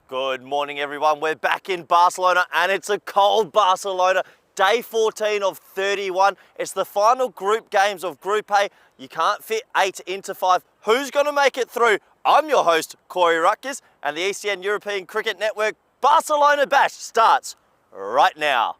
Good morning, everyone. We're back in Barcelona, and it's a cold Barcelona. Day 14 of 31. It's the final group games of Group A. You can't fit 8 into 5. Who's going to make it through? I'm your host, Corey Rutgers, and the ECN European Cricket Network Barcelona Bash starts right now.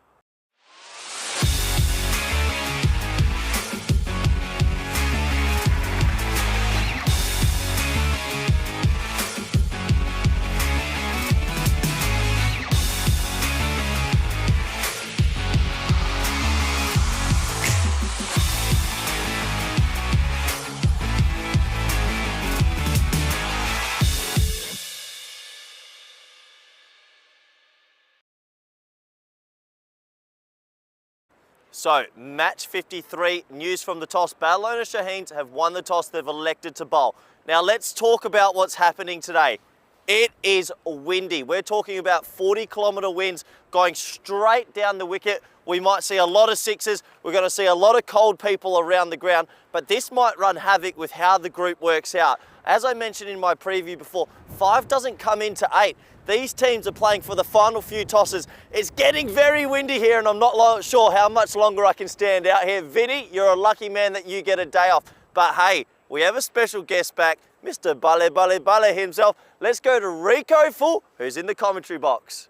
So, match 53, news from the toss. Barcelona Shaheens have won the toss. They've elected to bowl. Now, let's talk about what's happening today. It is windy. We're talking about 40-kilometre winds going straight down the wicket. We might see a lot of sixes. We're going to see a lot of cold people around the ground, but this might run havoc with how the group works out. As I mentioned in my preview before, 5 doesn't come into 8. These teams are playing for the final few tosses. It's getting very windy here, and I'm not sure how much longer I can stand out here. Vinny, you're a lucky man that you get a day off. But hey, we have a special guest back, Mr. Bale himself. Let's go to Rico Full, who's in the commentary box.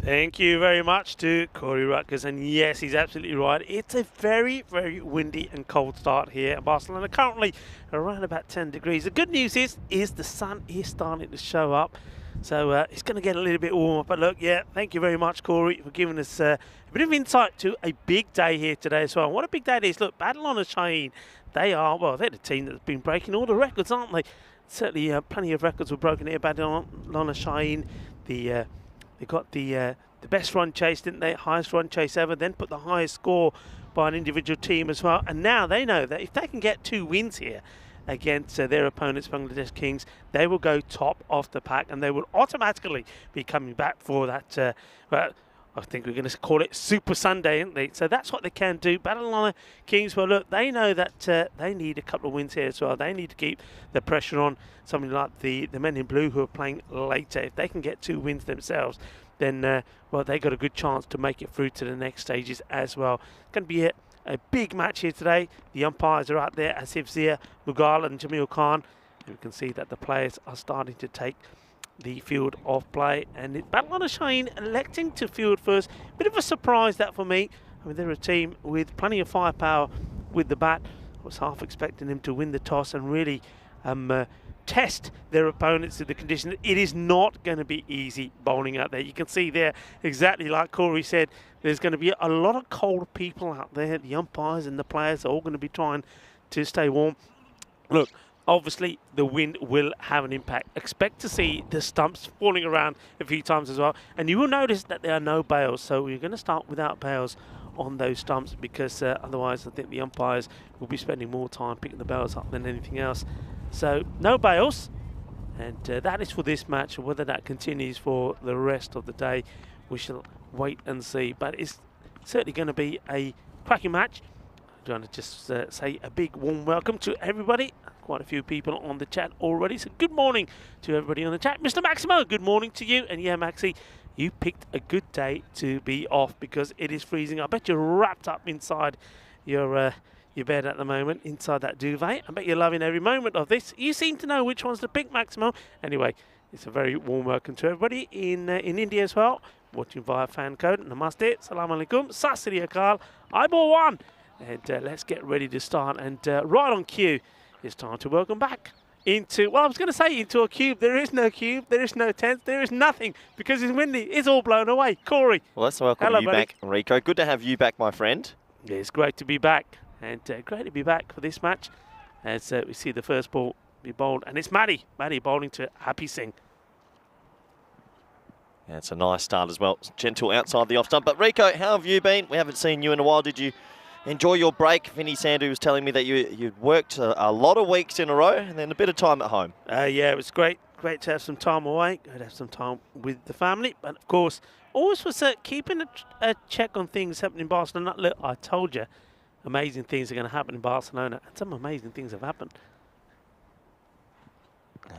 Thank you very much to Corey Rutgers, and yes, he's absolutely right. It's a very, very windy and cold start here in Barcelona, currently around about 10 degrees. The good news is the sun is starting to show up, so it's going to get a little bit warmer. But look, yeah, thank you very much, Corey, for giving us a bit of insight to a big day here today as well. What a big day it is. Look, Barcelona Shaheen, they're the team that's been breaking all the records, aren't they? Certainly plenty of records were broken here. Barcelona Shaheen, they got the best run chase, didn't they? Highest run chase ever, then put the highest score by an individual team as well. And now they know that if they can get 2 wins here against their opponents, Bangladesh Kings, they will go top of the pack and they will automatically be coming back for that, I think we're going to call it Super Sunday, aren't they? So that's what they can do. Barcelona Kings, well, look, they know that they need a couple of wins here as well. They need to keep the pressure on something like the men in blue who are playing later. If they can get 2 wins themselves, then, well, they got a good chance to make it through to the next stages as well. It's going to be a big match here today. The umpires are out there, Asif Zia, Mughal and Jamil Khan. And we can see that the players are starting to take the field of play, and Barcelona Shaheen electing to field first. Bit of a surprise that for me. I mean, they're a team with plenty of firepower with the bat. I was half expecting them to win the toss and really test their opponents to the conditions. It is not going to be easy bowling out there. You can see there, exactly like Corey said, there's going to be a lot of cold people out there. The umpires and the players are all going to be trying to stay warm. Look, obviously, the wind will have an impact. Expect to see the stumps falling around a few times as well. And you will notice that there are no bails. So we're going to start without bails on those stumps because otherwise I think the umpires will be spending more time picking the bails up than anything else. So no bails. And that is for this match. Whether that continues for the rest of the day, we shall wait and see. But it's certainly going to be a cracking match. I'm trying to just say a big warm welcome to everybody. Quite a few people on the chat already, so good morning to everybody on the chat. Mr. Maximo, good morning to you. And yeah, Maxi, you picked a good day to be off because it is freezing. I bet you're wrapped up inside your bed at the moment, inside that duvet. I bet you're loving every moment of this. You seem to know which ones to pick, Maximo. Anyway, it's a very warm welcome to everybody in India as well, watching via FanCode. Namaste, salam alaikum, sat sri akal, Aibo one. And let's get ready to start. And right on cue, it's time to welcome back into, well, I was going to say into a cube. There is no cube. There is no tent. There is nothing because it's windy. It's all blown away. Corey. Well, let's welcome you back, Rico. Good to have you back, my friend. Yeah, it's great to be back. And great to be back for this match as we see the first ball be bowled. And it's Maddie bowling to Happy Singh. Yeah, it's a nice start as well. Gentle outside the off stump. But Rico, how have you been? We haven't seen you in a while. Did you enjoy your break? Vinny Sandu was telling me that you'd worked a lot of weeks in a row and then a bit of time at home. Yeah, it was great. Great to have some time away. Good to have some time with the family. But of course, always was keeping a check on things happening in Barcelona. Look, I told you, amazing things are going to happen in Barcelona. And some amazing things have happened.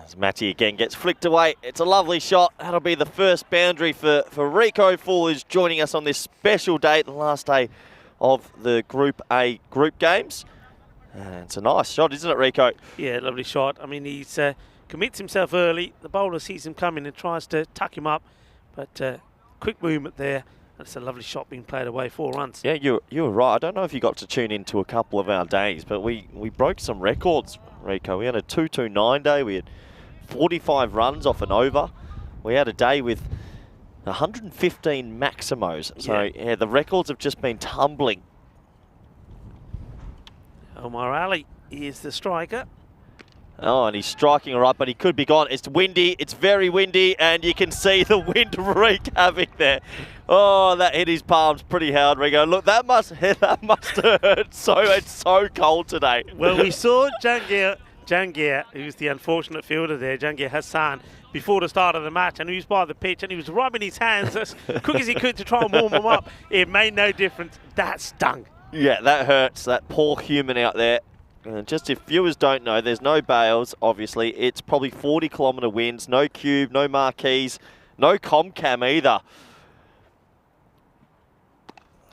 As Matty again gets flicked away. It's a lovely shot. That'll be the first boundary for Rico Fall, who's joining us on this special day, the last day of the Group A group games. And it's a nice shot, isn't it, Rico? Yeah, lovely shot. I mean, he's commits himself early. The bowler sees him coming and tries to tuck him up. But quick movement there. That's a lovely shot being played away, 4 runs. Yeah, you were right. I don't know if you got to tune into a couple of our days, but we broke some records, Rico. We had a 229 day. We had 45 runs off an over. We had a day with 115 maximos. So, yeah, the records have just been tumbling. Omar Ali is the striker. Oh, and he's striking all right, but he could be gone. It's windy. It's very windy, and you can see the wind wreak havoc there. Oh, that hit his palms pretty hard, Rico. Look, that must hurt. So it's so cold today. Well, we saw Jangir, who's the unfortunate fielder there, Jangir Hassan, before the start of the match, and he was by the pitch, and he was rubbing his hands as quick as he could to try and warm them up. It made no difference. That stung. Yeah, that hurts. That poor human out there. Just if viewers don't know, there's no bails, obviously. It's probably 40-kilometre winds, no cube, no marquees, no Comcam either.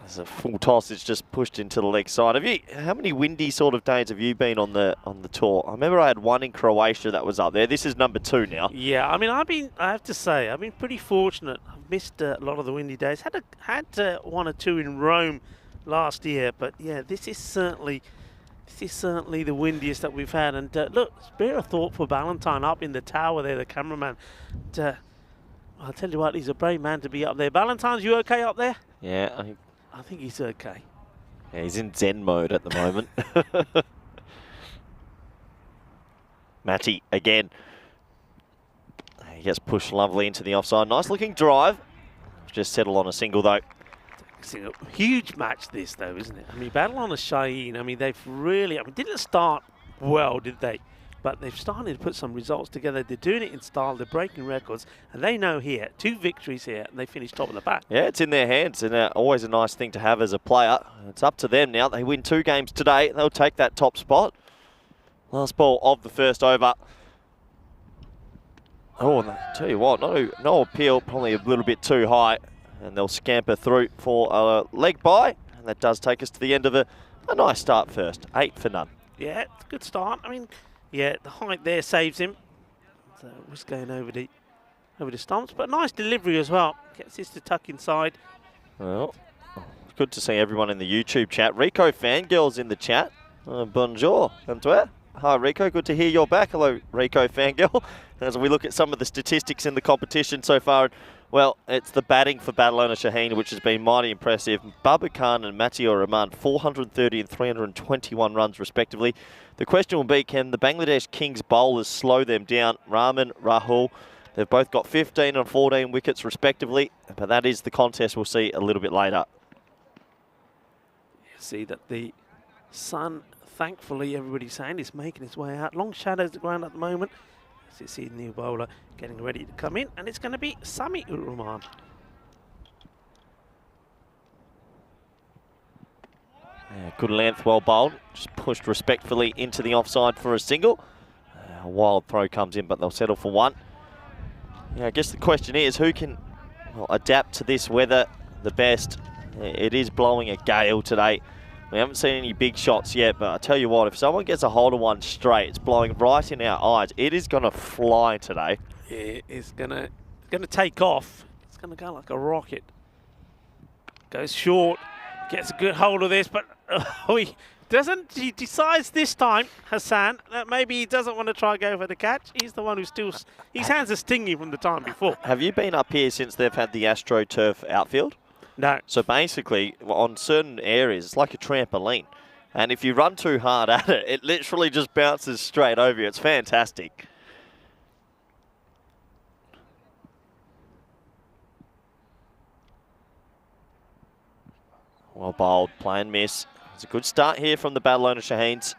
There's a full toss. It's just pushed into the leg side. How many windy sort of days have you been on the tour? I remember I had one in Croatia that was up there. This is number 2 now. Yeah, I mean, I have to say, I've been pretty fortunate. I've missed a lot of the windy days. Had 1 or 2 in Rome last year, but yeah, this is certainly the windiest that we've had. And look, spare a thought for Ballantyne up in the tower there, the cameraman. I'll tell you what, he's a brave man to be up there. Ballantyne's, you okay up there? Yeah, I think he's okay. Yeah, he's in Zen mode at the moment. Matty again. He gets pushed lovely into the offside. Nice looking drive. Just settle on a single though. Huge match this though, isn't it? I mean, battle on a Shaheen. I mean, they've really, didn't start well, did they? But they've started to put some results together. They're doing it in style. They're breaking records. And they know here, 2 victories here, and they finished top of the pack. Yeah, it's in their hands, and always a nice thing to have as a player. It's up to them now. They win 2 games today. They'll take that top spot. Last ball of the first over. Oh, and I tell you what, no appeal, probably a little bit too high. And they'll scamper through for a leg bye. And that does take us to the end of a nice start first. 8 for none. Yeah, it's a good start. I mean, yeah, the height there saves him. So it was going over the stumps, but nice delivery as well. Gets this to tuck inside. Well, it's good to see everyone in the YouTube chat. Rico Fangirl's in the chat. Bonjour, Antoine. Hi, Rico. Good to hear you're back. Hello, Rico Fangirl. As we look at some of the statistics in the competition so far, well, it's the batting for Barcelona Shaheen, which has been mighty impressive. Babar Khan and Mateo Rahman, 430 and 321 runs respectively. The question will be, can the Bangladesh Kings bowlers slow them down? Rahman, Rahul, they've both got 15 and 14 wickets respectively, but that is the contest we'll see a little bit later. You see that the sun, thankfully, everybody's saying, is making its way out. Long shadows at the ground at the moment. As you see the new bowler getting ready to come in, and it's going to be Sami Rahman. Yeah, good length, well bowled. Just pushed respectfully into the offside for a single. A wild throw comes in, but they'll settle for 1. Yeah, I guess the question is, who can adapt to this weather the best? It is blowing a gale today. We haven't seen any big shots yet, but I tell you what, if someone gets a hold of one straight, it's blowing right in our eyes. It is going to fly today. Yeah, it's going to take off. It's going to go like a rocket. Goes short, gets a good hold of this, but he decides this time, Hassan, that maybe he doesn't want to try and go for the catch. He's the one who's still, his hands are stinging from the time before. Have you been up here since they've had the AstroTurf outfield? No. So basically, on certain areas, it's like a trampoline. And if you run too hard at it, it literally just bounces straight over you. It's fantastic. Well bowled, play and miss. It's a good start here from the Barcelona Shaheens.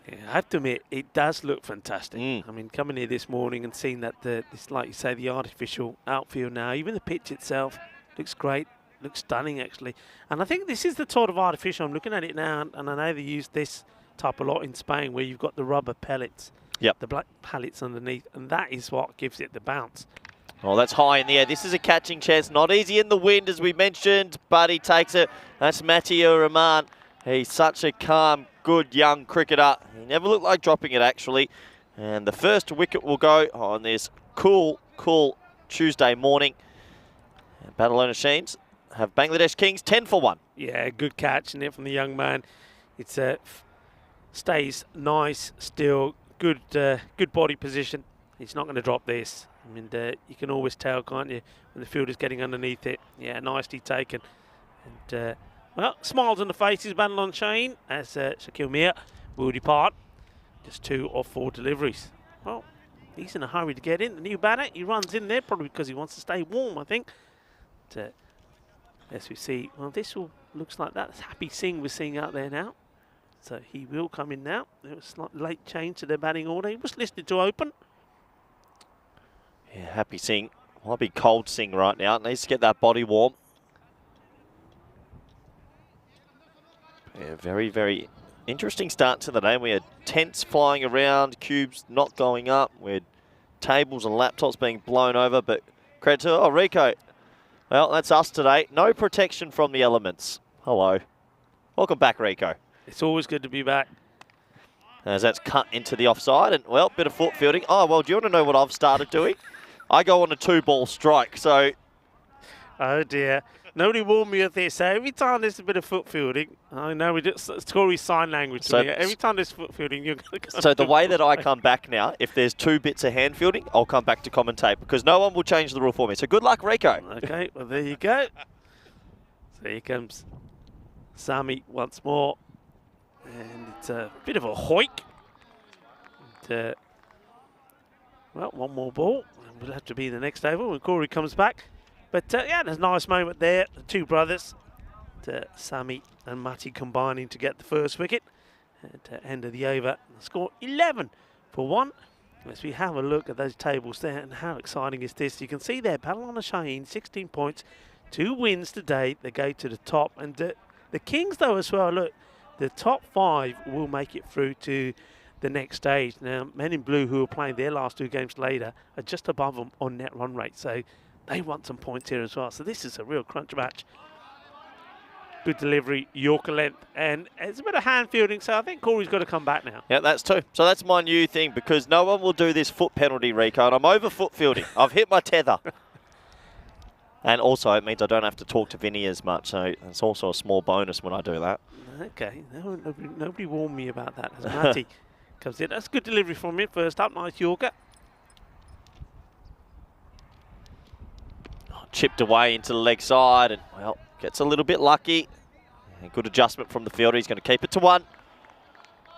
Yeah, I have to admit, it does look fantastic. I mean, coming here this morning and seeing that, it's like you say, the artificial outfield now, even the pitch itself looks great. Looks stunning, actually. And I think this is the sort of artificial. I'm looking at it now, and I know they use this type a lot in Spain, where you've got the rubber pellets. the black pallets underneath, and that is what gives it the bounce. Oh, that's high in the air. This is a catching chance. Not easy in the wind, as we mentioned, but he takes it. That's Mathieu Rahman. He's such a calm, good young cricketer. He never looked like dropping it, actually. And the first wicket will go on this cool Tuesday morning. And Barcelona Sheens have Bangladesh Kings 10 for 1. Yeah, good catch in there from the young man. It's stays nice, still good body position. He's not going to drop this. I mean, you can always tell, can't you, when the fielder's getting underneath it. Yeah, nicely taken. And, well, smiles on the faces, Barcelona Shane, as Shaquille Mir will depart. Just 2 of 4 deliveries. Well, he's in a hurry to get in. The new batter, he runs in there probably because he wants to stay warm, I think. But, as we see, well, this all looks like that's Happy Singh we're seeing out there now. So he will come in now. There was a slight late change to their batting order. He was listed to open. Yeah, Happy Singh. Might be cold Singh right now. Needs to get that body warm. Yeah, very interesting start to the day. We had tents flying around, cubes not going up. We had tables and laptops being blown over, but credit to, Rico. Well, that's us today. No protection from the elements. Hello. Welcome back, Rico. It's always good to be back. As that's cut into the offside, and, well, bit of foot fielding. Oh, well, do you want to know what I've started doing? I go on a 2-ball strike, so... Oh, dear. Nobody warned me of this. So every time there's a bit of foot fielding, I know we just it's Corey's sign language to me. Every time there's foot fielding, you're going to go. So the way that I come back now, if there's 2 bits of hand fielding, I'll come back to commentate because no one will change the rule for me. So good luck, Rico. Okay, well, there you go. So here comes Sami once more. And it's a bit of a hoik. And, well, one more ball. And we'll have to be the next over when Corey comes back. But, yeah, there's a nice moment there. The 2 brothers, Sami and Matti, combining to get the first wicket. At end of the over, score 11 for 1. As we have a look at those tables there, and how exciting is this? You can see there, Barcelona Shaheen, 16 points, 2 wins today. They go to the top. And the Kings, though, as well, look, the top 5 will make it through to the next stage. Now, Men in Blue, who are playing their last 2 games later, are just above them on net run rate. So they want some points here as well. So this is a real crunch match. Good delivery, Yorker length, and it's a bit of hand fielding, so I think Corey's got to come back now. Yeah, that's 2. So that's my new thing, because no one will do this foot penalty, Rico, and I'm over foot fielding. I've hit my tether. And also, it means I don't have to talk to Vinny as much, so it's also a small bonus when I do that. Okay, nobody warned me about that. As Matty comes in. That's good delivery from him. First up, nice Yorker. Chipped away into the leg side, and, well, gets a little bit lucky. And good adjustment from the fielder. He's going to keep it to 1.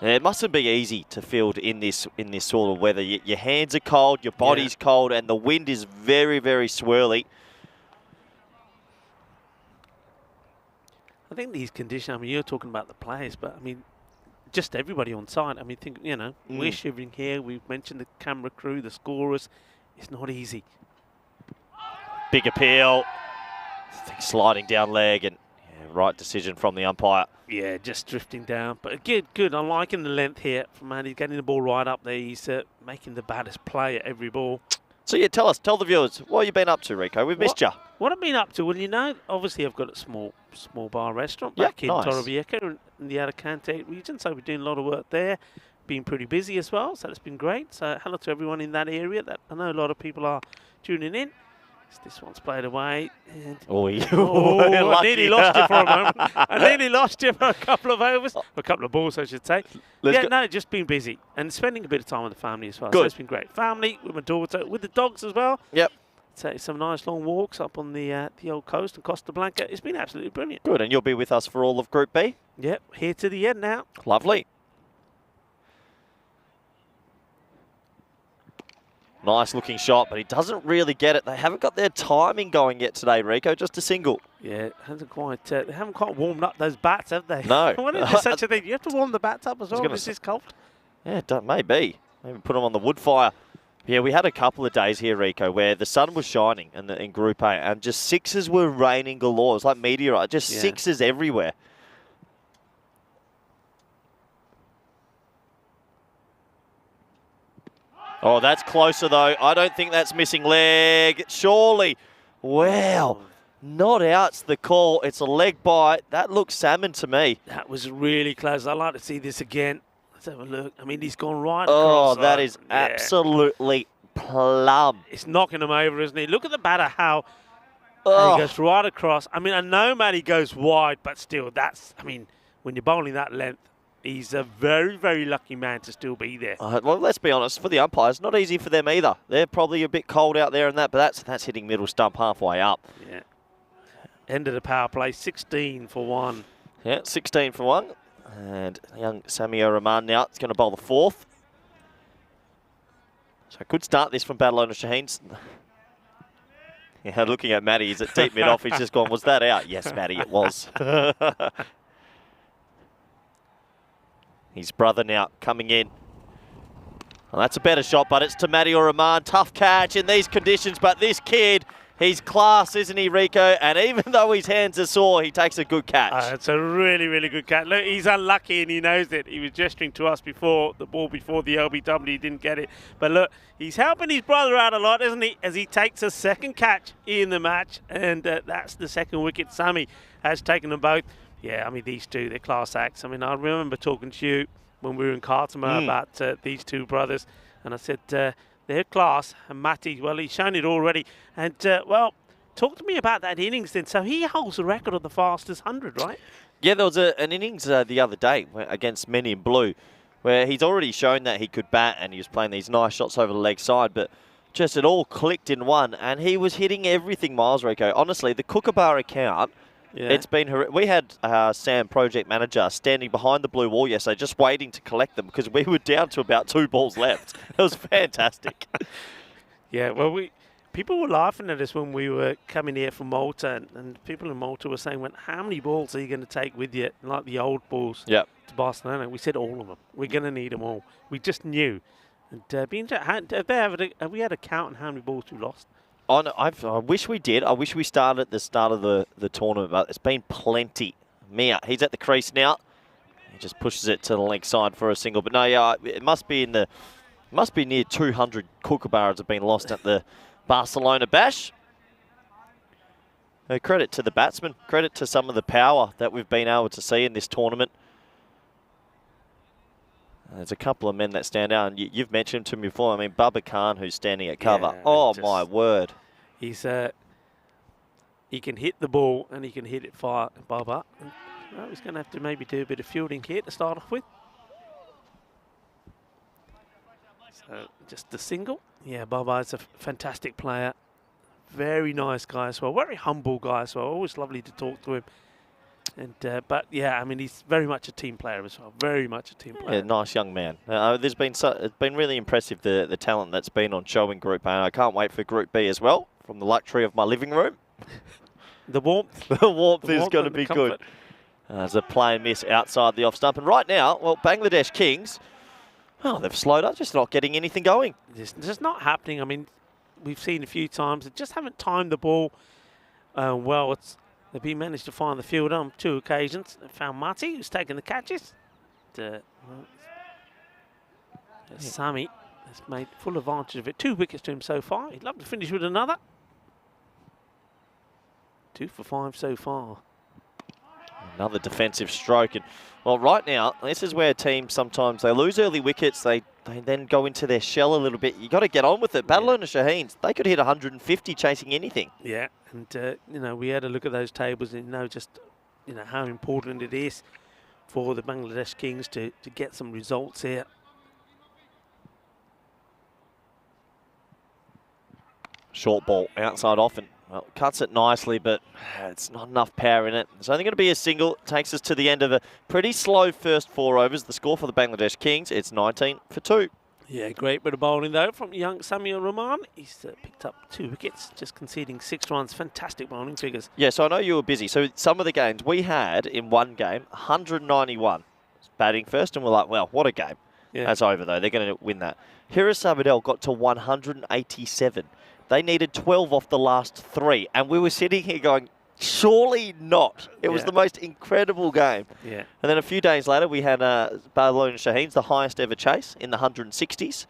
And it mustn't be easy to field in this sort of weather. Your hands are cold, your body's cold, and the wind is very swirly. I think these conditions, I mean, you're talking about the players, but I mean, just everybody on site. I mean, think, you know, we're shivering here. We've mentioned the camera crew, the scorers. It's not easy. Big appeal. I think sliding down leg, and right decision from the umpire. Yeah, just drifting down. But good. I'm liking the length here from Andy. Getting the ball right up there. He's making the batters play at every ball. So yeah, tell the viewers, what have you been up to, Rico? We've missed you. What I've been up to, well, you know, obviously I've got a small bar restaurant back in Torrevieja in the Alicante region, so we're doing a lot of work there. Been pretty busy as well, so it's been great. So hello to everyone in that area. That I know a lot of people are tuning in. This one's played away. And I nearly lost you for a moment. I nearly lost you for a couple of overs. A couple of balls, I should say. Just been busy and spending a bit of time with the family as well. Good. So it's been great. Family, with my daughter, with the dogs as well. Yep. Take some nice long walks up on the old coast and Costa Blanca. It's been absolutely brilliant. Good, and you'll be with us for all of Group B? Yep, here to the end now. Lovely. Nice looking shot, but he doesn't really get it. They haven't got their timing going yet today, Rico. Just a single. Yeah, hasn't quite. They haven't quite warmed up those bats, have they? No. What is such a thing? You have to warm the bats up as well. Is this cold? Yeah, maybe. Maybe put them on the wood fire. Yeah, we had a couple of days here, Rico, where the sun was shining in Group A, and just sixes were raining galore. It was like meteorite, just sixes everywhere. Oh, that's closer though. I don't think that's missing leg. Surely. Wow. Not out's the call. It's a leg bite. That looks salmon to me. That was really close. I'd like to see this again. Let's have a look. I mean, he's gone right Oh, across. that is absolutely plumb. It's knocking him over, isn't he? Look at the batter, how he goes right across. I mean, I know Matty goes wide, but still, that's, I mean, when you're bowling that length, he's a very, very lucky man to still be there. Well, let's be honest, for the umpires, not easy for them either. They're probably a bit cold out there and that, but that's hitting middle stump halfway up. Yeah. End of the power play, 16 for 1. Yeah, 16 for 1. And young Samir Rahman now is going to bowl the 4th. So good start this from Barcelona Shaheen. Yeah, looking at Matty, he's at deep mid-off. He's just gone, was that out? Yes, Matty, it was. His brother now coming in. Well, that's a better shot, but it's to Matty or Rahman. Tough catch in these conditions, but this kid, he's class, isn't he, Rico? And even though his hands are sore, he takes a good catch. It's a really, really good catch. Look, he's unlucky and he knows it. He was gesturing to us before the ball, before the LBW, he didn't get it. But look, he's helping his brother out a lot, isn't he, as he takes a second catch in the match. And that's the second wicket. Sammy has taken them both. Yeah, I mean, these two, they're class acts. I mean, I remember talking to you when we were in Cartama about these two brothers. And I said, they're class. And Matty, well, he's shown it already. And, well, talk to me about that innings then. So he holds the record of the fastest 100, right? Yeah, there was an innings the other day against Men in Blue where he's already shown that he could bat and he was playing these nice shots over the leg side, but just it all clicked in one. And he was hitting everything, Miles, Rico. Honestly, the Kookaburra account, it's been we had Sam, project manager, standing behind the blue wall yesterday just waiting to collect them because we were down to about 2 balls left. It was fantastic. Yeah, well, people were laughing at us when we were coming here from Malta, and people in Malta were saying, well, how many balls are you going to take with you, like the old balls, to Barcelona? We said all of them. We're going to need them all. We just knew. And have we had a count on how many balls we lost? Oh, no, I wish we did. I wish we started at the start of the tournament, but it's been plenty. Mia, he's at the crease now. He just pushes it to the leg side for a single. But no, yeah, it must be near 200 Kookaburras have been lost at the Barcelona Bash. Credit to the batsmen. Credit to some of the power that we've been able to see in this tournament. There's a couple of men that stand out, and you've mentioned to me before. I mean, Bubba Khan, who's standing at cover. Yeah, oh, my word. He's he can hit the ball, and he can hit it far, Bubba. Well, he's going to have to maybe do a bit of fielding here to start off with. So, just the single. Yeah, Bubba is a fantastic player. Very nice guy as well. Very humble guy as well. Always lovely to talk to him. And but yeah, I mean, he's very much a team player as well. Very much a team player. Yeah, nice young man. It's been really impressive the talent that's been on show in Group A. And I can't wait for Group B as well. From the luxury of my living room, the warmth. The warmth is going to be good. There's a play and miss outside the off stump, and right now, well, Bangladesh Kings, oh, they've slowed up, just not getting anything going. It's just not happening. I mean, we've seen a few times. They just haven't timed the ball well. They've managed to find the field on 2 occasions. They found Marty, who's taken the catches. Sami has made full advantage of it. 2 wickets to him so far. He'd love to finish with another. 2 for 5 so far. Another defensive stroke. And well, right now, this is where teams sometimes they lose early wickets. They then go into their shell a little bit. You got to get on with it. Barcelona Shaheens, they could hit 150 chasing anything. Yeah, and you know, we had a look at those tables and know just how important it is for the Bangladesh Kings to get some results here. Short ball outside off and well, cuts it nicely, but it's not enough power in it. It's only going to be a single. Takes us to the end of a pretty slow first 4 overs. The score for the Bangladesh Kings, it's 19 for 2. Yeah, great bit of bowling though from young Samuel Rahman. He's picked up 2 wickets, just conceding 6 runs. Fantastic bowling figures. Yeah, so I know you were busy. So some of the games we had in one game, 191 batting first, and we're like, well, what a game. Yeah. That's over though. They're going to win that. Hiris Sabadell got to 187. They needed 12 off the last 3. And we were sitting here going, surely not. It was the most incredible game. Yeah. And then a few days later, we had Barcelona Shaheens, the highest ever chase in the 160s.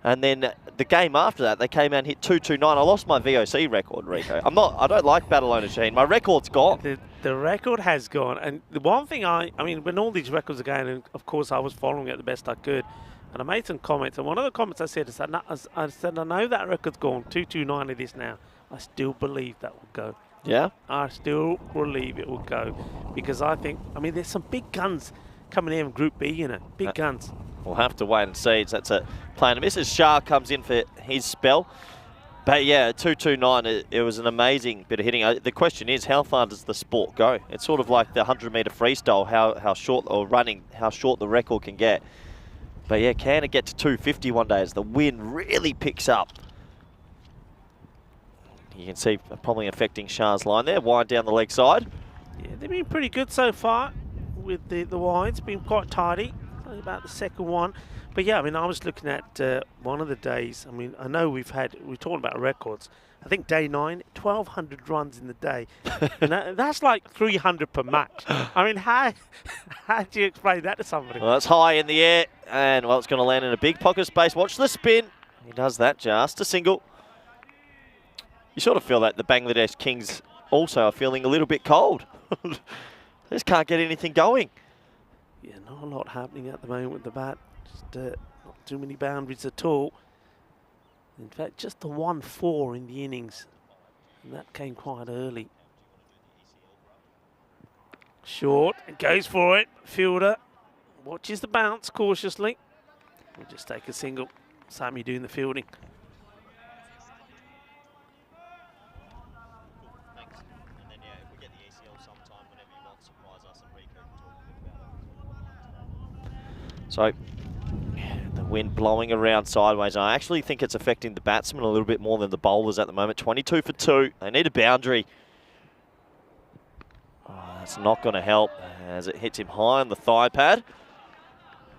And then the game after that, they came out and hit 229. I lost my VOC record, Rico. I don't like Barcelona Shaheen. My record's gone. The record has gone. And the one thing I mean, when all these records are going, and of course I was following it the best I could, and I made some comments. And one of the comments I said is, I said, I know that record's gone, 229 it is now. I still believe that will go. Yeah? I still believe it will go. Because I think, I mean, there's some big guns coming in Group B, you know, big guns. We'll have to wait and see. That's a plan to miss as Shah comes in for his spell. But yeah, 229, it was an amazing bit of hitting. The question is, how far does the sport go? It's sort of like the 100-metre freestyle, how short, or running, how short the record can get. But yeah, can it get to 250 one day as the wind really picks up? You can see probably affecting Shah's line there, wide down the leg side. Yeah, they've been pretty good so far with the wides, been quite tidy. Only about the second one. But yeah, I mean, I was looking at one of the days. I mean, I know we're talking about records. I think day 9, 1,200 runs in the day. And that's like 300 per match. I mean, how do you explain that to somebody? Well, that's high in the air, and well, it's going to land in a big pocket of space. Watch the spin. He does that, just a single. You sort of feel that the Bangladesh Kings also are feeling a little bit cold. They just can't get anything going. Yeah, not a lot happening at the moment with the bat. Just not too many boundaries at all. In fact, just the 1-4 in the innings. And that came quite early. Short, and goes for it. Fielder watches the bounce cautiously. We'll just take a single. Sammy doing the fielding. So, the wind blowing around sideways. I actually think it's affecting the batsmen a little bit more than the bowlers at the moment. 22 for 2. They need a boundary. Oh, that's not going to help as it hits him high on the thigh pad.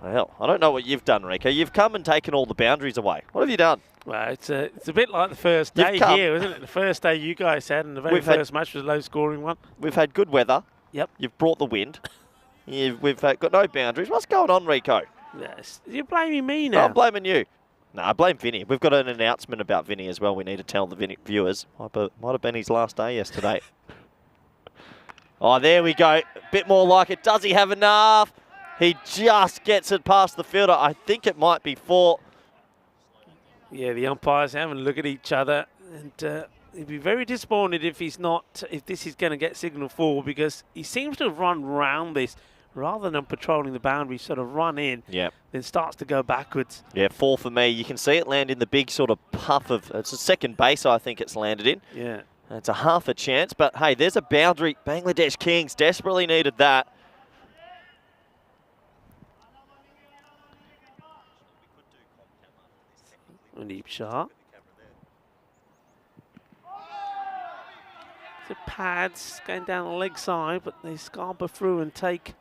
Well, I don't know what you've done, Rico. You've come and taken all the boundaries away. What have you done? Well, it's a bit like the first day here, isn't it? The first day you guys had, and the very first match was a low-scoring one. We've had good weather. Yep. You've brought the wind. We've got no boundaries. What's going on, Rico? Yes. You're blaming me now. I'm blaming you. No, I blame Vinny. We've got an announcement about Vinny as well. We need to tell the viewers. Might have been his last day yesterday. Oh, there we go. A bit more like it. Does he have enough? He just gets it past the fielder. I think it might be 4. Yeah, the umpires having a look at each other, and he'd be very disappointed if this is going to get signal 4, because he seems to have run round this rather than patrolling the boundary, sort of run in, then starts to go backwards. Yeah, 4 for me. You can see it land in the big sort of puff of, it's a second base I think it's landed in. Yeah. It's a half a chance, but hey, there's a boundary. Bangladesh Kings desperately needed that. Deep shot. The pads going down the leg side, but they scamper through and take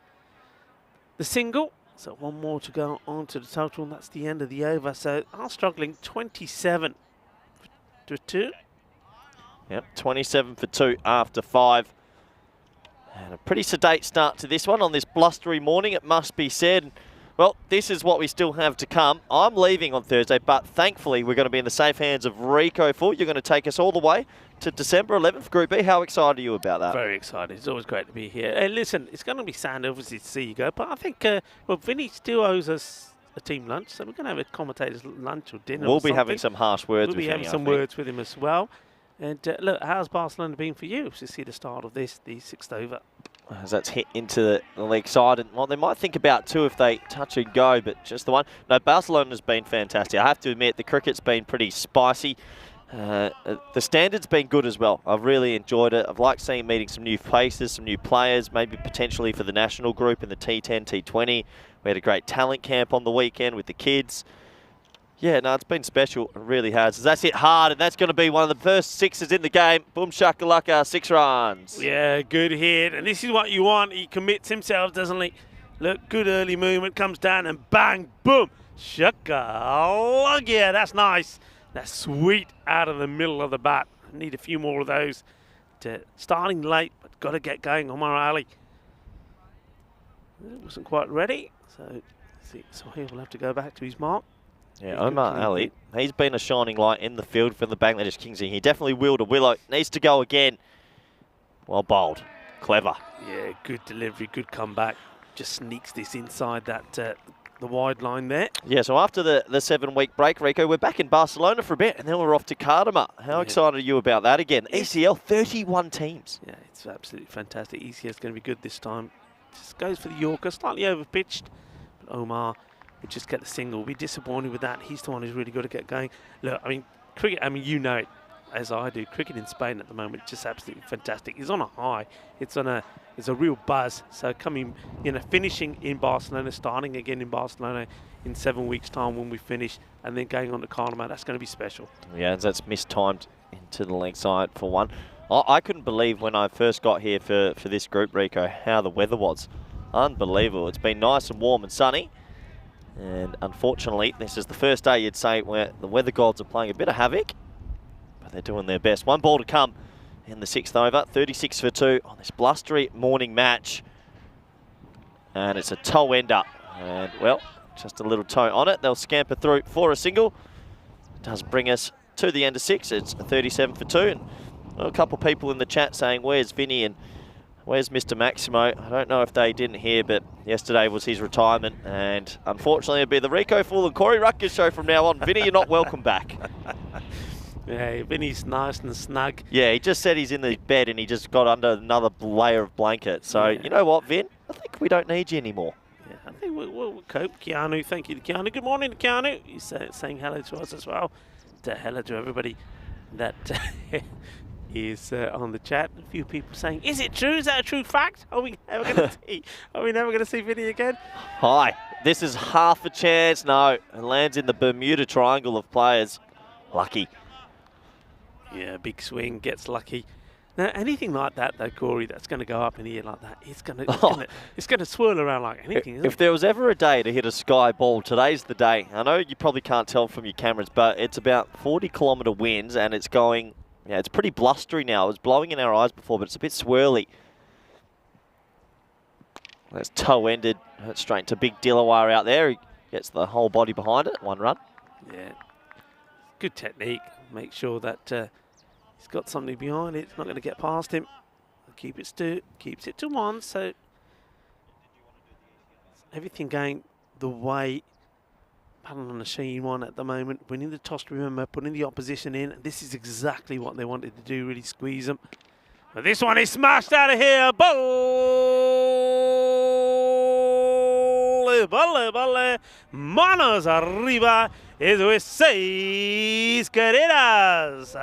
the single. So one more to go on to the total, and that's the end of the over. So are struggling 27 to 2. Yep, 27 for 2 after 5. And a pretty sedate start to this one on this blustery morning, it must be said. Well, this is what we still have to come. I'm leaving on Thursday, but thankfully we're going to be in the safe hands of Rico Full. You're going to take us all the way to December 11th, Group B. How excited are you about that? Very excited. It's always great to be here. Hey, listen, it's going to be sad, obviously, to see you go, but I think, well, Vinny still owes us a team lunch, so we're going to have a commentator's lunch or dinner. We'll be having some harsh words with him. We'll be having some words with him as well. And look, how's Barcelona been for you to see the start of this, the 6th over? As that's hit into the leg side. And well, they might think about 2 if they touch and go, but just the 1. No, Barcelona's been fantastic. I have to admit, the cricket's been pretty spicy. The standard's been good as well. I've really enjoyed it. I've liked meeting some new faces, some new players, maybe potentially for the national group in the T10, T20. We had a great talent camp on the weekend with the kids. Yeah, no, it's been special. It really has. That's hit hard, and that's going to be one of the first 6s in the game. Boom shakalaka, 6 runs. Yeah, good hit. And this is what you want. He commits himself, doesn't he? Look, good early movement, comes down and bang, boom. Shakalaka. Yeah, that's nice. That's sweet out of the middle of the bat. Need a few more of those. Starting late, but got to get going. Omar Ali. It wasn't quite ready. So here we'll have to go back to his mark. Yeah, Omar Ali, he's been a shining light in the field for the Bangladesh Kings. He definitely willed a willow. Needs to go again. Well bowled. Clever. Yeah, good delivery, good comeback. Just sneaks this inside that the wide line there. Yeah, so after the 7-week break, Rico, we're back in Barcelona for a bit, and then we're off to Kardama. How excited are you about that again? ECL, 31 teams. Yeah, it's absolutely fantastic. ECL is going to be good this time. Just goes for the Yorker, slightly overpitched. But Omar would just get the single. We'll be disappointed with that. He's the one who's really got to get going. Look, I mean, cricket, I mean, you know it as I do. Cricket in Spain at the moment, just absolutely fantastic. It's on a high. It's a real buzz. So finishing in Barcelona, starting again in Barcelona in 7 weeks' time when we finish, and then going on to Carnival, that's going to be special. Yeah, that's mistimed into the leg side for one. I couldn't believe when I first got here for this group, Rico, how the weather was. Unbelievable. It's been nice and warm and sunny. And unfortunately, this is the first day you'd say where the weather gods are playing a bit of havoc. But they're doing their best. One ball to come in the 6th over. 36 for 2 on this blustery morning match. And it's a toe ender. And, well, just a little toe on it. They'll scamper through for a single. It does bring us to the end of 6. It's 37 for 2. And a couple of people in the chat saying, where's Vinny and where's Mr. Maximo? I don't know if they didn't hear, but yesterday was his retirement. And unfortunately, it'll be the Rico Fool and Corey Rutgers show from now on. Vinny, you're not welcome back. Yeah, Vinny's nice and snug. Yeah, he just said he's in the bed and he just got under another layer of blanket. So, you know what, Vin? I think we don't need you anymore. Yeah, I think we'll cope. Keanu, thank you to Keanu. Good morning to Keanu. He's saying hello to us as well. Hello to everybody that is on the chat. A few people saying, is it true? Is that a true fact? Are we never going to see? Are we never going to see Vinny again? Hi, this is half a chance. No, and lands in the Bermuda Triangle of players. Lucky. Yeah, big swing, gets lucky. Now, anything like that, though, Corey, that's going to go up in the air like that, it's going to swirl around like anything, isn't it? If there was ever a day to hit a sky ball, today's the day. I know you probably can't tell from your cameras, but it's about 40-kilometre winds, and it's going, yeah, it's pretty blustery now. It was blowing in our eyes before, but it's a bit swirly. That's toe-ended. That's straight to Big Dilawar out there. He gets the whole body behind it. 1 run. Yeah. Good technique. Make sure that he's got something behind it. It's not going to get past him. Keeps it to 1. So everything going the way Paddle on the Sheen one at the moment. Winning the toss, remember, putting the opposition in. This is exactly what they wanted to do, really squeeze them. But this one is smashed out of here. Balle, manos arriba. Eso es 6 carreras.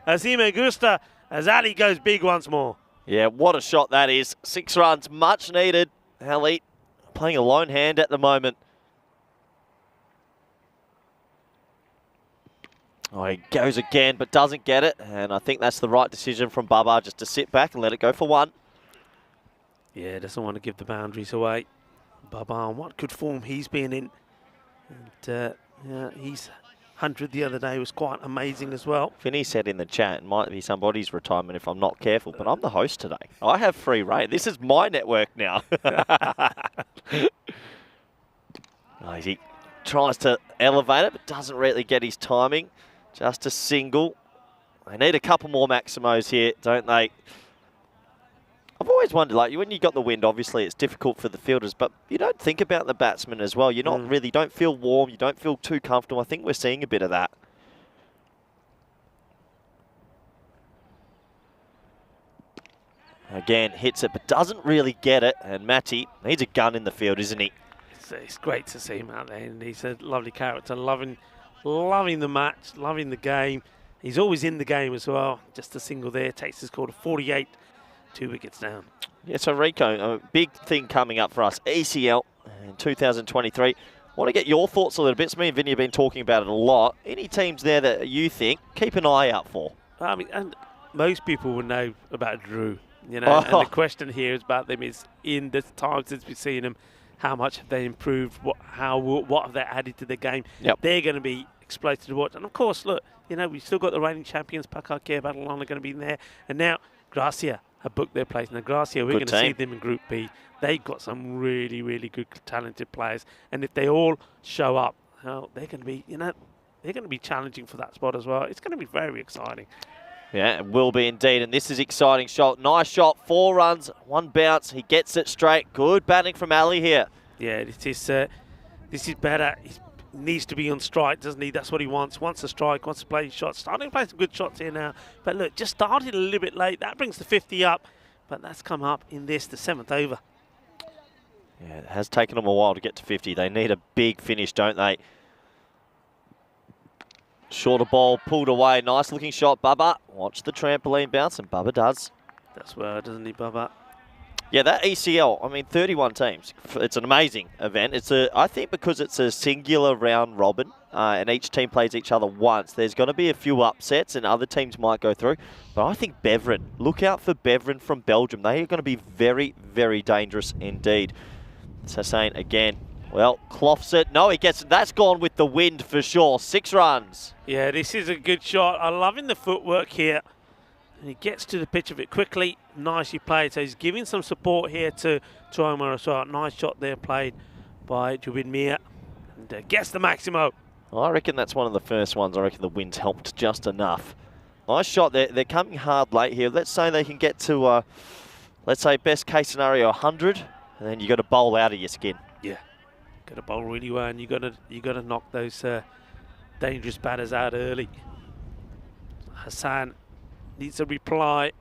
Así me gusta as Ali goes big once more. Yeah, what a shot that is. 6 runs, much needed. Ali playing a lone hand at the moment. Oh, he goes again, but doesn't get it. And I think that's the right decision from Baba, just to sit back and let it go for 1. Yeah, doesn't want to give the boundaries away. Baba, what good form he's been in. And yeah, his 100 the other day was quite amazing as well. Vinny said in the chat, it might be somebody's retirement if I'm not careful, but I'm the host today. I have free reign. This is my network now. He tries to elevate it, but doesn't really get his timing. Just a single. They need a couple more Maximos here, don't they? I've always wondered, like, when you got the wind, obviously it's difficult for the fielders, but you don't think about the batsmen as well. You're not really, don't feel warm, you don't feel too comfortable. I think we're seeing a bit of that. Again, hits it, but doesn't really get it. And Matty needs a gun in the field, isn't he? It's great to see him out there, and he's a lovely character, loving the match, loving the game. He's always in the game as well. Just a single there, takes his score to 48. 2 wickets down. Yeah, so Rico, a big thing coming up for us, ECL in 2023. I want to get your thoughts a little bit. So me and Vinny have been talking about it a lot. Any teams there that you think, keep an eye out for? I mean, and most people will know about Drew, you know, and the question here is about them is, in the time since we've seen them, how much have they improved? What have they added to the game? Yep. They're going to be explosive to watch. And of course, look, you know, we've still got the reigning champions, Pakar Barcelona, going to be in there. And now Gracia have booked their place. Now Gracia, we're going to see them in Group B. They've got some really, really good, talented players. And if they all show up, well, they're going to be, they're going to be challenging for that spot as well. It's going to be very exciting. Yeah, it will be indeed, and this is exciting shot. Nice shot, 4 runs, 1 bounce. He gets it straight. Good batting from Ali here. Yeah, this is better. He needs to be on strike, doesn't he? That's what he wants. Wants a strike, wants to play shots. Starting to play some good shots here now. But look, just started a little bit late. That brings the 50 up, but that's come up in the 7th over. Yeah, it has taken them a while to get to 50. They need a big finish, don't they? Shorter ball, pulled away. Nice looking shot, Bubba. Watch the trampoline bounce, and Bubba does. That's well, doesn't he, Bubba? Yeah, that ECL, I mean, 31 teams. It's an amazing event. I think because it's a singular round robin, and each team plays each other once, there's going to be a few upsets and other teams might go through. But I think Beveren, look out for Beveren from Belgium. They are going to be very, very dangerous indeed. So saying again, well, cloths it. No, he gets it. That's gone with the wind for sure. 6 runs. Yeah, this is a good shot. I'm loving the footwork here. And he gets to the pitch of it quickly. Nicely played. So he's giving some support here to Omar as well. Nice shot there played by Jubin Mir. And gets the Maximo. I reckon that's one of the first ones. I reckon the wind's helped just enough. Nice shot. They're coming hard late here. Let's say they can get to, let's say, best case scenario, 100. And then you got to bowl out of your skin. Yeah. Got to bowl really well, and you got to knock those dangerous batters out early. Hassan needs a reply.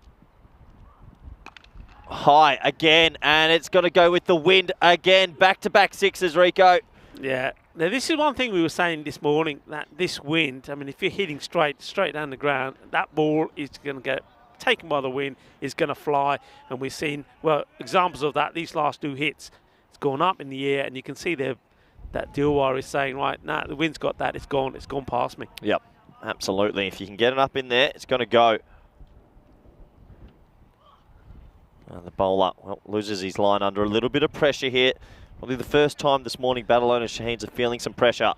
High again, and it's got to go with the wind again. Back-to-back 6s, Rico. Yeah. Now this is one thing we were saying this morning, that this wind, I mean, if you're hitting straight down the ground, that ball is going to get taken by the wind, is going to fly, and we've seen, well, examples of that. These last 2 hits. It's gone up in the air, and you can see there that Dilwar is saying, right, nah, the wind's got that, it's gone past me. Yep, absolutely. If you can get it up in there, it's going to go. And the bowler, well, loses his line under a little bit of pressure here. Probably the first time this morning Barcelona Shaheens are feeling some pressure.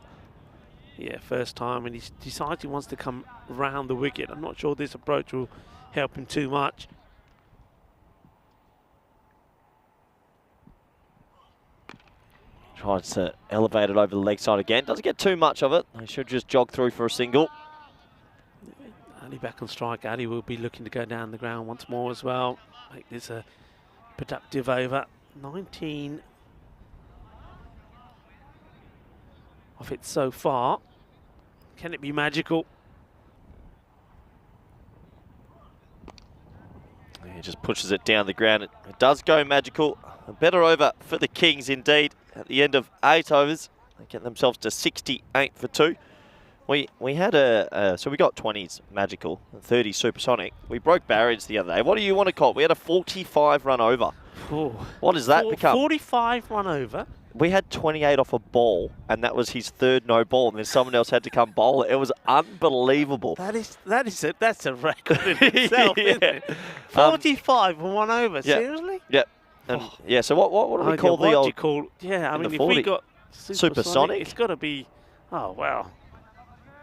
Yeah, first time, and he decides he wants to come round the wicket. I'm not sure this approach will help him too much. Tries to elevate it over the leg side again. Doesn't get too much of it. He should just jog through for a single. Ali back on strike. Ali will be looking to go down the ground once more as well. Make this a productive over. 19 of it so far. Can it be magical? He just pushes it down the ground. It does go magical. A better over for the Kings indeed. At the end of 8 overs, they get themselves to 68 for 2. We had so we got 20s magical and 30 supersonic. We broke barriers the other day. What do you want to call it? We had a 45 run over. Ooh. What does that become? 45 run over. We had 28 off a ball, and that was his 3rd no ball, and then someone else had to come bowl it. It was unbelievable. That's a record in itself, yeah. isn't it? 45 and 1 over. Yeah. Seriously? Yep. And yeah. So what do we call the what old? Do you call? Yeah. I mean, if 40? we got Supersonic, it's got to be. Oh wow.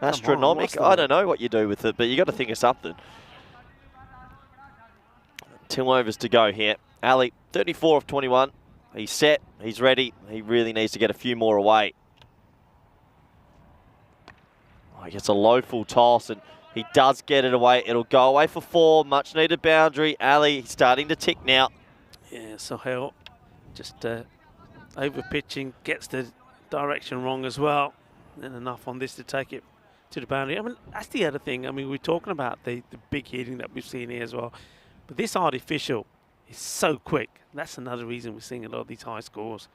Astronomic? I don't know what you do with it, but you got to think of something. 2 overs to go here. Ali, 34 of 21. He's set. He's ready. He really needs to get a few more away. Oh, he gets a low full toss, and he does get it away. It'll go away for 4. Much needed boundary. Ali, he's starting to tick now. Yeah, Sohail just over pitching, gets the direction wrong as well. And enough on this to take it to the boundary. I mean, that's the other thing. I mean, we're talking about the big hitting that we've seen here as well. But this artificial is so quick. That's another reason we're seeing a lot of these high scores.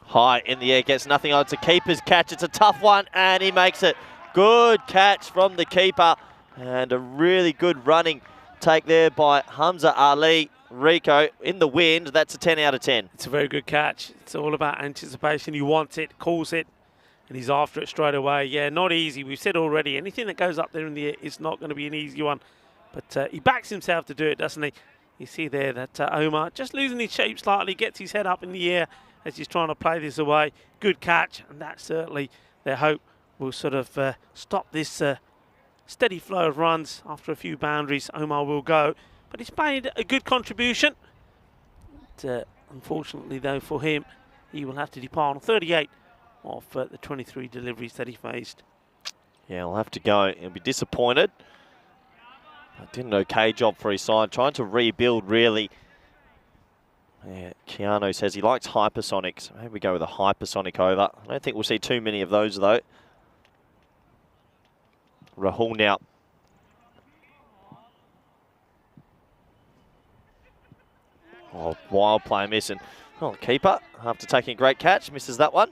High in the air, gets nothing on. It's a keeper's catch. It's a tough one, and he makes it. Good catch from the keeper. And a really good running take there by Hamza Ali. Rico in the wind. That's a 10 out of 10. It's a very good catch. It's all about anticipation. He wants it, calls it, and he's after it straight away. Yeah, not easy. We've said already, anything that goes up there in the air is not going to be an easy one. But he backs himself to do it, doesn't he? You see there that Omar just losing his shape slightly, gets his head up in the air as he's trying to play this away. Good catch, and that certainly their hope will sort of stop this steady flow of runs. After a few boundaries, Omar will go. But he's made a good contribution. But, unfortunately, though, for him, he will have to depart on 38 of the 23 deliveries that he faced. Yeah, he'll have to go. He'll be disappointed. Did an okay job for his side, trying to rebuild really. Yeah, Keanu says he likes hypersonics. Maybe we go with a hypersonic over. I don't think we'll see too many of those though. Rahul now. Oh, wild play missing. Oh, keeper, after taking a great catch, misses that one.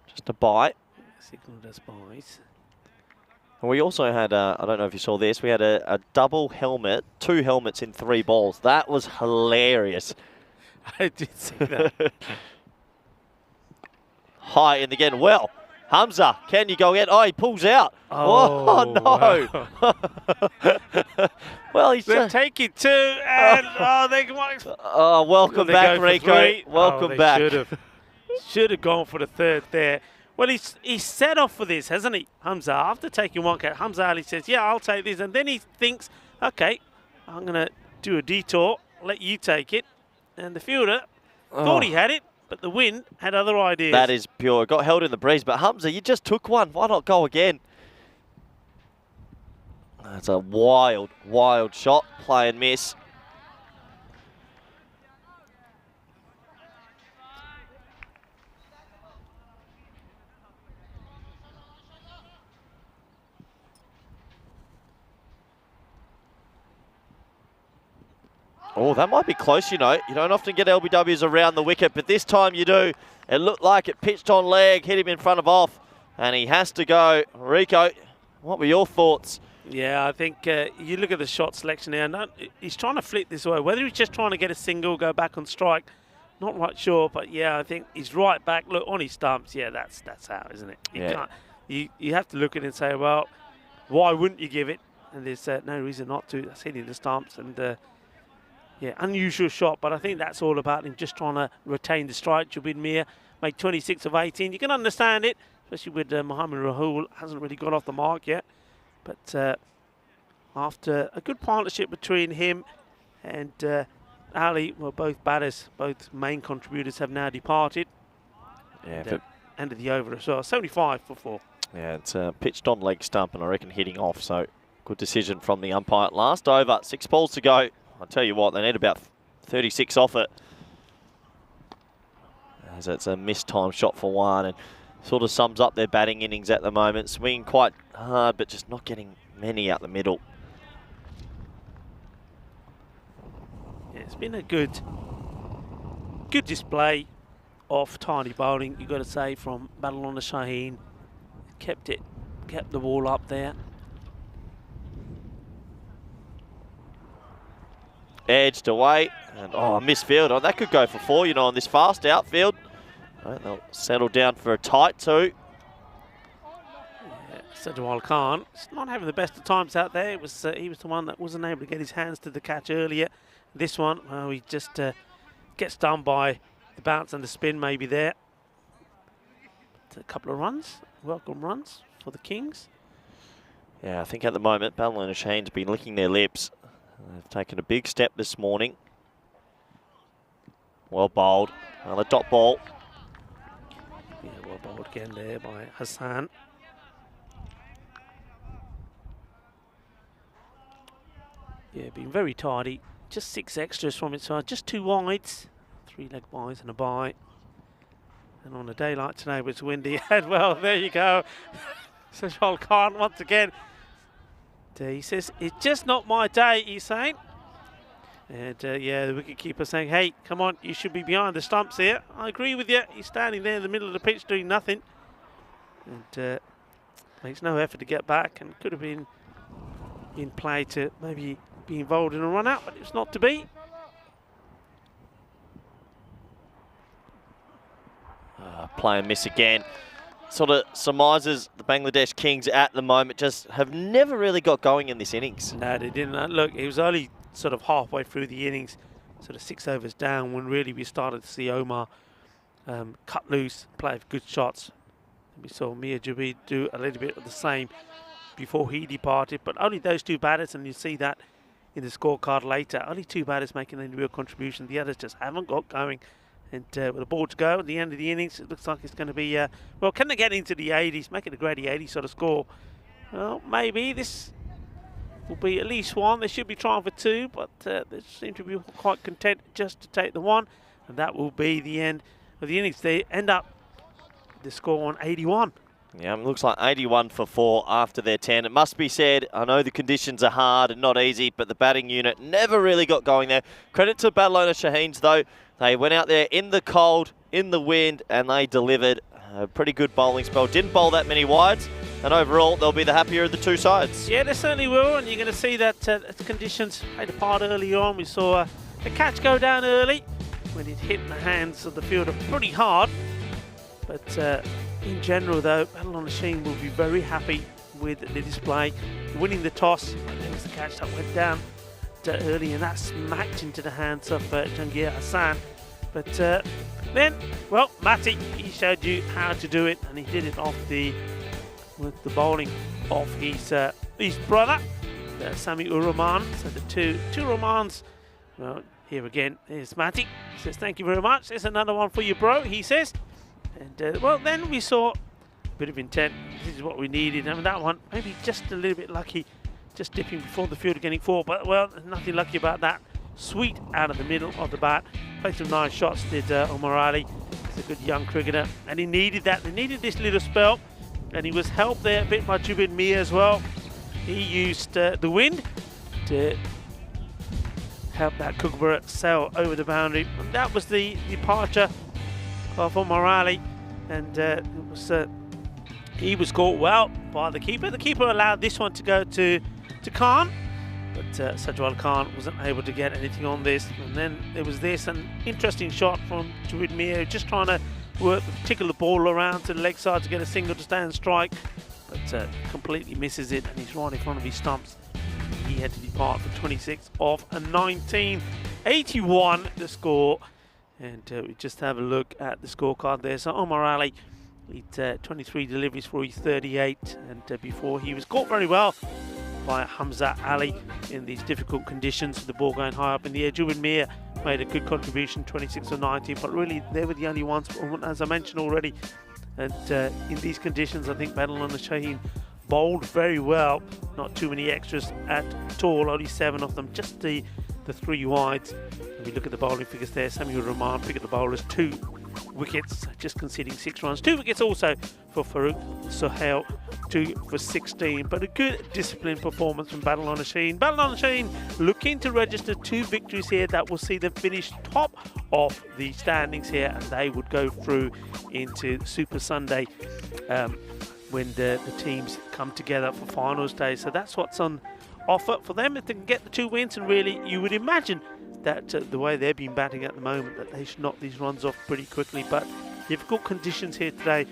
Just a bite. Signalled as buys. And we also had, I don't know if you saw this, we had a double helmet, 2 helmets in 3 balls. That was hilarious. I did see that. High in again. Well, Hamza, can you go again? Oh, he pulls out. Oh, no. Wow. Well, he's They're taking 2 and they might. Oh, welcome back, Rico. Welcome back. Should have gone for the 3rd there. Well, he's set off for this, hasn't he, Hamza? After taking 1 catch, Hamza Ali says, yeah, I'll take this. And then he thinks, okay, I'm going to do a detour, let you take it. And the fielder thought he had it, but the wind had other ideas. That is pure. Got held in the breeze. But Hamza, you just took one. Why not go again? That's a wild, wild shot. Play and miss. Oh, that might be close, you know. You don't often get LBWs around the wicket, but this time you do. It looked like it pitched on leg, hit him in front of off, and he has to go. Rico, what were your thoughts? Yeah, I think you look at the shot selection there. He's trying to flip this way. Whether he's just trying to get a single, go back on strike, not right sure. But yeah, I think he's right back. Look, on his stumps. Yeah, that's out, isn't it? You have to look at it and say, well, why wouldn't you give it? And there's no reason not to. That's hitting the stumps and. Yeah, unusual shot, but I think that's all about him just trying to retain the strike. Jubin Mir made 26 of 18. You can understand it, especially with Mohamed Rahul. Hasn't really got off the mark yet. But after a good partnership between him and Ali, well, both batters, both main contributors have now departed. Yeah, and, end of the over as well. 75 for 4. Yeah, it's pitched on leg stump and I reckon hitting off. So good decision from the umpire. Last over, 6 balls to go. I'll tell you what, they need about 36 off it. As it's a mistimed shot for 1 and sort of sums up their batting innings at the moment. Swinging quite hard, but just not getting many out the middle. Yeah, it's been a good display of tidy bowling, you've got to say, from Barcelona Shaheen. Kept the ball up there. Edged away, and a missed field. Oh, that could go for 4, you know, on this fast outfield. Right, they'll settle down for a tight 2. Yeah, Sajwal Khan, he's not having the best of times out there. It was he was the one that wasn't able to get his hands to the catch earlier. This one, well, he just gets done by the bounce and the spin maybe there. But a couple of runs, welcome runs for the Kings. Yeah, I think at the moment, Barcelona Shaheen's been licking their lips. They've taken a big step this morning. Well bowled. Another dot ball. Yeah, well bowled again there by Hassan. Yeah, been very tidy. Just 6 extras from its side. Just 2 wides. 3 leg byes and a bye. And on a day like today, where it's windy, and well, there you go. Sajwal Khan once again. He says, it's just not my day, he's saying. And yeah, the wicketkeeper saying, hey, come on, you should be behind the stumps here. I agree with you. He's standing there in the middle of the pitch doing nothing. And makes no effort to get back, and could have been in play to maybe be involved in a run out, but it's not to be. Play and miss again. Sort of surmises the Bangladesh Kings at the moment just have never really got going in this innings. No, they didn't. Look, it was only sort of halfway through the innings, sort of 6 overs down, when really we started to see Omar cut loose, play good shots. We saw Mir Jabir do a little bit of the same before he departed, but only those 2 batters, and you see that in the scorecard later, only 2 batters making any real contribution. The others just haven't got going. And with the ball to go at the end of the innings, it looks like it's going to be, well, can they get into the 80s, make it a Grady 80 sort of score? Well, maybe this will be at least one. They should be trying for two, but they seem to be quite content just to take the one. And that will be the end of the innings. They end up the score on 81. Yeah, it looks like 81 for 4 after their 10. It must be said, I know the conditions are hard and not easy, but the batting unit never really got going there. Credit to Barcelona Shaheens, though. They went out there in the cold, in the wind, and they delivered a pretty good bowling spell. Didn't bowl that many wides, and overall, they'll be the happier of the two sides. Yeah, they certainly will, and you're going to see that the conditions played a part early on. We saw the catch go down early when it hit in the hands of the fielder pretty hard. But in general, though, Barcelona Shaheens will be very happy with the display. Winning the toss, there was the catch that went down early, and that smacked into the hands of Jahangir Hassan. But then, well, Matty, he showed you how to do it, and he did it with the bowling of his brother, Sami Ur-Rahman. So the two Rahmans. Well, here again, there's Matty. He says, thank you very much. There's another one for you, bro, he says. And, well, then we saw a bit of intent. This is what we needed. I mean, that one, maybe just a little bit lucky, just dipping before the fielder getting 4. But, well, there's nothing lucky about that. Sweet out of the middle of the bat. Played some nice shots, did Omar Ali. He's a good young cricketer. And he needed that. They needed this little spell. And he was helped there a bit by Jubin Mia as well. He used the wind to help that Kookaburra sail over the boundary. And that was the departure of Omar Ali. And he was caught well by the keeper. The keeper allowed this one to go to Khan. But Sajwal Khan wasn't able to get anything on this. And then there was this, an interesting shot from Jubin Mia, just trying to tickle the ball around to the leg side to get a single to stand strike, but completely misses it, and he's right in front of his stumps. He had to depart for 26 of 19. 81 the score, and we just have a look at the scorecard there. So Omar Ali, he'd 23 deliveries for his 38, and before he was caught very well by Hamza Ali in these difficult conditions with the ball going high up in the air. Jubin Mia made a good contribution, 26 of 90, but really they were the only ones, as I mentioned already. And in these conditions, I think Barcelona Shaheens bowled very well. Not too many extras at all, only 7 of them, just the 3 wides. If we look at the bowling figures there, Sami Ur-Rahman picked the bowlers 2 wickets, just conceding 6 runs. 2 wickets also for Farouk Sohail, 2 for 16. But a good disciplined performance from Barcelona Shaheens. Barcelona Shaheens looking to register 2 victories here that will see them finish top of the standings here, and they would go through into Super Sunday when the teams come together for finals day. So that's what's on offer for them if they can get the 2 wins, and really you would imagine that the way they've been batting at the moment, that they should knock these runs off pretty quickly. But difficult conditions here today,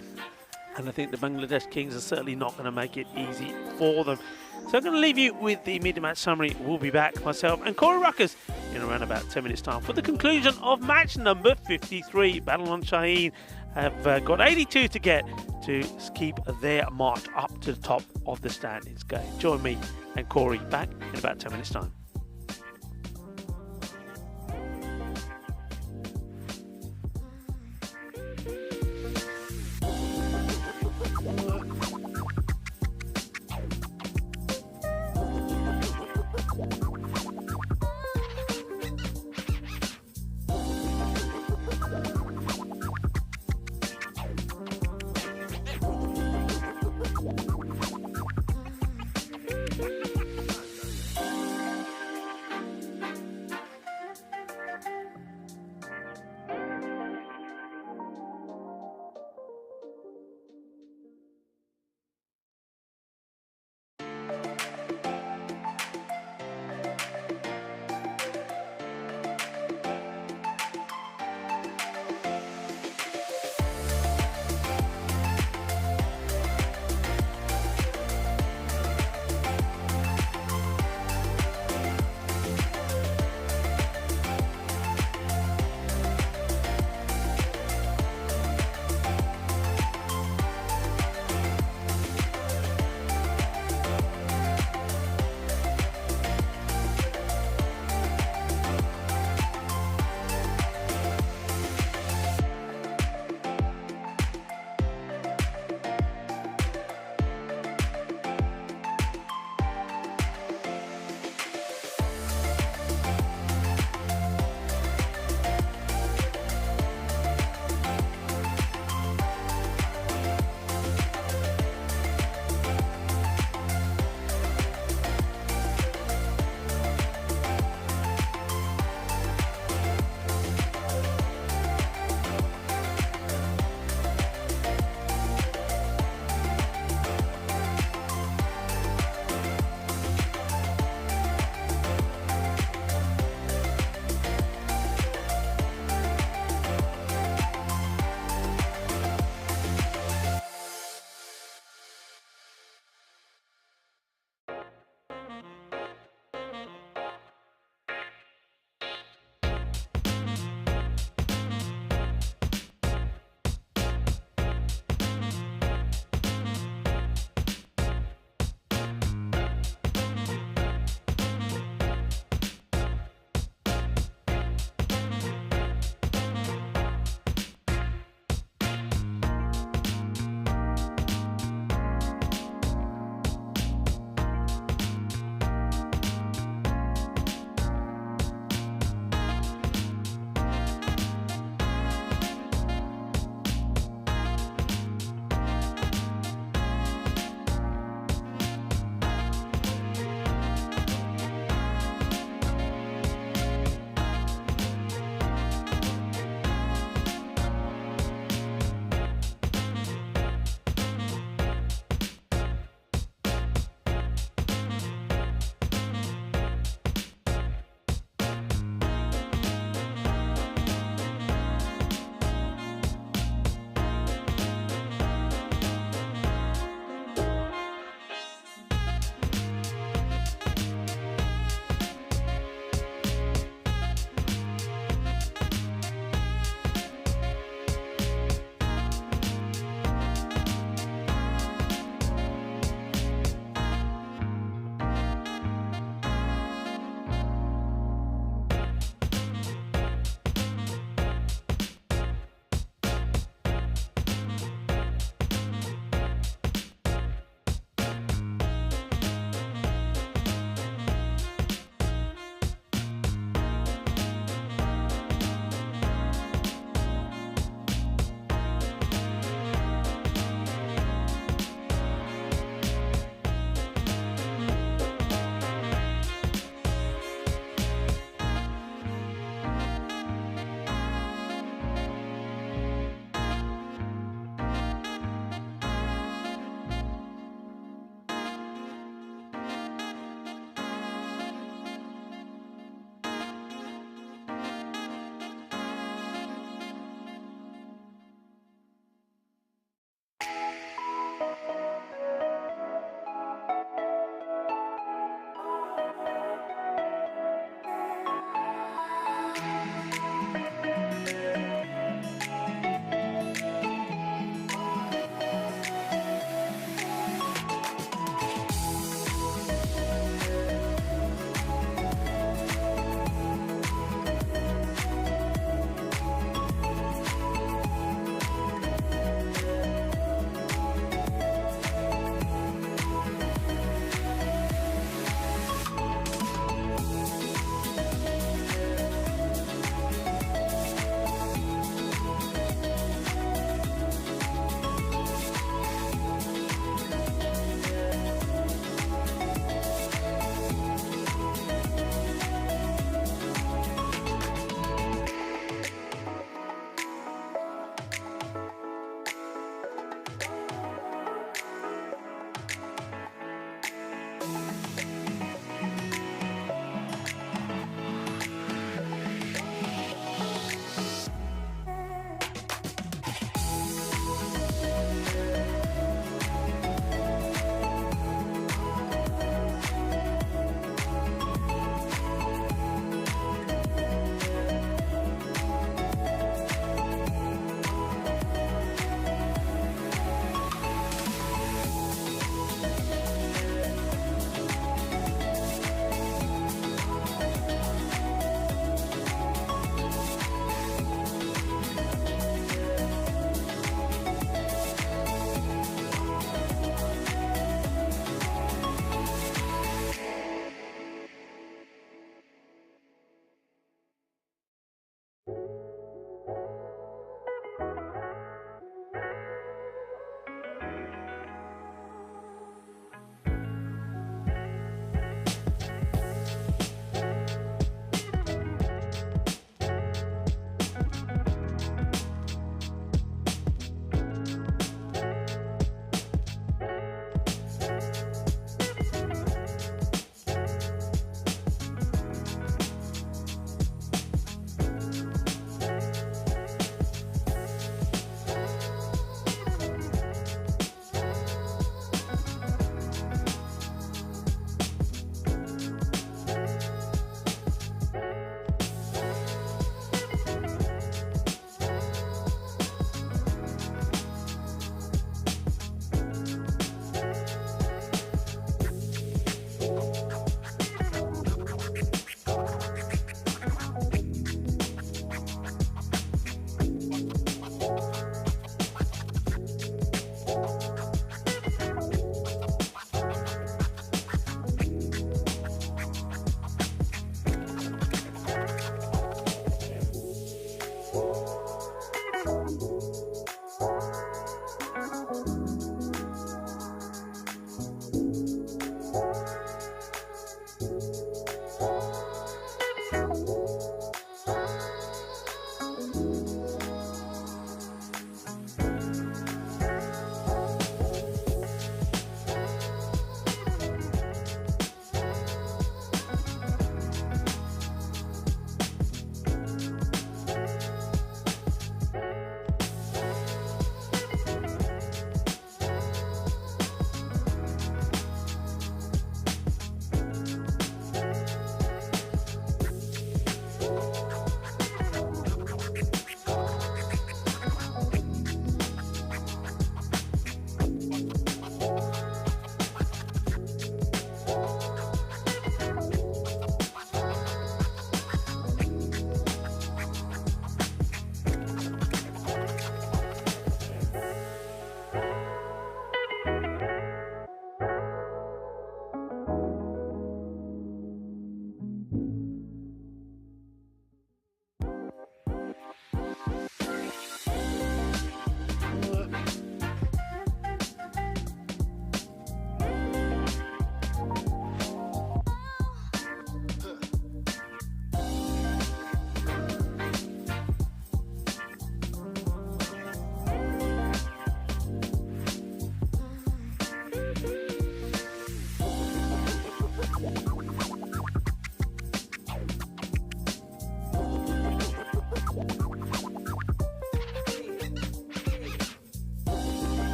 and I think the Bangladesh Kings are certainly not going to make it easy for them. So I'm going to leave you with the mid-match summary. We'll be back, myself and Corey Ruckers, in around about 10 minutes time for the conclusion of match number 53. Barcelona Shaheens have got 82 to get to keep their march up to the top of the standings. Go join me and Corey back in about 10 minutes time.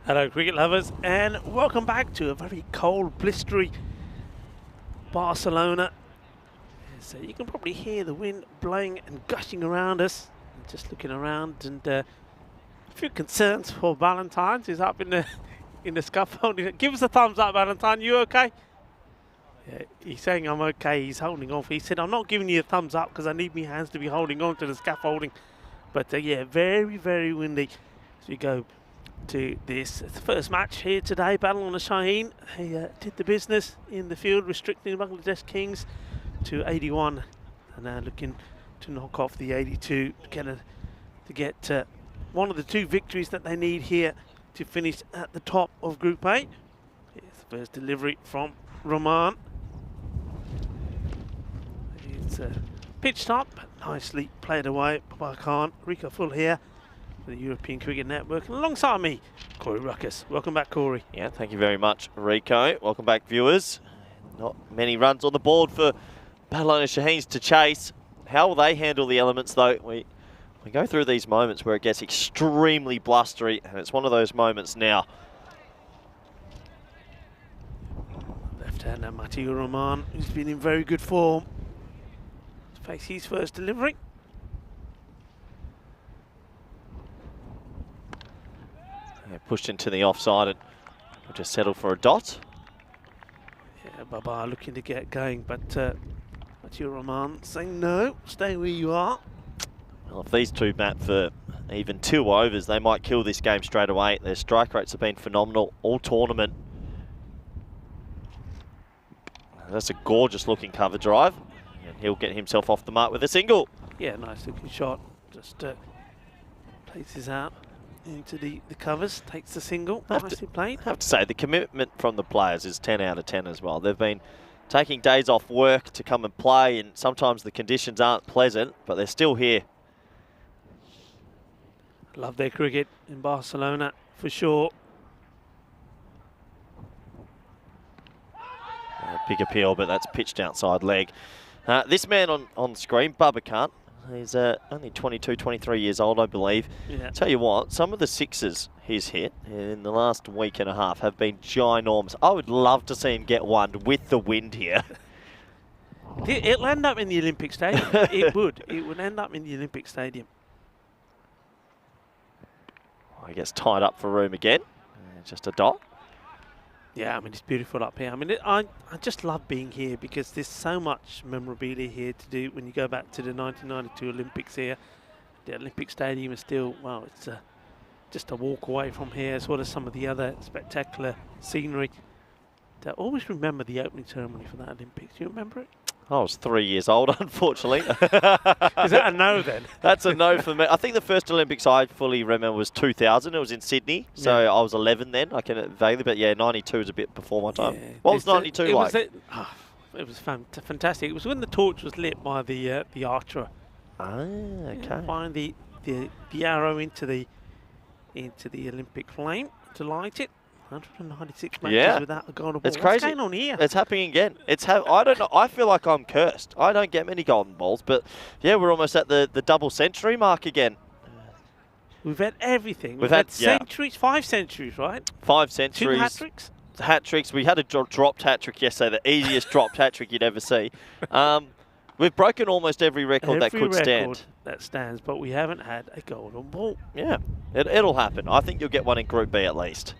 Hello cricket lovers, and welcome back to a very cold, blistery Barcelona. So you can probably hear the wind blowing and gushing around us. Just looking around, and a few concerns for Valentine's. He's up in the scaffolding. Give us a thumbs up, Valentine. You okay? Yeah, he's saying I'm okay. He's holding off. He said I'm not giving you a thumbs up because I need my hands to be holding on to the scaffolding. But yeah, very, very windy as we go to this first match here today. Barcelona Shaheen. He did the business in the field, restricting Bangladesh Kings to 81, and now looking to knock off the 82 to get one of the two victories that they need here to finish at the top of Group A. Here's the first delivery from Rahman. It's pitched up, nicely played away by Khan. Rico Full here for the European Cricket Network, and alongside me, Corey Ruckus. Welcome back, Corey. Yeah, thank you very much, Rico. Welcome back, viewers. Not many runs on the board for Barcelona Shaheens to chase. How will they handle the elements, though? We go through these moments where it gets extremely blustery, and it's one of those moments now. Left-hander Matthew Rahman, who's been in very good form, to face his first delivery. Yeah, pushed into the offside and we'll just settle for a dot. Yeah, Baba looking to get going, but Matthew Rahman saying no, stay where you are. Well, if these two bat for even 2 overs, they might kill this game straight away. Their strike rates have been phenomenal all tournament. That's a gorgeous looking cover drive, and he'll get himself off the mark with a single. Yeah, nice looking shot. Just places out into the covers, takes the single. Nicely played. I have to say, the commitment from the players is 10 out of 10 as well. They've been taking days off work to come and play, and sometimes the conditions aren't pleasant, but they're still here. Love their cricket in Barcelona, for sure. Big appeal, but that's pitched outside leg. This man on screen, Bubba Khan, he's only 22, 23 years old, I believe. Yeah. Tell you what, some of the sixes he's hit in the last week and a half have been ginormous. I would love to see him get one with the wind here. It'll end up in the Olympic Stadium. It would. It would end up in the Olympic Stadium. I guess tied up for room again. Just a dot. Yeah, I mean, it's beautiful up here. I mean, I just love being here because there's so much memorabilia here to do. When you go back to the 1992 Olympics here, the Olympic Stadium is still, well, it's just a walk away from here, as well as some of the other spectacular scenery. I always remember the opening ceremony for that Olympics. Do you remember it? I was 3 years old, unfortunately. Is that a no then? That's a no for me. I think the first Olympics I fully remember was 2000. It was in Sydney. So Yeah. I was 11 then. I can vaguely, but yeah, 92 is a bit before my time. Yeah. What was 92 like? It was fantastic. It was when the torch was lit by the archer. Ah, okay. Yeah, find the arrow into the Olympic flame to light it. 196 matches without a golden ball. It's crazy. What's going on here? It's happening again. I don't know. I feel like I'm cursed. I don't get many golden balls, but yeah, we're almost at the double century mark again. We've had everything. We've had centuries, 5 centuries, right? 5 centuries. 2 hat-tricks? Hat-tricks. We had a dropped hat-trick yesterday, the easiest dropped hat-trick you'd ever see. We've broken almost every record that could stand. That stands, but we haven't had a golden ball. Yeah, it'll happen. I think you'll get one in Group B at least.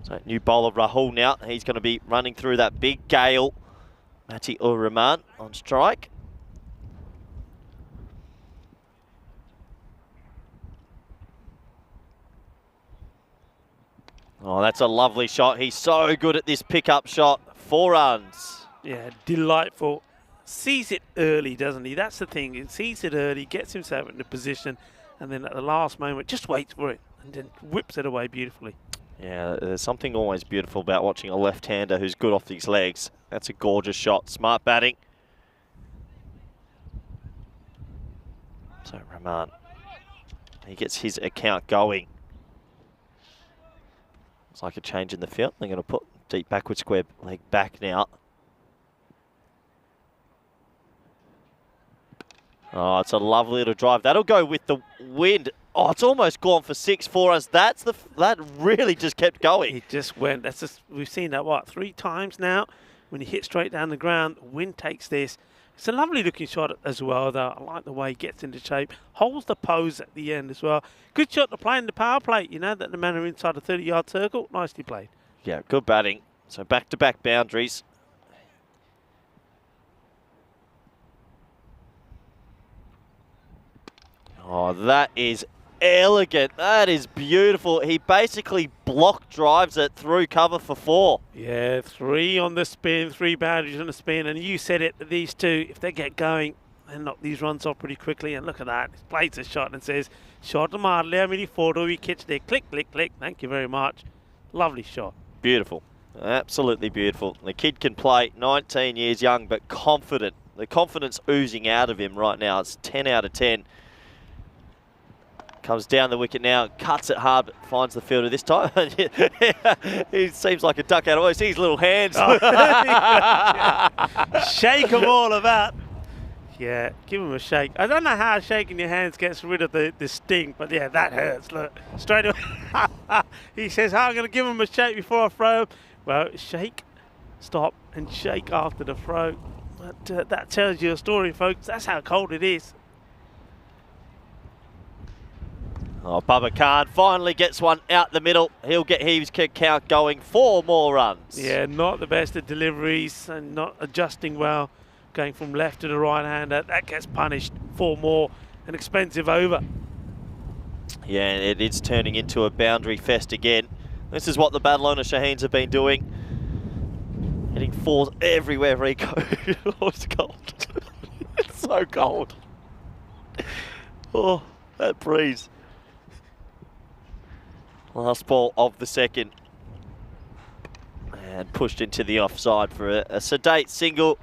So new bowler Rahul now. He's going to be running through that big gale. Mati Rahman on strike. Oh, that's a lovely shot. He's so good at this pickup shot. 4 runs. Yeah, delightful. Sees it early, doesn't he? That's the thing. He sees it early, gets himself in a position, and then at the last moment just waits for it and then whips it away beautifully. Yeah, there's something always beautiful about watching a left-hander who's good off these legs. That's a gorgeous shot. Smart batting. So Rahman, he gets his account going. Looks like a change in the field. They're going to put deep backward square leg back now. Oh, it's a lovely little drive. That'll go with the wind. Oh, it's almost gone for 6 for us. That really just kept going. It just went. We've seen that, what, 3 times now? When he hits straight down the ground, wind takes this. It's a lovely looking shot as well, though. I like the way he gets into shape. Holds the pose at the end as well. Good shot to play in the power play. You know, that the men are inside the 30-yard circle. Nicely played. Yeah, good batting. So back-to-back boundaries. Oh, that is elegant. That is beautiful. He basically block drives it through cover for 4. Yeah, 3 on the spin, 3 boundaries on the spin. And you said it, that these two, if they get going, they knock these runs off pretty quickly. And look at that. He plays a shot and says, shot to Marley, how many photo wickets there? Click, click, click. Thank you very much. Lovely shot. Beautiful. Absolutely beautiful. The kid can play, 19 years young, but confident. The confidence oozing out of him right now. It's 10 out of 10. Comes down the wicket now, cuts it hard, but finds the fielder this time. He seems like a duck out of all. See his little hands. Shake them all about. Yeah, give him a shake. I don't know how shaking your hands gets rid of the sting, but yeah, that hurts. Look, straight away. He says, I'm going to give him a shake before I throw him. Well, shake, stop, and shake after the throw. But that tells you a story, folks. That's how cold it is. Oh, Bubba Khan finally gets one out the middle. He'll get his kick count going, 4 more runs. Yeah, not the best at deliveries and not adjusting well, going from left to the right hander. That gets punished. 4 more, an expensive over. Yeah, it is turning into a boundary fest again. This is what the Barcelona Shaheens have been doing. Hitting 4s everywhere, Rico. Oh, it's cold. It's so cold. Oh, that breeze. Last ball of the second. And pushed into the offside for a sedate single.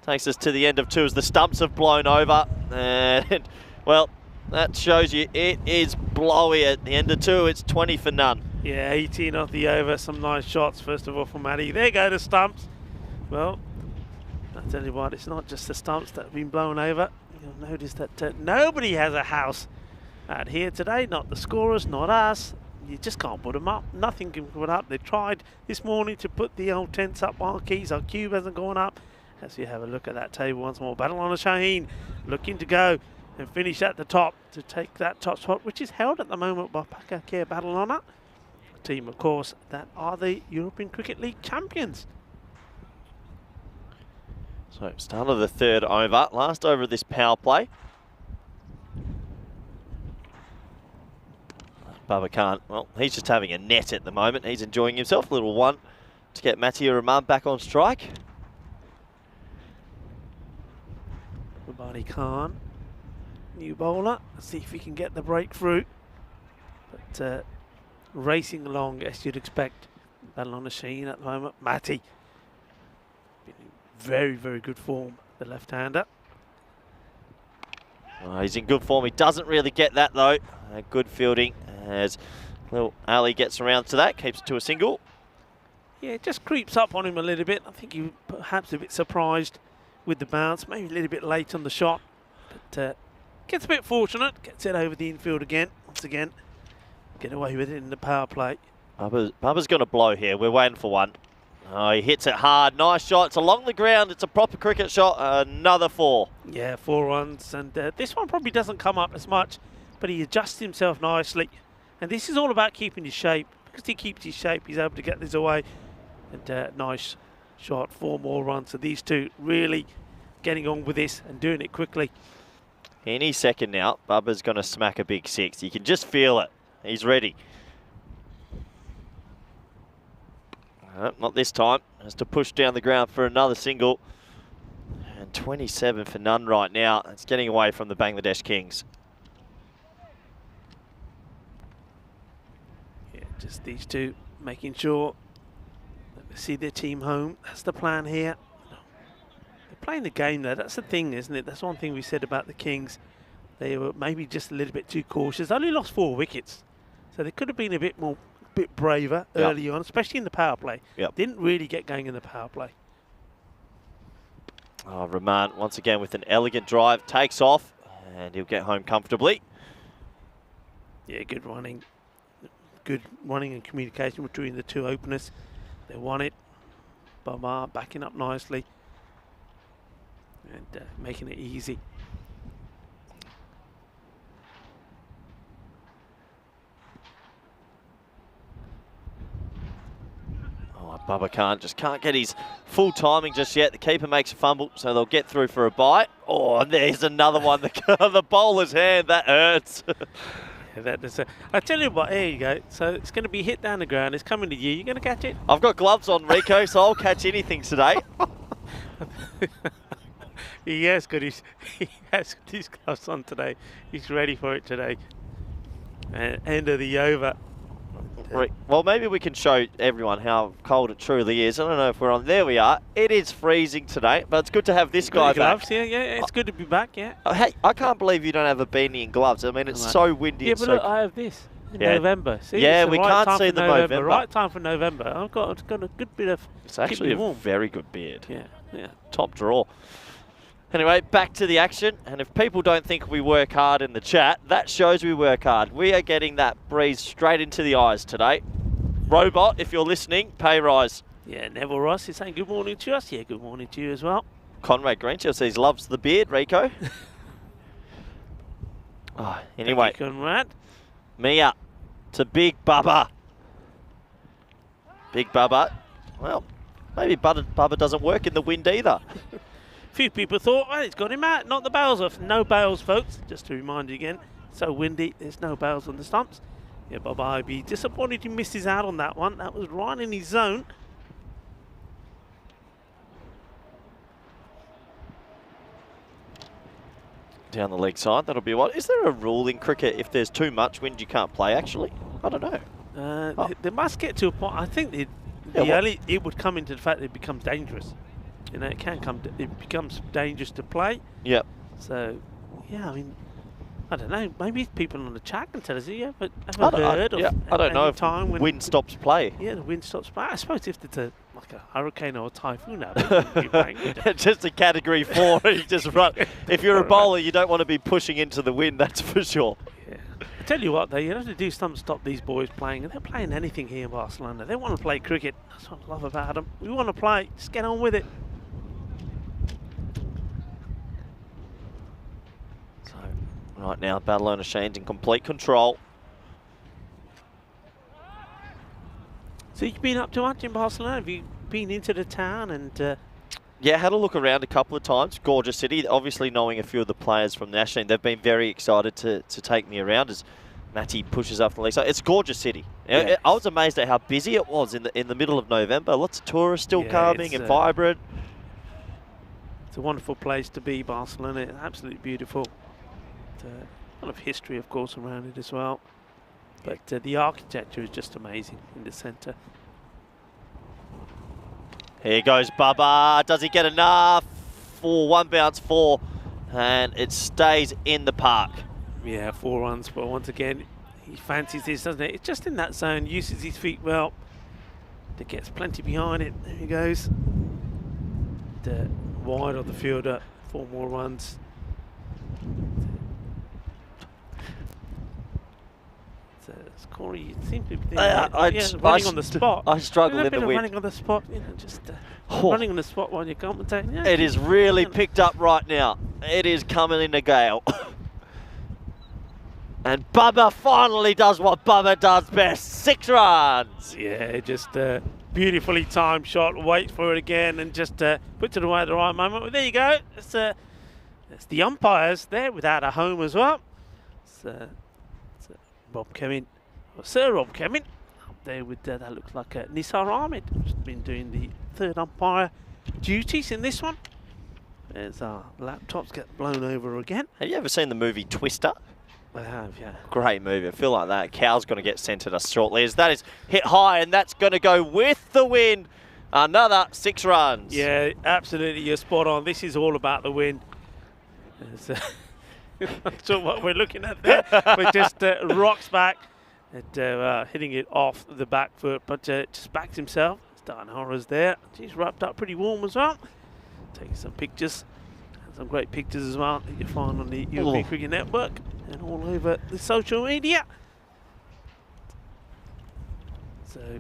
Takes us to the end of 2 as the stumps have blown over. And, well, that shows you it is blowy at the end of 2. It's 20 for none. Yeah, 18 off the over. Some nice shots, first of all, from Matty. There go the stumps. Well, I'll tell you what, it's not just the stumps that have been blown over. You'll notice that nobody has a house out here today. Not the scorers, not us. You just can't put them up. Nothing can put up. They tried this morning to put the old tents up, marquees. Our cube hasn't gone up. As you have a look at that table once more. Barcelona Shaheen looking to go and finish at the top to take that top spot, which is held at the moment by Pakakea Barcelona. A team, of course, that are the European Cricket League champions. So, start of the 3rd over. Last over of this power play. Bubba Khan, well, he's just having a net at the moment. He's enjoying himself. Little one to get Mattia Rahman back on strike. Bubba Khan, new bowler. Let's see if he can get the breakthrough. But racing along, as you'd expect. Barcelona Sheen at the moment. Matty, in very, very good form, the left-hander. Oh, he's in good form. He doesn't really get that, though. Good fielding as little Ali gets around to that, keeps it to a single. Yeah, it just creeps up on him a little bit. I think he was perhaps a bit surprised with the bounce, maybe a little bit late on the shot. But gets a bit fortunate, gets it over the infield again. Once again, get away with it in the power play. Bubba's going to blow here. We're waiting for one. Oh, he hits it hard. Nice shot. It's along the ground. It's a proper cricket shot. Another 4. Yeah, 4 runs. And this one probably doesn't come up as much, but he adjusts himself nicely. And this is all about keeping his shape. Because he keeps his shape, he's able to get this away. And nice shot. 4 more runs. So these two really getting on with this and doing it quickly. Any second now, Bubba's going to smack a big 6. You can just feel it. He's ready. Not this time. Has to push down the ground for another single. And 27 for none right now. It's getting away from the Bangladesh Kings. Yeah, just these two making sure that they see their team home. That's the plan here. They're playing the game there. That's the thing, isn't it? That's one thing we said about the Kings. They were maybe just a little bit too cautious. They only lost 4 wickets. So they could have been a bit braver early on, especially in the power play. Didn't really get going in the power play. Oh, Rahman once again with an elegant drive, takes off, and he'll get home comfortably. Yeah, good running and communication between the two openers. They won it. Baba backing up nicely and making it easy. Oh, Bubba can't get his full timing just yet. The keeper makes a fumble, so they'll get through for a bite. Oh, there's another one. The bowler's hand, that hurts. Yeah, that is I tell you what, there you go. So it's going to be hit down the ground. It's coming to you. You're going to catch it? I've got gloves on, Rico, so I'll catch anything today. He has got his gloves on today. He's ready for it today. End of the over. Well, maybe we can show everyone how cold it truly is. I don't know if we're on. There we are. It is freezing today, but it's good to have this guy back. Yeah, it's good to be back, yeah. Hey, I can't believe you don't have a beanie and gloves. I mean, it's so windy. Yeah, but look, I have this in November. See, yeah, we can't see the November. Right time for November. I've got a good bit of. It's actually a very good beard. Yeah. Top draw. Anyway, back to the action. And if people don't think we work hard in the chat, that shows we work hard. We are getting that breeze straight into the eyes today. Robot, if you're listening, pay rise. Yeah, Neville Ross is saying good morning to us. Yeah, good morning to you as well. Conrad Greenchill says loves the beard, Rico. Anyway. Thank you, Conrad. Mia to Big Bubba. Big Bubba. Well, maybe Bubba doesn't work in the wind either. Few people thought, well, it's got him out, knock the bails off. No bails, folks. Just to remind you again, so windy, there's no bails on the stumps. Yeah, Bubba I'd be disappointed he misses out on that one. That was right in his zone. Down the leg side, that'll be what? Is there a rule in cricket if there's too much wind you can't play, actually? I don't know. They must get to a point, I think it would come into the fact that it becomes dangerous. You know, it becomes dangerous to play. Yep. So, yeah, I mean, I don't know. Maybe people on the chat can tell us. Yeah, but I don't know if time when wind stops play. Yeah, the wind stops play. I suppose if it's like a hurricane or a typhoon out there, just a category 4. You just run. If you're a bowler, you don't want to be pushing into the wind. That's for sure. Yeah. I tell you what, though, you have to do something to stop these boys playing. And they're playing anything here in Barcelona. They want to play cricket. That's what I love about them. We want to play. Just get on with it. Right now, Barcelona Shane's in complete control. So you've been up to much in Barcelona? Have you been into the town and... Yeah, had a look around a couple of times. Gorgeous city. Obviously, knowing a few of the players from the national team, they've been very excited to take me around as Matty pushes up the league. So it's a gorgeous city. Yeah. I was amazed at how busy it was in the middle of November. Lots of tourists still coming and vibrant. It's a wonderful place to be, Barcelona. It's absolutely beautiful. A lot of history, of course, around it as well. But the architecture is just amazing in the centre. Here goes Bubba. Does he get enough? For one bounce, 4. And it stays in the park. Yeah, 4 runs. But once again, he fancies this, doesn't he? It's just in that zone, uses his feet well. It gets plenty behind it. There he goes. Wide of the fielder. 4 more runs. Corey, you seem to be running on the spot. I struggle in the wind. Running on the spot, just running on the spot while you're commentating. Yeah, it is really picked up right now. It is coming in a gale. And Bubba finally does what Bubba does best. 6 runs. Yeah, just beautifully timed shot. Wait for it again and just puts it away at the right moment. Well, there you go. It's the umpires there without a home as well. It's Rob Kemming. Sir Rob Kemming up there with that looks like Nisar Ahmed, who's been doing the 3rd umpire duties in this one. As our laptops get blown over again. Have you ever seen the movie Twister? I have, yeah. Great movie. I feel like that cow's going to get sent at us shortly as that is hit high and that's going to go with the wind. Another 6 runs. Yeah, absolutely. You're spot on. This is all about the wind. Not sure what we're looking at there. But just rocks back and hitting it off the back foot, but just backs himself. Starting horrors there. He's wrapped up pretty warm as well. Taking some pictures, some great pictures as well that you find on the European Cricket Network and all over the social media. So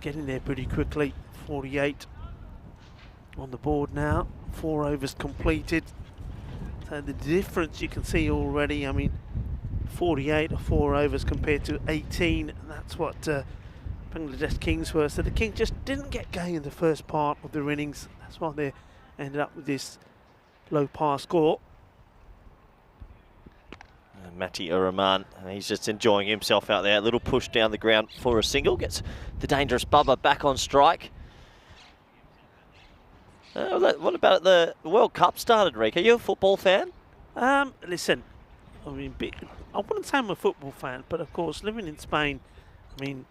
getting there pretty quickly. 48 on the board now. 4 overs completed. So the difference you can see already, I mean, 48 or 4 overs compared to 18. And that's what Bangladesh Kings were. So the Kings just didn't get going in the first part of their innings. That's why they ended up with this low par score. Matty Uraman, he's just enjoying himself out there. A little push down the ground for a single. Gets the dangerous Bubba back on strike. What about the World Cup started, Rick? Are you a football fan? Listen, I mean, I wouldn't say I'm a football fan, but of course, living in Spain, I mean,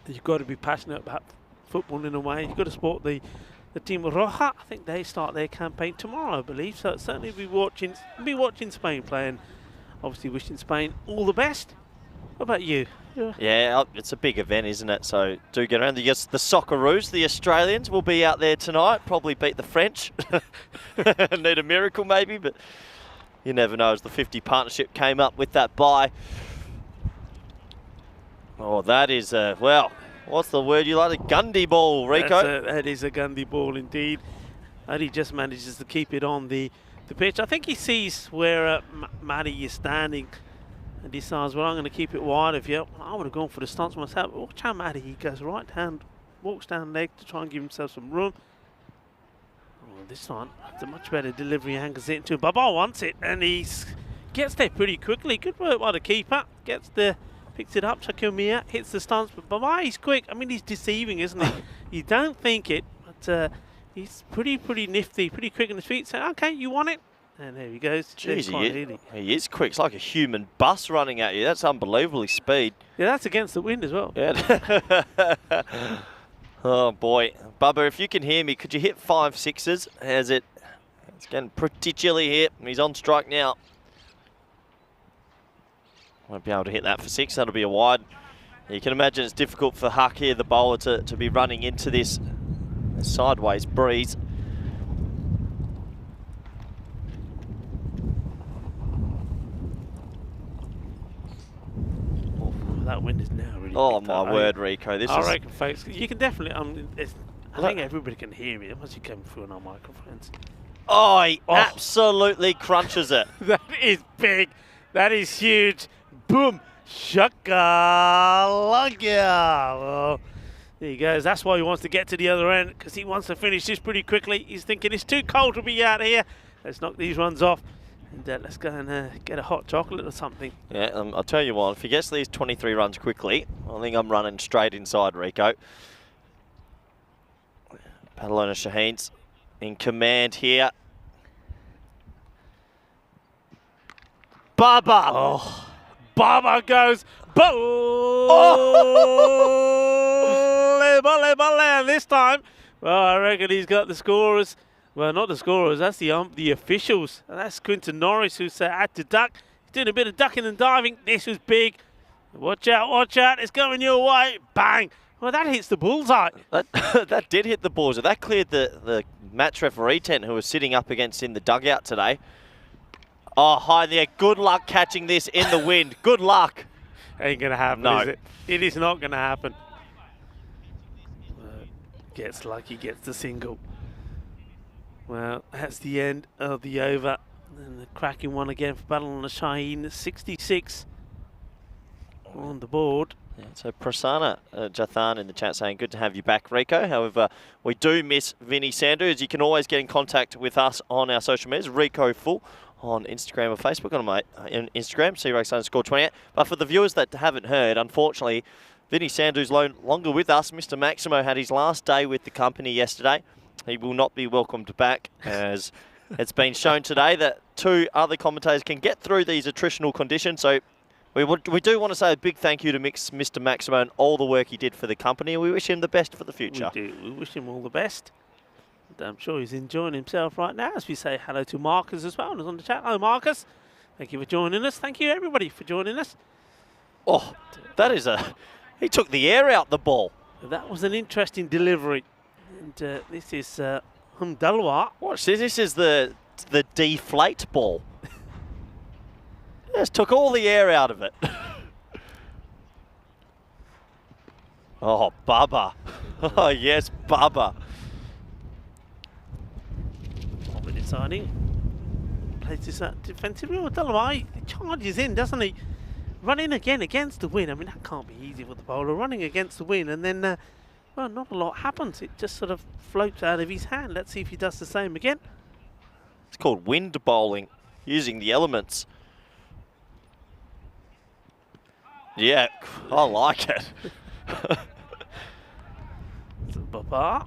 you've got to be passionate about football in a way. You've got to support the team Roja. I think they start their campaign tomorrow, I believe. So certainly be watching Spain play, and obviously wishing Spain all the best. What about you? Yeah, it's a big event, isn't it? So do get around. The Socceroos, the Australians, will be out there tonight. Probably beat the French. Need a miracle maybe, but you never know, as the 50 partnership came up with that bye. Oh, that is well, what's the word you like? A Gundy ball, Rico. That is a Gundy ball indeed. And he just manages to keep it on the pitch. I think he sees where Matty is standing and decides, well, I'm going to keep it wide of you. I would have gone for the stance myself. Watch how Matty, he goes right hand, walks down leg to try and give himself some room. Oh, this time, it's a much better delivery, angles it into Baba wants it, and he gets there pretty quickly. Good work by the keeper. Picks it up, Chakumia, hits the stance, but Baba, he's quick. I mean, he's deceiving, isn't he? You don't think it, but he's pretty nifty, pretty quick on his feet. So, okay, you want it? And there he goes. Jeez, he is quick. It's like a human bus running at you. That's unbelievably speed. Yeah, that's against the wind as well. Yeah. Oh, boy. Bubba, if you can hear me, could you hit 5 sixes? It's getting pretty chilly here. He's on strike now. Won't be able to hit that for 6. That'll be a wide. You can imagine it's difficult for Huck here, the bowler, to be running into this sideways breeze. That wind is now really Oh my word, Rico! I reckon, folks, you can definitely. I think everybody can hear me unless you come through on our microphones. Oh, he absolutely crunches it. That is big. That is huge. Boom, shakalaka. Well, there he goes. That's why he wants to get to the other end, because he wants to finish this pretty quickly. He's thinking it's too cold to be out here. Let's knock these runs off. And let's go and get a hot chocolate or something. Yeah, I'll tell you what, if he gets these 23 runs quickly, I think I'm running straight inside Rico. Barcelona Shaheen's in command here. Baba! Oh, Baba goes, boom! And this time, well, I reckon he's got the scorers. Well, not the scorers, that's the officials. And that's Quinton Norris who had to duck. He's doing a bit of ducking and diving. This was big. Watch out, it's going your way. Bang! Well, that hits the bullseye. That did hit the bullseye. That cleared the match referee tent who was sitting up against in the dugout today. Oh, hi there. Good luck catching this in the wind. Good luck. Ain't going to happen, is it? It is not going to happen. Gets lucky, gets the single. Well, that's the end of the over. And the cracking one again for Barcelona Shaheen, 66 on the board. Yeah, so Prasanna Jathan in the chat saying, good to have you back, Rico. However, we do miss Vinny Sanders. You can always get in contact with us on our social medias, Rico Full, on Instagram or Facebook. On my Instagram, _28. But for the viewers that haven't heard, unfortunately, Vinny Sanders no longer with us. Mr. Maximo had his last day with the company yesterday. He will not be welcomed back, as it's been shown today that 2 other commentators can get through these attritional conditions. So we do want to say a big thank you to Mr. Maximo and all the work he did for the company. We wish him the best for the future. We do. We wish him all the best. And I'm sure he's enjoying himself right now, as we say hello to Marcus as well. He's on the chat. Hello, Marcus. Thank you for joining us. Thank you, everybody, for joining us. Oh, that is he took the air out the ball. That was an interesting delivery. And this is Humdalwa. Watch this. This is the deflate ball. Just took all the air out of it. Oh, Bubba. Oh, yes, Bubba. Popping inside in. Plays this defensively. Oh, Delamay charges in, doesn't he? Running again against the wind. I mean, that can't be easy for the bowler. Running against the wind, and then, well, not a lot happens. It just sort of floats out of his hand. Let's see if he does the same again. It's called wind bowling, using the elements. Yeah, I like it. Baba.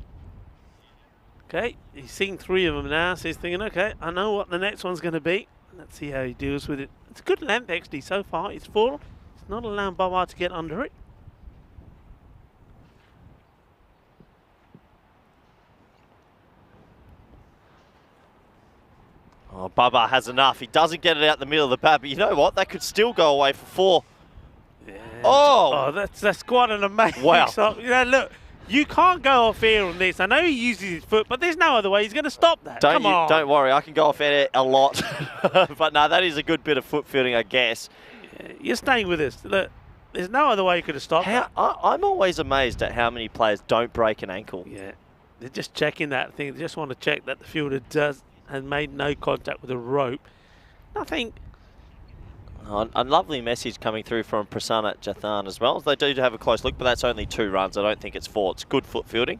Okay, he's seen 3 of them now, so he's thinking, okay, I know what the next one's going to be. Let's see how he deals with it. It's a good length, actually, so far. It's full. It's not allowing Baba to get under it. Oh, Bubba has enough. He doesn't get it out the middle of the bat, but you know what? That could still go away for 4. Yeah. Oh! That's quite an amazing Wow. stop. You know, look, you can't go off here on this. I know he uses his foot, but there's no other way he's going to stop that. Come on. Don't worry, I can go off it a lot. But no, that is a good bit of foot fielding, I guess. Yeah, you're staying with us. Look, there's no other way you could have stopped that. I'm always amazed at how many players don't break an ankle. Yeah, they're just checking that thing. They just want to check that the fielder has made no contact with the rope. Nothing. A lovely message coming through from Prasanna Jathan as well. They do have a close look, but that's only 2 runs. I don't think it's 4. It's good foot fielding.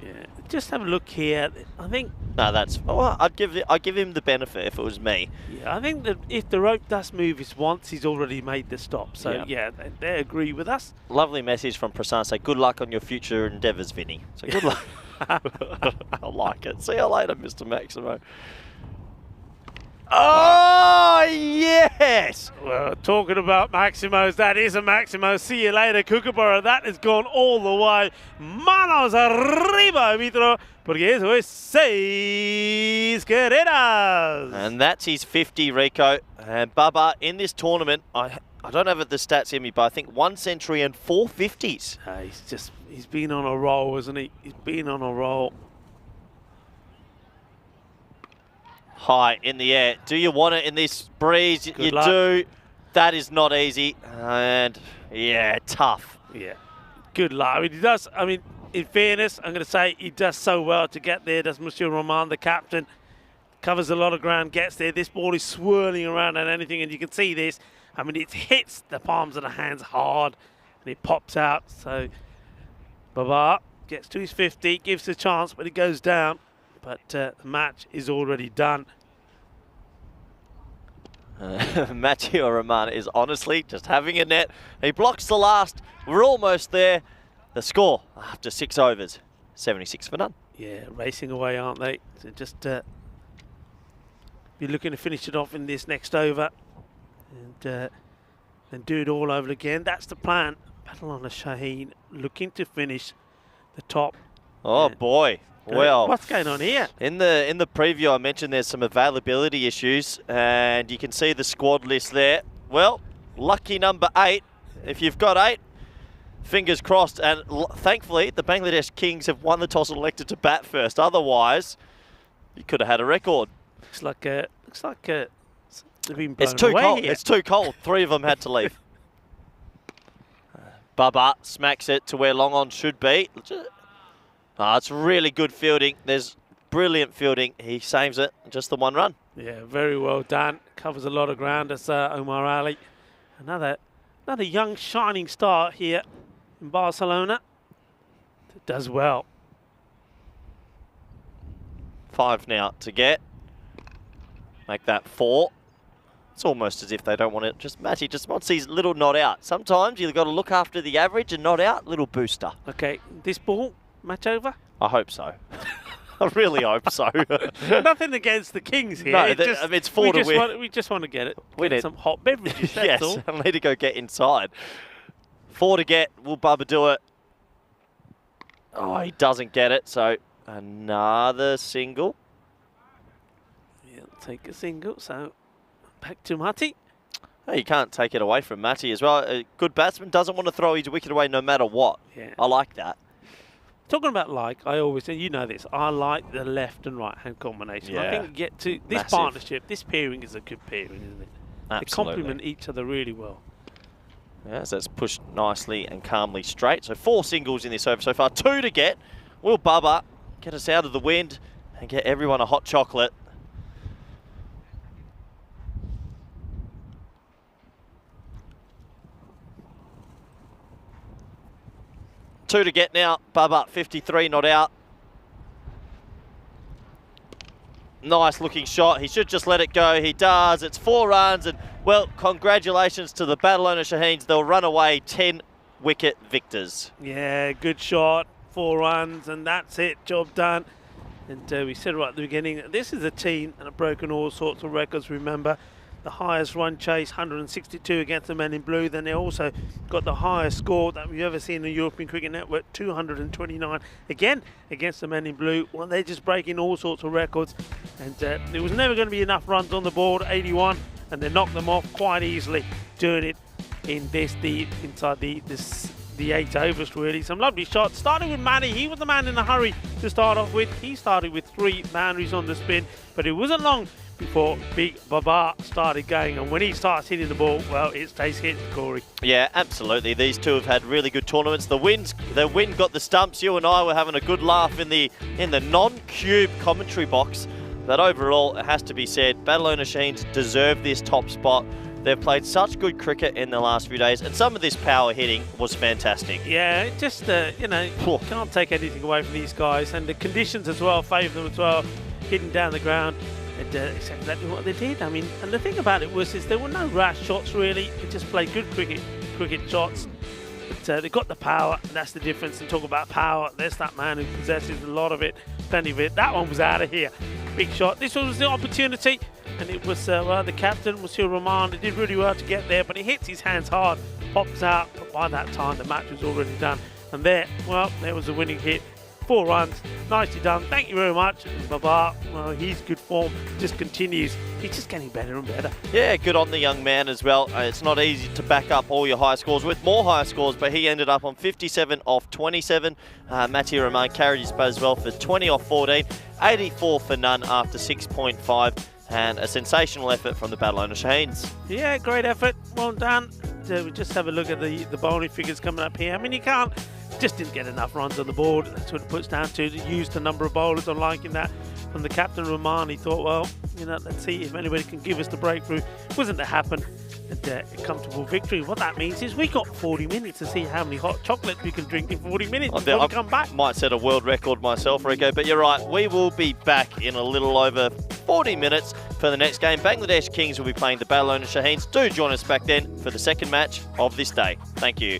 Yeah, just have a look here. I think. No, that's. Well, I'd give him the benefit if it was me. Yeah, I think that if the rope does move his once, he's already made the stop. So yeah, they agree with us. Lovely message from Prasanna. Say good luck on your future endeavours, Vinny. So good luck. I like it. See you later, Mr. Maximo. Oh, yes! Well, talking about Maximos, that is a Maximo. See you later, Kookaburra. That has gone all the way. Manos arriba, Vitro, porque eso es 6 carreras. And that's his 50, Rico. And Bubba, in this tournament, I don't have the stats in me, but I think 1 century and 4 50s. He's been on a roll, isn't he? He's been on a roll. High in the air. Do you want it in this breeze? You do. That is not easy. And yeah, tough. Yeah. Good luck. I mean, he does. I mean, in fairness, I'm going to say he does so well to get there. Does Monsieur Roman, the captain. Covers a lot of ground, gets there. This ball is swirling around and anything, and you can see this. I mean, it hits the palms of the hands hard, and it pops out. So, Baba gets to his 50, gives a chance, but it goes down. But the match is already done. Matthew Roman is honestly just having a net. He blocks the last. We're almost there. The score after 6 overs, 76 for none. Yeah, racing away, aren't they? So just be looking to finish it off in this next over and do it all over again. That's the plan. Battle on a Shaheen looking to finish the top. Oh, boy. Well, what's going on here? In the preview, I mentioned there's some availability issues, and you can see the squad list there. Well, lucky number 8. If you've got 8, fingers crossed. And thankfully, the Bangladesh Kings have won the toss and elected to bat first. Otherwise, you could have had a record. Looks like they've been blown It's too away cold. here. It's too cold. 3 of them had to leave. Bubba smacks it to where long on should be. It's really good fielding. There's brilliant fielding. He saves it. Just the 1 run. Yeah, very well done. Covers a lot of ground. That's Omar Ali. Another young shining star here in Barcelona. That does well. 5 now to get. Make that 4. It's almost as if they don't want it. Matty just wants these little not out. Sometimes you've got to look after the average and not out. Little booster. Okay, this ball. Match over? I hope so. I really hope so. Nothing against the Kings here. No, it's 4 to win. We just want to get Win it. some hot beverages, that's yes, all. I need to go get inside. 4 to get. Will Bubba do it? Oh, he doesn't get it. So another single. He'll take a single. So back to Matty. Oh, you can't take it away from Matty as well. A good batsman doesn't want to throw his wicket away no matter what. Yeah. I like that. Talking about I always say, you know this, I like the left and right hand combination. Yeah. I think you get to this Massive. partnership, this pairing is a good pairing, isn't it? Absolutely. They complement each other really well. As that's pushed nicely and calmly straight. So 4 singles in this over so far. 2 to get. Will Bubba get us out of the wind and get everyone a hot chocolate? Two to get now. Bubba, 53, not out. Nice looking shot. He should just let it go. He does. It's 4 runs. And, well, congratulations to the Barcelona Shaheens. They'll run away 10 wicket victors. Yeah, good shot. 4 runs, and that's it. Job done. And we said right at the beginning, this is a team that have broken all sorts of records, remember. The highest run chase, 162 against the men in blue. Then they also got the highest score that we've ever seen in the European Cricket Network, 229 again against the men in blue. Well, they're just breaking all sorts of records, and there was never going to be enough runs on the board, 81, and they knocked them off quite easily, doing it in this deep inside the 8 overs really. Some lovely shots, starting with Matty. He was the man in a hurry to start off with. He started with 3 boundaries on the spin, but it wasn't long before Big Baba started going, and when he starts hitting the ball, well, it stays hit, Corey. Yeah, absolutely. These two have had really good tournaments. The wind got the stumps. You and I were having a good laugh in the non-cube commentary box. But overall, it has to be said, Barcelona Shaheens deserve this top spot. They've played such good cricket in the last few days, and some of this power hitting was fantastic. Yeah, it just, can't take anything away from these guys, and the conditions as well favour them as well, hitting down the ground. And it's exactly what they did. I mean, and the thing about it was there were no rash shots really. They just played good cricket shots. But they got the power, and that's the difference. And talk about power, there's that man who possesses a lot of it, plenty of it. That one was out of here. Big shot. This was the opportunity, and it was the captain, Monsieur Roman. He did really well to get there, but he hits his hands hard, pops out. But by that time, the match was already done. And there was a winning hit. 4 runs, nicely done. Thank you very much. Baba, well, his good form just continues. He's just getting better and better. Yeah, good on the young man as well. It's not easy to back up all your high scores with more high scores, but he ended up on 57 off 27. Mathieu Romain carried his bat as well for 20 off 14, 84 for none after 6.5, and a sensational effort from the Barcelona Shaheens. Yeah, great effort. Well done. We just have a look at the bowling figures coming up here. I mean, you can't. Just didn't get enough runs on the board. That's what it puts down to. Used the number of bowlers on liking that from the captain Roman. He thought, well, let's see if anybody can give us the breakthrough. Wasn't to happen. And a comfortable victory. What that means is we got 40 minutes to see how many hot chocolates we can drink in 40 minutes before we come back. Might set a world record myself, Rico, but you're right. We will be back in a little over 40 minutes for the next game. Bangladesh Kings will be playing the Barcelona Shaheens. Do join us back then for the second match of this day. Thank you.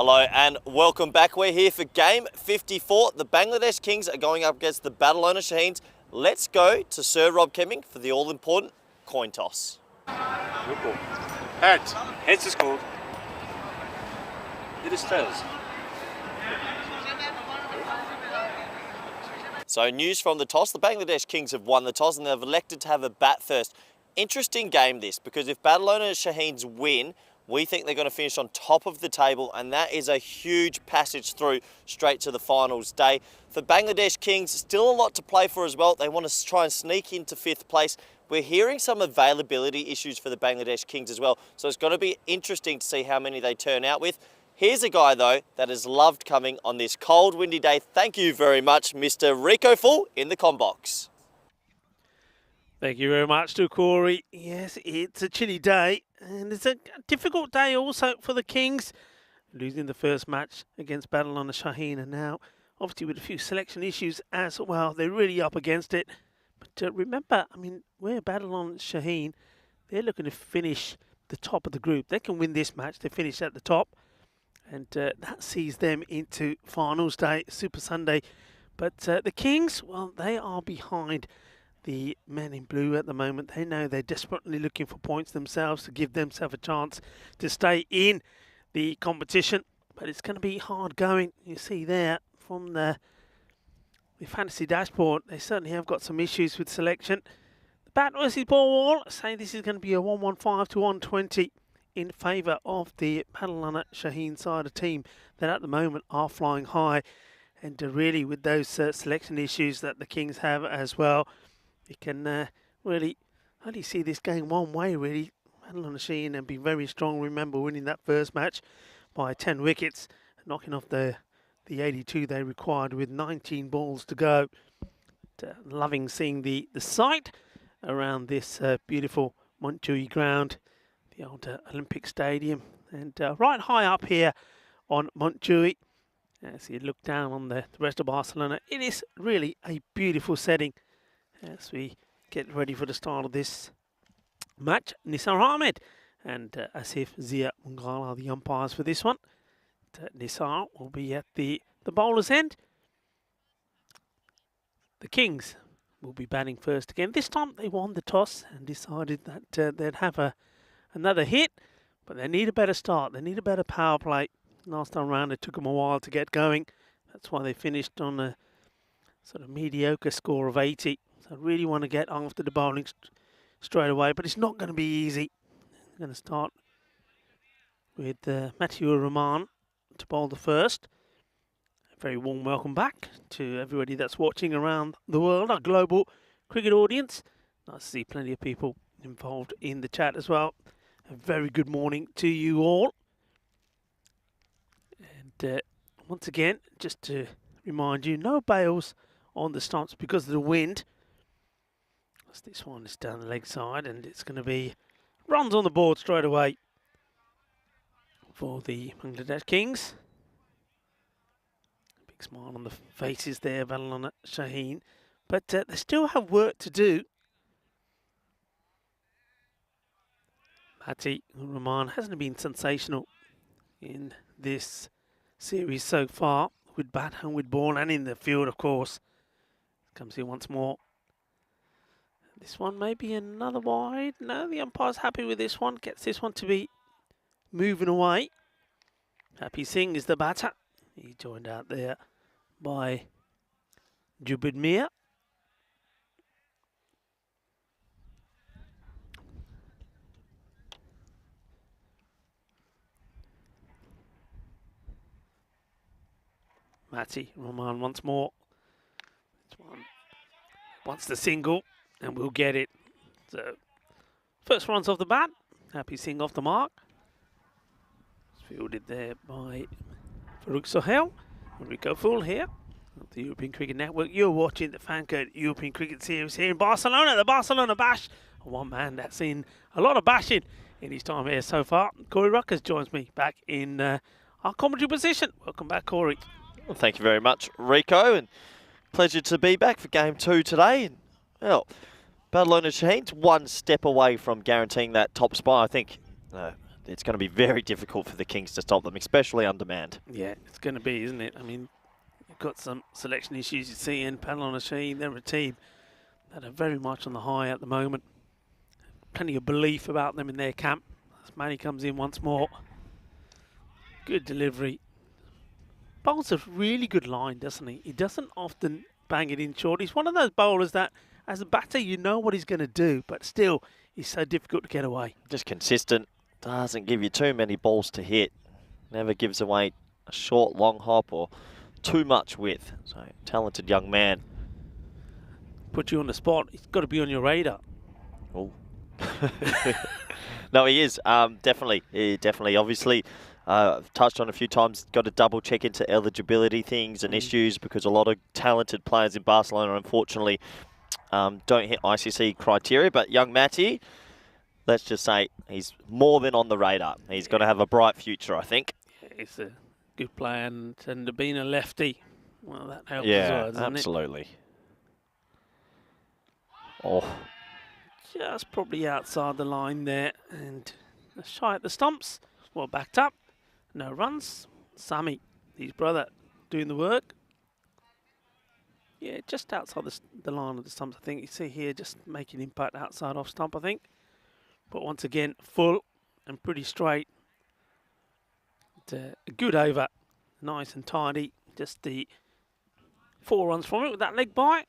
Hello and welcome back. We're here for game 54. The Bangladesh Kings are going up against the Barcelona Shaheens. Let's go to Sir Rob Kemming for the all-important coin toss. Heads. Heads is called. It is tails. So news from the toss. The Bangladesh Kings have won the toss and they've elected to have a bat first. Interesting game this, because if Barcelona Shaheens win, we think they're going to finish on top of the table, and that is a huge passage through straight to the finals day. For Bangladesh Kings, still a lot to play for as well. They want to try and sneak into 5th place. We're hearing some availability issues for the Bangladesh Kings as well, so it's going to be interesting to see how many they turn out with. Here's a guy, though, that has loved coming on this cold, windy day. Thank you very much, Mr. Rico Full in the combox. Thank you very much to Corey. Yes, it's a chilly day, and it's a difficult day also for the Kings. Losing the first match against Barcelona Shaheen, and now obviously with a few selection issues as well. They're really up against it. But remember, I mean, we're Barcelona Shaheen. They're looking to finish the top of the group. They can win this match. They finish at the top, and that sees them into finals day, Super Sunday. But the Kings, well, they are behind the men in blue at the moment. They know they're desperately looking for points themselves to give themselves a chance to stay in the competition. But it's going to be hard going. You see there from the fantasy dashboard, they certainly have got some issues with selection. The bat versus ball wall say this is going to be a 115 to 120 in favour of the Barcelona Shaheen side of team that at the moment are flying high. And really with those selection issues that the Kings have as well, you can really only see this game one way, really. Barcelona Shaheen and be very strong. Remember winning that first match by 10 wickets, knocking off the 82 they required with 19 balls to go. Loving seeing the sight around this beautiful Montjuïc ground, the old Olympic Stadium, and right high up here on Montjuïc. As you look down on the rest of Barcelona, it is really a beautiful setting as we get ready for the start of this match. Nisar Ahmed and Asif Zia Mungala are the umpires for this one. Nisar will be at the bowler's end. The Kings will be batting first again. This time they won the toss and decided that they'd have another hit, but they need a better start. They need a better power play. Last time round it took them a while to get going. That's why they finished on a sort of mediocre score of 80. So I really want to get after the bowling straight away, but it's not going to be easy. I'm going to start with Matthew Rahman to bowl the first. A very warm welcome back to everybody that's watching around the world, our global cricket audience. Nice to see plenty of people involved in the chat as well. A very good morning to you all. And once again, just to remind you, no bails on the stumps because of the wind. This one is down the leg side, and it's going to be runs on the board straight away for the Bangladesh Kings. Big smile on the faces there, Barcelona Shaheen. But they still have work to do. Mati Rahman hasn't been sensational in this series so far, with bat and with ball and in the field, of course. Comes here once more. This one may be another wide. No, the umpire's happy with this one. Gets this one to be moving away. Happy Singh is the batter. He joined out there by Jubid Mir. Mati Rahman once more. This one wants the single, and we'll get it. So, first runs off the bat. Happy Singh off the mark. Fielded there by Farooq Sohail. Rico Full here of the European Cricket Network. You're watching the FanCode European Cricket Series here in Barcelona, the Barcelona Bash. One man that's seen a lot of bashing in his time here so far. Corey Ruckers joins me back in our commentary position. Welcome back, Corey. Well, thank you very much, Rico, and pleasure to be back for Game 2 today. And, well, Barcelona Shaheen's one step away from guaranteeing that top spot. I think the it's going to be very difficult for the Kings to stop them, especially undermanned. Yeah, it's going to be, isn't it? I mean, you've got some selection issues you see in Barcelona. They're a team that are very much on the high at the moment. Plenty of belief about them in their camp. As Manny comes in once more. Good delivery. Bowls a really good line, doesn't he? He doesn't often bang it in short. He's one of those bowlers that, as a batter, you know what he's going to do, but still, he's so difficult to get away. Just consistent. Doesn't give you too many balls to hit. Never gives away a short, long hop or too much width. So, talented young man. Put you on the spot. He's got to be on your radar. Oh. No, he is. Definitely. Definitely. Obviously, I've touched on a few times, got to double check into eligibility things and issues because a lot of talented players in Barcelona, unfortunately, don't hit ICC criteria. But young Matty, let's just say he's more than on the radar. He's going to have a bright future, I think. Yeah, he's a good player, and being a lefty, well, that helps Yeah, as well, doesn't absolutely. Oh. Just probably outside the line there, and shy at the stumps. Well, backed up. No runs. Sammy, his brother, doing the work. Yeah, just outside the line of the stumps, I think. You see here, just making impact outside off stump, I think. But once again, full and pretty straight. A good over. Nice and tidy. Just the 4 runs from it with that leg bite.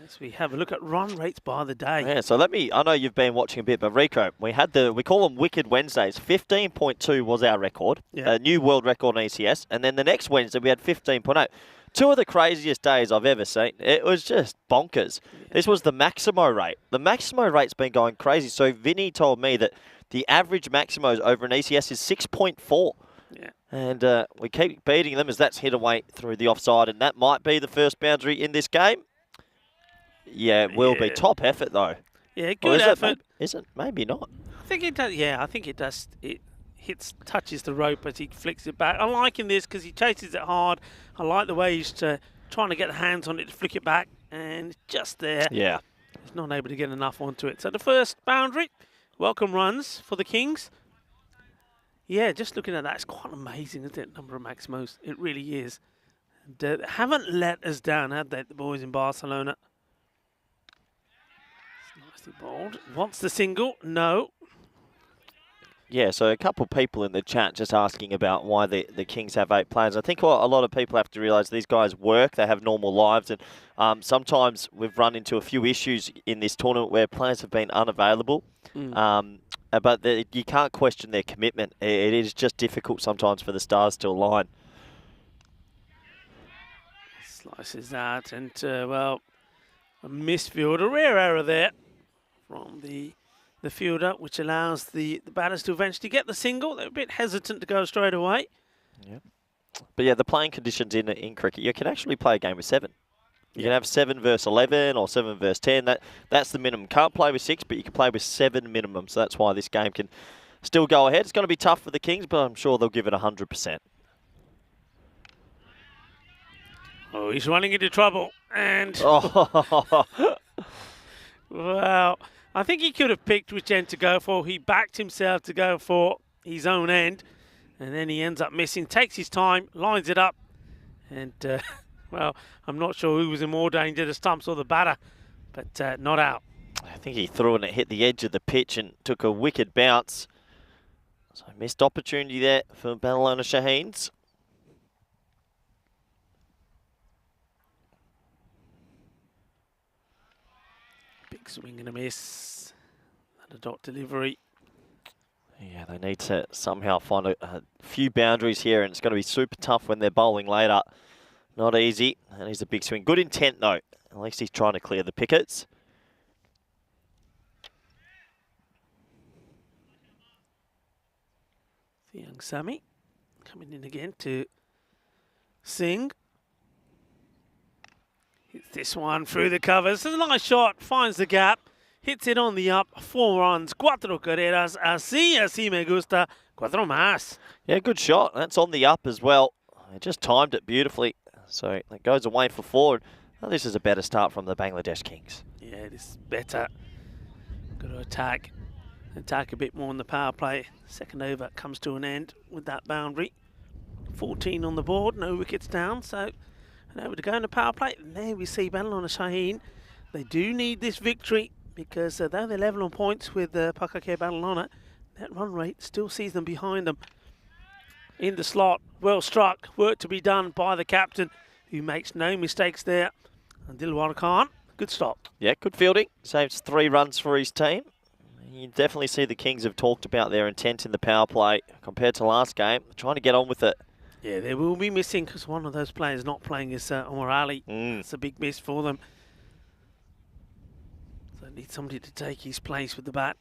As we have a look at run rates by the day. Yeah, so I know you've been watching a bit, but Rico, we call them Wicked Wednesdays. 15.2 was our record, a new world record on ECS, and then the next Wednesday we had 15.8. 2 of the craziest days I've ever seen. It was just bonkers. Yeah. This was the Maximo rate. The Maximo rate's been going crazy. So Vinny told me that the average Maximos over an ECS is 6.4. Yeah. And we keep beating them as that's hit away through the offside, and that might be the first boundary in this game. Yeah, it will be. Top effort, though. Yeah, good effort. Is it? Maybe not. I think it does. Yeah, I think it does. It touches the rope as he flicks it back. I'm liking this because he chases it hard. I like the way he's trying to get the hands on it to flick it back, and it's just there. Yeah. He's not able to get enough onto it. So the first boundary, welcome runs for the Kings. Yeah, just looking at that, it's quite amazing, isn't it? Number of Maximos. It really is. And, they haven't let us down, have they, the boys in Barcelona? Nicely bowled. Wants the single? No. Yeah, so a couple of people in the chat just asking about why the Kings have 8 players. I think what a lot of people have to realise, these guys work, they have normal lives, and sometimes we've run into a few issues in this tournament where players have been unavailable. But you can't question their commitment. It is just difficult sometimes for the stars to align. Slices that, and well, a misfield, a rare error there from the fielder, which allows the batters to eventually get the single. They're a bit hesitant to go straight away. Yeah, but yeah, the playing conditions in cricket, you can actually play a game with 7. You can have 7 versus 11 or 7 versus 10. That's the minimum. Can't play with 6, but you can play with 7 minimum. So that's why this game can still go ahead. It's going to be tough for the Kings, but I'm sure they'll give it 100%. Oh, he's running into trouble. And well, I think he could have picked which end to go for. He backed himself to go for his own end. And then he ends up missing. Takes his time, lines it up. And... well, I'm not sure who was in more danger, the stumps or the batter, but not out. I think he threw it and it hit the edge of the pitch and took a wicked bounce. So missed opportunity there for Barcelona Shaheens. Big swing and a miss. And a dot delivery. Yeah, they need to somehow find a few boundaries here, and it's going to be super tough when they're bowling later. Not easy, and he's a big swing. Good intent, though. At least he's trying to clear the pickets. The young Sammy coming in again to sing. Hits this one through the covers. It's a nice shot, finds the gap, hits it on the up. 4 runs, 4 carreras. Así me gusta. 4 más. Yeah, good shot. That's on the up as well. He just timed it beautifully. So it goes away for 4. Well, this is a better start from the Bangladesh Kings. Yeah, it is better. Got to attack attack a bit more on the power play. Second over comes to an end with that boundary. 14 on the board, no wickets down, so an over to go in the power play. And there we see Barcelona Shaheen. They do need this victory because though they're level on points with Pakake Barcelona, that run rate still sees them behind them. In the slot, well struck, work to be done by the captain, who makes no mistakes there. And Dilwar Khan, good stop. Yeah, good fielding. Saves 3 runs for his team. You definitely see the Kings have talked about their intent in the power play compared to last game. Trying to get on with it. Yeah, they will be missing because one of those players not playing is Omar Ali. It's a big miss for them. So they need somebody to take his place with the bat.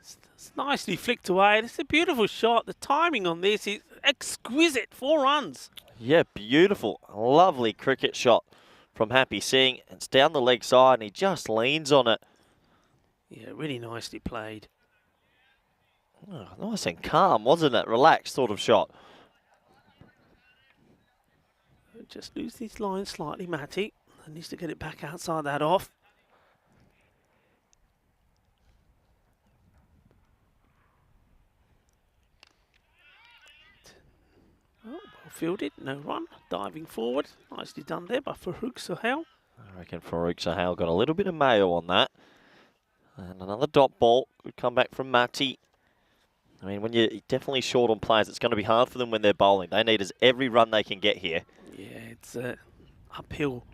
It's nicely flicked away. It's a beautiful shot. The timing on this is exquisite. 4 runs. Yeah, beautiful. Lovely cricket shot from Happy Singh. It's down the leg side and he just leans on it. Yeah, really nicely played. Oh, nice and calm, wasn't it? Relaxed sort of shot. Just lose this line slightly, Matty. Needs to get it back outside that off. Oh, well fielded, no run. Diving forward. Nicely done there by Farouk Sohail. I reckon Farouk Sohail got a little bit of mayo on that. And another dot ball. Good comeback from Matty. I mean, when you're definitely short on players, it's going to be hard for them when they're bowling. They need every run they can get here. Yeah, it's an uphill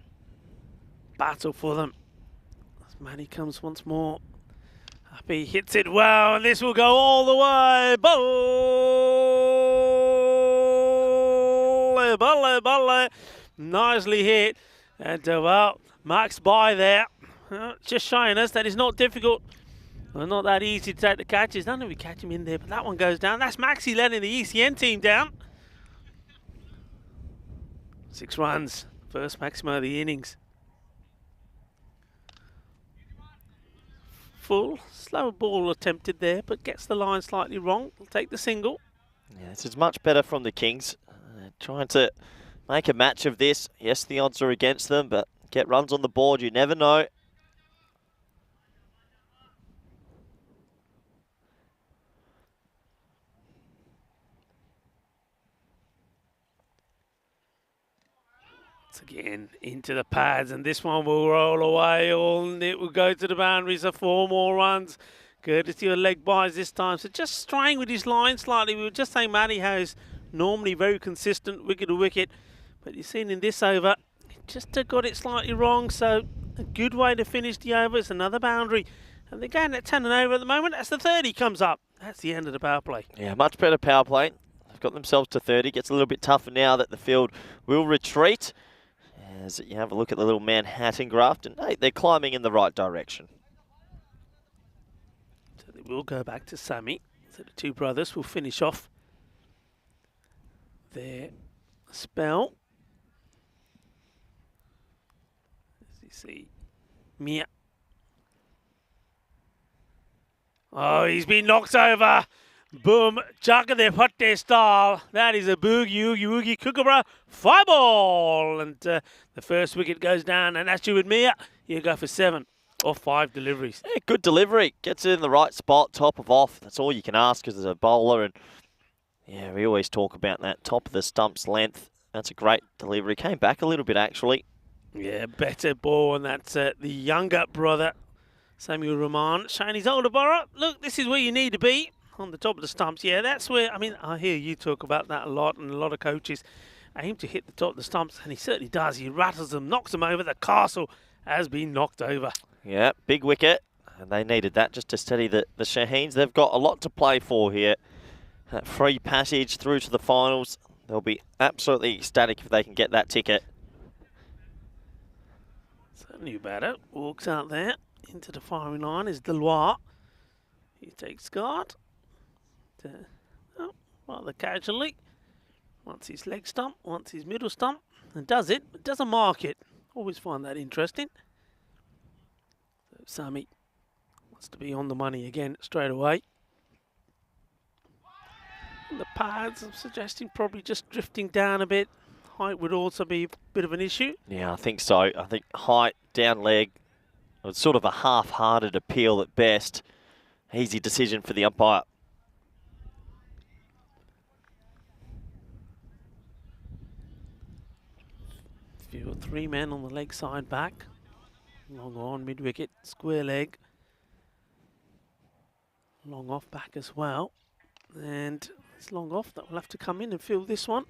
battle for them. As Matty comes once more. Happy hits it well, and this will go all the way. Balle. Nicely hit. And, well, Max by there. Just showing us that it's not difficult. Well, not that easy to take the catches. None of you catch him in there, but that one goes down. That's Maxi letting the ECN team down. 6 runs. First maximum of the innings. Full. Slow ball attempted there, but gets the line slightly wrong. Will take the single. Yeah, this is much better from the Kings. Trying to make a match of this. Yes, the odds are against them, but get runs on the board. You never know. Again into the pads, and this one will roll away, and it will go to the boundaries of 4 more runs, courtesy of leg byes this time. So just straying with his line slightly. We were just saying Matty has normally very consistent wicket to wicket, but you've seen in this over, just got it slightly wrong. So a good way to finish the over. It's another boundary, and they're going at 10 and over at the moment. That's the 30 comes up. That's the end of the power play. Yeah, much better power play. They've got themselves to 30. Gets a little bit tougher now that the field will retreat. As you have a look at the little Manhattan graft, and hey, they're climbing in the right direction. So they will go back to Sammy. So the 2 brothers will finish off their spell. As you see, Mia. Oh, he's been knocked over. Boom, chaka de patte style. That is a boogie, oogie, woogie, kookaburra, 5 ball. And the first wicket goes down, and that's you with Mia. You go for 7 or 5 deliveries. Yeah, good delivery. Gets it in the right spot, top of off. That's all you can ask as a bowler. And yeah, we always talk about that top of the stump's length. That's a great delivery. Came back a little bit, actually. Yeah, better ball, and that's the younger brother, Samuel Rahman, showing his older brother. Look, this is where you need to be. On the top of the stumps, yeah, that's where, I mean, I hear you talk about that a lot, and a lot of coaches aim to hit the top of the stumps, and he certainly does. He rattles them, knocks them over. The castle has been knocked over. Yeah, big wicket, and they needed that just to steady the Shaheens. They've got a lot to play for here. That free passage through to the finals. They'll be absolutely ecstatic if they can get that ticket. Certainly about it. Walks out there into the firing line is Deloitte. He takes guard. Rather casually. Once his leg stump, once his middle stump, and does it, but doesn't mark it. Always find that interesting. So Sammy wants to be on the money again straight away. And the pads, I'm suggesting probably just drifting down a bit. Height would also be a bit of an issue. Yeah, I think so. I think height, down leg, it's sort of a half-hearted appeal at best. Easy decision for the umpire. Field 3 men on the leg side back. Long on, mid-wicket, square leg. Long off back as well. And it's long off that will have to come in and field this one.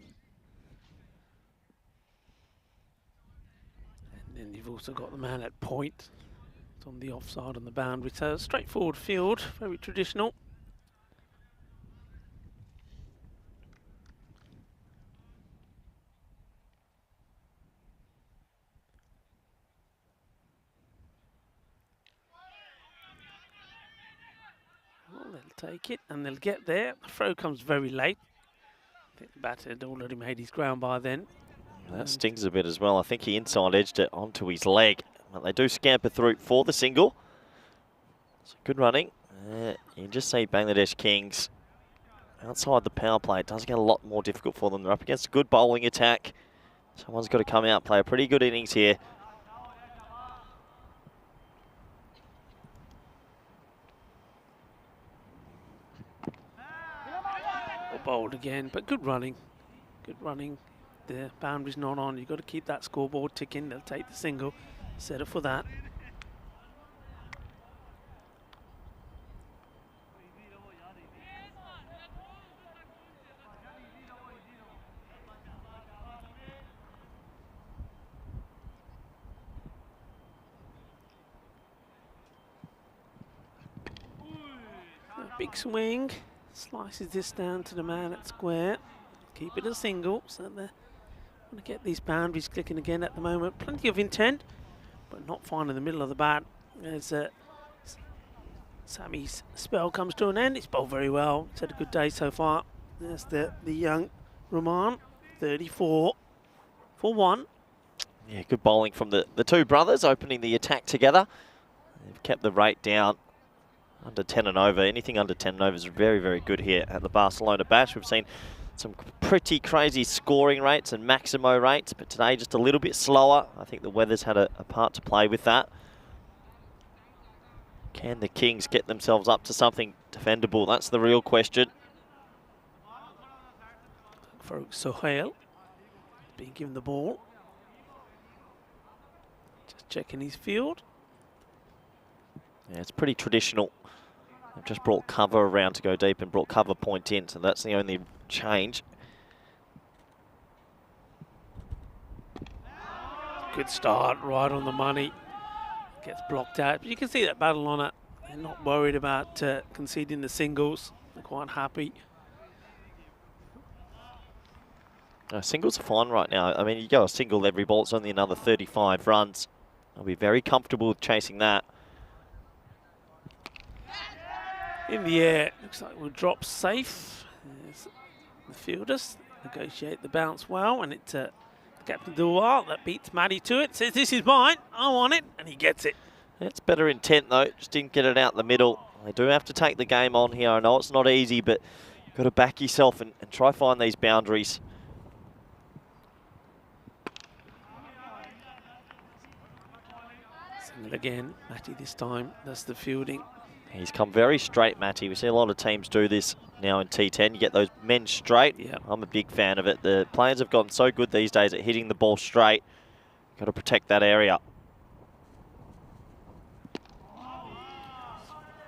And then you've also got the man at point. It's on the offside on the boundary. So straightforward field, very traditional. They'll take it and they'll get there. The throw comes very late. I think the batter had already made his ground by then. That stings a bit as well. I think he inside edged it onto his leg. But they do scamper through for the single. So good running. You can just see Bangladesh Kings outside the power play. It does get a lot more difficult for them. They're up against a good bowling attack. Someone's got to come out, play a pretty good innings here. Bowled again, but good running. Good running. The boundary's not on. You've got to keep that scoreboard ticking. They'll take the single. Set up for that. A big swing. Slices this down to the man at square. Keep it a single. So they're going to get these boundaries clicking again at the moment. Plenty of intent, but not finding the middle of the bat. As Sammy's spell comes to an end. It's bowled very well. It's had a good day so far. There's the young Rahman, 34 for 1. Yeah, good bowling from the two brothers, opening the attack together. They've kept the rate down. Under 10 and over, anything under 10 and over is very, very good here at the Barcelona Bash. We've seen some pretty crazy scoring rates and maximo rates, but today just a little bit slower. I think the weather's had a part to play with that. Can the Kings get themselves up to something defendable? That's the real question. For Sohail, being given the ball. Just checking his field. Yeah, it's pretty traditional. They've just brought cover around to go deep and brought cover point in, so that's the only change. Good start, right on the money. Gets blocked out, but you can see that battle on it. They're not worried about conceding the singles. They're quite happy. Singles are fine right now. I mean, you go a single every ball, it's only another 35 runs. I'll be very comfortable with chasing that. In the air, looks like we'll drop safe. There's the fielders negotiate the bounce well, and it's Captain Duwal that beats Matty to it. Says, "This is mine, I want it," and he gets it. It's better intent though, just didn't get it out the middle. They do have to take the game on here. I know it's not easy, but you've got to back yourself and try find these boundaries. Single again, Matty this time, that's the fielding. He's come very straight, Matty. We see a lot of teams do this now in T10. You get those men straight. Yeah. I'm a big fan of it. The players have gotten so good these days at hitting the ball straight. Got to protect that area.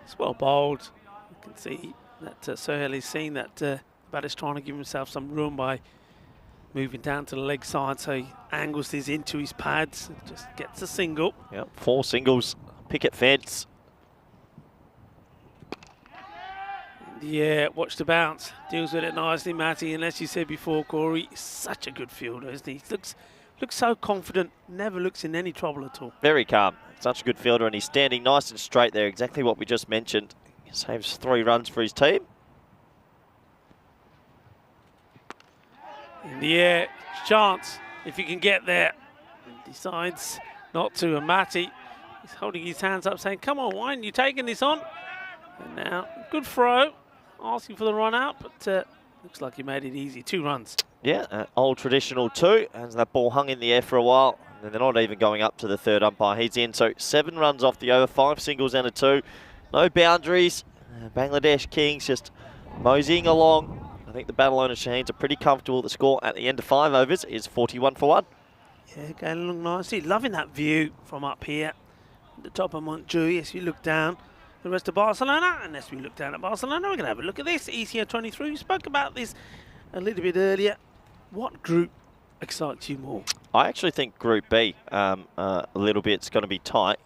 It's well bowled. You can see that Sohail is seeing that the batter's trying to give himself some room by moving down to the leg side, so he angles this into his pads, just gets a single. Yep, 4 singles, picket fence. Yeah, watch the bounce. Deals with it nicely, Matty. And as you said before, Corey, he's such a good fielder, isn't he? He looks so confident, never looks in any trouble at all. Very calm. Such a good fielder, and he's standing nice and straight there, exactly what we just mentioned. He saves 3 runs for his team. In the air, chance, if he can get there. And decides not to, and Matty, he's holding his hands up saying, "Come on, why aren't you taking this on?" And now, good throw. Asking for the run out, but looks like he made it easy. 2 runs. Yeah, old traditional 2, and that ball hung in the air for a while, and they're not even going up to the third umpire. He's in, so 7 runs off the over, 5 singles and a 2. No boundaries, Bangladesh Kings just moseying along. I think the Barcelona Shaheens are pretty comfortable. The score at the end of 5 overs is 41 for 1. Yeah, going along nicely. Loving that view from up here. At the top of Montjuic, as you look down the rest of Barcelona, and as we look down at Barcelona, we're going to have a look at this. ECO 23, we spoke about this a little bit earlier. What group excites you more? I actually think Group B a little bit. It's going to be tight.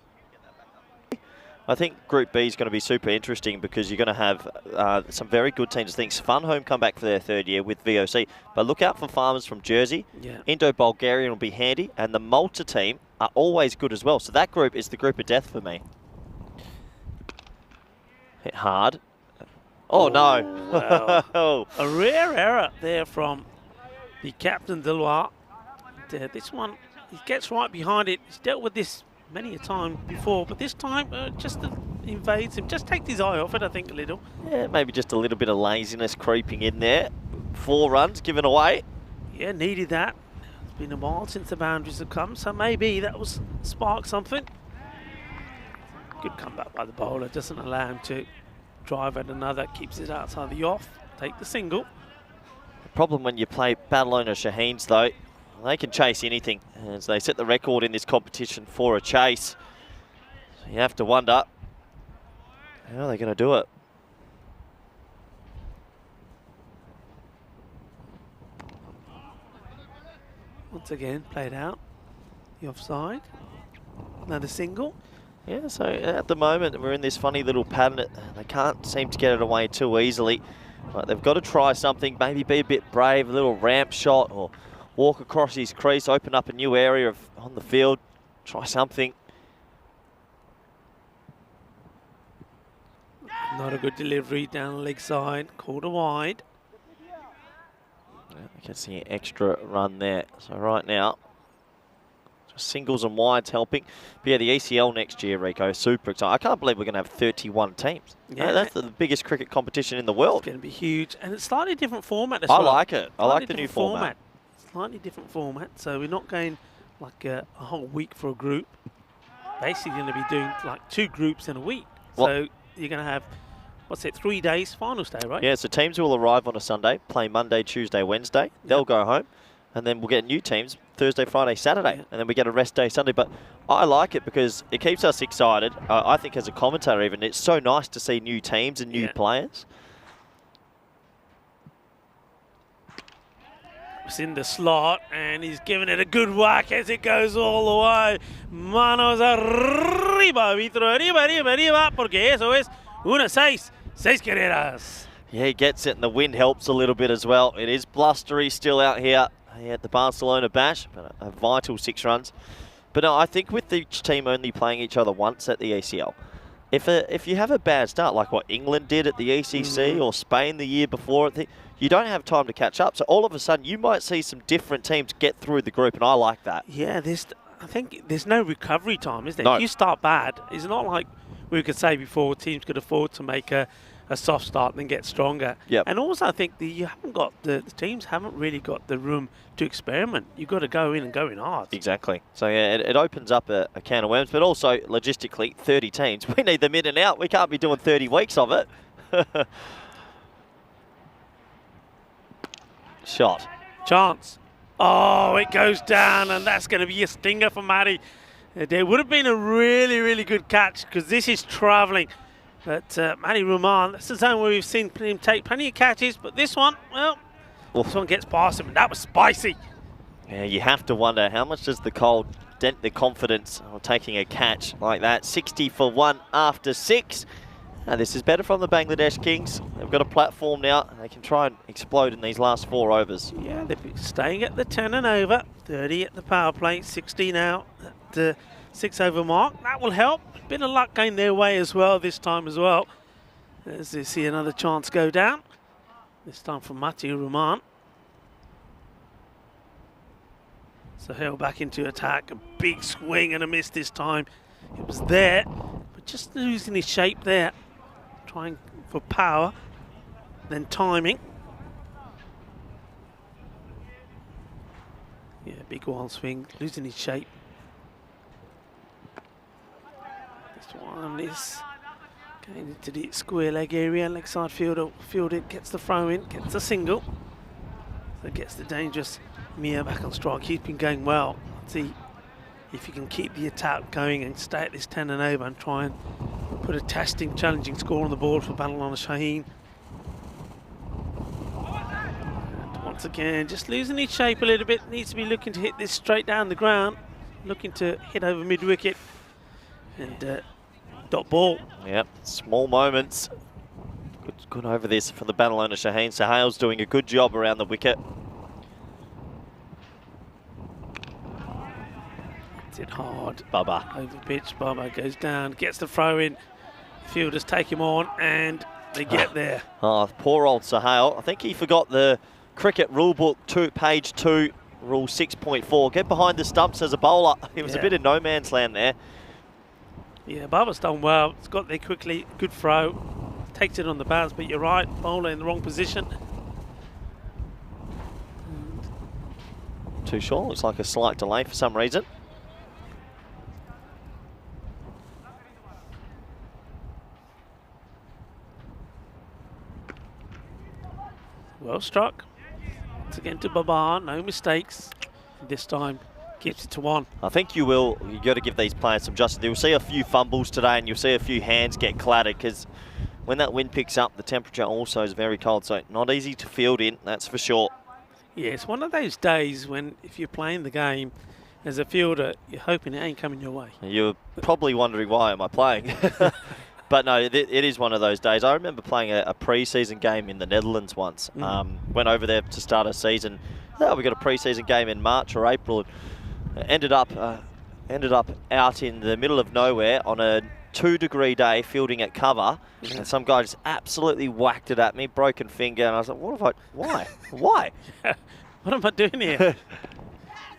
I think Group B is going to be super interesting because you're going to have some very good teams. I think Fun Home come back for their 3rd year with VOC. But look out for Farmers from Jersey. Yeah. Indo-Bulgarian will be handy. And the Malta team are always good as well. So that group is the group of death for me. Hit hard. Oh, no. Wow. A rare error there from the captain, Deloitte. This one, he gets right behind it. He's dealt with this many a time before, but this time just invades him. Just takes his eye off it, I think, a little. Yeah, maybe just a little bit of laziness creeping in there. 4 runs given away. Yeah, needed that. It's been a while since the boundaries have come, so maybe that will spark something. Good comeback by the bowler. Doesn't allow him to drive at another. Keeps it outside the off. Take the single. The problem when you play Barcelona Shaheens, though, they can chase anything, as they set the record in this competition for a chase. So you have to wonder, how are they going to do it? Once again, played out. The offside. Another single. Yeah, so at the moment, we're in this funny little pattern. They can't seem to get it away too easily. But they've got to try something, maybe be a bit brave, a little ramp shot, or walk across his crease, open up a new area on the field, try something. Not a good delivery down the leg side, called a wide. Yeah, I can see an extra run there. So right now, just singles and wides helping. But yeah, the ECL next year, Rico, super exciting. I can't believe we're going to have 31 teams. Yeah, that's the biggest cricket competition in the world. It's going to be huge, and it's slightly different format as I well. like it. I like the new format. Slightly different format, so we're not going like a whole week for a group. Basically going to be doing like 2 groups in a week. Well, so you're going to have, 3 days, finals day, right? Yeah, so teams will arrive on a Sunday, play Monday, Tuesday, Wednesday. They'll go home, and then we'll get new teams Thursday, Friday, Saturday, and then we get a rest day Sunday. But I like it because it keeps us excited. I think as a commentator even, it's so nice to see new teams and new players. It's in the slot, and he's giving it a good whack as it goes all the way. Manos arriba, Vitro, arriba, arriba, arriba, porque eso es 1-6, 6 carreras. Yeah, he gets it, and the wind helps a little bit as well. It is blustery still out here at the Barcelona Bash, but a vital 6 runs. But no, I think with each team only playing each other once at the ACL, if you have a bad start, like what England did at the ECC or Spain the year before, you don't have time to catch up. So all of a sudden, you might see some different teams get through the group, and I like that. Yeah, I think there's no recovery time, is there? No. If you start bad, it's not like we could say before teams could afford to make a soft start and then get stronger. Yep. And also, I think you haven't got the teams haven't really got the room to experiment. You've got to go in and go in hard. Exactly. So yeah, it opens up a can of worms, but also logistically, 30 teams. We need them in and out. We can't be doing 30 weeks of it. Shot. Chance. Oh, it goes down, and that's going to be a stinger for Matty. There would have been a really, really good catch because this is travelling. But Matty Roman, that's the zone where we've seen him take plenty of catches, but this one, well, this one gets past him, and that was spicy. Yeah, you have to wonder how much does the cold dent the confidence of taking a catch like that. 60 for 1 after 6. Now, this is better from the Bangladesh Kings. They've got a platform now, and they can try and explode in these last 4 overs. Yeah, they're staying at the 10 and over, 30 at the power play, 60 now at the 6 over mark. That will help. Bit of luck going their way as well this time as well. As they see another chance go down. This time from Matthew Roman. So Hill back into attack. A big swing and a miss this time. It was there, but just losing his shape there. Trying for power, then timing. Yeah, big wild swing, losing his shape. This one is Going into the square leg area, leg side fielder, gets the throw in, gets the single. So gets the dangerous Mia back on strike. He's been going well. See if you can keep the attack going and stay at this 10 and over and try and put a testing, challenging score on the board for Barcelona Shaheen. And once again, just losing his shape a little bit. Needs to be looking to hit this straight down the ground. Looking to hit over mid-wicket. And dot ball. Yep, small moments. Good over this for the Barcelona Shaheen. Sahal's doing a good job around the wicket. Hits it hard. Bubba. Over pitch, Bubba goes down, gets the throw in. Fielders take him on and they get there. Oh, poor old Sahal. I think he forgot the cricket rule book, page 2, rule 6.4. Get behind the stumps as a bowler. It was a bit of no man's land there. Yeah, Bubba's done well. It's got there quickly. Good throw. Takes it on the bounce, but you're right. Bowler in the wrong position. Too short. Looks like a slight delay for some reason. Well struck. Once again to Baba. No mistakes. This time keeps it to 1. I think you got to give these players some justice. You'll see a few fumbles today and you'll see a few hands get clattered because when that wind picks up, the temperature also is very cold. So not easy to field in, that's for sure. Yeah, it's one of those days when if you're playing the game as a fielder, you're hoping it ain't coming your way. You're probably wondering why am I playing? But no, it is one of those days. I remember playing a pre-season game in the Netherlands once. Went over there to start a season. We got a pre-season game in March or April. Ended up out in the middle of nowhere on a 2-degree day fielding at cover, and some guy just absolutely whacked it at me, broken finger, and I was like, why? Why? What am I doing here?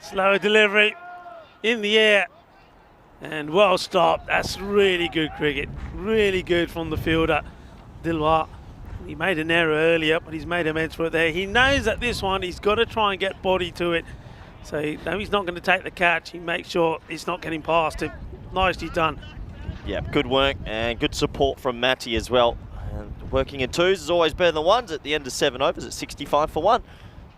Slower delivery in the air and well stopped. That's really good cricket. Really good from the fielder, Dilwar. He made an error earlier, but he's made amends for it there. He knows that this one, he's got to try and get body to it. So no, he's not going to take the catch. He makes sure it's not getting past him. Nicely done. Yeah, good work and good support from Matty as well. And working in twos is always better than ones at the end of 7 overs at 65 for 1.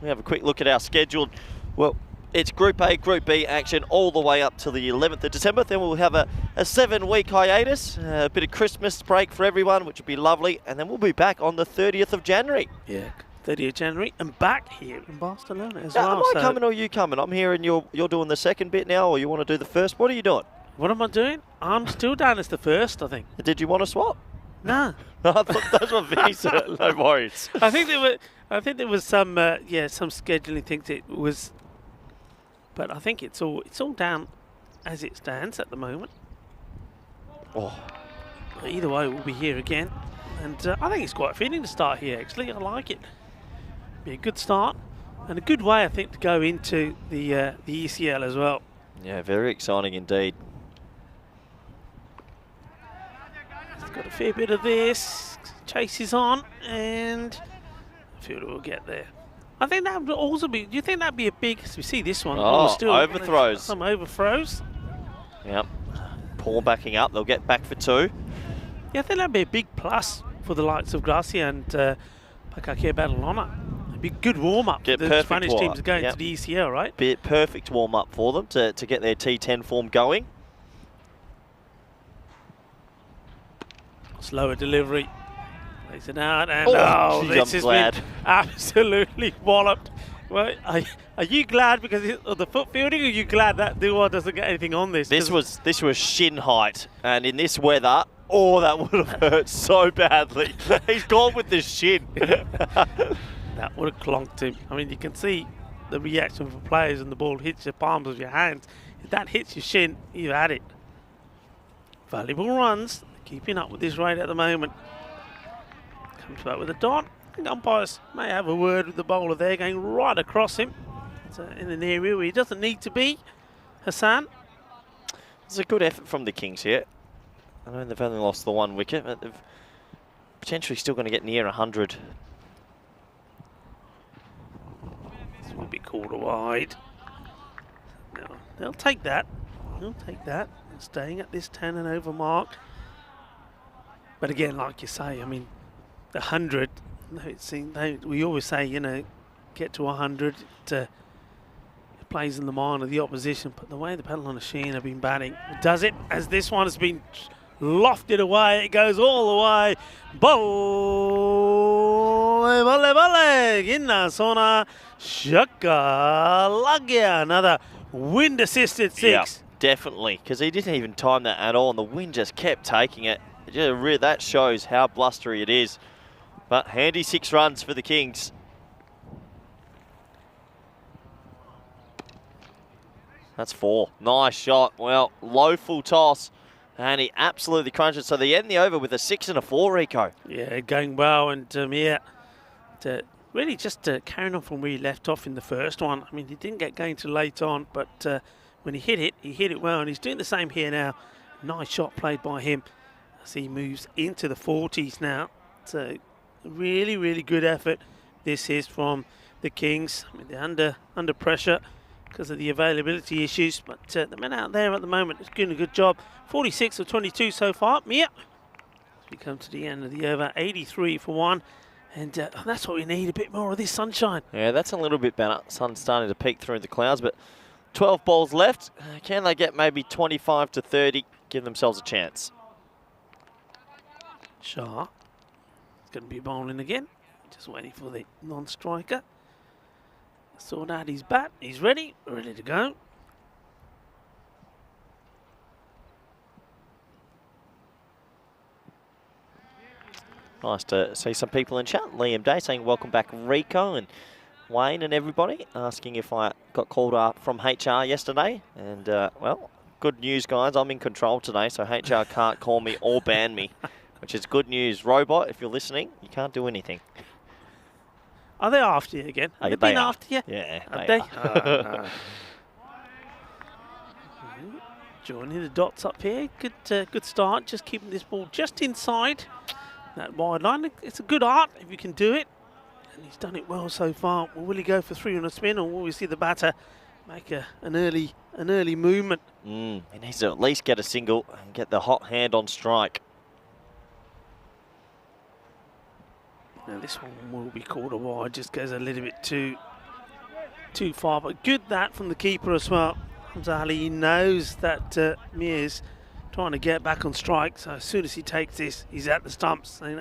We have a quick look at our schedule. Well, it's Group A, Group B action all the way up to the 11th of December. Then we'll have a 7-week hiatus, a bit of Christmas break for everyone, which will be lovely. And then we'll be back on the 30th of January. Yeah, 30th of January, and back here in Barcelona as well. Am I coming or you coming? I'm here and you're doing the second bit now, or you want to do the first? What are you doing? What am I doing? I'm still down as the first, I think. Did you want to swap? No. I thought that's what Vinny said. No worries. I think there was some some scheduling things. It was, but I think it's all down as it stands at the moment. Oh. Either way, we'll be here again, and I think it's quite fitting to start here. Actually, I like it. Be a good start and a good way, I think, to go into the ECL as well. Yeah, very exciting indeed. It's got a fair bit of this. Chase is on, and fielder will get there. I think that would also be. Do you think that'd be a big? We see this one. Still overthrows. Some overthrows. Yep. Paul backing up. They'll get back for 2. Yeah, I think that'd be a big plus for the likes of Gracia and Pakake Barcelona. It'd be a good warm up for the Spanish teams going to the ECL, right? Be a perfect warm up for them to get their T10 form going. Slower delivery. Plays it out, and this has been absolutely walloped. Well, are you glad because of the foot fielding, or are you glad that Dua doesn't get anything on this? This was shin height, and in this weather, that would have hurt so badly. He's gone with the shin. That would have clonked him. I mean, you can see the reaction for players, and the ball hits your palms of your hands. If that hits your shin, you've had it. Valuable runs. Keeping up with this rate at the moment. Comes back with a dot. I think umpires may have a word with the bowler there, going right across him. It's in an area where he doesn't need to be. Hassan. It's a good effort from the Kings here. I know they've only lost the 1 wicket, but they've potentially still going to get near 100. This will be called a wide. No, they'll take that. They'll take that. Staying at this 10 and over mark. But again, like you say, I mean, the 100, we always say, you know, get to 100, it plays in the mind of the opposition. But the way the Barcelona Sheen have been batting, it does it, as this one has been lofted away. It goes all the way. Volley, volley, volley. In the zona, Shaka Lagia. Another wind-assisted 6. Yeah, definitely, because he didn't even time that at all, and the wind just kept taking it. That shows how blustery it is. But handy 6 runs for the Kings. That's 4. Nice shot. Well, low full toss, and he absolutely crunched it. So they end the over with a 6 and a 4, Rico. Yeah, going well, and really just carrying on from where he left off in the first one. I mean, he didn't get going too late on, but when he hit it well, and he's doing the same here now. Nice shot played by him as he moves into the 40s now. So really, really good effort this is from the Kings. I mean, they're under pressure because of the availability issues, but the men out there at the moment is doing a good job. 46 of 22 so far. Mia, as we come to the end of the over, 83 for 1. And that's what we need, a bit more of this sunshine. Yeah, that's a little bit better. Sun's starting to peek through the clouds, but 12 balls left. Can they get maybe 25 to 30, give themselves a chance? Shah is going to be bowling again. Just waiting for the non-striker. Sort out his bat. He's ready to go. Nice to see some people in chat. Liam Day saying welcome back, Rico, and Wayne and everybody, asking if I got called up from HR yesterday. And, well, good news, guys. I'm in control today, so HR can't call me or ban me, which is good news. Robot, if you're listening, you can't do anything. Are they after you again? Have they been after you? Yeah, Are they? Joining the dots up here. Good start. Just keeping this ball just inside that wide line. It's a good art if you can do it. And he's done it well so far. Well, will he go for 3 on a spin, or will we see the batter make an early movement? He needs to at least get a single and get the hot hand on strike. Now this one will be called a wide, just goes a little bit too far, but good that from the keeper as well. Hamza Ali, he knows that Mir's trying to get back on strike, so as soon as he takes this, he's at the stumps saying,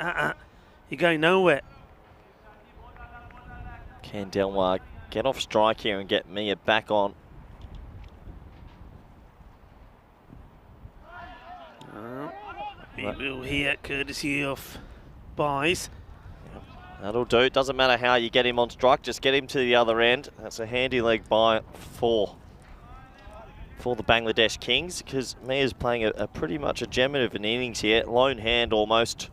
you're going nowhere. Can Delwar get off strike here and get Mia back on? He will here, courtesy of buys. That'll do. It doesn't matter how you get him on strike, just get him to the other end. That's a handy leg by 4 for the Bangladesh Kings, because Mia's playing a pretty much a gem of an innings here. Lone hand almost.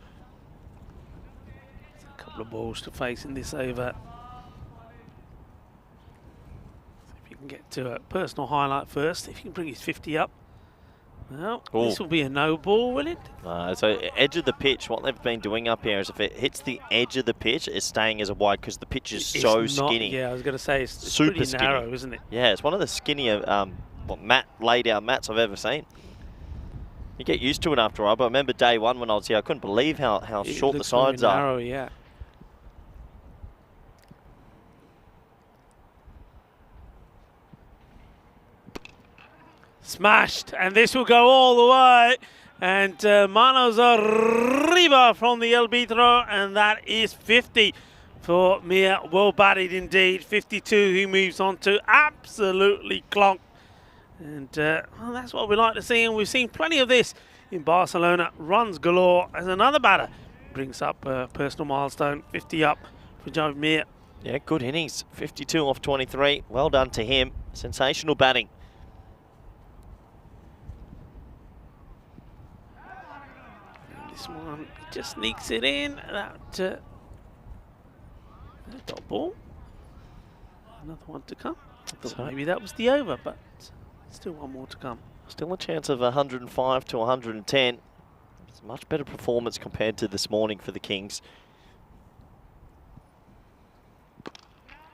A couple of balls to face in this over. If you can get to a personal highlight first, if you can bring his 50 up. Well, this will be a no ball, will it? So edge of the pitch, what they've been doing up here is if it hits the edge of the pitch, it's staying as a wide because the pitch is so skinny. Yeah, I was going to say, it's super pretty skinny. narrow, isn't it? Yeah, it's one of the skinnier laid out mats I've ever seen. You get used to it after a while, but I remember day one when I was here, I couldn't believe how short the sides are. Narrow, yeah. Smashed, and this will go all the way. And Manos arriba from the LB throw, and that is 50 for Mia. Well batted indeed. 52, he moves on to absolutely clonk. And well, that's what we like to see, and we've seen plenty of this in Barcelona. Runs galore as another batter brings up a personal milestone. 50 up for Joe Mir. Yeah, good innings. 52 off 23. Well done to him. Sensational batting. This one just sneaks it in. That dot ball. Another one to come. I thought maybe that was the over, but still one more to come. Still a chance of 105 to 110. It's a much better performance compared to this morning for the Kings.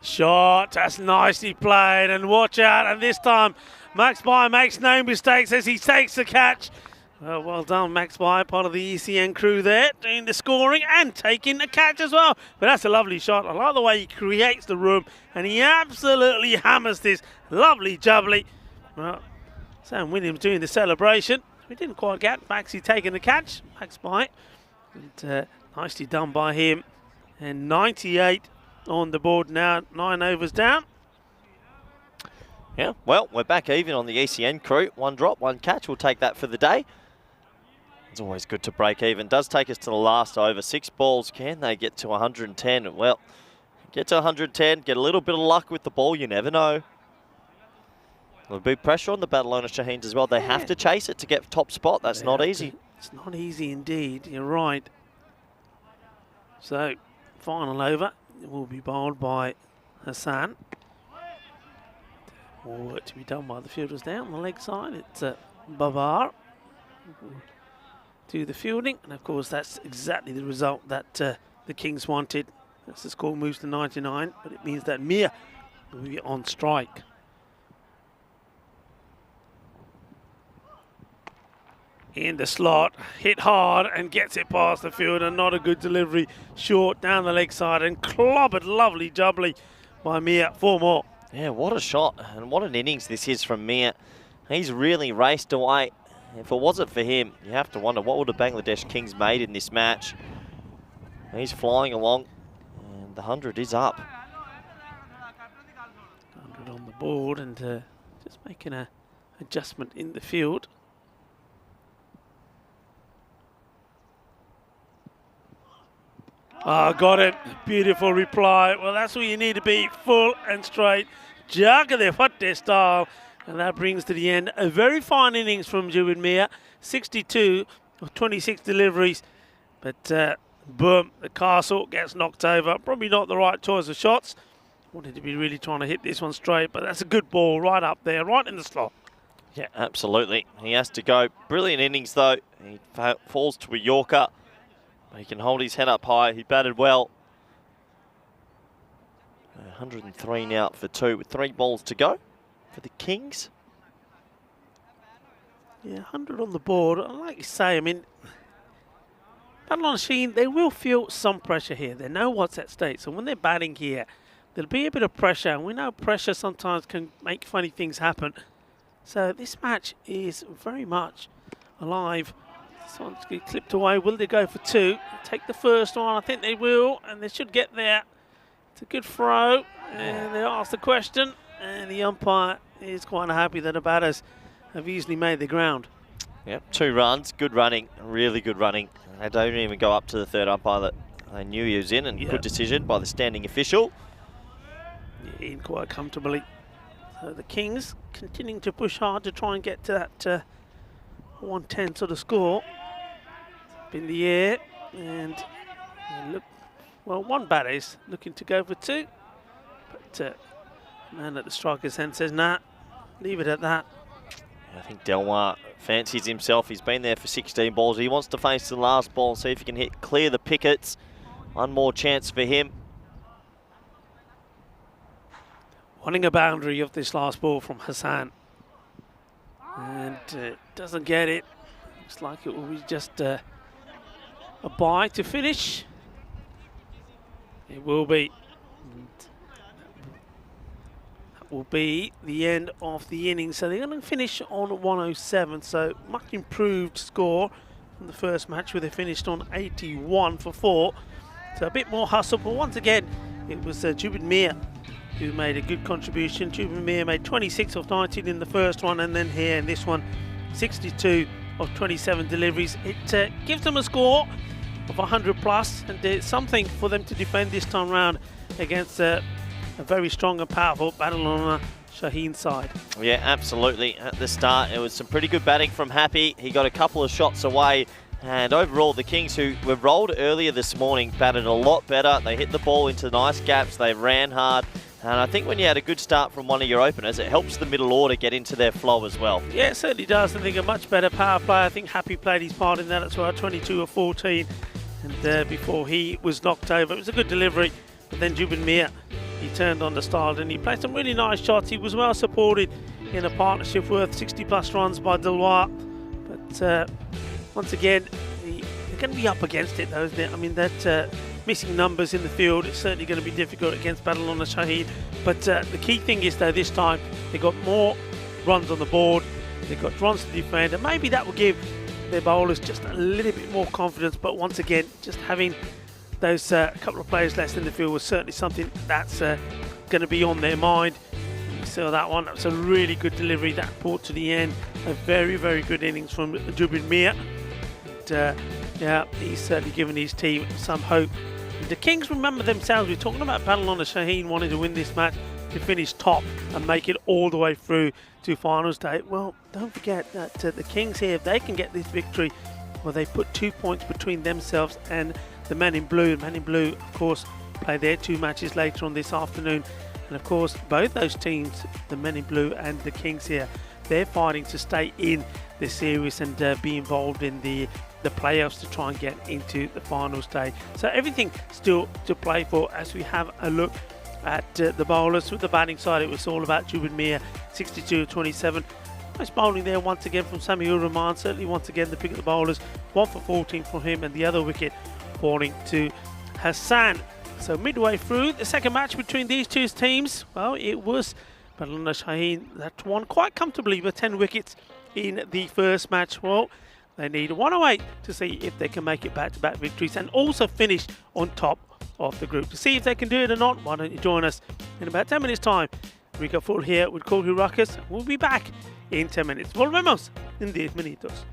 Shot, that's nicely played, and watch out, and this time Max Meyer makes no mistakes as he takes the catch. Well done, Max By, part of the ECN crew there, doing the scoring and taking the catch as well. But that's a lovely shot. I like the way he creates the room, and he absolutely hammers this. Lovely jubbly. Well, Sam Williams doing the celebration. We didn't quite get Maxi taking the catch. Max By, and nicely done by him. And 98 on the board now, 9 overs down. Yeah, well, we're back even on the ECN crew. 1 drop, 1 catch. We'll take that for the day. It's always good to break even. Does take us to the last over. 6 balls. Can they get to 110? Well, get to 110, get a little bit of luck with the ball. You never know. There'll be pressure on the Barcelona Shaheens as well. They have to chase it to get top spot. That's not easy. It's not easy indeed. You're right. So, final over will be bowled by Hassan. More work to be done by the fielders down on the leg side. It's Babar do the fielding, and of course that's exactly the result that the Kings wanted. As the score moves to 99, but it means that Mir will be on strike. In the slot, hit hard and gets it past the fielder. Not a good delivery. Short down the leg side and clobbered lovely jubbly by Mir. 4 more. Yeah, what a shot and what an innings this is from Mir. He's really raced away. If it wasn't for him, you have to wonder what would the Bangladesh Kings made in this match. He's flying along, and the 100 is up. 100 on the board, and just making an adjustment in the field. Oh, got it. Beautiful reply. Well, that's what you need to be, full and straight. Jagade Fatte style. And that brings to the end a very fine innings from Jubin Mir. 62 of 26 deliveries. But boom, the castle gets knocked over. Probably not the right choice of shots. Wanted to be really trying to hit this one straight, but that's a good ball right up there, right in the slot. Yeah, absolutely. He has to go. Brilliant innings, though. He falls to a Yorker. He can hold his head up high. He batted well. 103 now for 2 with 3 balls to go for the Kings. Yeah, 100 on the board. Like you say, I mean, Barcelona Sheen, they will feel some pressure here. They know what's at stake. So when they're batting here, there'll be a bit of pressure. And we know pressure sometimes can make funny things happen. So this match is very much alive. This one's getting clipped away. Will they go for 2? Take the first one. I think they will. And they should get there. It's a good throw. And they ask the question. And the umpire is quite happy that the batters have easily made the ground. Yep, 2 runs. Good running. Really good running. They don't even go up to the third umpire that they knew he was in. And good decision by the standing official. Yeah, in quite comfortably. So the Kings continuing to push hard to try and get to that 110 sort of score. Up in the air. And look, well, one batter is looking to go for 2. But man at the striker's end says, nah, leave it at that. I think Delmar fancies himself. He's been there for 16 balls. He wants to face the last ball and see if he can clear the pickets. One more chance for him. Wanting a boundary of this last ball from Hassan. And doesn't get it. Looks like it will be just a bye to finish. It will be. And that will be the end of the innings. So they're going to finish on 107. So much improved score from the first match where they finished on 81 for 4. So a bit more hustle. But once again, it was Jubin Mir who made a good contribution. Jubin Mir made 26 of 19 in the first one, and then here in this one, 62 of 27 deliveries. It gives them a score of 100 plus, and it's something for them to defend this time round against a very strong and powerful Barcelona Shaheen side. Yeah, absolutely. At the start, it was some pretty good batting from Happy. He got a couple of shots away. And overall, the Kings, who were rolled earlier this morning, batted a lot better. They hit the ball into nice gaps. They ran hard. And I think when you had a good start from one of your openers, it helps the middle order get into their flow as well. Yeah, it certainly does. I think a much better power play. I think Happy played his part in that as well, 22 of 14. And before he was knocked over, it was a good delivery. But then Jubin Mir, he turned on the style and he played some really nice shots. He was well supported in a partnership worth 60 plus runs by Dilwar. once again, they're going to be up against it, though, isn't it? I mean, that missing numbers in the field is certainly going to be difficult against Barcelona Shaheen. But the key thing is, though, this time they got more runs on the board, they've got runs to defend, and maybe that will give their bowlers just a little bit more confidence. But once again, just having those couple of players less in the field was certainly something that's going to be on their mind. You saw that one. That was a really good delivery that brought to the end. A very, very good innings from Jubin Mir. And, yeah, he's certainly given his team some hope. The Kings remember themselves. We're talking about Barcelona Shaheen wanting to win this match to finish top and make it all the way through to finals day. Well, don't forget that the Kings here, if they can get this victory, well, they put 2 points between themselves and the Men in Blue. Men in Blue, of course, play their 2 matches later on this afternoon. And of course, both those teams, the Men in Blue and the Kings here, they're fighting to stay in the series and be involved in the playoffs to try and get into the finals day. So everything still to play for as we have a look at the bowlers. With the batting side, it was all about Jubin Mir, 62-27. Nice bowling there once again from Samiur Rahman. Certainly once again the pick of the bowlers. 1 for 14 from him, and the other wicket falling to Hassan. So midway through the second match between these two teams, well, it was Barcelona Shaheen that won quite comfortably with 10 wickets in the first match. Well, they need 108 to see if they can make it back-to-back victories and also finish on top of the group. To see if they can do it or not, why don't you join us in about 10 minutes time. Rico Full here with Corey Ruckus. We'll be back in 10 minutes. Volvemos en 10 minutos.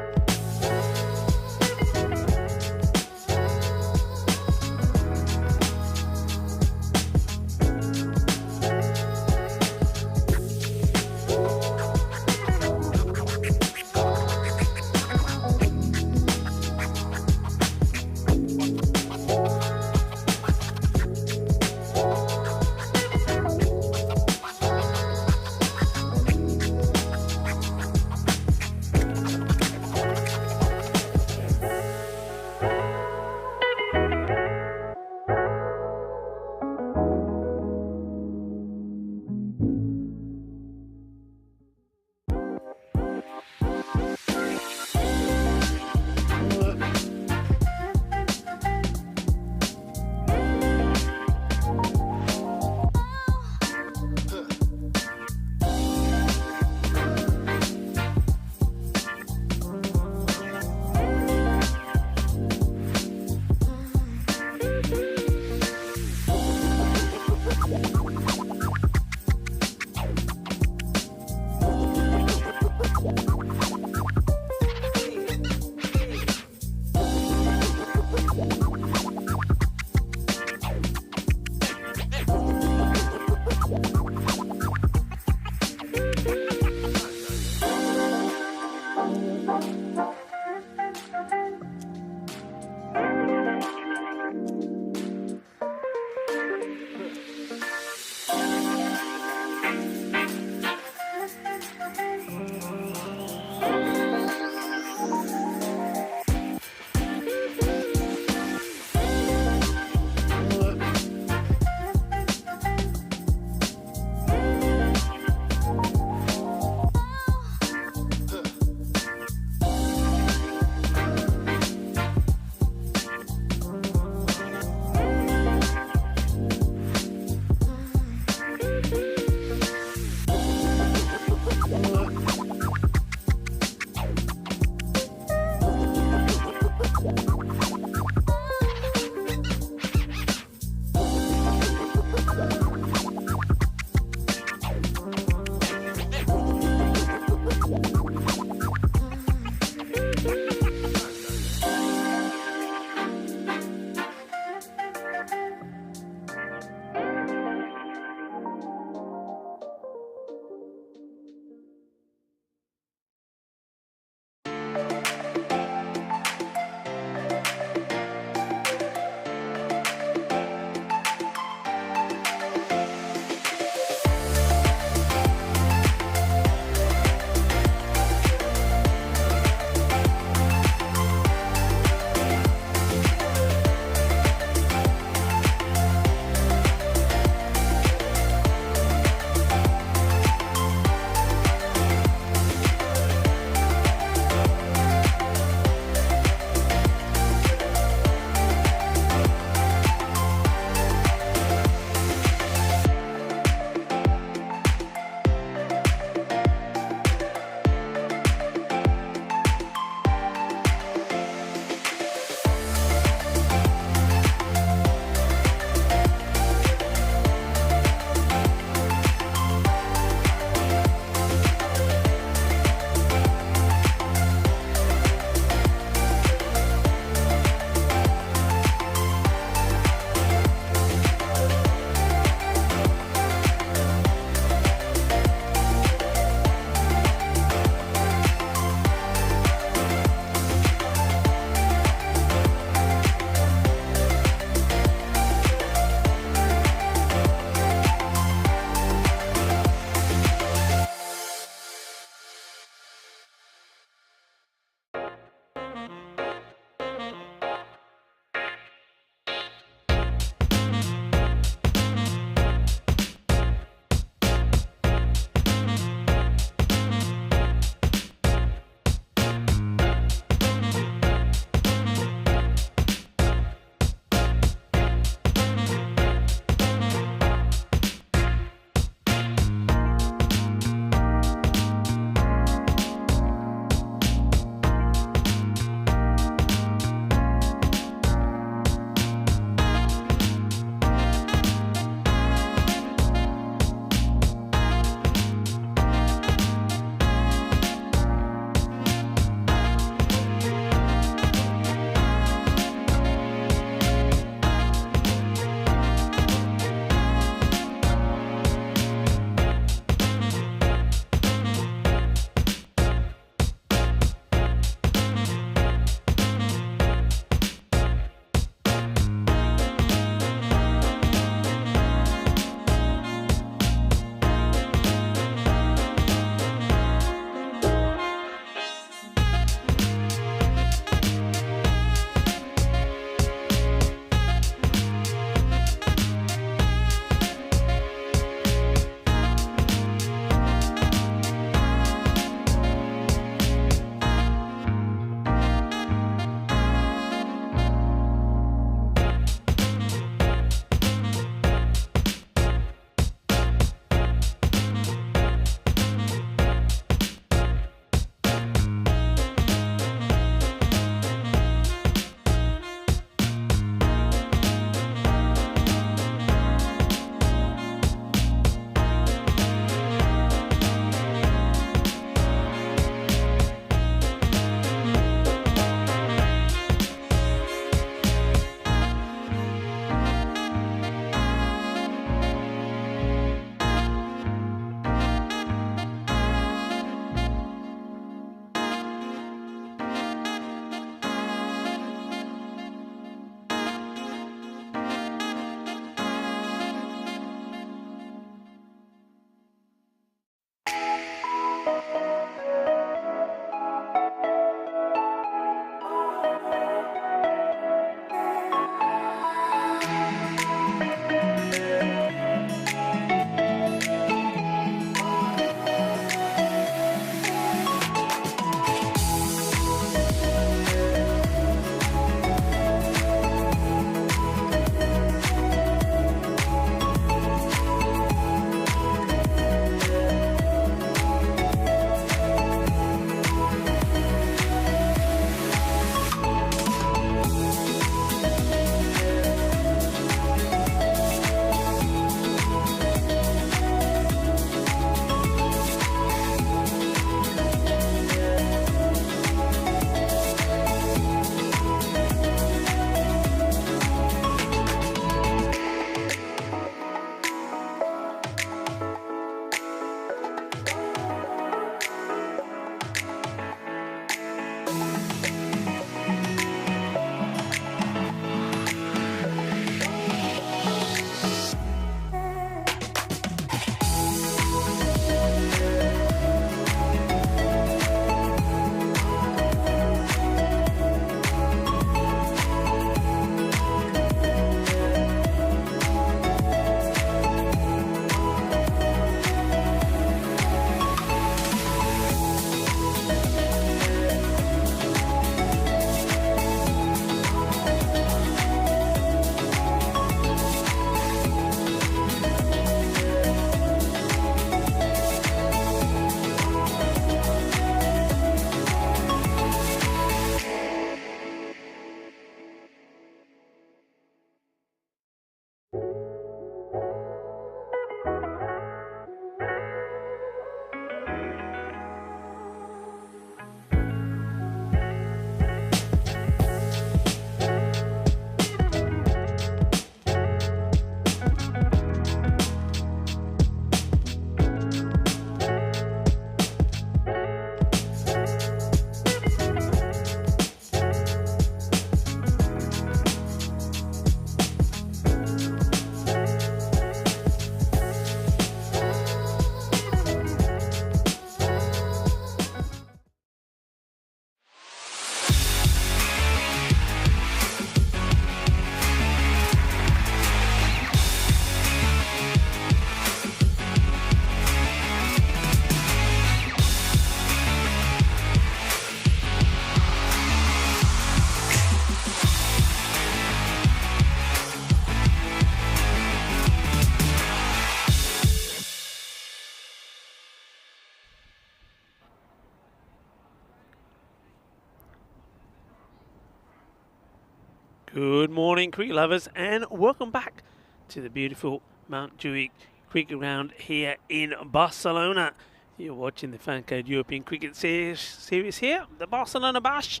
Good morning, cricket lovers, and welcome back to the beautiful Mount Juic cricket ground here in Barcelona. You're watching the FanCode European Cricket Series here, the Barcelona Bash,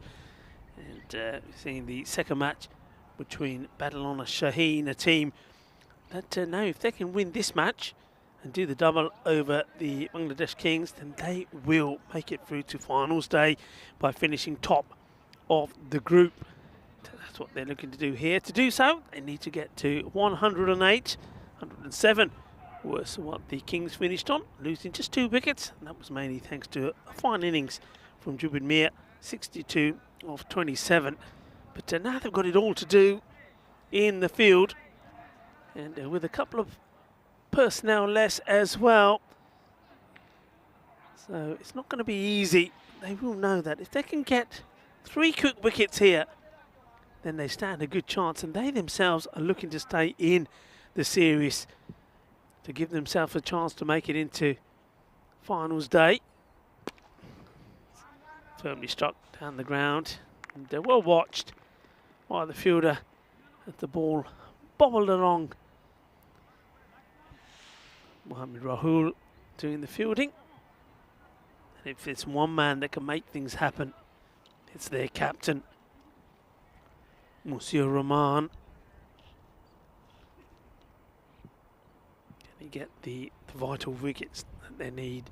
and seeing the second match between Barcelona Shaheen, a team that now, if they can win this match and do the double over the Bangladesh Kings, then they will make it through to finals day by finishing top of the group. That's what they're looking to do here. To do so, they need to get to 108, 107 was what the Kings finished on, losing just 2 wickets, and that was mainly thanks to a fine innings from Jubin Mir, 62 of 27. But now they've got it all to do in the field, and with a couple of personnel less as well. So it's not going to be easy. They will know that. If they can get 3 quick wickets here, then they stand a good chance, and they themselves are looking to stay in the series to give themselves a chance to make it into finals day. Firmly struck down the ground, and they're well watched by the fielder as the ball bobbled along. Mohamed Rahul doing the fielding, and if it's one man that can make things happen, it's their captain, Monsieur Rahman. Can he get the vital wickets that they need?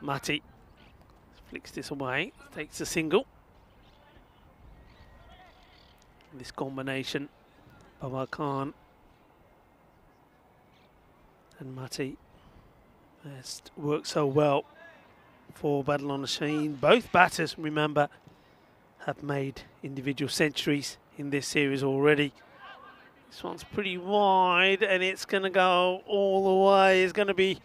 Mati flicks this away, takes a single. This combination, Babar Khan and Mati, has worked so well for Barcelona Shaheen. Both batters, remember, have made individual centuries in this series already. This one's pretty wide, and it's going to go all the way. It's going to be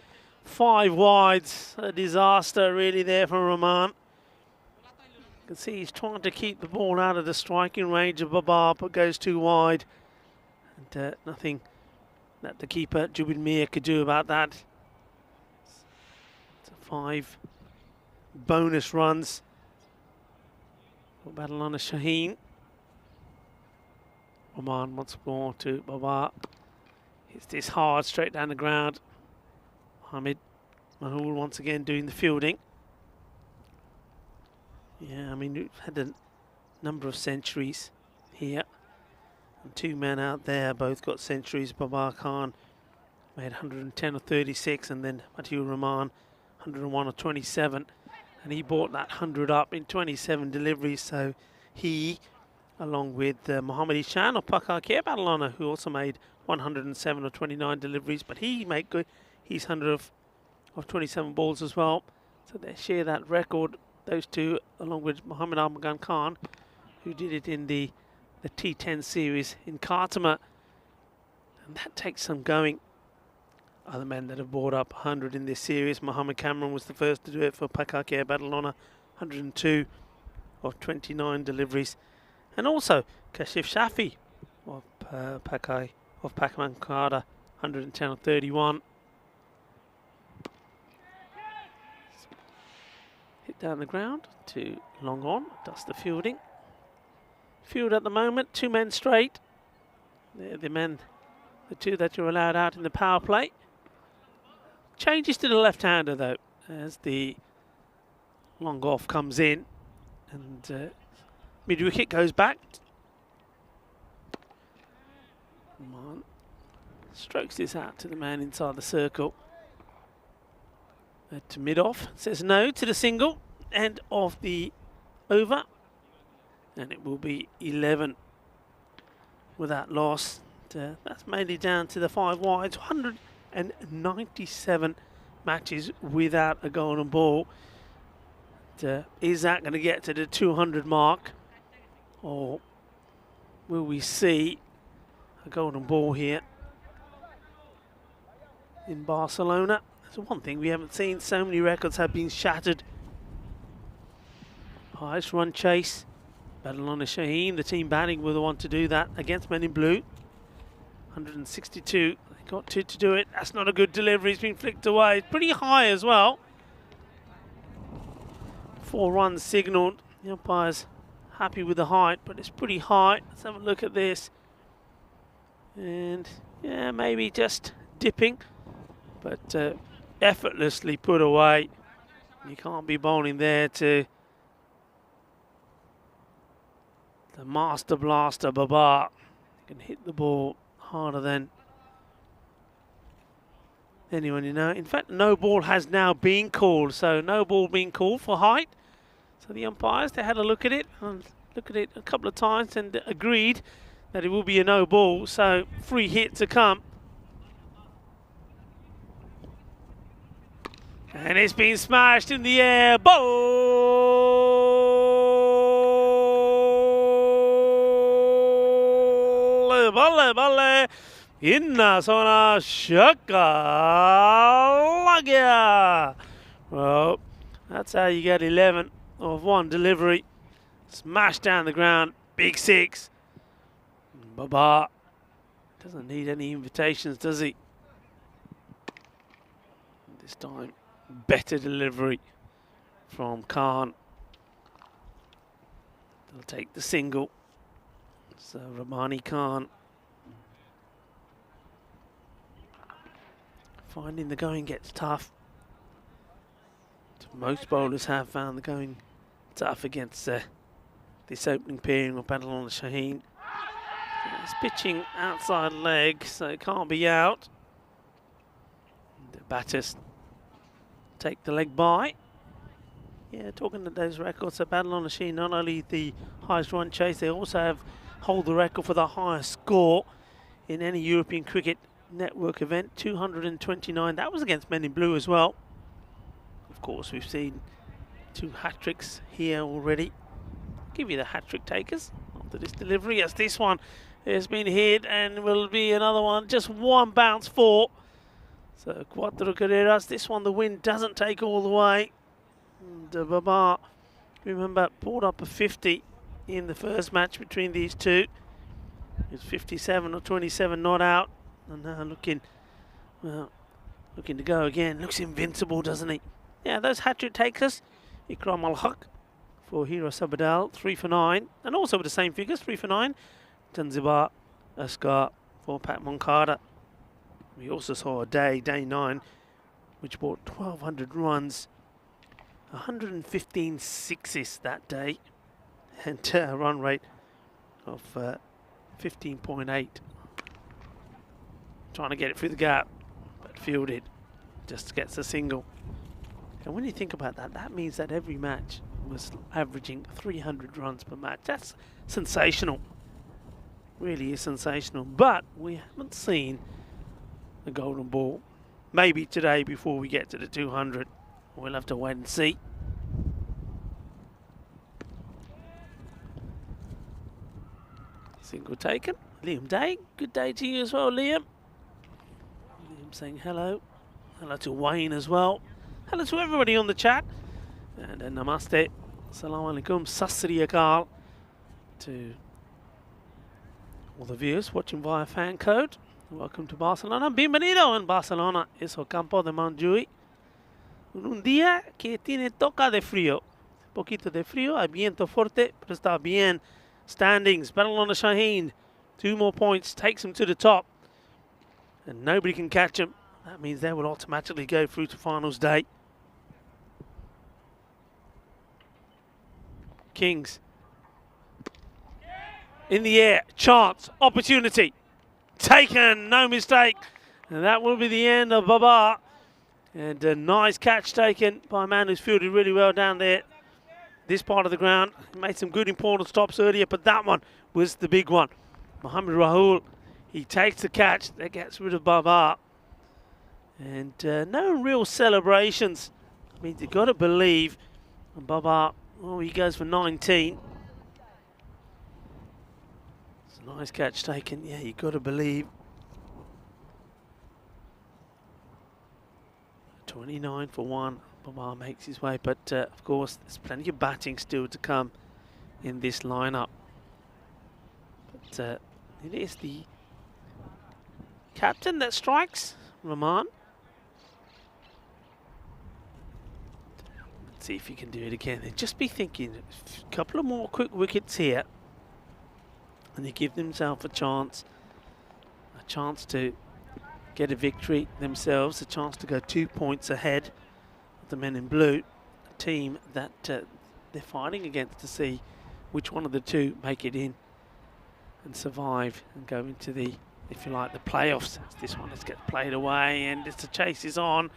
5 wides. A disaster really there for Rahman. You can see he's trying to keep the ball out of the striking range of Babar, but goes too wide. And nothing that the keeper, Jubin Mir, could do about that. It's 5 bonus runs for Barcelona Shaheen. Rahman once more to Babar. Hits this hard straight down the ground. Mohamed Rahul once again doing the fielding. Yeah, I mean, we've had a number of centuries here. And 2 men out there both got centuries. Babar Khan made 110 or 36, and then Matiu Rahman 101 or 27. And he brought that 100 up in 27 deliveries. So he, along with Mohammad Ishan of Pakar Care Barcelona, who also made 107 or 29 deliveries, but he made good. He's 100 of 27 balls as well. So they share that record, those two, along with Mohammad Armagan Khan, who did it in the T10 series in Khartoum. And that takes some going. Other men that have brought up 100 in this series. Mohammed Cameron was the first to do it for Pakar Care Barcelona, 102 of 29 deliveries. And also Kashif Shafi of Pakman Kada, 110 of 31. Hit down the ground to long on, does the fielding. Field at the moment, 2 men straight. They're the 2 that you're allowed out in the power play. Changes to the left-hander though, as the long off comes in, and mid-wicket goes back. Rahman strokes this out to the man inside the circle. To mid-off, says no to the single, end of the over, and it will be 11 with that loss. That's mainly down to the 5 wides. 197 matches without a golden ball. Is that going to get to the 200 mark, or will we see a golden ball here in Barcelona? That's one thing we haven't seen. So many records have been shattered. Highest run chase, Barcelona Shaheen, the team batting, were the one to do that against men in blue. 162. They got 2 to do it. That's not a good delivery. It's been flicked away. It's pretty high as well. 4 runs signalled. The umpires happy with the height, but it's pretty high. Let's have a look at this. And yeah, maybe just dipping, but effortlessly put away. You can't be bowling there to the master blaster Babar. Can hit the ball harder than anyone you know. In fact, no ball has now been called, so no ball being called for height. So the umpires, they had a look at it and looked at it a couple of times and agreed that it will be a no ball. So free hit to come. And it's been smashed in the air. Balle. Inna zona shakalagya. Well, that's how you get 11 of one delivery. Smashed down the ground. Big six. Baba doesn't need any invitations, does he? This time, better delivery from Khan. They'll take the single. So Ramani Khan finding the going gets tough. Most bowlers have found the going tough against this opening pairing of Barcelona Shaheen. It's pitching outside leg, so it can't be out. The batters take the leg by. Yeah, talking to those records, so Barcelona Shaheen, not only the highest run chase, they also hold the record for the highest score in any European Cricket Network event, 229. That was against Men in Blue as well. Of course, we've seen 2 hat-tricks here already. I'll give you the hat-trick takers after this delivery, as this one has been hit and will be another one. Just one bounce for. So Cuatro Carreras. This one the wind doesn't take all the way. And Babar, remember, pulled up a 50 in the first match between these two. It was 57 or 27 not out. And now looking to go again. Looks invincible, doesn't he? Yeah, those hat-trick takers. Ikram al-Haq for Hero Sabadell, 3 for 9. And also with the same figures, 3 for 9. Tanzibar Asghar for Pat Moncada. We also saw a day 9, which brought 1,200 runs, 115 sixes that day, and a run rate of 15.8. Trying to get it through the gap, but fielded, just gets a single. And when you think about that, that means that every match was averaging 300 runs per match. That's sensational. Really is sensational. But we haven't seen the golden ball. Maybe today before we get to the 200. We'll have to wait and see. Single taken. Liam Day. Good day to you as well, Liam. Liam saying hello. Hello to Wayne as well. Hello to everybody on the chat. And namaste. Assalamu alaikum. Sasri akal to all the viewers watching via FanCode. Welcome to Barcelona. Bienvenido en Barcelona. Es el campo de Montjuïc. Un día que tiene toca de frío. Un poquito de frío. Hay viento fuerte, pero está bien. Standings. Barcelona Shaheen. 2 more points. Takes him to the top. And nobody can catch him. That means they will automatically go through to finals day. Kings. In the air, chance, opportunity, taken, no mistake. And that will be the end of Babar. And a nice catch taken by a man who's fielded really well down there. This part of the ground. He made some good important stops earlier, but that one was the big one. Mohamed Rahul, he takes the catch, that gets rid of Babar. And no real celebrations. I mean, you've got to believe. And Babar, oh, he goes for 19. Nice catch taken. Yeah, you've got to believe. 29 for 1. Babar makes his way, but of course, there's plenty of batting still to come in this lineup. But it is the captain that strikes, Rahman. See if he can do it again. They'd just be thinking a couple of more quick wickets here, and they give themselves a chance to get a victory themselves, a chance to go 2 points ahead of the men in blue, a team that they're fighting against to see which one of the two make it in and survive and go into the, if you like, the playoffs. As this one gets played away and the chase is on,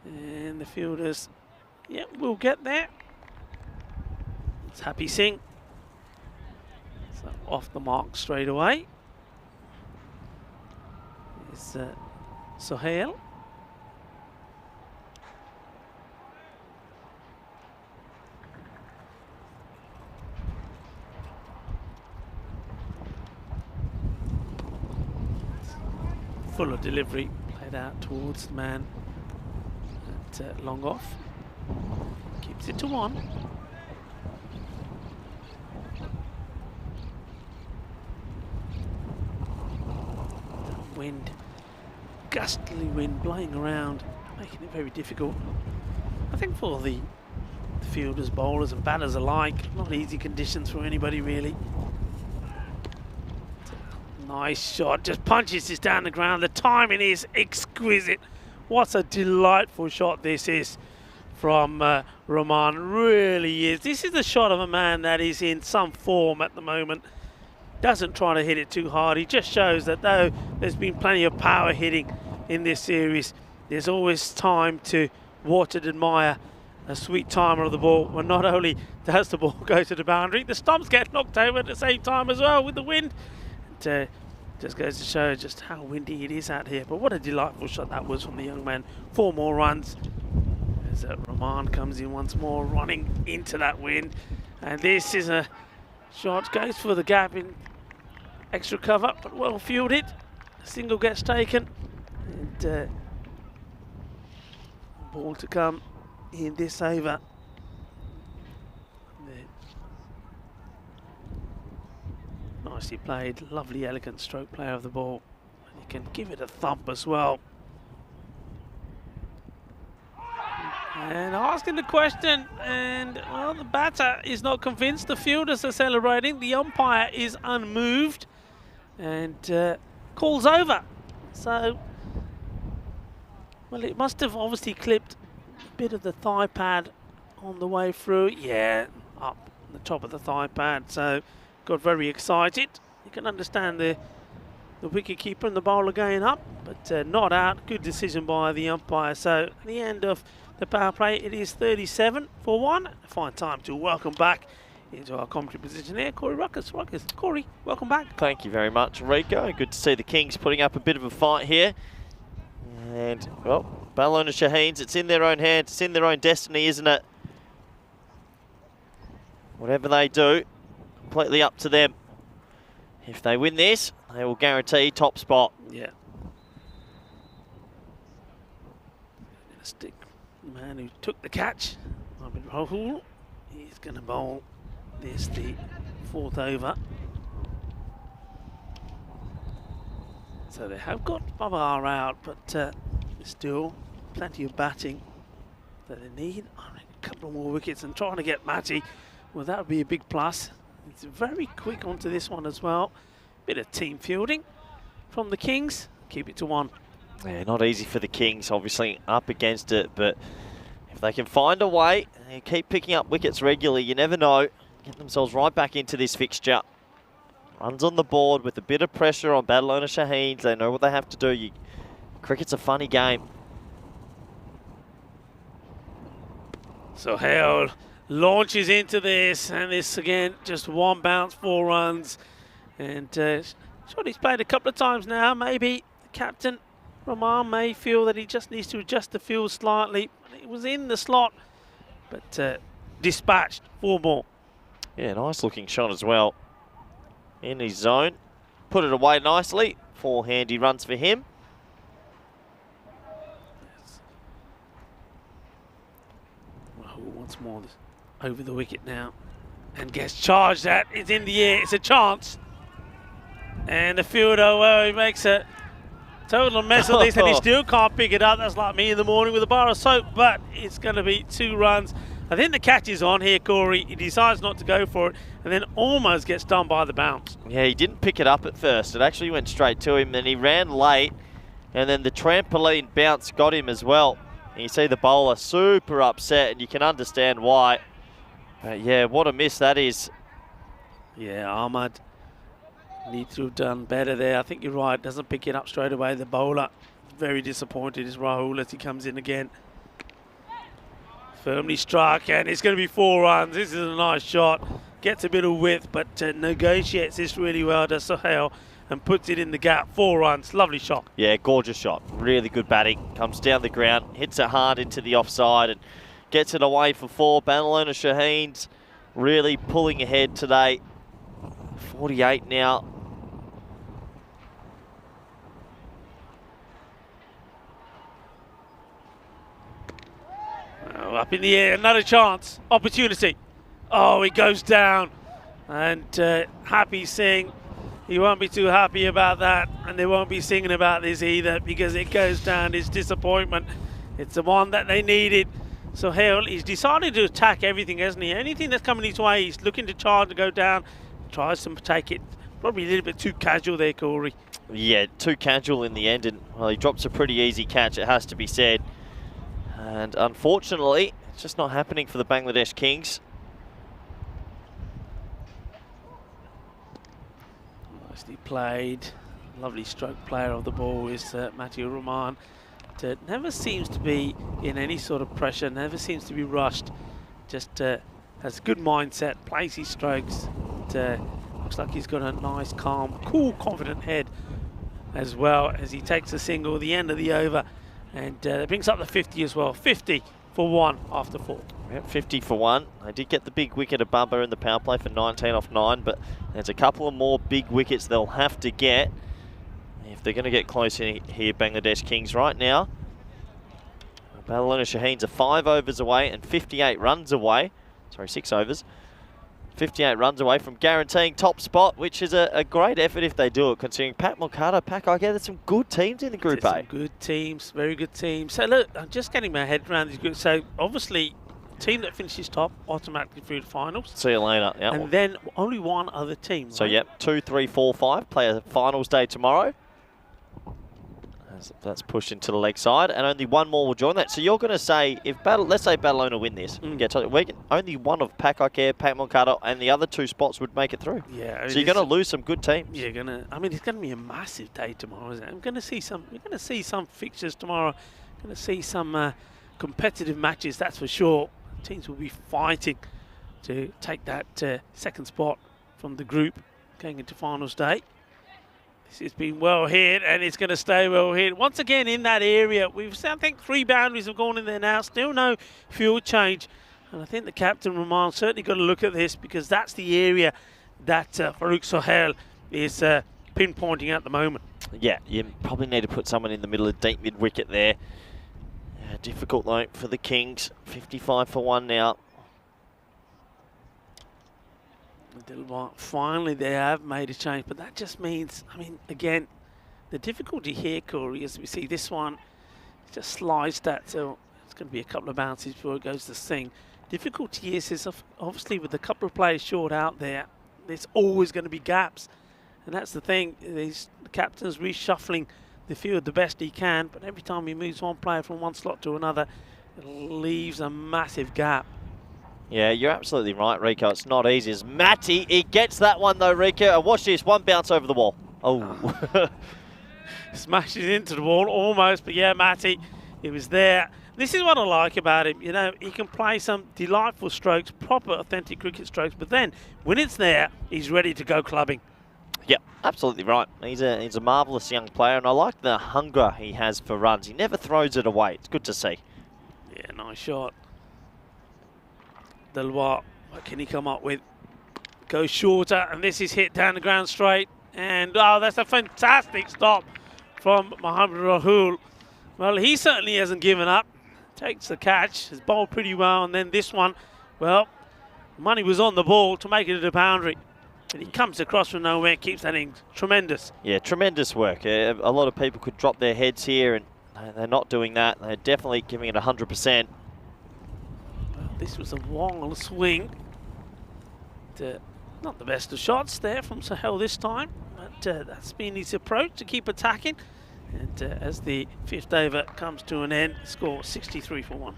and the fielders, yeah, we'll get there. It's Happy Singh. So off the mark straight away is Sohail. Fuller delivery played out towards the man at long off. Keeps it to 1. Wind, gustly wind blowing around, making it very difficult. I think for the fielders, bowlers and batters alike, not easy conditions for anybody really. Nice shot, just punches this down the ground. The timing is exquisite. What a delightful shot this is from Rahman, really is. This is the shot of a man that is in some form at the moment. Doesn't try to hit it too hard. He just shows that though there's been plenty of power hitting in this series, there's always time to watch and admire a sweet timer of the ball, when not only does the ball go to the boundary, the stumps get knocked over at the same time as well with the wind. It just goes to show just how windy it is out here. But what a delightful shot that was from the young man. 4 more runs as Rahman comes in once more, running into that wind. And this is a shot, goes for the gap in extra cover, but well fielded. A single gets taken, and ball to come in this over. Nicely played, lovely, elegant stroke player of the ball. And you can give it a thump as well. And asking the question, and well, the batter is not convinced. The fielders are celebrating. The umpire is unmoved and calls over. So, well, it must have obviously clipped a bit of the thigh pad on the way through. Yeah, up the top of the thigh pad. So, got very excited. You can understand the wicketkeeper and the bowler going up, but not out. Good decision by the umpire. So, at the end of the power play, it is 37 for 1. A fine time to welcome back into our commentary position here, Corey Ruckus. Corey, welcome back. Thank you very much, Rico. Good to see the Kings putting up a bit of a fight here. And, well, Barcelona Shaheens, it's in their own hands, it's in their own destiny, isn't it? Whatever they do, completely up to them. If they win this, they will guarantee top spot. Yeah. Stick. The man who took the catch, Rahul, he's going to bowl this, the 4th over. So they have got Babar out, but there's still plenty of batting that they need. I mean, a couple more wickets and trying to get Matty, well, that would be a big plus. It's very quick onto this one as well. Bit of team fielding from the Kings. Keep it to 1. Yeah, not easy for the Kings, obviously, up against it, but if they can find a way and keep picking up wickets regularly, you never know, get themselves right back into this fixture. Runs on the board with a bit of pressure on Barcelona Shaheens. They know what they have to do. Cricket's a funny game. So Hale launches into this, and this again, just 1 bounce, 4 runs. And sure, he's played a couple of times now. Maybe the captain, Rahman, may feel that he just needs to adjust the field slightly. It was in the slot, but dispatched 4 more. Yeah, nice looking shot as well. In his zone. Put it away nicely. 4 handy runs for him. Rahul once more over the wicket now. And gets charged at. It's in the air. It's a chance. And the fielder, well, he makes a Total mess of this, and he still can't pick it up. That's like me in the morning with a bar of soap, but it's going to be 2 runs. I think the catch is on here, Corey. He decides not to go for it, and then almost gets done by the bounce. Yeah, he didn't pick it up at first. It actually went straight to him, then he ran late, and then the trampoline bounce got him as well. And you see the bowler super upset, and you can understand why. But yeah, what a miss that is. Yeah, Ahmad needs to have done better there. I think you're right. Doesn't pick it up straight away. The bowler very disappointed is Rahul as he comes in again. Firmly struck, and it's going to be 4 runs. This is a nice shot. Gets a bit of width, but negotiates this really well, does Sohail, and puts it in the gap. 4 runs. Lovely shot. Yeah, gorgeous shot. Really good batting. Comes down the ground, hits it hard into the offside, and gets it away for 4. Barcelona Shaheen's really pulling ahead today. 48 now. Up in the air, another chance, opportunity. Oh, it goes down. And Happy Singh, he won't be too happy about that. And they won't be singing about this either because it goes down. It's disappointment. It's the one that they needed. So Hale, he's decided to attack everything, hasn't he? Anything that's coming his way, he's looking to charge to go down. Tries to take it. Probably a little bit too casual there, Corey. Yeah, too casual in the end. And well, he drops a pretty easy catch, it has to be said. And unfortunately, it's just not happening for the Bangladesh Kings. Nicely played. Lovely stroke player of the ball is Matthew Rahman. Never seems to be in any sort of pressure, never seems to be rushed. Just has a good mindset, plays his strokes. Looks like he's got a nice, calm, cool, confident head as well as he takes a single at the end of the over. And it brings up the 50 as well. 50 for 1 after 4. Yep, 50 for 1. They did get the big wicket of Bumba in the power play for 19 off 9, but there's a couple of more big wickets they'll have to get if they're going to get close in here, Bangladesh Kings. Right now, Barcelona Shaheen's are 5 overs away and 58 runs away. Sorry, 6 overs. 58 runs away from guaranteeing top spot, which is a great effort if they do it, considering Pat Mulcahy, Pack, there's some good teams in the Group A. Some good teams, very good teams. So look, I'm just getting my head around these groups. So obviously, team that finishes top automatically through the finals. See you later. Yep. And then only one other team. So right? yep, 2, 3, 4, 5 play a finals day tomorrow. That's pushed into the leg side, and only one more will join that. So you're going to say, if let's say Barcelona win this, only one of Pat Mulcahy, and the other 2 spots would make it through. Yeah. So you're going to lose some good teams. You're going to. I mean, it's going to be a massive day tomorrow, isn't it? We're going to see some fixtures tomorrow. Going to see some competitive matches. That's for sure. Teams will be fighting to take that second spot from the group going into finals day. This has been well hit, and it's going to stay well hit. Once again, in that area, I think 3 boundaries have gone in there now. Still no fuel change. And I think the captain, Rahman, certainly got to look at this because that's the area that Farouk Sohail is pinpointing at the moment. Yeah, you probably need to put someone in the middle of deep mid-wicket there. Difficult, though, for the Kings. 55 for 1 now. Finally, they have made a change, but that just means, I mean, again, the difficulty here, Corey, as we see this one, just sliced that, so it's going to be a couple of bounces before it goes to Singh. Difficulty is obviously with a couple of players short out there, there's always going to be gaps, and that's the thing. The captain's reshuffling the field the best he can, but every time he moves one player from one slot to another, it leaves a massive gap. Yeah, you're absolutely right, Rico. It's not easy. As Matty, he gets that one though, Rico. And watch this, one bounce over the wall. Oh. Smashes into the wall almost, but yeah, Matty, he was there. This is what I like about him. You know, he can play some delightful strokes, proper, authentic cricket strokes, but then when it's there, he's ready to go clubbing. Yep, absolutely right. He's a marvellous young player, and I like the hunger he has for runs. He never throws it away. It's good to see. Yeah, nice shot. Delwar, what can he come up with? Goes shorter, and this is hit down the ground straight. And, oh, that's a fantastic stop from Mohammad Rahul. Well, he certainly hasn't given up. Takes the catch, has bowled pretty well, and then this one, well, money was on the ball to make it to the boundary. And he comes across from nowhere, keeps that in. Tremendous. Yeah, tremendous work. A lot of people could drop their heads here, and they're not doing that. They're definitely giving it 100%. Well, this was a wild swing. Not the best of shots there from Sahel this time, but that's been his approach, to keep attacking. And as the fifth over comes to an end, score 63 for 1.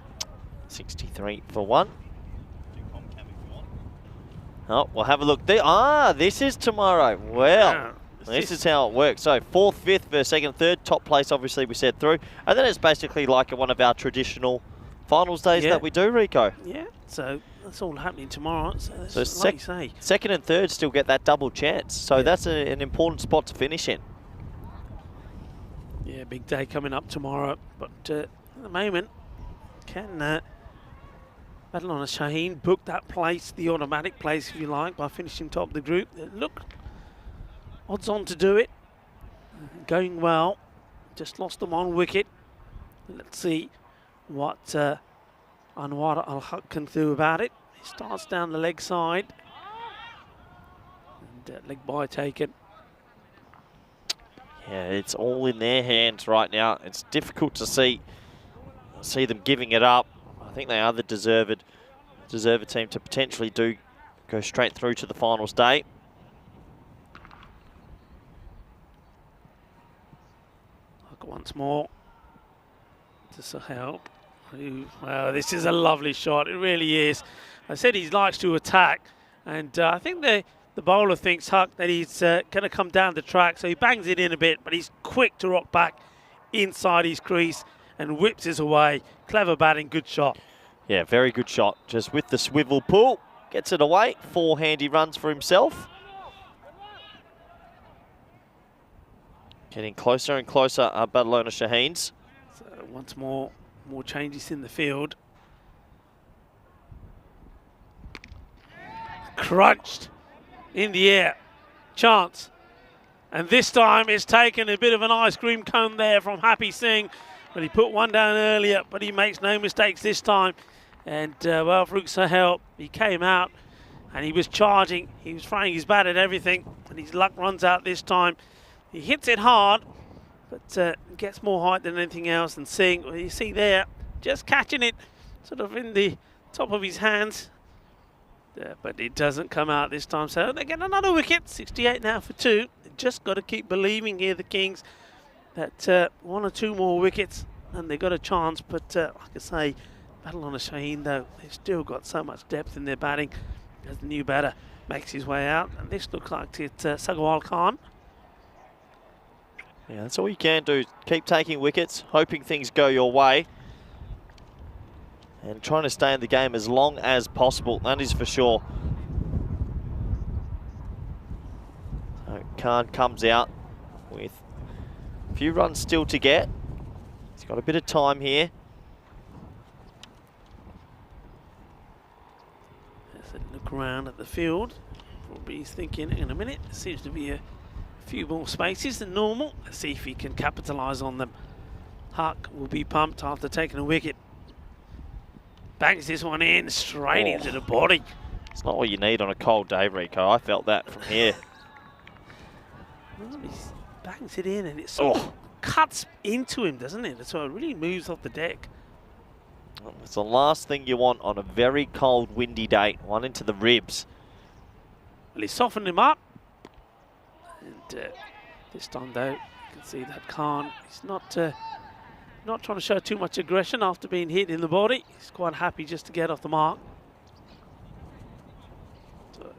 63 for 1. Oh, we'll have a look. This is tomorrow. Well, this is how it works. So 4th, 5th versus 2nd, 3rd. Top place, obviously, we said through. And then it's basically like one of our traditional finals days that we do, Rico. Yeah, so that's all happening tomorrow. So like you say, 2nd and 3rd still get that double chance. So that's an important spot to finish in. Yeah, big day coming up tomorrow. But at the moment, can Barcelona Shaheen book that place, the automatic place, if you like, by finishing top of the group. Look, odds on to do it. Going well. Just lost them on wicket. Let's see what Anwar Al-Haq can do about it. He starts down the leg side. And leg bye taken. Yeah, it's all in their hands right now. It's difficult to see them giving it up. I think they are the deserved team to potentially go straight through to the finals day. Look once more to Sahel. Well, this is a lovely shot. It really is. I said he likes to attack, and I think the bowler thinks, Huck, that he's going to come down the track, so he bangs it in a bit, but he's quick to rock back inside his crease and whips his away. Clever batting, good shot. Yeah, very good shot. Just with the swivel pull, gets it away. 4 handy runs for himself. Getting closer and closer are Barcelona Shaheens. So once more changes in the field. Crunched in the air. Chance. And this time it's taken a bit of an ice cream cone there from Happy Singh. But he put one down earlier, but he makes no mistakes this time. And, well, Farooq Sahel, he came out and he was charging. He was throwing his bat at everything, and his luck runs out this time. He hits it hard, but gets more height than anything else. And Singh, well, you see there, just catching it sort of in the top of his hands. But it doesn't come out this time. So they get another wicket, 68 now for 2. They've just got to keep believing here, the Kings, that 1 or 2 more wickets and they've got a chance. But like I say, Barcelona Shaheen, though, they've still got so much depth in their batting as the new batter makes his way out. And this looks like it's Sagawal Khan. Yeah, that's all you can do. Keep taking wickets, hoping things go your way, and trying to stay in the game as long as possible. That is for sure. So Khan comes out with a few runs still to get. He's got a bit of time here. As I look around at the field, probably he's thinking, in a minute, there seems to be a few more spaces than normal. Let's see if he can capitalise on them. Huck will be pumped after taking a wicket. Bangs this one in, straight into the body. It's not what you need on a cold day, Rico. I felt that from here. Well, he bangs it in and it sort of cuts into him, doesn't it? So it really moves off the deck. It's the last thing you want on a very cold, windy day. One into the ribs. Well, he softened him up. And this time, though, you can see that Khan is not trying to show too much aggression after being hit in the body. He's quite happy just to get off the mark. So,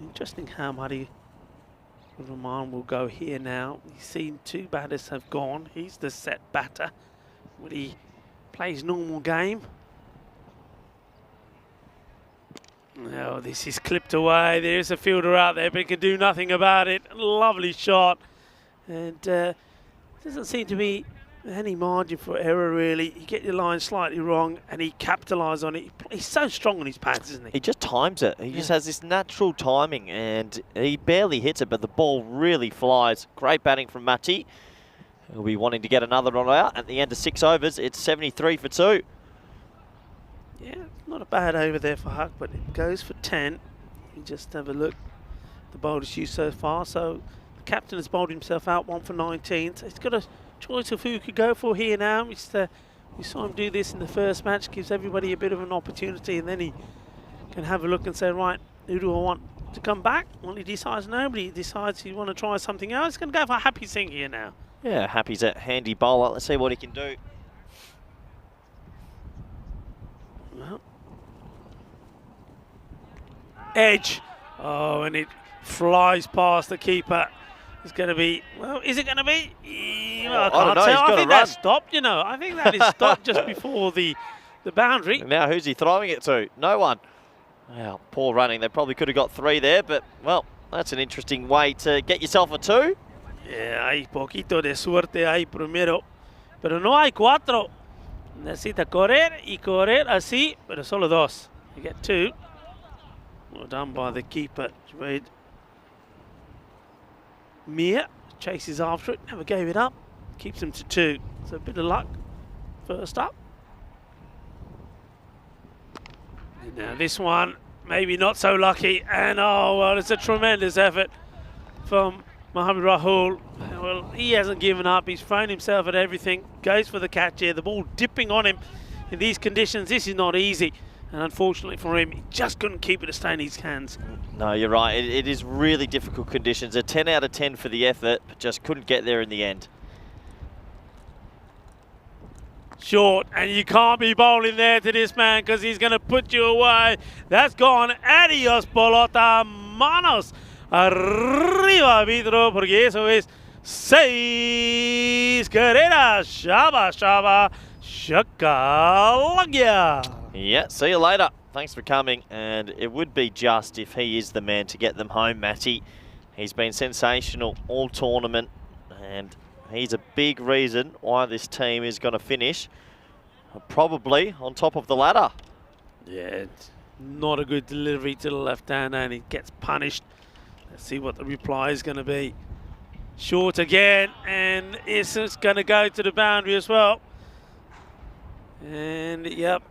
interesting how Muddy Rahman will go here now. He's seen 2 batters have gone. He's the set batter. Will he play his normal game? No, this is clipped away. There's a fielder out there, but he can do nothing about it. Lovely shot. And doesn't seem to be any margin for error, really. You get your line slightly wrong, and he capitalised on it. He's so strong on his pads, isn't he? He just times it. He just has this natural timing, and he barely hits it, but the ball really flies. Great batting from Mati. He'll be wanting to get another run out. At the end of 6 overs, it's 73 for 2. Yeah, not a bad over there for Huck, but it goes for 10. You just have a look. the bowlers used so far. So the captain has bowled himself out 1 for 19. So he's got a choice of who he could go for here now. We saw him do this in the first match, gives everybody a bit of an opportunity, and then he can have a look and say, right, who do I want to come back? Well, he decides nobody. He decides he want to try something else. He's going to go for Happy Singh here now. Yeah, Happy's a handy bowler. Let's see what he can do. Well, edge. Oh, and it flies past the keeper. It's going to be, well, is it going to be? Well, I can't say. I think that stopped, you know. I think that is stopped just before the boundary. And now who's he throwing it to? No one. Well, poor running. They probably could have got 3 there, but, well, that's an interesting way to get yourself a 2. Yeah, hay poquito de suerte ahí primero, pero no hay 4. Necesita correr y correr así, pero solo 2. You get 2. Well done by the keeper, Javaid. Mir chases after it, never gave it up, keeps him to 2. So a bit of luck first up. And now this one, maybe not so lucky, and oh well, it's a tremendous effort from Mohammad Rahul. Well, he hasn't given up, he's thrown himself at everything, goes for the catch here, the ball dipping on him in these conditions. This is not easy, and unfortunately for him, he just couldn't keep it to stay in his hands. No, you're right. It is really difficult conditions. A 10 out of 10 for the effort, but just couldn't get there in the end. Short, and you can't be bowling there to this man because he's going to put you away. That's gone. Adios, pelota, manos. Arriba, Vidro, porque eso es 6 carreras. Shaba, shaba, shakalagya. Yeah, see you later. Thanks for coming, and it would be just if he is the man to get them home, Matty. He's been sensational all tournament, and he's a big reason why this team is going to finish probably on top of the ladder. Yeah, it's not a good delivery to the left-hander, and he gets punished. Let's see what the reply is going to be. Short again, and it's going to go to the boundary as well. And, yep,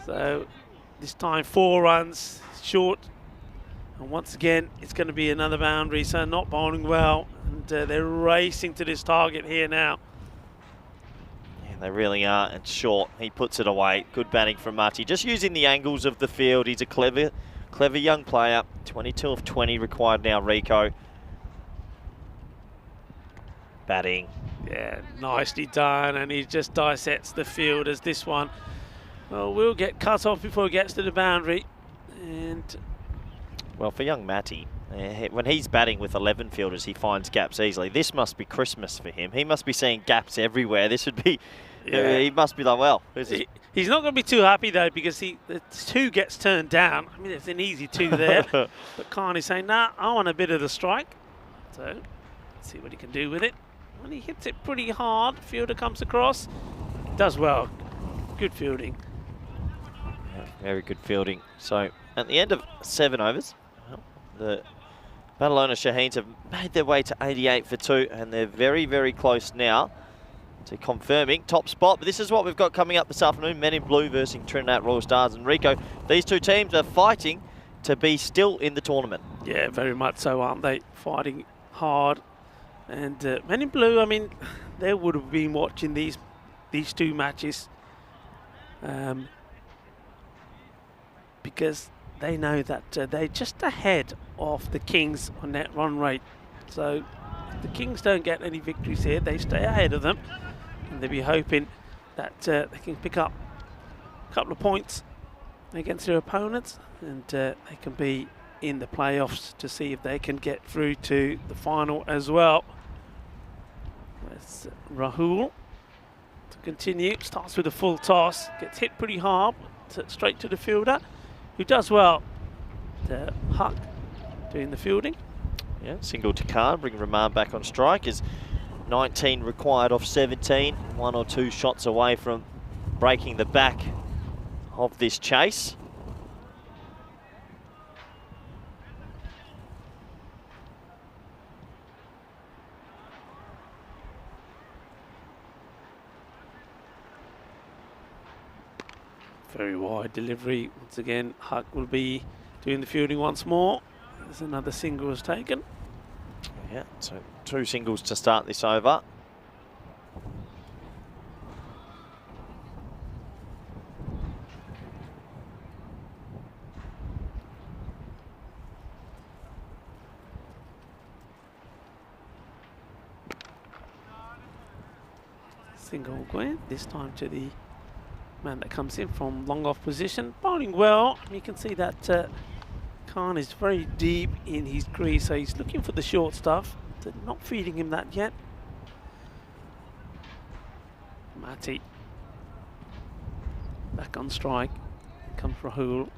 so this time 4 runs short. And once again, it's going to be another boundary, so not bowling well. And they're racing to this target here now. Yeah, they really are, and short. He puts it away. Good batting from Mati. Just using the angles of the field. He's a clever young player. 22 of 20 required now, Rico. Batting. Yeah, nicely done, and he just dissects the field as this one, well, will get cut off before it gets to the boundary. And well, for young Matty, when he's batting with 11 fielders, he finds gaps easily. This must be Christmas for him. He must be seeing gaps everywhere. This would be, yeah. He must be like, well. He's not going to be too happy, though, because the 2 gets turned down. I mean, it's an easy 2 there. But Khan is saying, nah, I want a bit of the strike. So, let's see what he can do with it. When he hits it pretty hard, fielder comes across, does well. Good fielding. Yeah, very good fielding. So, at the end of 7 overs, well, the Barcelona Shaheens have made their way to 88 for 2, and they're very, very close now to confirming top spot. But this is what we've got coming up this afternoon. Men in Blue versus Trinidad Royal Stars and Rico. These 2 teams are fighting to be still in the tournament. Yeah, very much so, aren't they? Fighting hard. And Men in Blue, I mean, they would have been watching these 2 matches because they know that they're just ahead of the Kings on net run rate. So if the Kings don't get any victories here, they stay ahead of them, and they'll be hoping that they can pick up a couple of points against their opponents, and they can be in the playoffs to see if they can get through to the final as well. There's Rahul to continue, starts with a full toss, gets hit pretty hard, straight to the fielder, who does well. Huck doing the fielding. Yeah, single to Khan, bring Rahman back on strike. Is 19 required off 17, 1 or 2 shots away from breaking the back of this chase. Very wide delivery. Once again, Huck will be doing the fielding once more. There's another single was taken. Yeah, so 2 singles to start this over. Single Gwen, this time to the man that comes in from long off position. Bowling well. You can see that Khan is very deep in his crease, so he's looking for the short stuff. They're not feeding him that yet. Matty back on strike. Comes Rahul.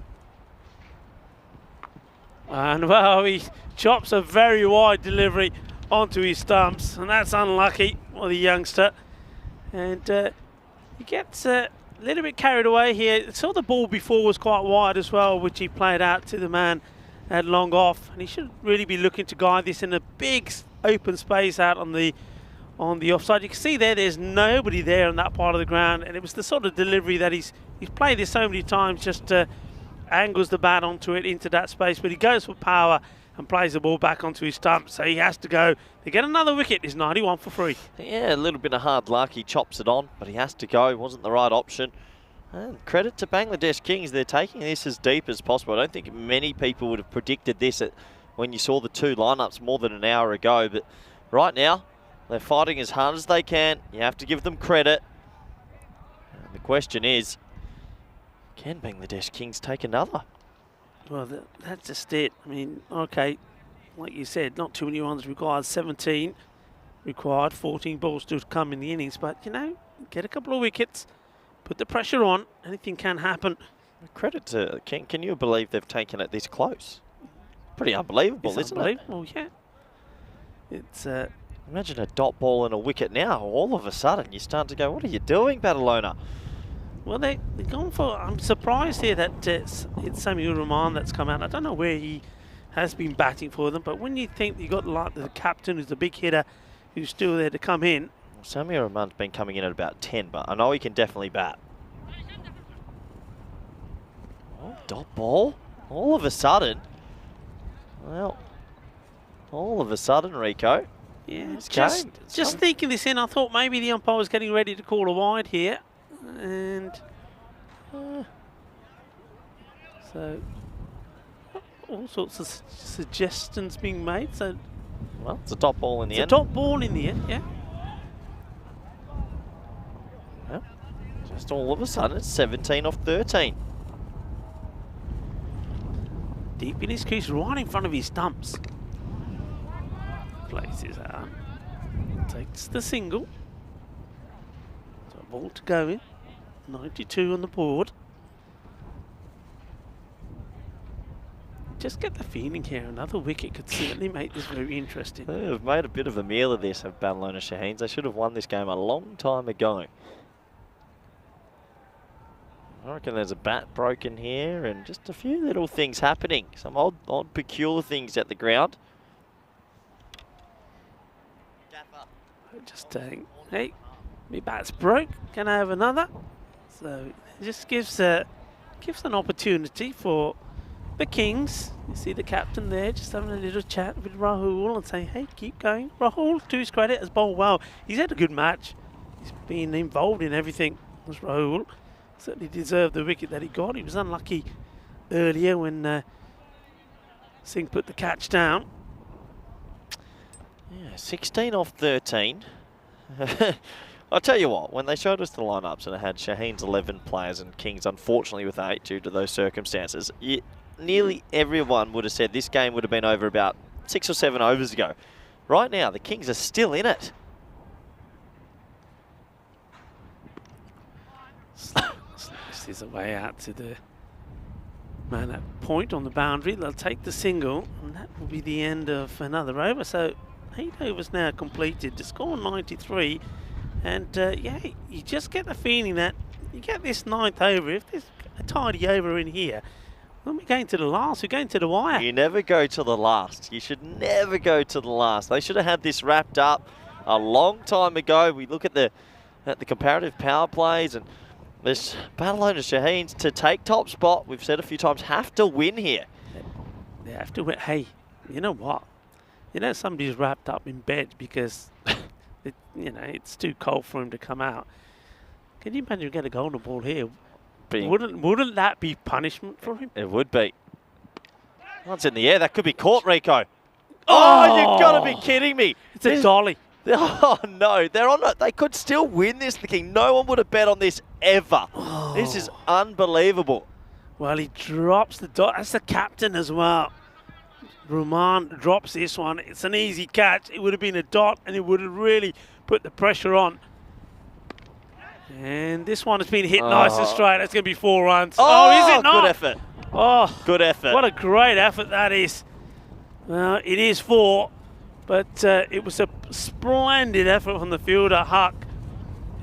And well, he chops a very wide delivery onto his stumps, and that's unlucky for the youngster. And he gets a little bit carried away here. Saw the ball before was quite wide as well, which he played out to the man at long off. And he should really be looking to guide this in a big open space out on the offside. You can see there's nobody there on that part of the ground, and it was the sort of delivery that he's played this so many times, just angles the bat onto it into that space, but he goes for power and plays the ball back onto his stump, so he has to go. They get another wicket. It's 91 for 3. Yeah, a little bit of hard luck. He chops it on, but he has to go. It wasn't the right option. And credit to Bangladesh Kings. They're taking this as deep as possible. I don't think many people would have predicted this when you saw the 2 lineups more than an hour ago, but right now they're fighting as hard as they can. You have to give them credit. And the question is, can Bangladesh Kings take another? Well, that's just it. I mean, okay, like you said, not too many runs required. 17 required, 14 balls to come in the innings. But, you know, get a couple of wickets, put the pressure on, anything can happen. Credit to, can you believe they've taken it this close? Pretty unbelievable, It's isn't unbelievable, yeah. It's imagine a dot ball and a wicket now. All of a sudden, you start to go, what are you doing, Barcelona? Well, they're going for. I'm surprised here that it's Samuel Rahman that's come out. I don't know where he has been batting for them, but when you think you got like the captain, who's the big hitter, who's still there to come in. Well, Samuel Rahman's been coming in at about 10, but I know he can definitely bat. Oh, dot ball. All of a sudden. Well, all of a sudden, Rico. Yeah, just thinking this in, I thought maybe the umpire was getting ready to call a wide here. And so all sorts of suggestions being made. So, well, it's a top ball in the end. It's a top ball in the end, yeah. Well, just all of a sudden, it's 17 off 13. Deep in his crease, right in front of his stumps. Plays his arm, takes the single. So a ball to go in. 92 on the board. Just get the feeling here, another wicket could certainly make this very interesting. They've made a bit of a meal of this, of Barcelona Shaheens. They should have won this game a long time ago. I reckon there's a bat broken here and just a few little things happening. Some odd peculiar things at the ground. Just saying, hey, my bat's broke, can I have another? So it just gives an opportunity for the Kings. You see the captain there just having a little chat with Rahul and saying, hey, keep going. Rahul, to his credit, has bowled well. He's had a good match. He's been involved in everything, was Rahul. Certainly deserved the wicket that he got. He was unlucky earlier when Singh put the catch down. Yeah, 16 off 13. I'll tell you what, when they showed us the lineups and it had Shaheen's 11 players and Kings unfortunately with 8 due to those circumstances, nearly everyone would have said this game would have been over about 6 or 7 overs ago. Right now, the Kings are still in it. This is a way out to the man at point on the boundary. They'll take the single, and that will be the end of another over. So 8 overs now completed. The score 93. And yeah, you just get the feeling that you get this 9th over. If there's a tidy over in here, when we're going to the last, we're going to the wire. You never go to the last. You should never go to the last. They should have had this wrapped up a long time ago. We look at the comparative power plays, and this Barcelona Shaheens to take top spot, we've said a few times, have to win here. They have to win. Hey, You know what? You know somebody's wrapped up in bed because it's too cold for him to come out. Can you imagine get a golden ball here? Wouldn't that be punishment for him? It would be. Once in the air, that could be caught, Rico. Oh, you've got to be kidding me. It's a dolly. Oh, no. They could still win this, the King. No one would have bet on this ever. Oh. This is unbelievable. Well, he drops the dot. That's the captain as well. Roman drops this one. It's an easy catch. It would have been a dot, and it would have really put the pressure on. And this one has been hit nice and straight. That's going to be 4 runs. Oh, is it not? Good effort. Oh, good effort. What a great effort that is. Well, it is 4, but it was a splendid effort from the fielder, Huck.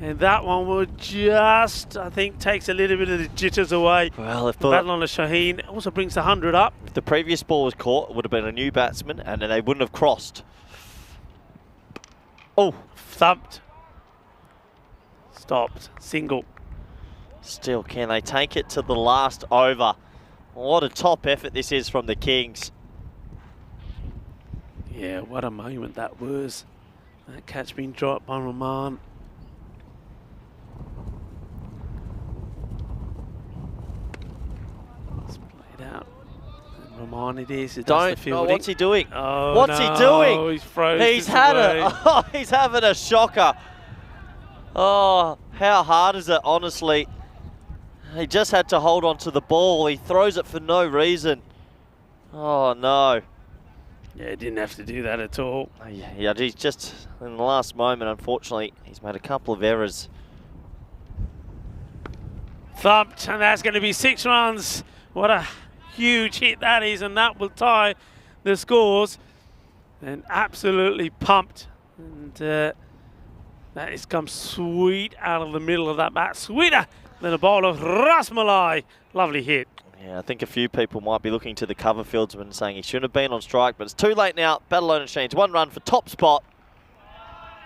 And that one will just, I think, takes a little bit of the jitters away. Well, if the battle on the Shaheen also brings the 100 up. If the previous ball was caught, it would have been a new batsman, and then they wouldn't have crossed. Oh, thumped. Stopped. Single. Still, can they take it to the last over? What a top effort this is from the Kings. Yeah, what a moment that was. That catch being dropped by Roman. It's played out. And Roman it is. What's he doing? Oh, what's he doing? He's frozen. He's he's having a shocker. Oh, how hard is it, honestly? He just had to hold on to the ball. He throws it for no reason. Oh, no. Yeah, he didn't have to do that at all. Yeah, he's just, in the last moment, unfortunately, he's made a couple of errors. Thumped, and that's going to be 6 runs. What a huge hit that is, and that will tie the scores. And absolutely pumped. And that has come sweet out of the middle of that bat. Sweeter than a bowl of rasmalai. Lovely hit. Yeah, I think a few people might be looking to the cover fieldsman saying he shouldn't have been on strike, but it's too late now. Barcelona Shaheens 1 run for top spot.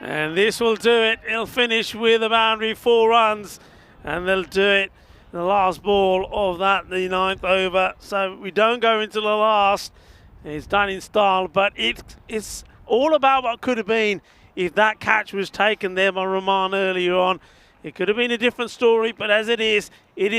And this will do it. It'll finish with a boundary, 4 runs. And they'll do it. The last ball of that, the 9th over. So we don't go into the last. It's done in style, but it's all about what could have been. If that catch was taken there by Roman earlier on, it could have been a different story, but as it is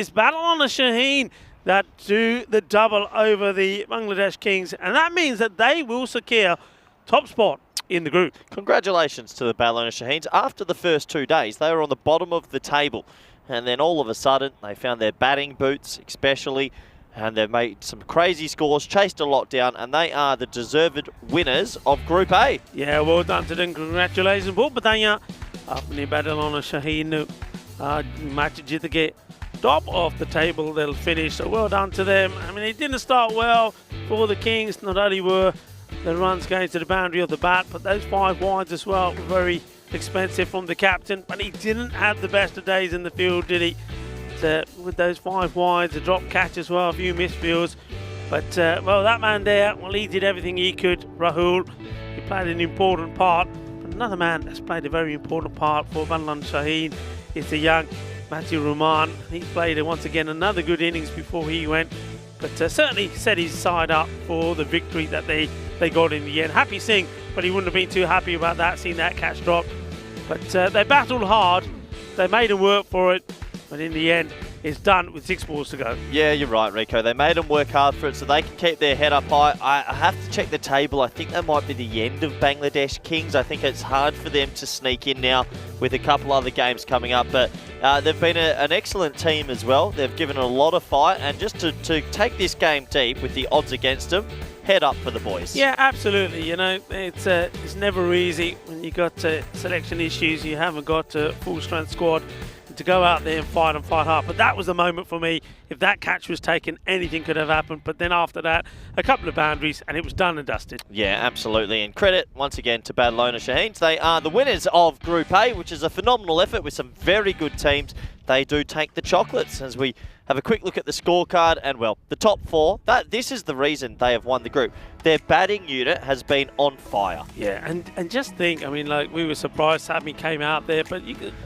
battle on the Shaheen that do the double over the Bangladesh Kings, and that means that they will secure top spot in the group. Congratulations to the Barcelona Shaheens. After the first 2 days, they were on the bottom of the table, and then all of a sudden, they found their batting boots, especially, and they've made some crazy scores, chased a lot down, and they are the deserved winners of Group A. Yeah, well done to them. Congratulations. बहुत बताइए अपनी Barcelona Shaheen match जीत के top of the table they'll finish. So well done to them. I mean, it didn't start well for the Kings. Not only were the runs going to the boundary of the bat, but those 5 wides as well were very expensive from the captain. But he didn't have the best of days in the field, did he? With those 5 wides, a drop catch as well, a few misfields. But, well, that man there, well, he did everything he could, Rahul. He played an important part. But another man that's played a very important part for Barcelona Shaheen is the young Matthew Roman. He played, once again, another good innings before he went. But certainly set his side up for the victory that they got in the end. Happy seeing, but he wouldn't have been too happy about that, seeing that catch drop. But they battled hard. They made him work for it. But in the end, it's done with 6 balls to go. Yeah, you're right, Rico. They made them work hard for it so they can keep their head up high. I have to check the table. I think that might be the end of Bangladesh Kings. I think it's hard for them to sneak in now with a couple other games coming up. But they've been an excellent team as well. They've given a lot of fight. And just to take this game deep with the odds against them, head up for the boys. Yeah, absolutely. You know, it's never easy when you've got selection issues. You haven't got a full-strength squad to go out there and fight hard. But that was the moment for me. If that catch was taken, anything could have happened. But then after that, a couple of boundaries, and it was done and dusted. Yeah, absolutely. And credit, once again, to Barcelona Shaheens. They are the winners of Group A, which is a phenomenal effort with some very good teams. They do take the chocolates as we have a quick look at the scorecard. And, well, the top 4, this is the reason they have won the group. Their batting unit has been on fire. Yeah, and just think, I mean, like, we were surprised Sami came out there, but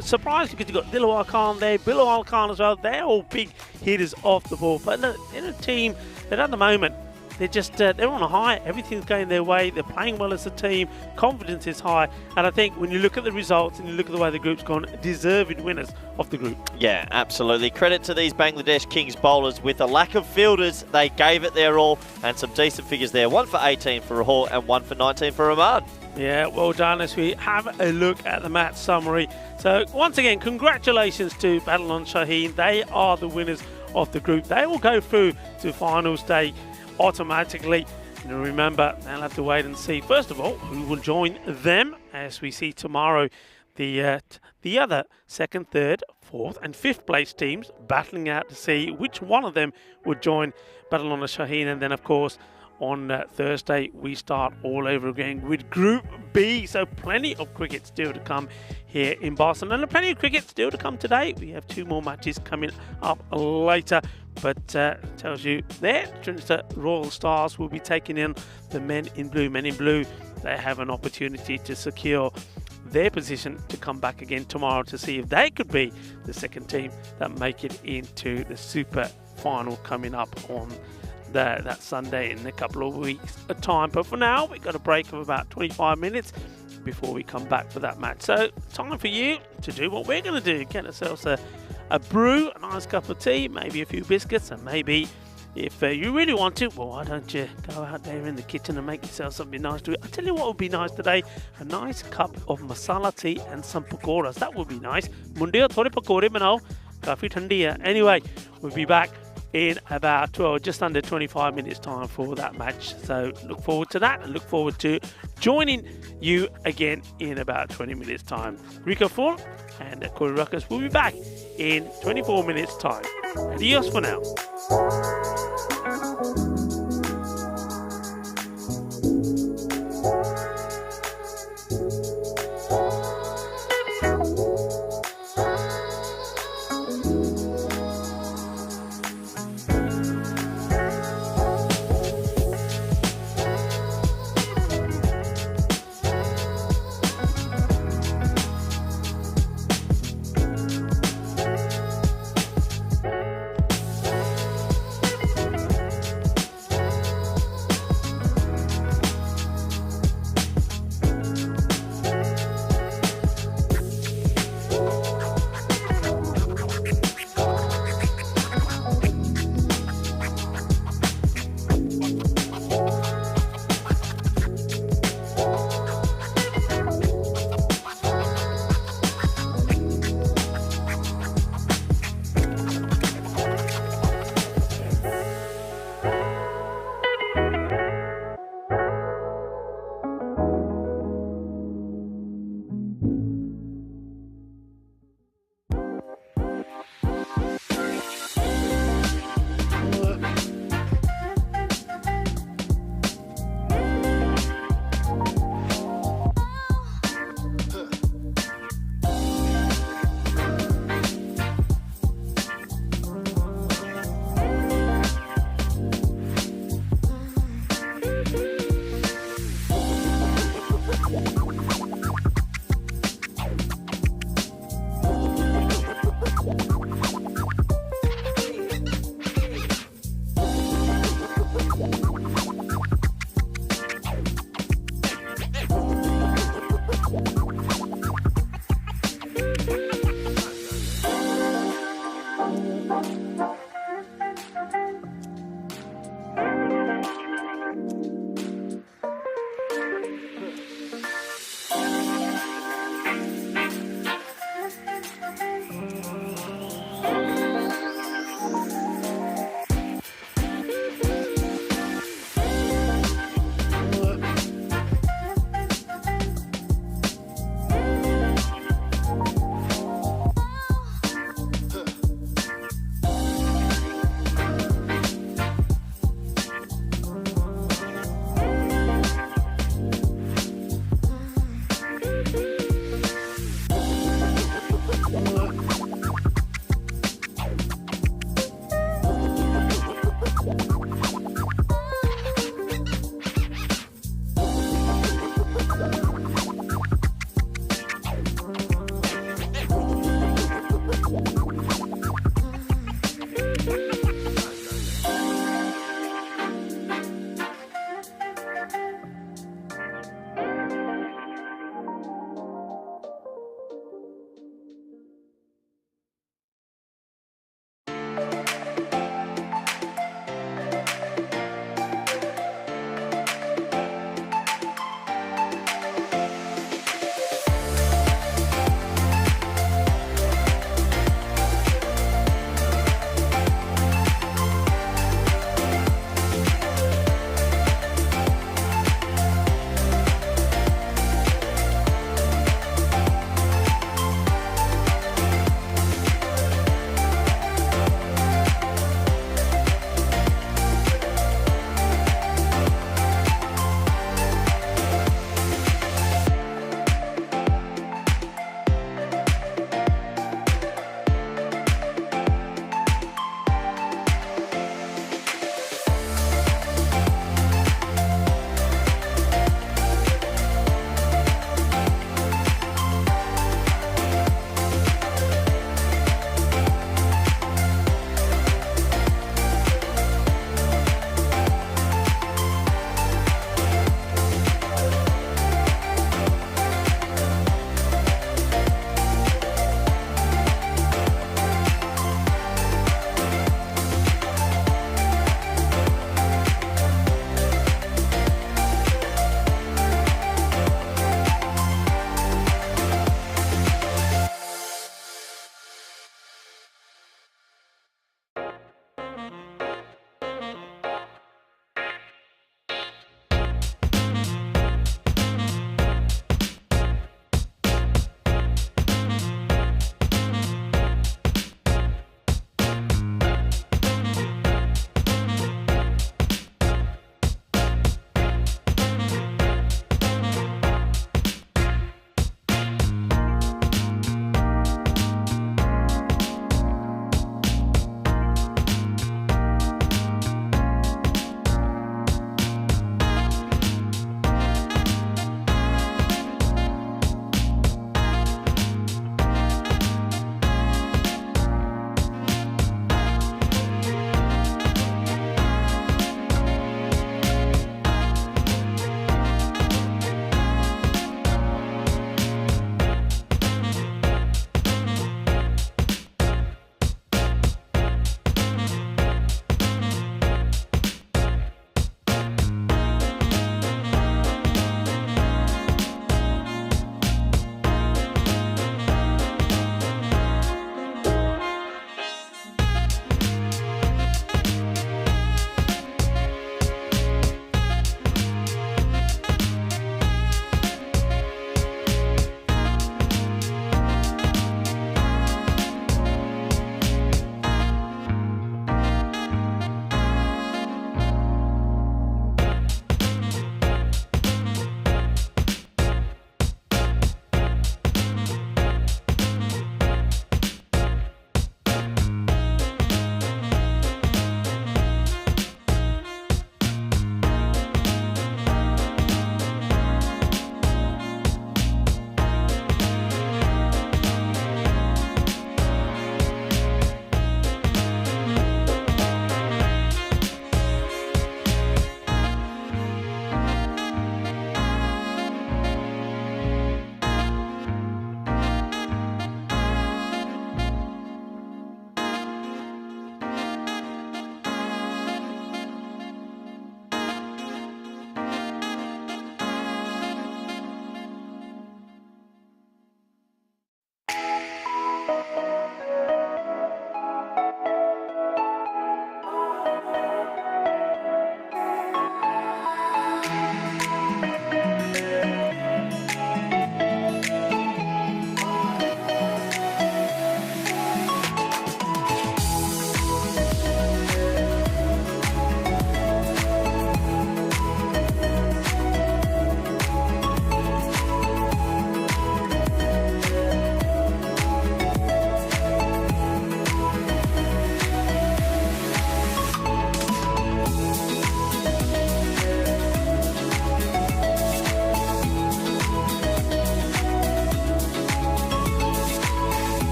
surprised because you've got Dilawar Khan there, Bilawal Khan as well. They're all big hitters off the ball. But look, in a team that at the moment they're just they're on a high. Everything's going their way. They're playing well as a team. Confidence is high. And I think when you look at the results and you look at the way the group's gone, deserved winners of the group. Yeah, absolutely. Credit to these Bangladesh Kings bowlers. With a lack of fielders, they gave it their all, and some decent figures there. 1 for 18 for Rahul and 1 for 19 for Ahmad. Yeah, well done as we have a look at the match summary. So once again, congratulations to Barcelona Shaheen. They are the winners of the group. They will go through to final stage automatically. And remember, they'll have to wait and see, first of all, who will join them, as we see tomorrow the other second, third, fourth and fifth place teams battling out to see which one of them would join Barcelona Shaheen. And then, of course, on Thursday, we start all over again with Group B. So plenty of cricket still to come here in Barcelona. And plenty of cricket still to come today. We have 2 more matches coming up later. But tells you there, Trinidad Royal Stars will be taking in the men in blue. Men in blue, they have an opportunity to secure their position to come back again tomorrow to see if they could be the second team that make it into the super final coming up on that Sunday in a couple of weeks' time. But for now, we've got a break of about 25 minutes before we come back for that match. So time for you to do what we're going to do. Get ourselves a brew, a nice cup of tea, maybe a few biscuits, and maybe if you really want to, well, why don't you go out there in the kitchen and make yourself something nice to eat. I'll tell you what would be nice today, a nice cup of masala tea and some pakoras. That would be nice. Mundiya thode pakore banao, kafi thandi hai. Anyway, we'll be back in about just under 25 minutes time for that match. So look forward to that and look forward to joining you again in about 20 minutes time. Rico Full and Corey Ruckus will be back in 24 minutes time. Adios for now.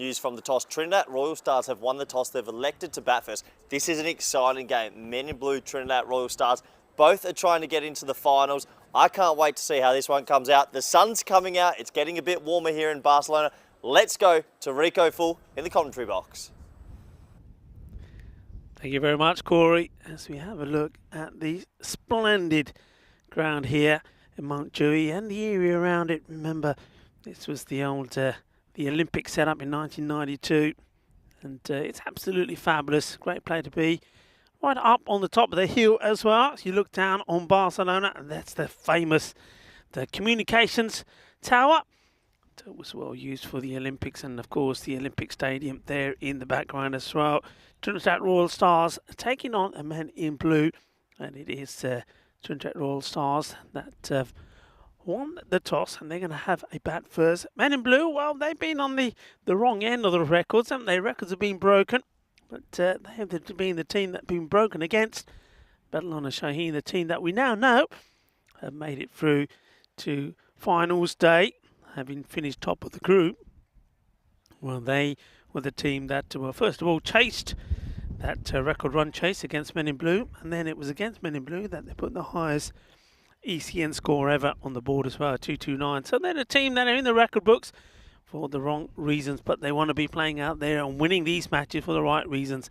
news from the toss. Trinidad Royal Stars have won the toss. They've elected to bat first. This is an exciting game. Men in Blue, Trinidad Royal Stars, both are trying to get into the finals. I can't wait to see how this one comes out. The sun's coming out. It's getting a bit warmer here in Barcelona. Let's go to Rico Full in the commentary box. Thank you very much, Corey, as we have a look at the splendid ground here in Montjuïc and the area around it. Remember, this was the old the Olympic setup in 1992, and it's absolutely fabulous. Great place to be. Right up on the top of the hill as well. So you look down on Barcelona, and that's the famous communications tower. It was well used for the Olympics, and of course the Olympic Stadium there in the background as well. Trinidad Royal Stars taking on a Men in Blue, and it is Trinidad Royal Stars that won the toss, and they're going to have a bat first. Men in Blue, well, they've been on the wrong end of the records, haven't they? Records have been broken, but they have been the team that's been broken against. Barcelona Shaheen, the team that we now know, have made it through to finals day, having finished top of the group. Well, they were the team that, well, first of all, chased that record run chase against Men in Blue, and then it was against Men in Blue that they put the highest ECN score ever on the board as well, 229. So they're a team that are in the record books for the wrong reasons, but they want to be playing out there and winning these matches for the right reasons,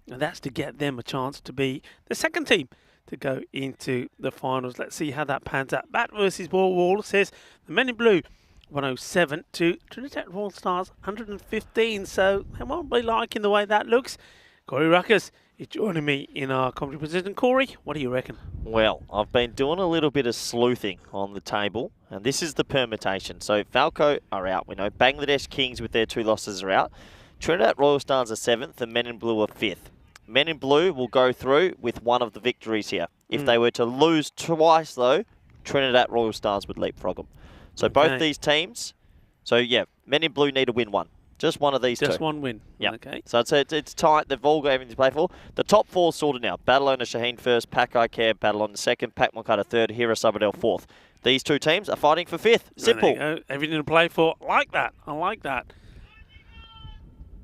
and that's to get them a chance to be the second team to go into the finals. Let's see how that pans out. Bat versus ball. Wall says the Men in Blue 107 to Trinidad Royal Stars 115, so they won't be liking the way that looks. Corey Ruckers is joining me in our commentary position. Corey, what do you reckon? Well, I've been doing a little bit of sleuthing on the table, and this is the permutation. So FanCode are out, we know. Bangladesh Kings with their 2 losses are out. Trinidad Royal Stars are 7th and Men in Blue are 5th. Men in Blue will go through with one of the victories here. If they were to lose twice, though, Trinidad Royal Stars would leapfrog them. So both these teams, so yeah, Men in Blue need to win one. Just one of these two. Just one win. Yeah. Okay. So it's tight. They've all got everything to play for. The top 4 sorted now. Barcelona Shaheen first, Pac I Care Battle on the second, Pac Moncada third, Hira Sabadell fourth. These 2 teams are fighting for 5th. Simple. There you go. Everything to play for. I like that. I like that.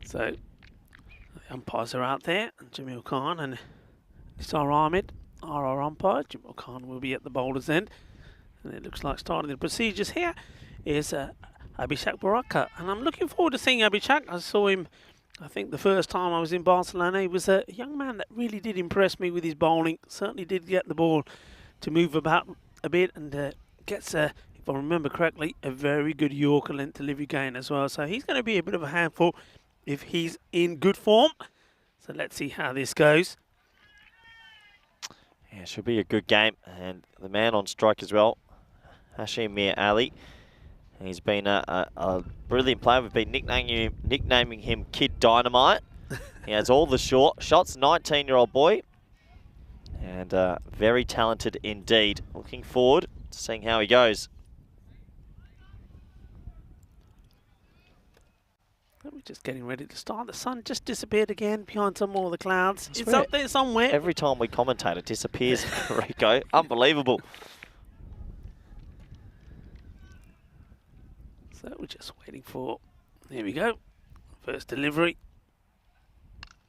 So the umpires are out there, and Jamil Khan and Nisar Ahmed are our umpires. Jamil Khan will be at the bowler's end. And it looks like starting the procedures here is Abhishek Baraka. And I'm looking forward to seeing Abhishek. I saw him, I think, the first time I was in Barcelona. He was a young man that really did impress me with his bowling. Certainly did get the ball to move about a bit, and gets, if I remember correctly, a very good Yorker length delivery gain as well. So he's going to be a bit of a handful if he's in good form. So let's see how this goes. Yeah, it should be a good game. And the man on strike as well, Hashim Mir Ali. He's been a brilliant player. We've been nicknaming him Kid Dynamite. He has all the short shots, 19-year-old boy. And very talented indeed. Looking forward to seeing how he goes. We're just getting ready to start. The sun just disappeared again behind some more of the clouds. It's up there somewhere. Every time we commentate, it disappears, Rico. Unbelievable. So we're just waiting for, there we go, first delivery.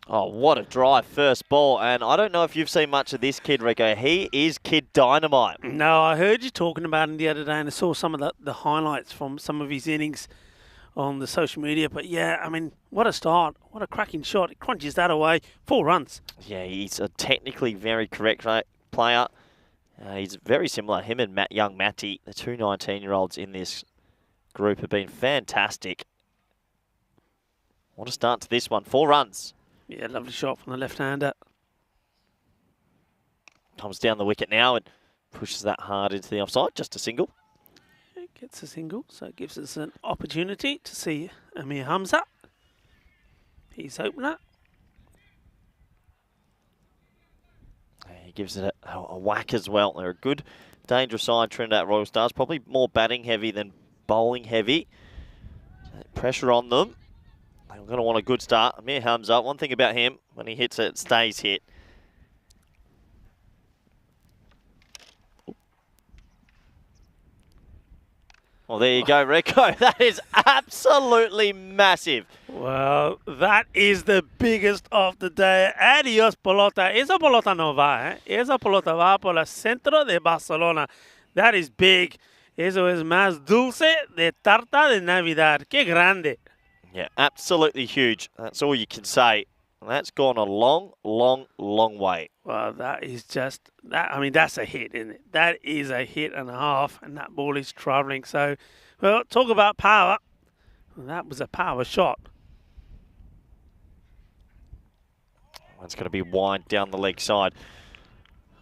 Oh, what a drive, first ball. And I don't know if you've seen much of this kid, Rico. He is Kid Dynamite. No, I heard you talking about him the other day, and I saw some of the highlights from some of his innings on the social media. But yeah, I mean, what a start. What a cracking shot. He crunches that away. 4 runs. Yeah, he's a technically very correct player. He's very similar. Him and young Matty, the 2 19-year-olds in this group, have been fantastic. What a start to this one. 4 runs. Yeah, lovely shot from the left-hander. Comes down the wicket now and pushes that hard into the offside. Just a single. It gets a single, so it gives us an opportunity to see Amir Hamza. He's opener. He gives it a whack as well. They're a good, dangerous side, Trinidad Royal Stars. Probably more batting heavy than bowling heavy. Pressure on them. They're going to want a good start. Amir Hamza, one thing about him, when he hits it, it stays hit. Well, there you go, Rico. That is absolutely massive. Well, that is the biggest of the day. Adiós, pelota. Esa pelota no va, eh? Esa pelota va por el centro de Barcelona. That is big. Eso es más dulce de tarta de Navidad. Qué grande. Yeah, absolutely huge. That's all you can say. That's gone a long, long, long way. Well, that is just that. I mean, that's a hit, isn't it? That is a hit and a half, and that ball is travelling. So, well, talk about power. Well, that was a power shot. It's going to be wide down the leg side.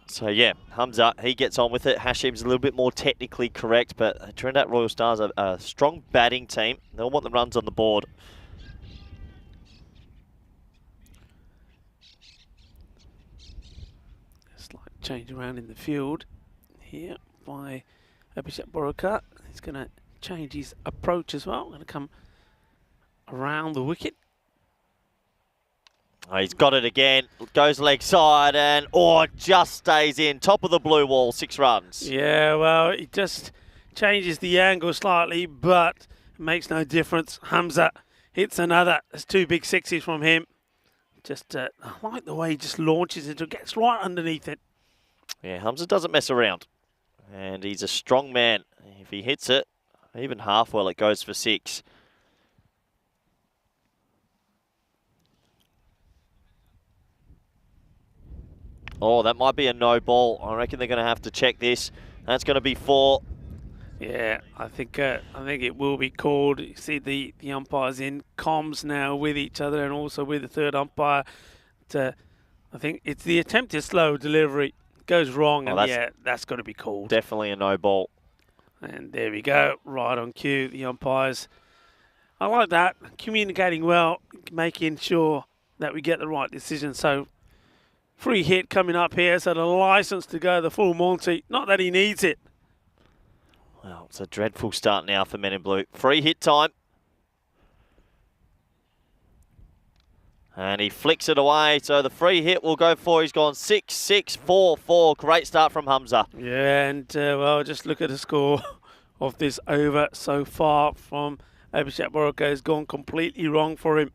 So, yeah, Hamza, he gets on with it. Hashim's a little bit more technically correct, but Trinidad Royal Stars are a strong batting team. They'll want the runs on the board. Slight change around in the field here by Abhishek Borokar. He's going to change his approach as well. Going to come around the wicket. Oh, he's got it again. Goes leg side and, just stays in. Top of the blue wall, 6 runs. Yeah, well, it just changes the angle slightly, but it makes no difference. Hamza hits another. There's 2 big sixes from him. Just, I like the way he just launches it. It gets right underneath it. Yeah, Hamza doesn't mess around. And he's a strong man. If he hits it, even half well, it goes for 6. Oh, that might be a no ball. I reckon they're going to have to check this. That's going to be 4. Yeah, I think it will be called. You see the umpires in comms now with each other and also with the third umpire. I think it's the attempted slow delivery. Goes wrong, and yeah, that's got to be called. Definitely a no ball. And there we go, right on cue, the umpires. I like that, communicating well, making sure that we get the right decision. So, free hit coming up here, so the license to go the full Monty. Not that he needs it. Well, it's a dreadful start now for Men in Blue. Free hit time. And he flicks it away, so the free hit will go for. He's gone 6, 6, 4, 4. Great start from Hamza. Yeah, and well, just look at the score of this over so far from Abhishek Borokar. Has gone completely wrong for him.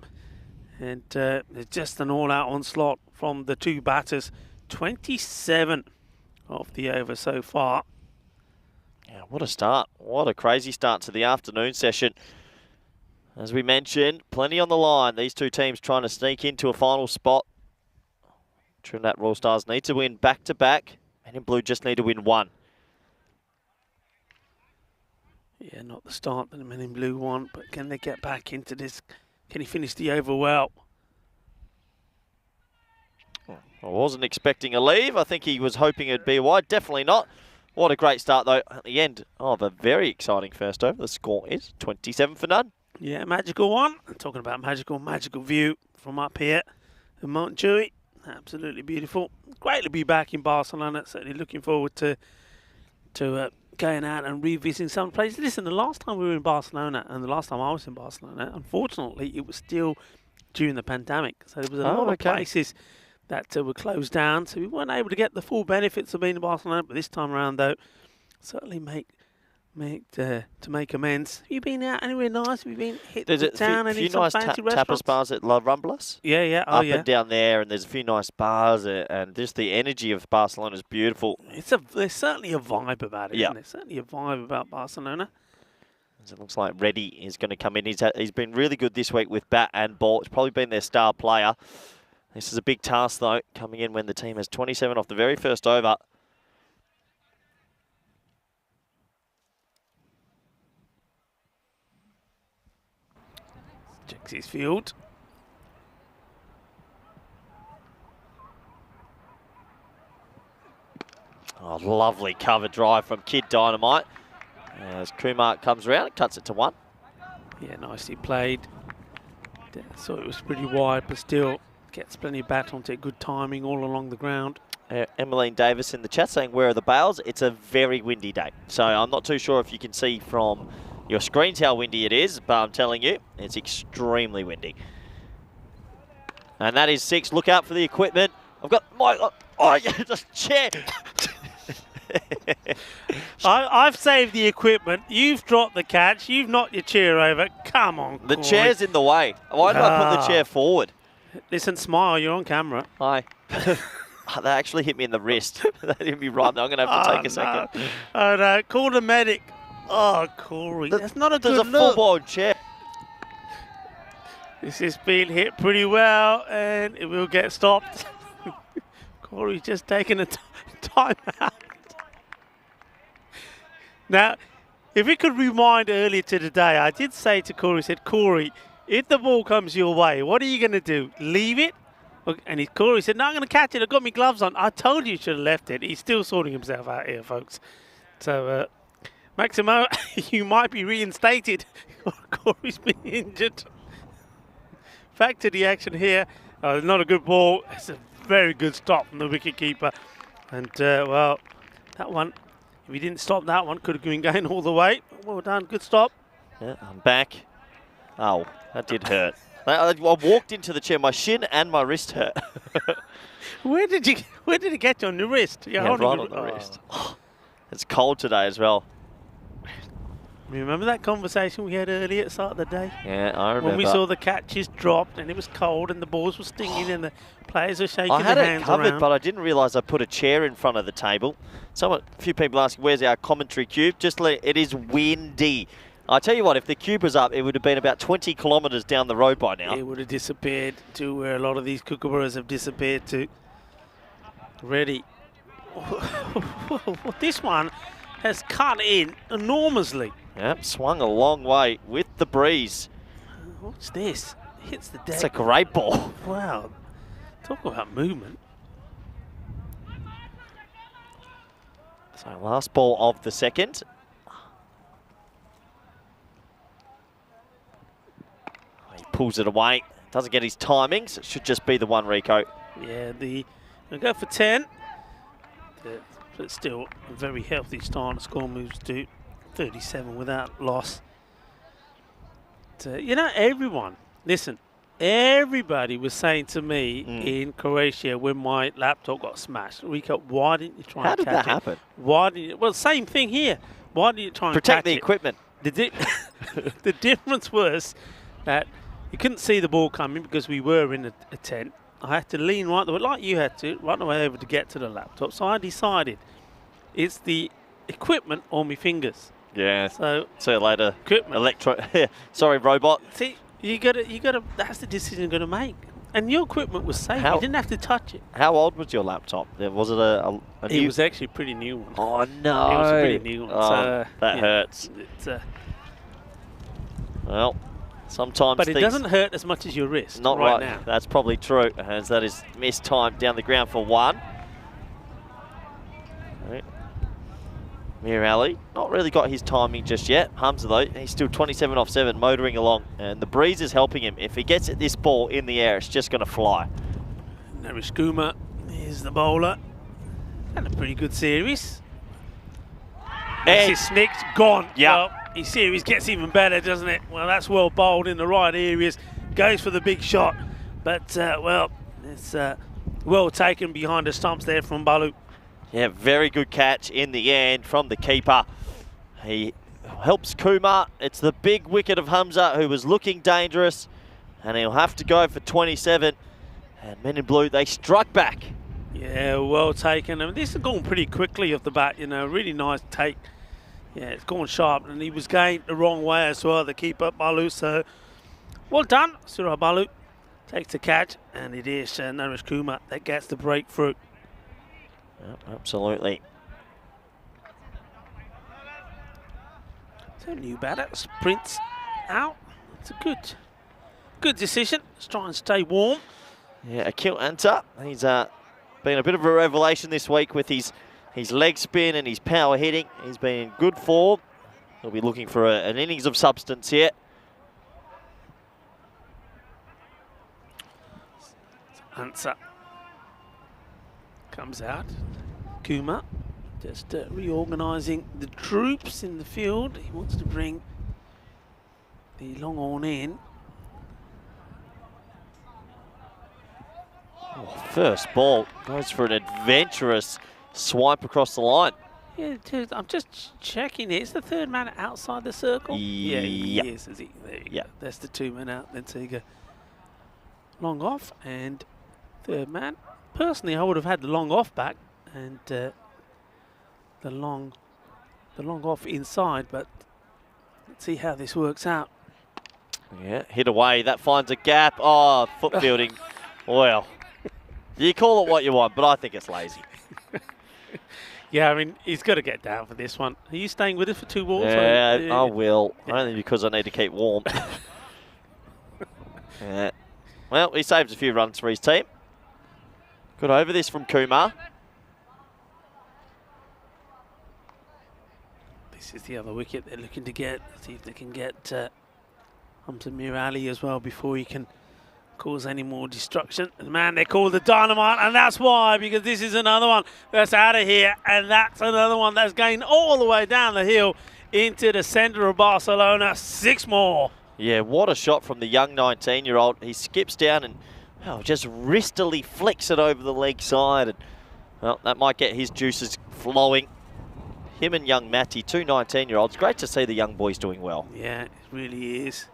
And it's just an all-out onslaught from the 2 batters. 27 of the over so far. Yeah, what a start. What a crazy start to the afternoon session. As we mentioned, plenty on the line. These 2 teams trying to sneak into a final spot. Trinidad Royal Stars need to win back-to-back. Men in Blue just need to win 1. Yeah, not the start that the Men in Blue want, but can they get back into this? Can he finish the over well? I wasn't expecting a leave. I think he was hoping it'd be wide. Definitely not. What a great start, though, at the end of a very exciting first over. The score is 27 for none. Yeah, magical one. I'm talking about magical view from up here in Montjuic. Absolutely beautiful. Great to be back in Barcelona. Certainly looking forward to going out and revisiting some places. Listen, the last time we were in Barcelona and the last time I was in Barcelona, unfortunately, it was still during the pandemic. So there was a lot of places that were closed down. So we weren't able to get the full benefits of being in Barcelona. But this time around, though, certainly to make amends. Have you been out anywhere nice? Have you been hit the town? There's a few nice tapas bars at La Ramblas. Yeah. Up and down there, and there's a few nice bars, and just the energy of Barcelona is beautiful. There's certainly a vibe about it, isn't there? Certainly a vibe about Barcelona. As it looks like Reddy is going to come in. He's been really good this week with bat and ball. He's probably been their star player. This is a big task, though, coming in when the team has 27 off the very first over. Checks his field. Oh, lovely cover drive from Kid Dynamite. As Kumar comes around, it cuts it to 1. Yeah, nicely played. Thought it was pretty wide, but still gets plenty of bat onto it. Good timing all along the ground. Emmeline Davis in the chat saying, where are the bails? It's a very windy day. So I'm not too sure if you can see from your screens how windy it is, but I'm telling you, it's extremely windy. And that is 6. Look out for the equipment. I've got my... Oh, yeah, the chair. I've saved the equipment. You've dropped the catch. You've knocked your chair over. Come on, The Corey. chair's in the way. Why did I put the chair forward? Listen, smile. You're on camera. Hi. That actually hit me in the wrist. That hit me right there. I'm going to have to take a second. Oh, no. Call the medic. Oh, Corey. That's not a good look. look. There's a full-blown chair. This has been hit pretty well, and it will get stopped. Corey's just taking a time out. Now, if we could rewind earlier to the day, I did say to Corey, I said, Corey, if the ball comes your way, what are you going to do? Leave it? And Corey said, no, I'm going to catch it. I've got my gloves on. I told you should have left it. He's still sorting himself out here, folks. So, Maximo, you might be reinstated. Corey's been injured. Back to the action here. Not a good ball. It's a very good stop from the wicketkeeper. And, well, that one, if he didn't stop that one, could have been going all the way. Well done. Good stop. Yeah, I'm back. Oh, that did hurt. I walked into the chair. My shin and my wrist hurt. Where did it get you on the wrist? You're right holding on the wrist. It's cold today as well. Remember that conversation we had earlier at the start of the day? Yeah, I remember. When we saw the catches dropped and it was cold and the balls were stinging and the players were shaking I had their it hands covered, around. but I didn't realise I put a chair in front of the table. A few people asking, where's our commentary cube? It is windy. I tell you what, if the cube was up, it would have been about 20 kilometres down the road by now. It would have disappeared to where a lot of these kookaburras have disappeared to. Ready. This one has cut in enormously. Yep, swung a long way with the breeze. What's this? Hits the deck. It's a great ball. Wow. Talk about movement. So last ball of the second. He pulls it away. Doesn't get his timings. It should just be the one, Rico. Yeah, we'll go for 10. But still a very healthy start. The score moves to 37 without loss. You know, everybody was saying to me in Croatia when my laptop got smashed, Rico, why didn't you try and catch it? How did that happen? Why didn't you? Well, same thing here. Why didn't you try and protect catch the it? equipment? The difference was that you couldn't see the ball coming because we were in a tent. I had to lean right the way, like you had to, right the way over to get to the laptop. So I decided it's the equipment or my fingers. Yeah. So see you later. Equipment. Sorry, robot. See, you gotta. That's the decision you're gonna make. And your equipment was safe. You didn't have to touch it. How old was your laptop? Was it a new? It was actually a pretty new one. Oh no! It was a pretty new one. Oh, that hurts. Well, sometimes. But it doesn't hurt as much as your wrist. Not right now. That's probably true, as that is missed time down the ground for one. Right. Mir Ali, not really got his timing just yet. Hamza though, he's still 27 off 7, motoring along, and the breeze is helping him. If he gets this ball in the air, it's just going to fly. Naresh Kumar is the bowler. And a pretty good series. That's his snicked, gone. Yeah. Well, his series gets even better, doesn't it? Well, that's well bowled in the right areas. Goes for the big shot. But, well, it's well taken behind the stumps there from Balu. Yeah, very good catch in the end from the keeper. He helps Kumar. It's the big wicket of Hamza who was looking dangerous, and he'll have to go for 27. And Men in Blue, they struck back. Yeah, well taken. I mean, this has gone pretty quickly off the bat, you know, really nice take. Yeah, it's gone sharp, and he was going the wrong way as well, the keeper, Balu. So, well done, Surah Balu. Takes the catch, and it is Naresh Kumar that gets the breakthrough. Yep, absolutely. So new batter sprints out. It's a good decision. Let's try and stay warm. Yeah, Akil Anta, he's been a bit of a revelation this week with his leg spin and his power hitting. He's been in good form. He'll be looking for an innings of substance here. Anta comes out. Kumar just reorganising the troops in the field. He wants to bring the long on in. Oh, first ball goes for an adventurous swipe across the line. Yeah, dude, I'm just checking it. Is the third man outside the circle? Yeah, he is. Is he? There you go. That's the 2 men out. Then so you go long off and third man. Personally, I would have had the long off back and the long off inside, but let's see how this works out. Yeah, hit away. That finds a gap. Oh, foot fielding. Well, you call it what you want, but I think it's lazy. Yeah, I mean, he's got to get down for this one. Are you staying with us for 2 balls? Yeah, I will. Yeah. Only because I need to keep warm. Yeah. Well, he saves a few runs for his team. Good over this from Kumar. This is the other wicket they're looking to get. See if they can get Mir Ali as well before he can cause any more destruction. And man, they call the dynamite, and that's why, because this is another one that's out of here, and that's another one that's going all the way down the hill into the centre of Barcelona. 6 more. Yeah, what a shot from the young 19-year-old. He skips down and just wristily flicks it over the leg side. And, well, that might get his juices flowing. Him and young Matty, 2 19-year-olds. Great to see the young boys doing well. Yeah, it really is.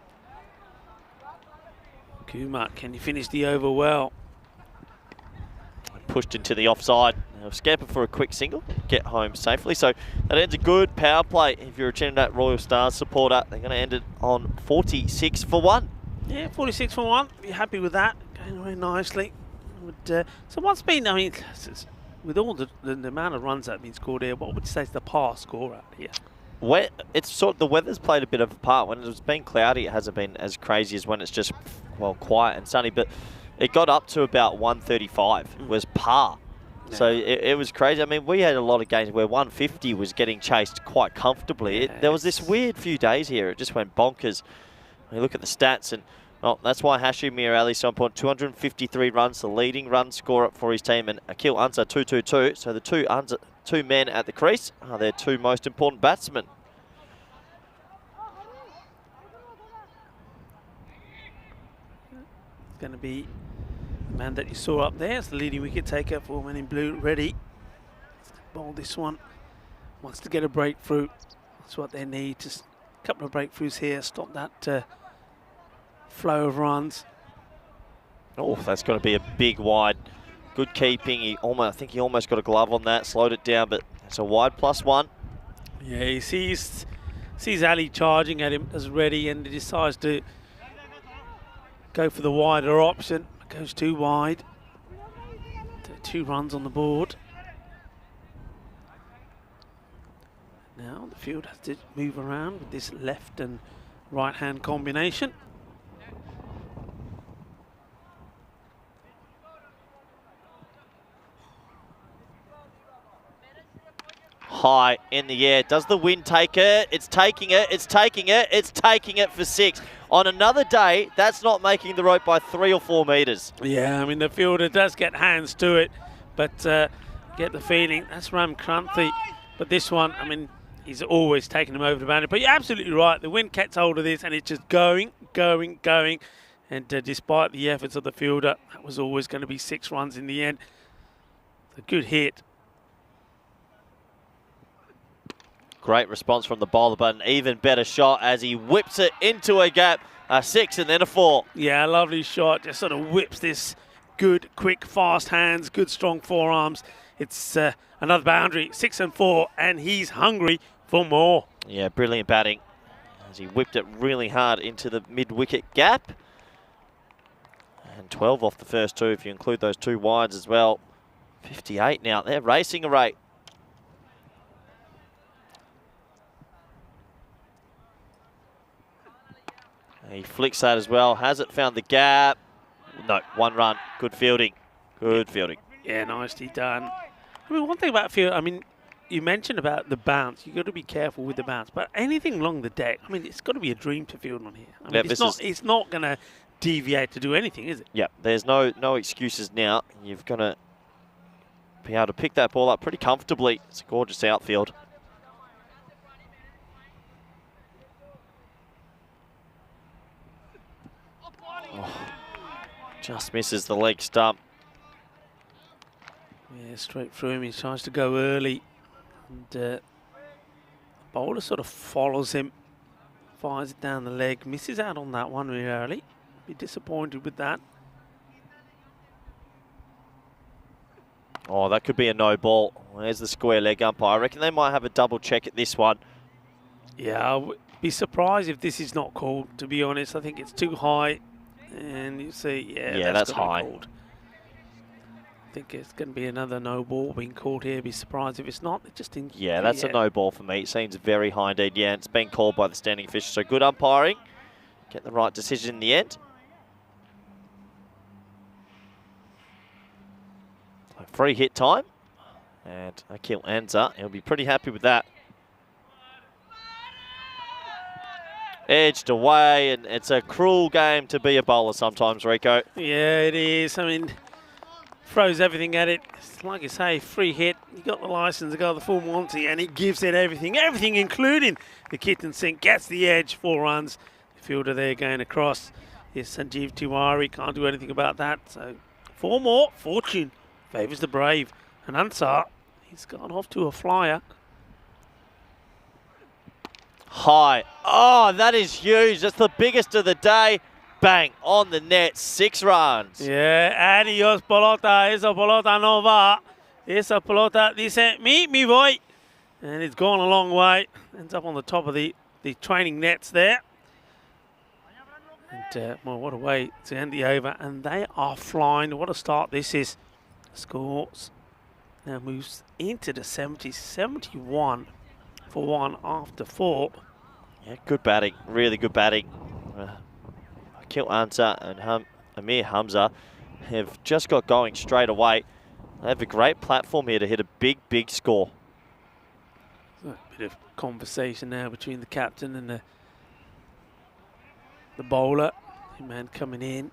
Kumar, can you finish the over well? Pushed into the offside. Scamper for a quick single, get home safely. So that ends a good power play. If you're a Trinidad Royal Stars supporter, they're going to end it on 46 for 1. Yeah, 46 for 1. Be happy with that. Going away nicely. So what's been, I mean, with all the amount of runs that have been scored here, what would you say is the par score out here? It's sort of, the weather's played a bit of a part. When it's been cloudy, it hasn't been as crazy as when it's just, well, quiet and sunny. But it got up to about 135, was par. Yeah. So it was crazy. I mean, we had a lot of games where 150 was getting chased quite comfortably. Yeah, there was this weird few days here. It just went bonkers. You look at the stats, and that's why Mir Ali so important. 253 runs, the leading run scorer for his team, and Akil Unser 222. So the two men at the crease are their 2 most important batsmen. It's going to be the man that you saw up there. It's the leading wicket taker for Men in Blue, ready. Bowl this one. Wants to get a breakthrough. That's what they need. Just a couple of breakthroughs here. Stop that flow of runs. Oh, that's going to be a big wide. Good keeping. I think he almost got a glove on that. Slowed it down, but it's a wide +1. Yeah, he sees Ali charging at him as ready, and he decides to go for the wider option. Goes too wide. 2 runs on the board. Now the field has to move around with this left and right hand combination. High in the air. Does the wind take it? It's taking it. It's taking it. It's taking it for 6. On another day, that's not making the rope by 3 or 4 metres. Yeah, I mean, the fielder does get hands to it, but get the feeling that's Ram Kranthi. But this one, I mean, he's always taking him over the boundary. But you're absolutely right. The wind gets hold of this, and it's just going. And despite the efforts of the fielder, that was always going to be 6 runs in the end. It's a good hit. Great response from the bowler, but an even better shot as he whips it into a gap. A 6 and then a 4. Yeah, lovely shot. Just sort of whips this good, quick, fast hands, good, strong forearms. It's another boundary, 6 and 4, and he's hungry for more. Yeah, brilliant batting as he whipped it really hard into the mid-wicket gap. And 12 off the first 2 if you include those 2 wides as well. 58 now. They're racing a rate. He flicks that as well. Has it found the gap? No, 1 run. Good fielding. Good fielding. Yeah, nicely done. I mean, one thing about field, I mean, you mentioned about the bounce. You've got to be careful with the bounce. But anything along the deck, I mean, it's got to be a dream to field on here. I mean, it's not going to deviate to do anything, is it? Yeah, there's no excuses now. You've got to be able to pick that ball up pretty comfortably. It's a gorgeous outfield. Oh, just misses the leg stump. Yeah, straight through him. He tries to go early. And bowler sort of follows him, fires it down the leg, misses out on that one really early. Be disappointed with that. Oh, that could be a no ball. There's the square leg umpire. I reckon they might have a double check at this one. Yeah, I would be surprised if this is not called, to be honest. I think it's too high. And you see, yeah, that's gotta be high. called. I think it's going to be another no ball being called here. Be surprised if it's not. Yeah, that's a no ball for me. It seems very high indeed. Yeah, it's been called by the standing official. So good umpiring. Get the right decision in the end. So free hit time. And Akil Anza, he'll be pretty happy with that. Edged away, and it's a cruel game to be a bowler sometimes, Rico. Yeah, it is. I mean, throws everything at it. It's like you say, free hit. You got the license to go the full Monty, and he gives it everything, including the kitten sink. Gets the edge, 4 runs. The fielder there going across. Here's Sanjeev Tiwari, can't do anything about that. So 4 more. Fortune favours the brave. And Ansar, he's gone off to a flyer. High. Oh, that is huge. That's the biggest of the day. Bang, on the net, 6 runs. Yeah, adios pelota, esa pelota no va. Esa pelota dice, me voy. And it's gone a long way. Ends up on the top of the training nets there. And well, what a way to end the over. And they are flying. What a start this is. Scores now moves into the 70s, 71 for 1 after 4. Yeah, good batting, really good batting. Akil Anza and Amir Hamza have just got going straight away. They have a great platform here to hit a big, big score. A bit of conversation now between the captain and the bowler. The man coming in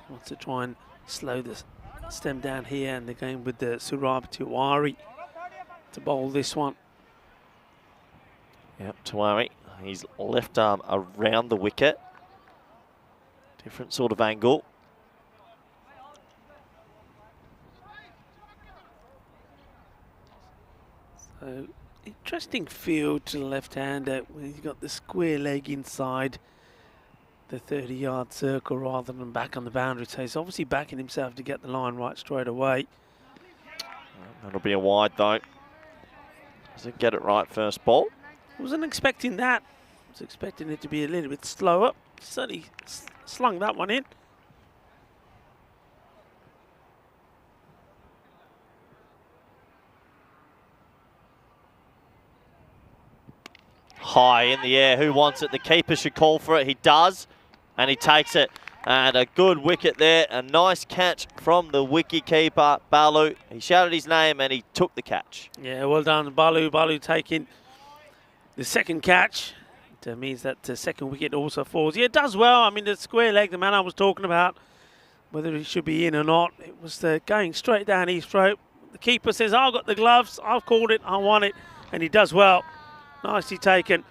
wants to try and slow the stem down here, and they're going with the Surab Tiwari to bowl this one. Yep, Tiwari, his left arm around the wicket. Different sort of angle. So, interesting field to the left-hander when he's got the square leg inside the 30-yard circle rather than back on the boundary. So he's obviously backing himself to get the line right straight away. That'll be a wide though. Doesn't get it right first ball. Wasn't expecting that. Was expecting it to be a little bit slower. Certainly slung that one in. High in the air, who wants it? The keeper should call for it. He does, and he takes it. And a good wicket there. A nice catch from the wicket keeper, Balu. He shouted his name and he took the catch. Yeah, well done, Balu. Balu taking the second catch. It means that the second wicket also falls. Yeah, it does well. I mean, the square leg, the man I was talking about, whether he should be in or not, it was going straight down his throat. The keeper says, I've got the gloves, I've called it, I want it. And he does well. Nicely taken.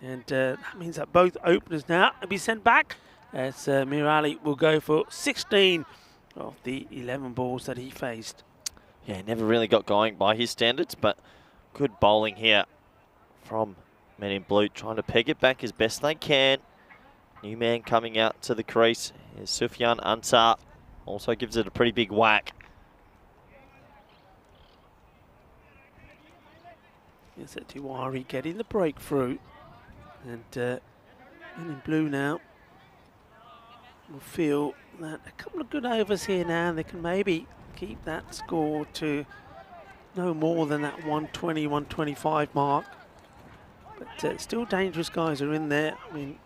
And that means that both openers now will be sent back, as Mir Ali will go for 16 of the 11 balls that he faced. Yeah, never really got going by his standards, but good bowling here from Men in Blue, trying to peg it back as best they can. New man coming out to the crease is Sufyan Ansar. Also gives it a pretty big whack. Is it Tiwari getting the breakthrough? And Men in Blue now will feel that a couple of good overs here now, and they can maybe keep that score to no more than that 120, 125 mark. But still dangerous guys are in there. I mean,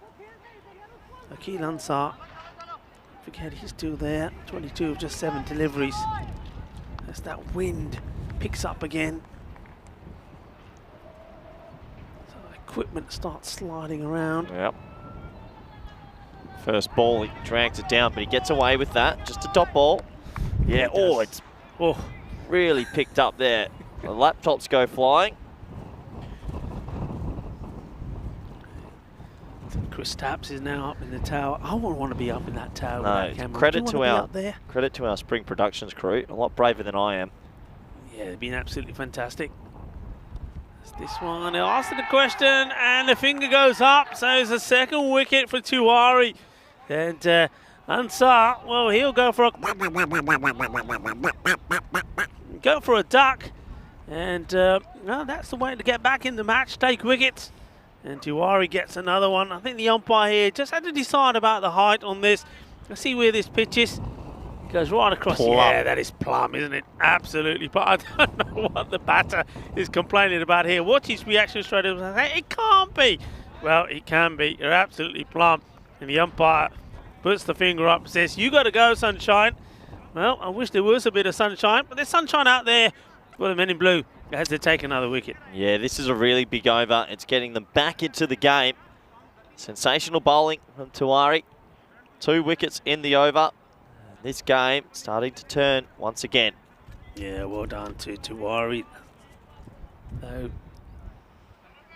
Akil Ansar, forget he's still there. 22 of just 7 deliveries. As that wind picks up again. So equipment starts sliding around. Yep. First ball, he drags it down, but he gets away with that. Just a top ball. Yeah, it's really picked up there. The laptops go flying. Chris Tapps is now up in the tower. I wouldn't want to be up in that tower. No, credit to our Spring Productions crew. A lot braver than I am. Yeah, they've been absolutely fantastic. It's this one. They'll answer the question, and the finger goes up. So it's a second wicket for Tiwari. And Ansar, well, he'll go for a duck. And well, that's the way to get back in the match, take wickets. And Tiwari gets another one. I think the umpire here just had to decide about the height on this. Let's see where this pitch is. Goes right across. Plum. Yeah, that is plumb, isn't it? Absolutely plumb. I don't know what the batter is complaining about here. Watch his reaction straight away. Hey, it can't be. Well, it can be. You're absolutely plumb. And the umpire puts the finger up and says, you got to go, sunshine. Well, I wish there was a bit of sunshine, but there's sunshine out there for the men in blue. They had to take another wicket. Yeah, this is a really big over. It's getting them back into the game. Sensational bowling from Tiwari. 2 wickets in the over. This game starting to turn once again. Yeah, well done to Tiwari. So,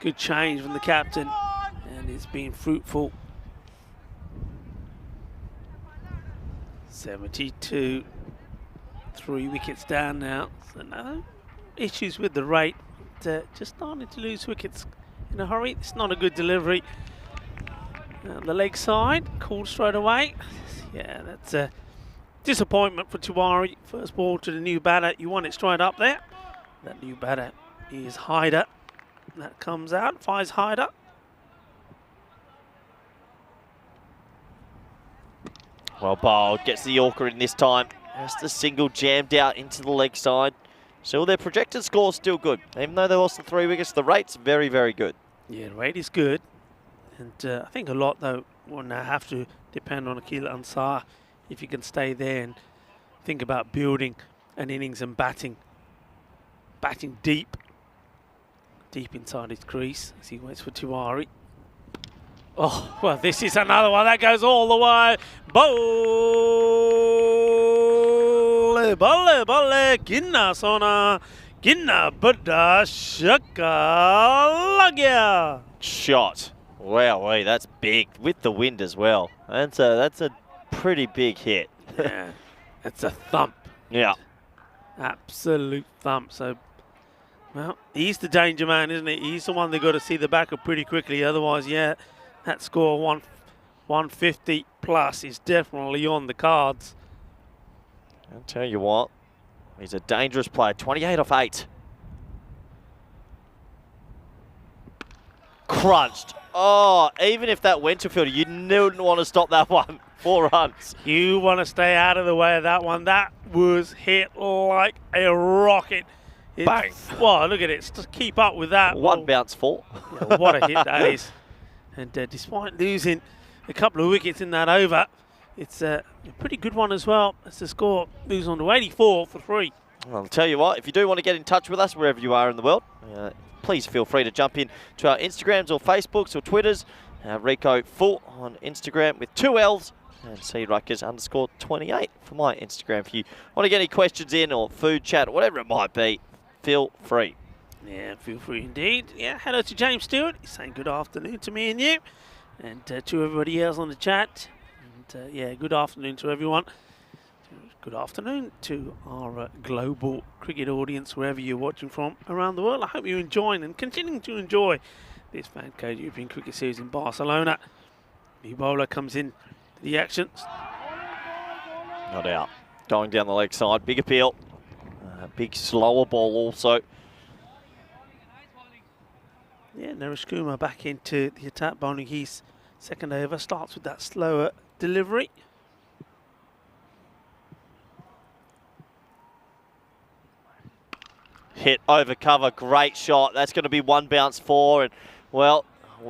good change from the captain, and it's been fruitful. 72, 3 wickets down now. So no issues with the rate. Just starting to lose wickets in a hurry. It's not a good delivery. The leg side, called straight away. Yeah, that's a disappointment for Tiwari. First ball to the new batter. You want it straight up there. That new batter is Haider. That comes out, fires Haider. Well bowled, gets the Yorker in this time. Just a single jammed out into the leg side. So their projected score is still good. Even though they lost the 3 wickets, the rate's very, very good. Yeah, the rate is good. And I think a lot, though, will now have to depend on Akil Ansar if he can stay there and think about building an innings and batting deep inside his crease as he waits for Tiwari. Oh, well, this is another one that goes all the way. Bolle, ginna sona, ginna buddha, shaka lagya. Shot. Wow, that's big with the wind as well. That's a pretty big hit. Yeah, it's a thump. Yeah. Absolute thump. So, well, he's the danger man, isn't he? He's the one they've got to see the back of pretty quickly. Otherwise, yeah, that score 150 plus is definitely on the cards. I'll tell you what, he's a dangerous player. 28 off 8. Crunched. Oh, even if that went to fielder, you wouldn't want to stop that one. 4 runs. You want to stay out of the way of that one. That was hit like a rocket. Bang. Well, look at it. Just keep up with that. One bounce 4. Yeah, what a hit that is. And despite losing a couple of wickets in that over, it's a pretty good one as well. That's the score. Moves on to 84 for 3. I'll tell you what, if you do want to get in touch with us wherever you are in the world, please feel free to jump in to our Instagrams or Facebooks or Twitters. Rico Full on Instagram with 2 L's and CRuckers_28 for my Instagram. If you want to get any questions in or food chat or whatever it might be, feel free. Yeah, feel free indeed. Yeah, hello to James Stewart. He's saying good afternoon to me and you. And to everybody else on the chat. And yeah, good afternoon to everyone. Good afternoon to our global cricket audience, wherever you're watching from around the world. I hope you're enjoying and continuing to enjoy this FanCode European Cricket Series in Barcelona. The bowler comes in to the action. No doubt. Going down the leg side, big appeal. Big slower ball also. Yeah, Naresh Kumar back into the attack, bowling his second over. Starts with that slower delivery. Hit over cover, great shot. That's going to be 1 bounce 4. And well,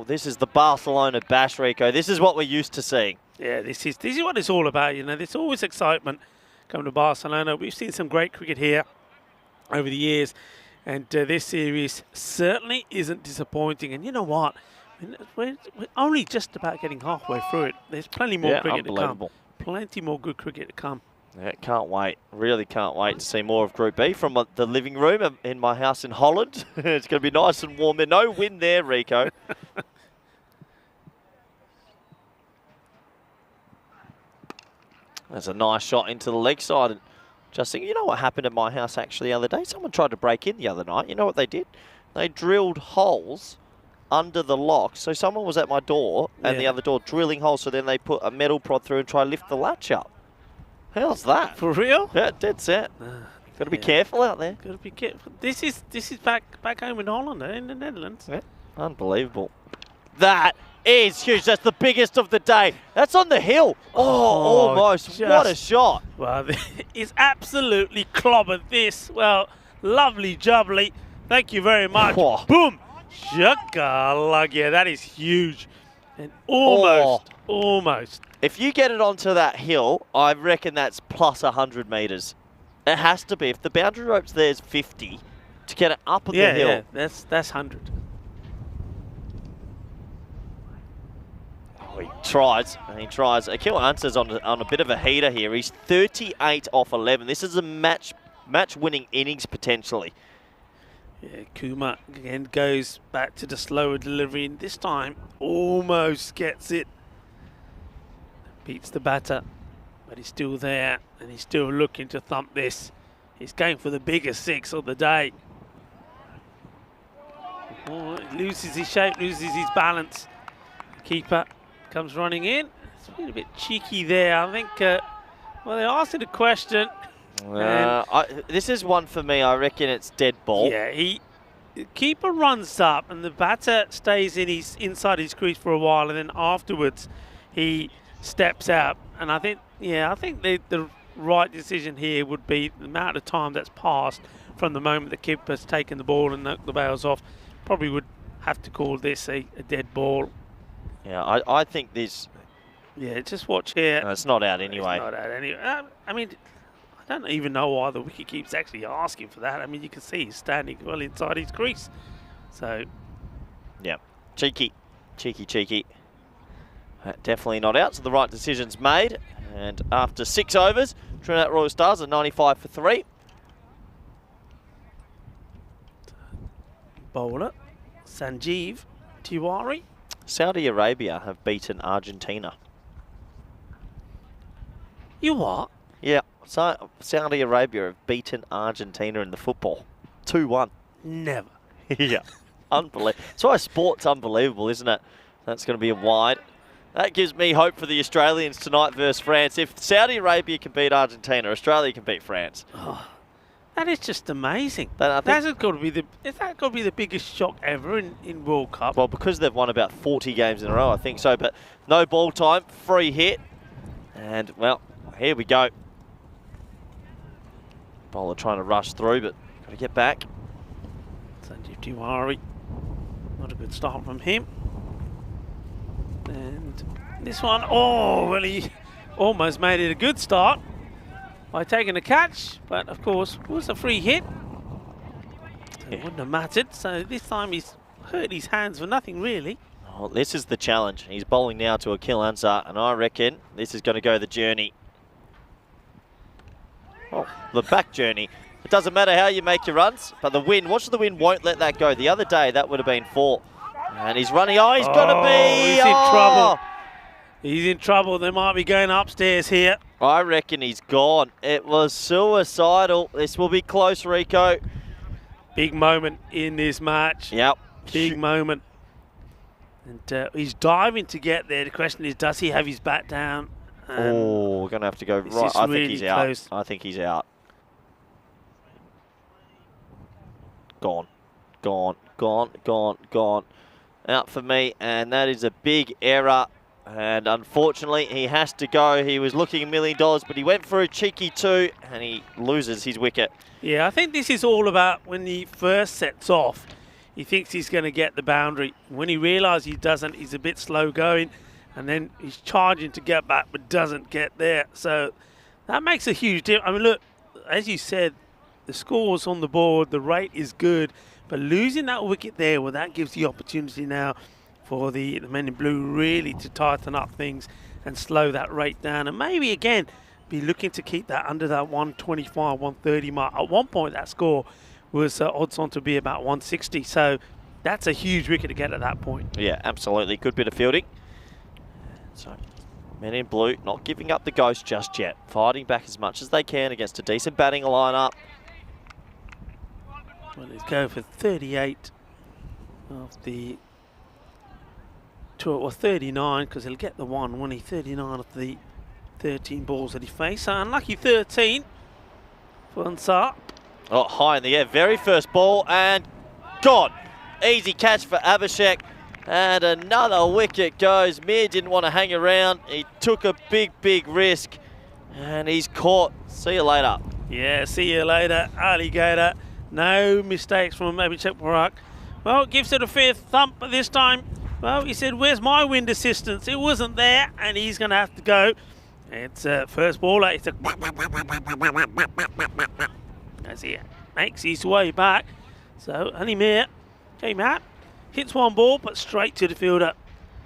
this is the Barcelona bash, Rico. This is what we're used to seeing. Yeah, this is what it's all about. You know, there's always excitement coming to Barcelona. We've seen some great cricket here over the years, and this series certainly isn't disappointing. And you know what? I mean, we're only just about getting halfway through it. There's plenty more cricket to come. Plenty more good cricket to come. Yeah, can't wait. Really can't wait to see more of Group B from the living room in my house in Holland. It's going to be nice and warm there. No wind there, Rico. That's a nice shot into the leg side. And just thinking, you know what happened at my house actually the other day? Someone tried to break in the other night. You know what they did? they drilled holes under the lock. So someone was at my door and the other door drilling holes, so then they put a metal prod through and try to lift the latch up. How's that? For real? Yeah, dead set. Got to be careful out there. Got to be careful. This is back home in Holland, in the Netherlands. Yeah, unbelievable. That is huge. That's the biggest of the day. That's on the hill. Oh, almost. What a shot. Well, it's absolutely clobbered this. Well, lovely jubbly. Thank you very much. Oh. Boom. Shakalug. Yeah, that is huge. And almost. If you get it onto that hill, I reckon that's plus 100 metres. It has to be. If the boundary rope's there is 50, to get it up on the hill. Yeah, that's 100. Oh, he tries. Akil Ansah's on a bit of a heater here. He's 38 off 11. This is a match-winning innings potentially. Yeah, Kuma again goes back to the slower delivery, and this time almost gets it. Beats the batter, but he's still there, and he's still looking to thump this. He's going for the biggest six of the day. Oh, loses his shape, loses his balance. Keeper comes running in. It's been a bit cheeky there. I think, well, they asked him a question. This is one for me. I reckon it's dead ball. Yeah, the keeper runs up, and the batter stays inside his crease for a while, and then afterwards he steps out. And I think the right decision here would be the amount of time that's passed from the moment the keeper's taken the ball and knocked the bails off. Probably would have to call this a dead ball. Yeah, I think this... Yeah, just watch here. No, it's not out anyway. It's not out anyway. I mean, I don't even know why the wicketkeeper's actually asking for that. I mean, you can see he's standing well inside his crease. So... Yeah, cheeky. Definitely not out, so the right decision's made. And after 6 overs, Trinidad Royal Stars are 95 for 3. Bowler, Sanjeev Tiwari. Saudi Arabia have beaten Argentina. You what? Yeah, so Saudi Arabia have beaten Argentina in the football. 2-1. Never. Yeah, unbelievable. That's why sport's unbelievable, isn't it? That's going to be a wide. That gives me hope for the Australians tonight versus France. If Saudi Arabia can beat Argentina, Australia can beat France. Oh, that is just amazing. That's got to be the biggest shock ever in World Cup. Well, because they've won about 40 games in a row, I think so. But no ball time, free hit. And, well, here we go. Bowler trying to rush through, but got to get back. Sanjeev Tiwari. Not a good start from him. And this one, well, he almost made it a good start by taking a catch, but of course was a free hit. So it wouldn't have mattered. So this time he's hurt his hands for nothing really. Oh, this is the challenge. He's bowling now to Akil Ansah, and I reckon this is going to go the journey. Oh, the back journey. It doesn't matter how you make your runs, but the wind, watch the wind, won't let that go. The other day that would have been 4. And he's running. Oh, he's got to be. He's in trouble. He's in trouble. They might be going upstairs here. I reckon he's gone. It was suicidal. This will be close, Rico. Big moment in this match. Yep. Big moment. And he's diving to get there. The question is, does he have his bat down? We're going to have to go right. I think he's close. out. I think he's out. Gone. Out for me, and that is a big error. And unfortunately, he has to go. He was looking $1 million, but he went for a cheeky 2, and he loses his wicket. Yeah, I think this is all about when he first sets off. He thinks he's going to get the boundary. When he realises he doesn't, he's a bit slow going, and then he's charging to get back, but doesn't get there. So that makes a huge difference. I mean, look, as you said, the score's on the board, the rate is good, but losing that wicket there, well, that gives the opportunity now for the men in blue really to tighten up things and slow that rate down, and maybe again be looking to keep that under that 125, 130 mark. At one point that score was odds on to be about 160, so that's a huge wicket to get at that point. Yeah, absolutely. Good bit of fielding. So men in blue not giving up the ghost just yet, fighting back as much as they can against a decent batting lineup. Well, let's go for 38 of the 12 or 39, because he'll get the one, won't he? 39 of the 13 balls that he faced. So unlucky 13 for Ansar. Oh, high in the air, very first ball, and gone. Easy catch for Abhishek, and another wicket goes. Mir didn't want to hang around. He took a big risk, and he's caught. See you later. Yeah, see you later, alligator. No mistakes from Abhishek Barak. Well, gives it a fair thump, but this time, well, he said, where's my wind assistance? It wasn't there, and he's going to have to go. It's first baller. It's a as he makes his way back. So Mir came out, hits one ball, but straight to the fielder.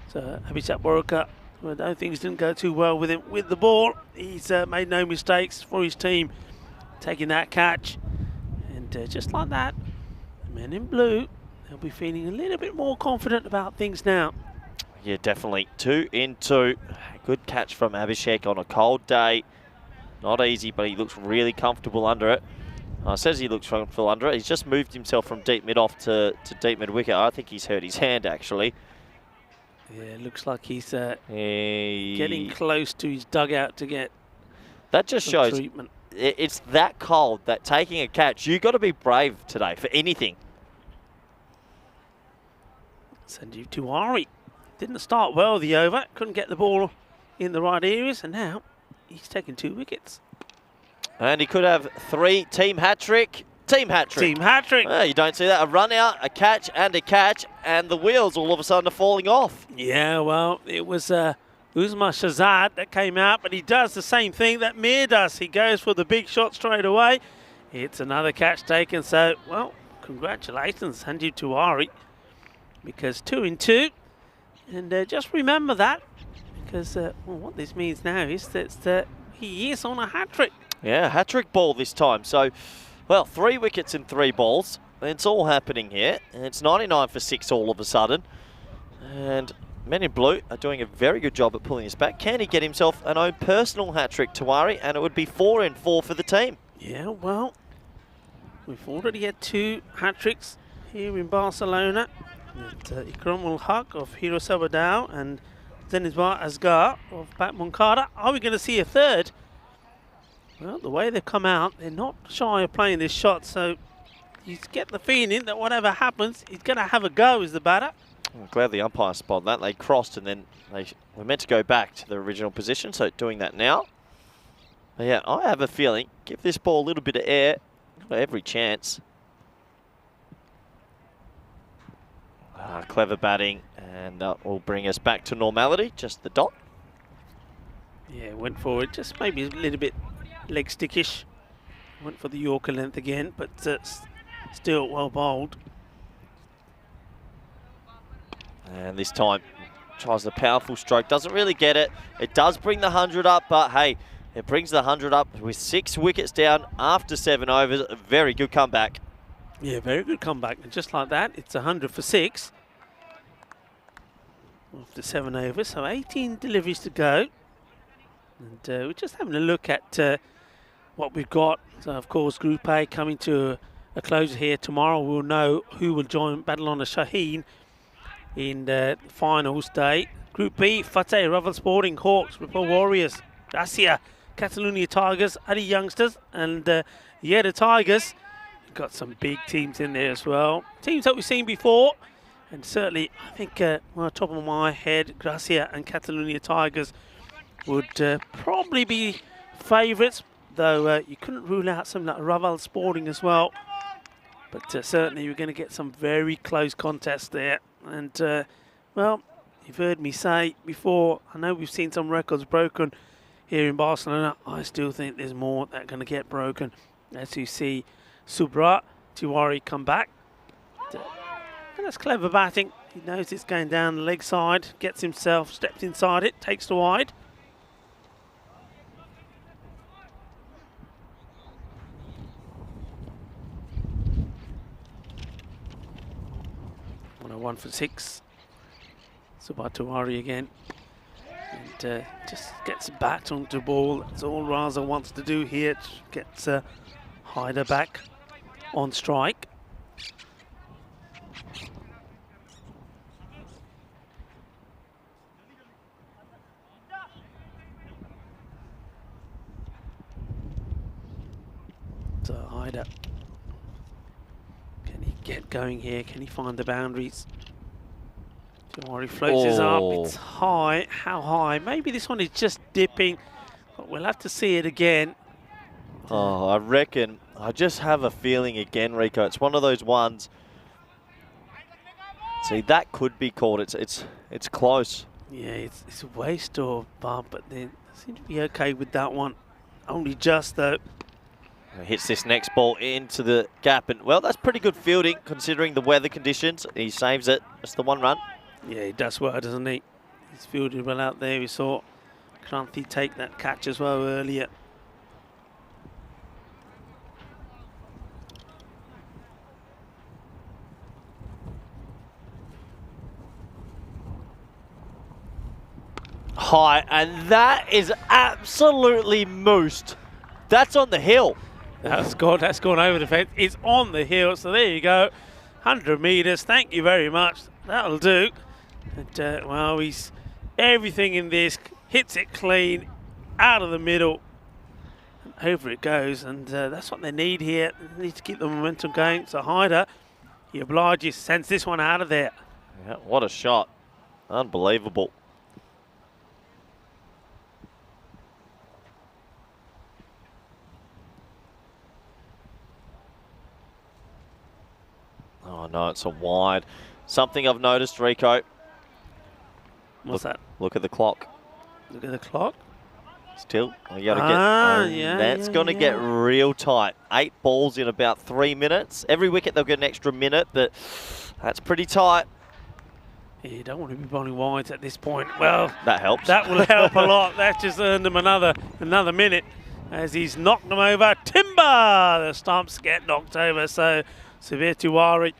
So Abhishek Barak, I don't think didn't go too well with him with the ball. He's made no mistakes for his team, taking that catch. And just like that, the men in blue, they'll be feeling a little bit more confident about things now. Yeah, definitely. 2 in 2. Good catch from Abhishek on a cold day. Not easy, but he looks really comfortable under it. Says he looks comfortable under it. He's just moved himself from deep mid off to deep mid wicket. I think he's hurt his hand, actually. Yeah, it looks like he's getting close to his dugout to get that just shows treatment. It's that cold that taking a catch, you've got to be brave today for anything. Sanjeev Tiwari didn't start well the over, couldn't get the ball in the right areas, and now he's taken 2 wickets. And he could have 3 team hat-trick. Team hat-trick. Team hat-trick. You don't see that. A run out, a catch, and the wheels all of a sudden are falling off. Yeah, well, it was Uzma Shahzad that came out, but he does the same thing that Mir does. He goes for the big shot straight away. It's another catch taken, so, well, congratulations, Sanjeev Tiwari, because 2 in 2. And just remember that, because well, what this means now is that he is on a hat-trick. Yeah, hat-trick ball this time. So, well, 3 wickets in 3 balls. It's all happening here. And it's 99 for 6 all of a sudden. And men in blue are doing a very good job at pulling this back. Can he get himself an own personal hat-trick, Tiwari? And it would be 4 in 4 for the team. Yeah, well, we've already had 2 hat-tricks here in Barcelona. Ikram ul-Haq of Hero Sabadell and Denizbar Asgar of Bat Moncada. Are we going to see a third? Well, the way they've come out, they're not shy of playing this shot, so you get the feeling that whatever happens, he's going to have a go as the batter. I'm glad the umpire spotted that. They crossed and then they were meant to go back to the original position, so doing that now. But yeah, I have a feeling, give this ball a little bit of air, got every chance. Clever batting, and will bring us back to normality, just the dot. Yeah, went for it, just maybe a little bit leg stickish. Went for the Yorker length again, but still well bowled. And this time tries the powerful stroke, doesn't really get it. It does bring the 100 up, but hey, it brings the 100 up with 6 wickets down after 7 overs. A very good comeback. Yeah, very good comeback. And just like that, it's 100 for 6 after 7 overs. So 18 deliveries to go. And we're just having a look at what we've got. So, of course, Group A coming to a close here. Tomorrow we'll know who will join Barcelona Shaheen in the finals day. Group B, Fateh, Raval Sporting, Hawks, Ripple Warriors, Gracia, Catalonia Tigers, Adi Youngsters, and the Tigers. We've got some big teams in there as well. Teams that we've seen before. And certainly, I think, on the top of my head, Gracia and Catalonia Tigers would probably be favourites, though you couldn't rule out something like Raval Sporting as well. But certainly you're going to get some very close contests there. And, well, you've heard me say before, I know we've seen some records broken here in Barcelona. I still think there's more that are going to get broken. As you see Subrat Tiwari come back. And that's clever batting. He knows it's going down the leg side, gets himself, steps inside it, takes the wide. 1 for 6. Subrat Tiwari again. And just gets bat onto the ball. That's all Raza wants to do here. Gets Haider back on strike. Hyder. Can he get going here? Can he find the boundaries? Tiwari floats his up. It's high. How high? Maybe this one is just dipping, but we'll have to see it again. Oh, I reckon. I just have a feeling again, Rico. It's one of those ones. See, that could be called. It's close. Yeah, it's a waste or bump, but they seem to be okay with that one. Only just though. Hits this next ball into the gap, and well, that's pretty good fielding considering the weather conditions. He saves it. Just the one run. Yeah, he does well, doesn't he? He's fielded well out there. We saw Kranthi take that catch as well earlier. High, and that is absolutely moosed. That's on the hill. That's gone over the fence. It's on the hill, so there you go. 100 metres, thank you very much. That'll do. And, well, he's everything in this, hits it clean, out of the middle, and over it goes. And that's what they need here. They need to keep the momentum going. So Hyder, he obliges, sends this one out of there. Yeah, what a shot. Unbelievable. Oh no, it's a wide. Something I've noticed, Rico. What's that? Look at the clock. Look at the clock. Still, you gotta get. That's gonna get real tight. 8 balls in about 3 minutes. Every wicket they'll get an extra minute, but that's pretty tight. Yeah, you don't want to be bowling wides at this point. Well, that helps. That will help a lot. That just earned them another minute as he's knocked them over. Timber! The stumps get knocked over. So Severe Tiwari,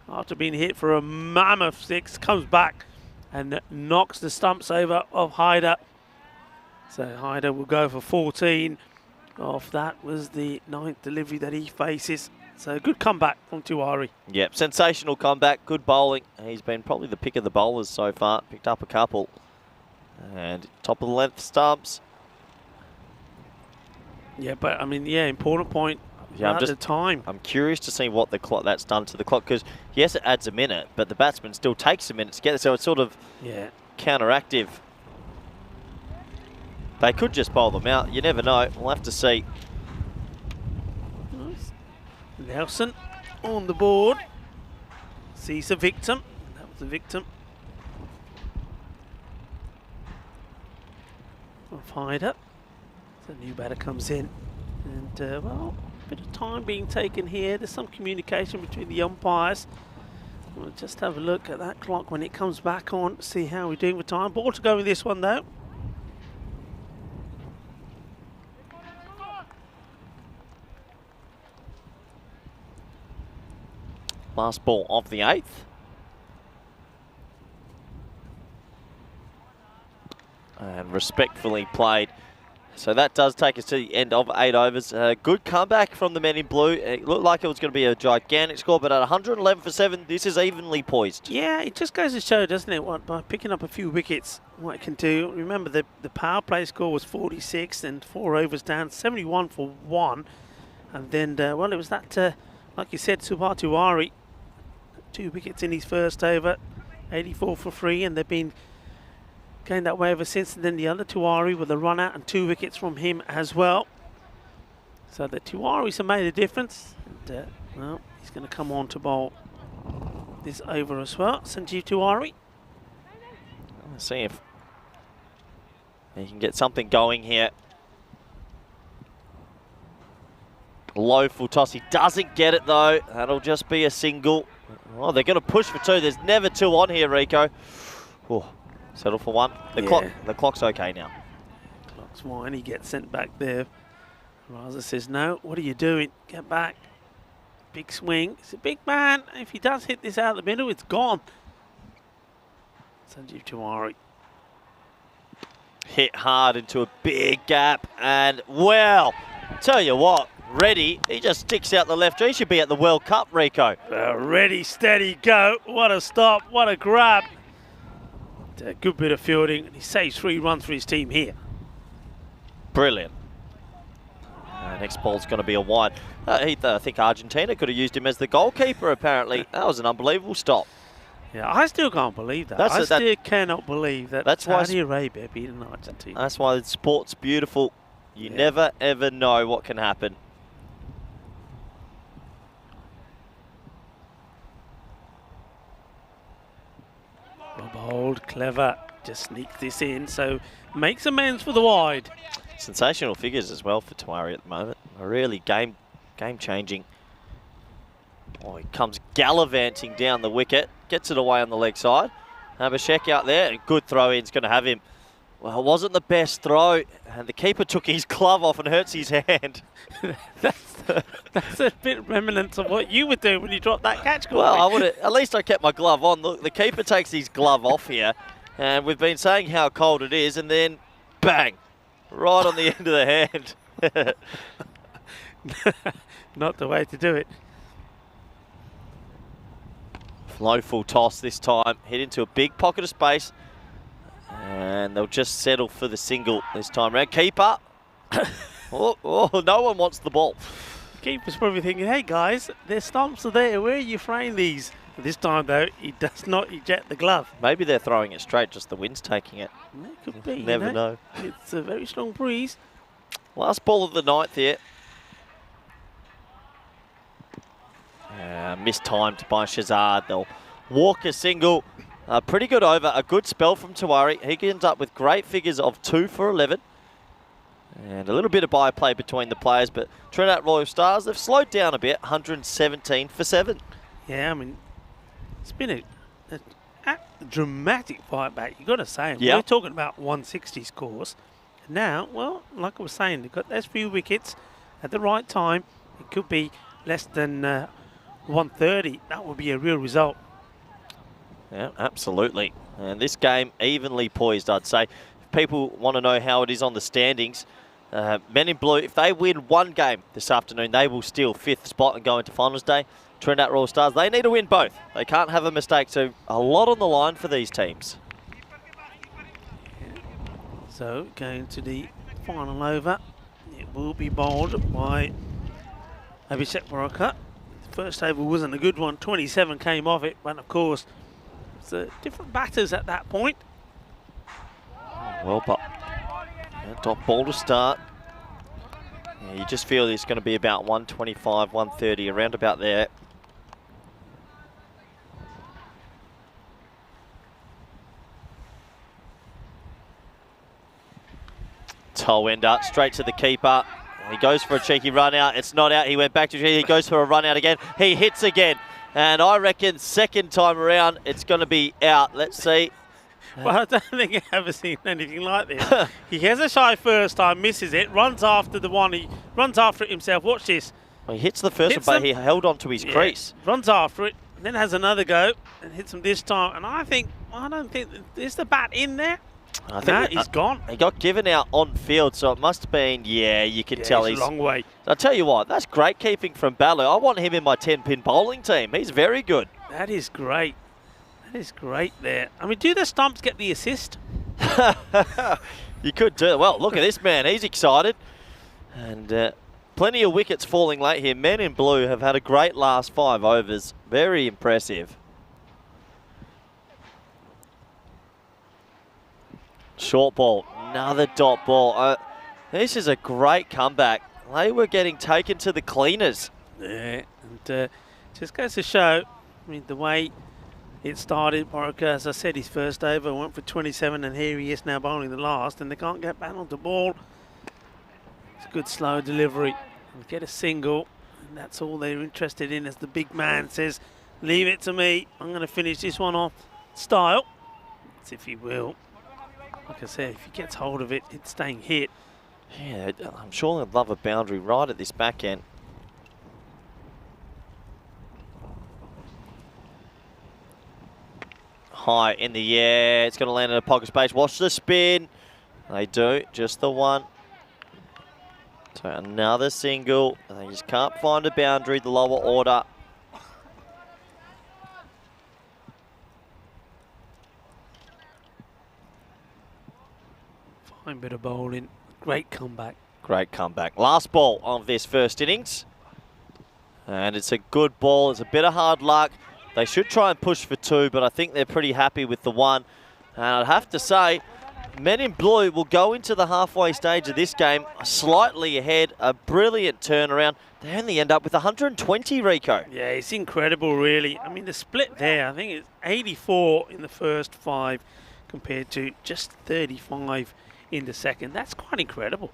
after being hit for a mammoth 6, comes back and knocks the stumps over of Hyder. So Hyder will go for 14 off. That was the 9th delivery that he faces. So good comeback from Tiwari. Yep, sensational comeback, good bowling. He's been probably the pick of the bowlers so far. Picked up a couple. And top of the length stumps. Yeah, but I mean, yeah, important point. Yeah, at the time. I'm curious to see what the clock that's done to the clock, because yes, it adds a minute, but the batsman still takes a minute to get there, so it's sort of counteractive. They could just bowl them out. You never know. We'll have to see. Nice. Nelson on the board. Sees a victim. That was the victim. Hyder. So a new batter comes in. And, well, a bit of time being taken here. There's some communication between the umpires. We'll just have a look at that clock when it comes back on. See how we're doing with time. Ball to go with this one, though. Last ball of the 8th. And respectfully played. So that does take us to the end of 8 overs. Good comeback from the men in blue. It looked like it was going to be a gigantic score, but at 111 for 7, this is evenly poised. Yeah, it just goes to show, doesn't it, what, by picking up a few wickets, what it can do. Remember, the power play score was 46 and 4 overs down, 71 for 1. And then, well, it was that, like you said, Subha Tiwari, 2 wickets in his first over, 84 for 3, and they've been going that way ever since. And then the other Tiwari with a run out and 2 wickets from him as well. So the Tiwaris have made a difference. And, well, he's going to come on to bowl this over as well. Sanjeev Tiwari. Let's see if he can get something going here. Low full toss. He doesn't get it though. That'll just be a single. Oh, they're going to push for 2. There's never 2 on here, Rico. Oh. Settle for 1. The clock's okay now. Clock's fine. He gets sent back there. Raza says, no, what are you doing? Get back. Big swing. It's a big man. If he does hit this out of the middle, it's gone. Sanjeev Tiwari. Hit hard into a big gap. And, well, tell you what, Reddy, he just sticks out the left. He should be at the World Cup, Rico. Ready, steady, go. What a stop. What a grab. A good bit of fielding, and he saves 3 runs for his team here. Brilliant. Next ball's going to be a wide. I think Argentina could have used him as the goalkeeper, apparently. That was an unbelievable stop. Yeah, I still can't believe that. I still cannot believe that Saudi Arabia beating Argentina. That's why the sport's beautiful. You never, ever know what can happen. Bold, clever, just sneaks this in, so makes amends for the wide. Sensational figures as well for Tawari at the moment. Really game-changing. Oh, he comes gallivanting down the wicket, gets it away on the leg side. Abhishek out there, and good throw-in's going to have him. Well, it wasn't the best throw, and the keeper took his glove off and hurts his hand. That's a bit remnant of what you would do when you dropped that catch. Corey. Well, at least I kept my glove on. Look, the keeper takes his glove off here, and we've been saying how cold it is, and then bang, right on the end of the hand. Not the way to do it. Low full toss this time, hit into a big pocket of space, and they'll just settle for the single this time round. Keeper. Oh, no one wants the ball. The keeper's probably thinking, hey guys, their stumps are there. Where are you throwing these? This time though, he does not eject the glove. Maybe they're throwing it straight, just the wind's taking it. It could be. Never know. It's a very strong breeze. Last ball of the ninth here. Mistimed by Shazad. They'll walk a single. Pretty good over. A good spell from Tawari. He ends up with great figures of 2 for 11. And a little bit of byplay between the players, but Trinidad Royal Stars, they've slowed down a bit. 117 for 7. Yeah, I mean, it's been a dramatic fight back, you've got to say. Yeah. We're talking about 160 scores. Now, well, like I was saying, they've got those few wickets at the right time. It could be less than 130. That would be a real result. Yeah, absolutely. And this game evenly poised, I'd say. If people want to know how it is on the standings, Men in Blue, if they win one game this afternoon, they will steal 5th spot and go into finals day. Trinidad Royal Stars, they need to win both. They can't have a mistake, so a lot on the line for these teams. So, going to the final over, it will be bowled by Abhishek Baraka. The first over wasn't a good one, 27 came off it, but of course, it's different batters at that point. Well, but top ball to start. Yeah, you just feel it's going to be about 125, 130, around about there. Toe ender, straight to the keeper. He goes for a cheeky run out. It's not out. He went back to he goes for a run out again. He hits again. And I reckon second time around, it's going to be out. Let's see. Well, I don't think I've ever seen anything like this. He has a shy first time, misses it, runs after the one. He runs after it himself. Watch this. Well, he hits the first one, but he held on to his crease. Runs after it, then has another go and hits him this time. And I don't think, is the bat in there? I think he's gone. He got given out on field, so it must have been, you can tell he's a long way. I'll tell you what, that's great keeping from Balu. I want him in my 10-pin bowling team. He's very good. That is great. That is great there. I mean, do the stumps get the assist? You could do it. Well, look at this man. He's excited. And plenty of wickets falling late here. Men in Blue have had a great last 5 overs. Very impressive. Short ball, another dot ball. This is a great comeback. They were getting taken to the cleaners. Yeah, and just goes to show, I mean, the way it started. Baraka, as I said, his first over went for 27, and here he is now bowling the last, and they can't get back on the ball. It's a good slow delivery. And get a single, and that's all they're interested in, as the big man says, leave it to me. I'm going to finish this one off style. Let's see if he will. Like I said, if he gets hold of it, it's staying hit. Yeah, I'm sure they'd love a boundary right at this back end. High in the air, it's going to land in a pocket space. Watch the spin. They do, just the one. So another single. They just can't find a boundary, the lower order. Fine bit of bowling. Great comeback. Great comeback. Last ball of this first innings. And it's a good ball. It's a bit of hard luck. They should try and push for 2, but I think they're pretty happy with the 1. And I'd have to say, Men in Blue will go into the halfway stage of this game slightly ahead. A brilliant turnaround. They only end up with 120, Rico. Yeah, it's incredible, really. I mean, the split there, I think it's 84 in the first 5 compared to just 35 in the second. That's quite incredible.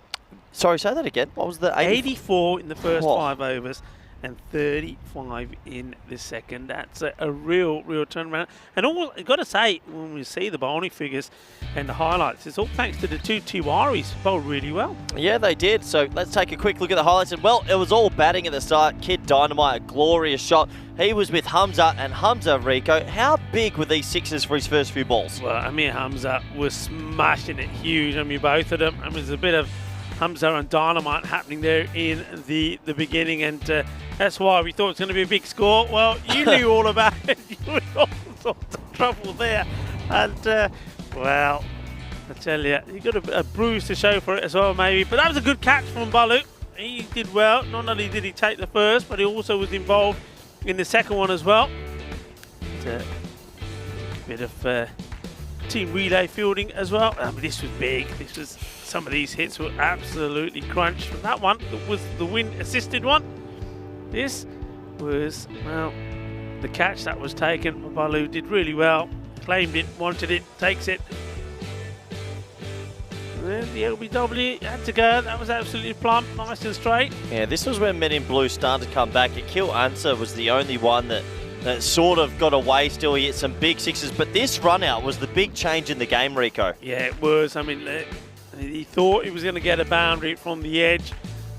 Sorry, say that again. What was the 84 in the first 5 overs and 35 in the second. That's a real turnaround. And all I've got to say, when we see the bowling figures and the highlights, it's all thanks to the 2 Tiwaris bowled really well. Yeah, they did. So let's take a quick look at the highlights. And well, it was all batting at the start. Kid Dynamite, a glorious shot. He was with Hamza, and Hamza, Rico, how big were these 6s for his first few balls? Well, I mean, Hamza was smashing it huge. I mean, both of them. I mean, there's a bit of Hamza and Dynamite happening there in the beginning, and that's why we thought it was going to be a big score. Well, you knew all about it. You were in all sorts of trouble there, and well, I tell you, you got a bruise to show for it as well, maybe. But that was a good catch from Balu. He did well. Not only did he take the first, but he also was involved in the second one as well. A bit of team relay fielding as well. I mean, this was big. Some of these hits were absolutely crunched. That one was the wind-assisted one. This was, well, the catch that was taken. Balu did really well. Claimed it, wanted it, takes it. And then the LBW had to go. That was absolutely plump, nice and straight. Yeah, this was when Men in Blue started to come back. Akil Answer was the only one that sort of got away still. He hit some big 6s, but this run out was the big change in the game, Rico. Yeah, it was. I mean, he thought he was going to get a boundary from the edge,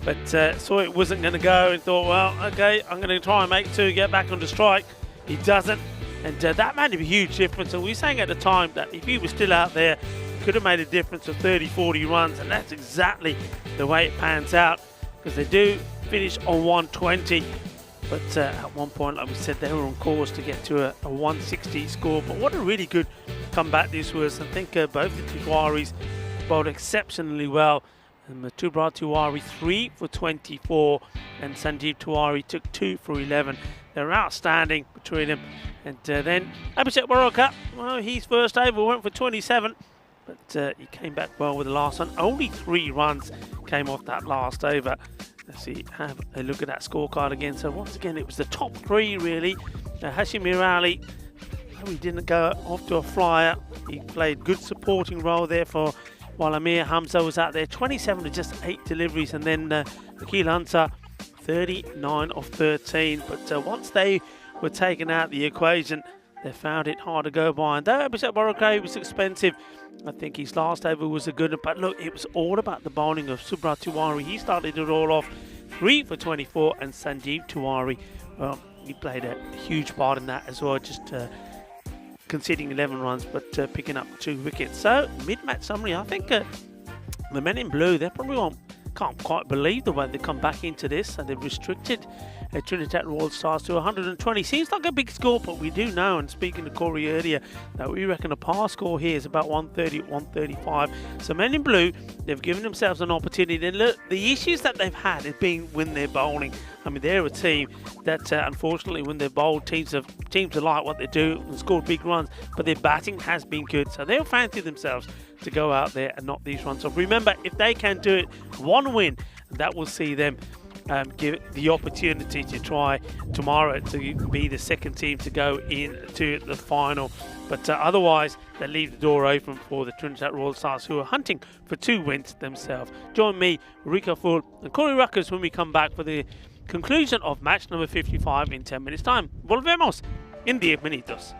but saw it wasn't going to go and thought, well, okay, I'm going to try and make 2, get back onto strike. He doesn't, and that made a huge difference. And we were saying at the time that if he was still out there, it could have made a difference of 30, 40 runs, and that's exactly the way it pans out, because they do finish on 120. But at one point, like we said, they were on course to get to a 160 score. But what a really good comeback this was. I think both the Tiwaris bowled exceptionally well. And Matubra Tiwari 3 for 24, and Sanjeev Tiwari took 2 for 11. They're outstanding between them. And then Abhishek Baroka, well, his first over went for 27, but he came back well with the last one. Only 3 runs came off that last over. Let's see, have a look at that scorecard again. So once again, it was the top 3 really. Hashim Mirali, he didn't go off to a flyer. He played good supporting role there for while Amir Hamza was out there. 27 to just 8 deliveries, and then Akil Ansar 39 of 13. But once they were taken out the equation, they found it hard to go by. And though Abhishek Baroka was expensive, I think his last over was a good one. But look, it was all about the bowling of Subrat Tiwari. He started it all off 3 for 24, and Sanjeev Tiwari, well, he played a huge part in that as well, just conceding 11 runs but picking up 2 wickets. So mid-match summary, I think the Men in Blue, they probably can't quite believe the way they come back into this, and they've restricted Trinidad Royal Stars to 120. Seems like a big score, but we do know, and speaking to Corey earlier, that we reckon a par score here is about 130, 135. So Men in Blue, they've given themselves an opportunity. And look, the issues that they've had has been when they're bowling. I mean, they're a team that, unfortunately, when they're bowled, teams are like what they do and score big runs, but their batting has been good. So they'll fancy themselves to go out there and knock these runs off. Remember, if they can do it, 1 win, that will see them give the opportunity to try tomorrow to be the second team to go into the final. But otherwise, they leave the door open for the Trinidad Royal Stars, who are hunting for 2 wins themselves. Join me, Rico Full and Corey Ruckers when we come back for the conclusion of match number 55 in 10 minutes time. Volvemos en 10 minutos.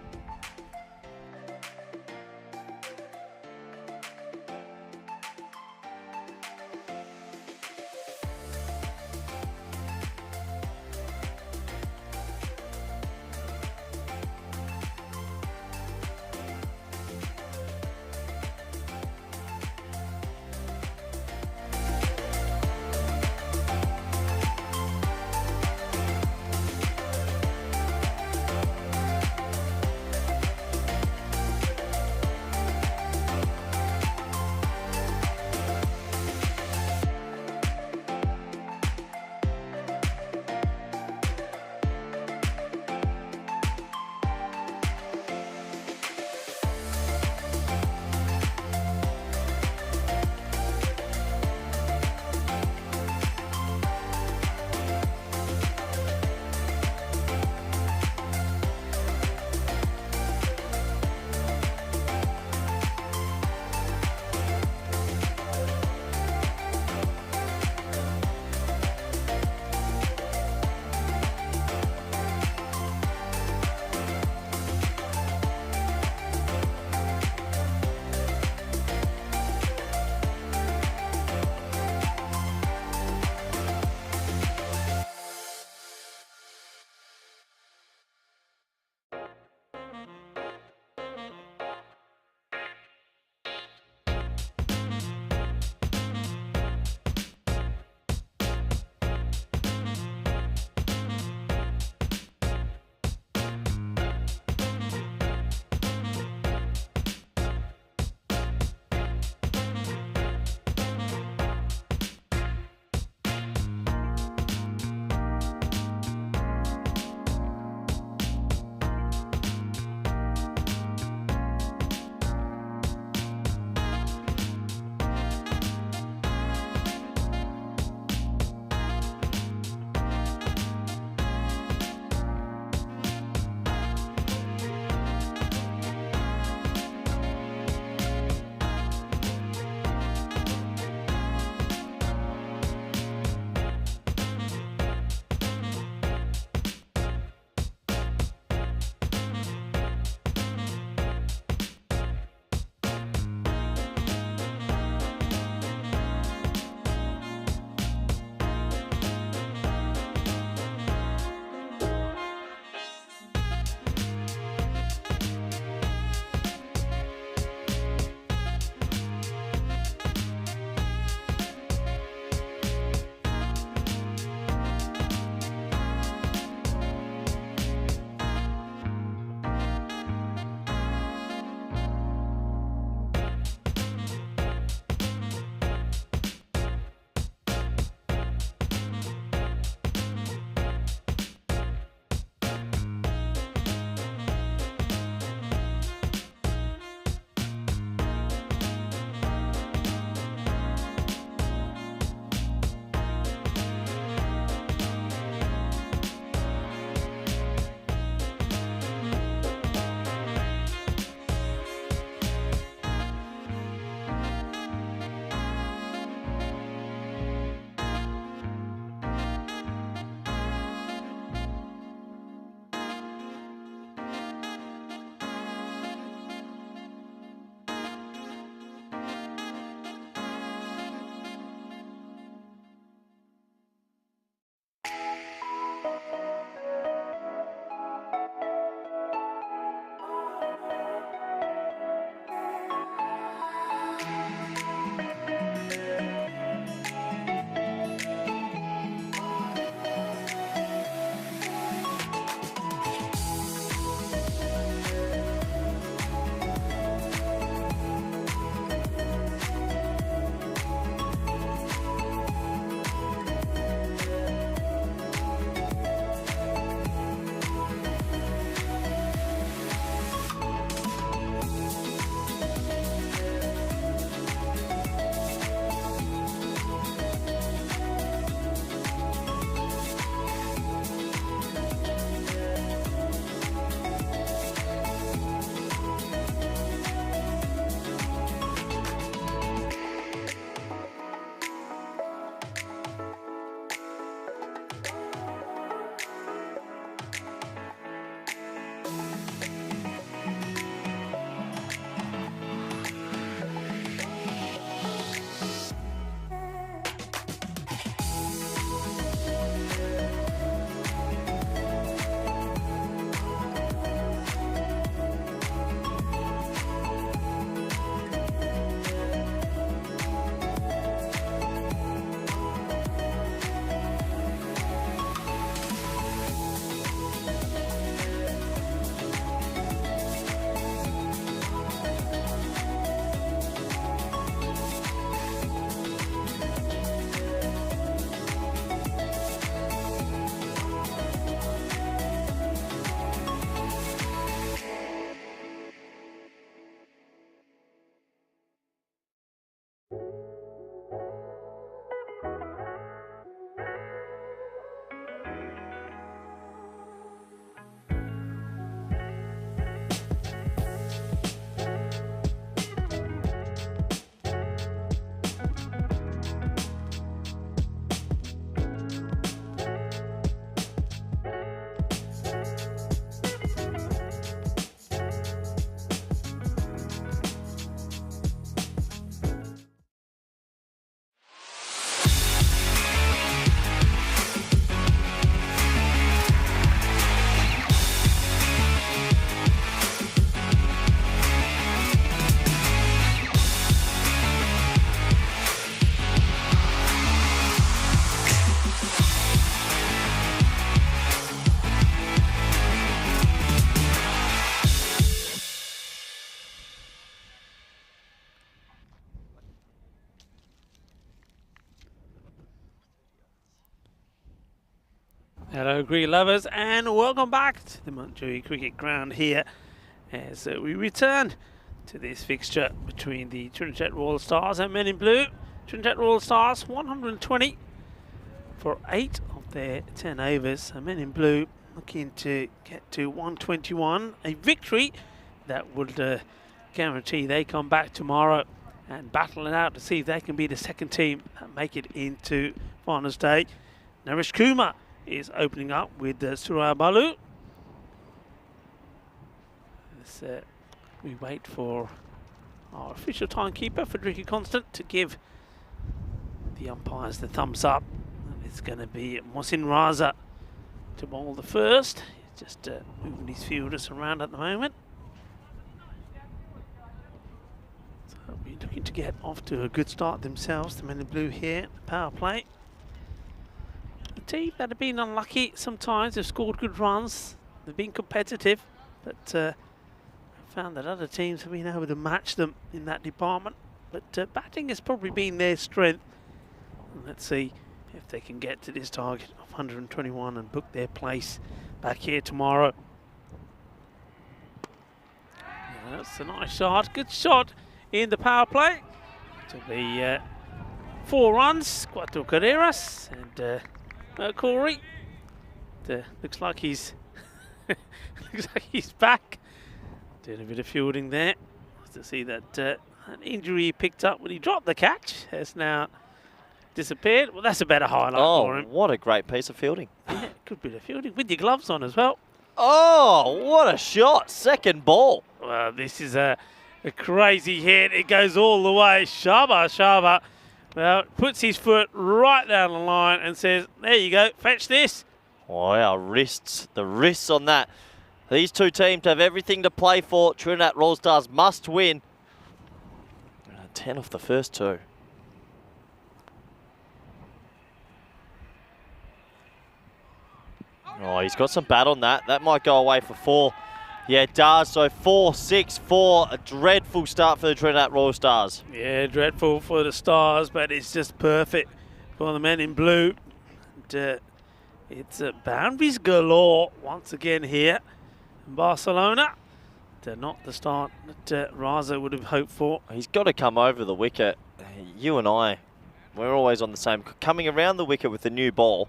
Hello, cricket lovers, and welcome back to the Montjuic Cricket Ground here as we return to this fixture between the Trinidad Royal Stars and Men in Blue. Trinidad Royal Stars 120 for 8 of their 10 overs. And Men in Blue looking to get to 121, a victory that would guarantee they come back tomorrow and battle it out to see if they can be the second team and make it into finals day. Naresh Kumar is opening up with Surya Balu. As we wait for our official timekeeper, Frederica Constant, to give the umpires the thumbs up. And it's going to be Mohsin Raza to bowl the first. He's just moving his fielders around at the moment. So we're looking to get off to a good start themselves, the Men in Blue here, the power play. A team that have been unlucky sometimes, they've scored good runs, they've been competitive, but found that other teams have been able to match them in that department. But batting has probably been their strength. And let's see if they can get to this target of 121 and book their place back here tomorrow. Yeah, that's a nice shot, good shot in the power play. To be 4 runs, Cuatro Carreras, and Corey. Looks like he's back. Doing a bit of fielding there. Nice to see that an injury he picked up when he dropped the catch has now disappeared. Well, that's a better highlight for him. What a great piece of fielding. Yeah, good bit of fielding with your gloves on as well. Oh, what a shot. Second ball. Well, this is a crazy hit. It goes all the way. Shaba. Well, puts his foot right down the line and says, there you go, fetch this. Wow, the wrists on that. These two teams have everything to play for. Trinidad Royal Stars must win. 10 off the first 2. Oh, he's got some bat on that. That might go away for 4. Yeah, it does. So 4, 6, 4. A dreadful start for the Trinidad Royal Stars. Yeah, dreadful for the Stars, but it's just perfect for the Men in Blue. And, it's boundaries galore once again here in Barcelona. Not the start that Raza would have hoped for. He's got to come over the wicket. You and I, we're always on the same. Coming around the wicket with the new ball,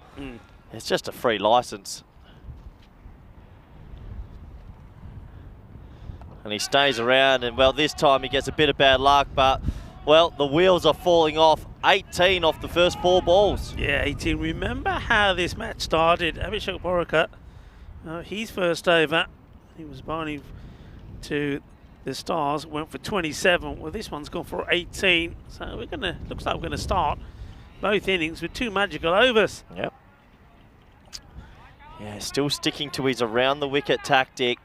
it's just a free license. And he stays around, and well, this time he gets a bit of bad luck, but well, the wheels are falling off. 18 off the first 4 balls. Yeah, 18. Remember how this match started? Abhishek Borakat, his first over, he was bowling to the Stars, went for 27. Well, this one's gone for 18. So looks like we're gonna start both innings with 2 magical overs. Yep. Yeah, still sticking to his around the wicket tactic.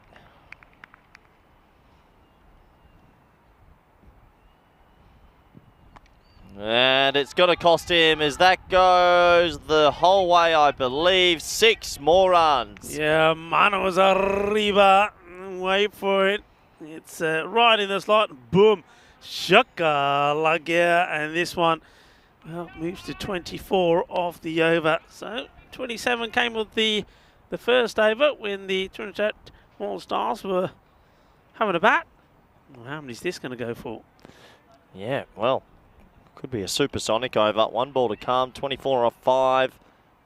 And it's going to cost him as that goes the whole way, I believe. 6 more runs. Yeah, manos arriba. Wait for it. It's right in the slot. Boom. Shaka Lagia. And this one, well, moves to 24 off the over. So 27 came with the first over when the Trinidad Royal Stars were having a bat. Well, how many is this going to go for? Yeah, well, could be a supersonic over. 1 ball to come, 24 off 5.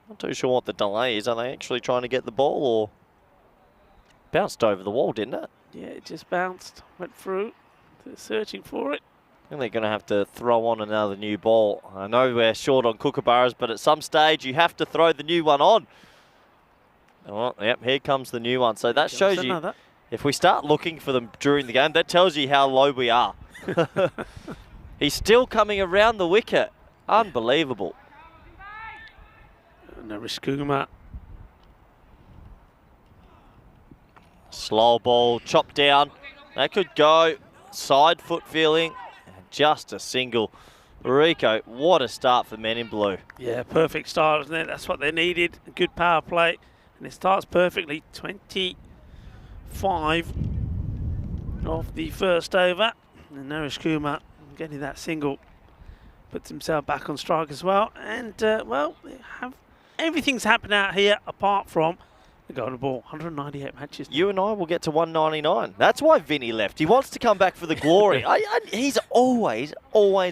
Not too sure what the delay is. Are they actually trying to get the ball, or bounced over the wall, didn't it? Yeah, it just bounced, went through. They're searching for it. I think they're going to have to throw on another new ball. I know we're short on kookaburras, but at some stage you have to throw the new one on. Oh, yep, here comes the new one. So that shows you, if we start looking for them during the game, that tells you how low we are. He's still coming around the wicket. Unbelievable. Naresh Kumar. Slow ball, chopped down. That could go. Side foot feeling. And just a single. Rico, what a start for Men in Blue. Yeah, perfect start, isn't it? That's what they needed. A good power play. And it starts perfectly. 25 off the first over. And Naresh Kumar getting that single. Puts himself back on strike as well. And, well, they have everything's happened out here apart from the golden ball. 198 matches. You and I will get to 199. That's why Vinny left. He wants to come back for the glory. He's always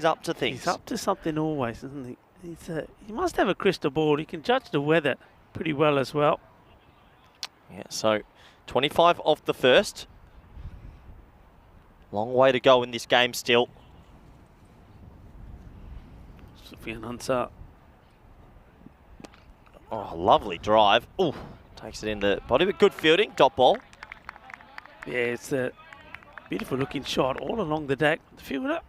up to things. He's up to something always, isn't he? He must have a crystal ball. He can judge the weather pretty well as well. Yeah, so 25 off the first. Long way to go in this game still. Sufyan Ansar. Oh, lovely drive. Ooh, takes it in the body, but good fielding. Dot ball. Yeah, it's a beautiful looking shot all along the deck. The fielder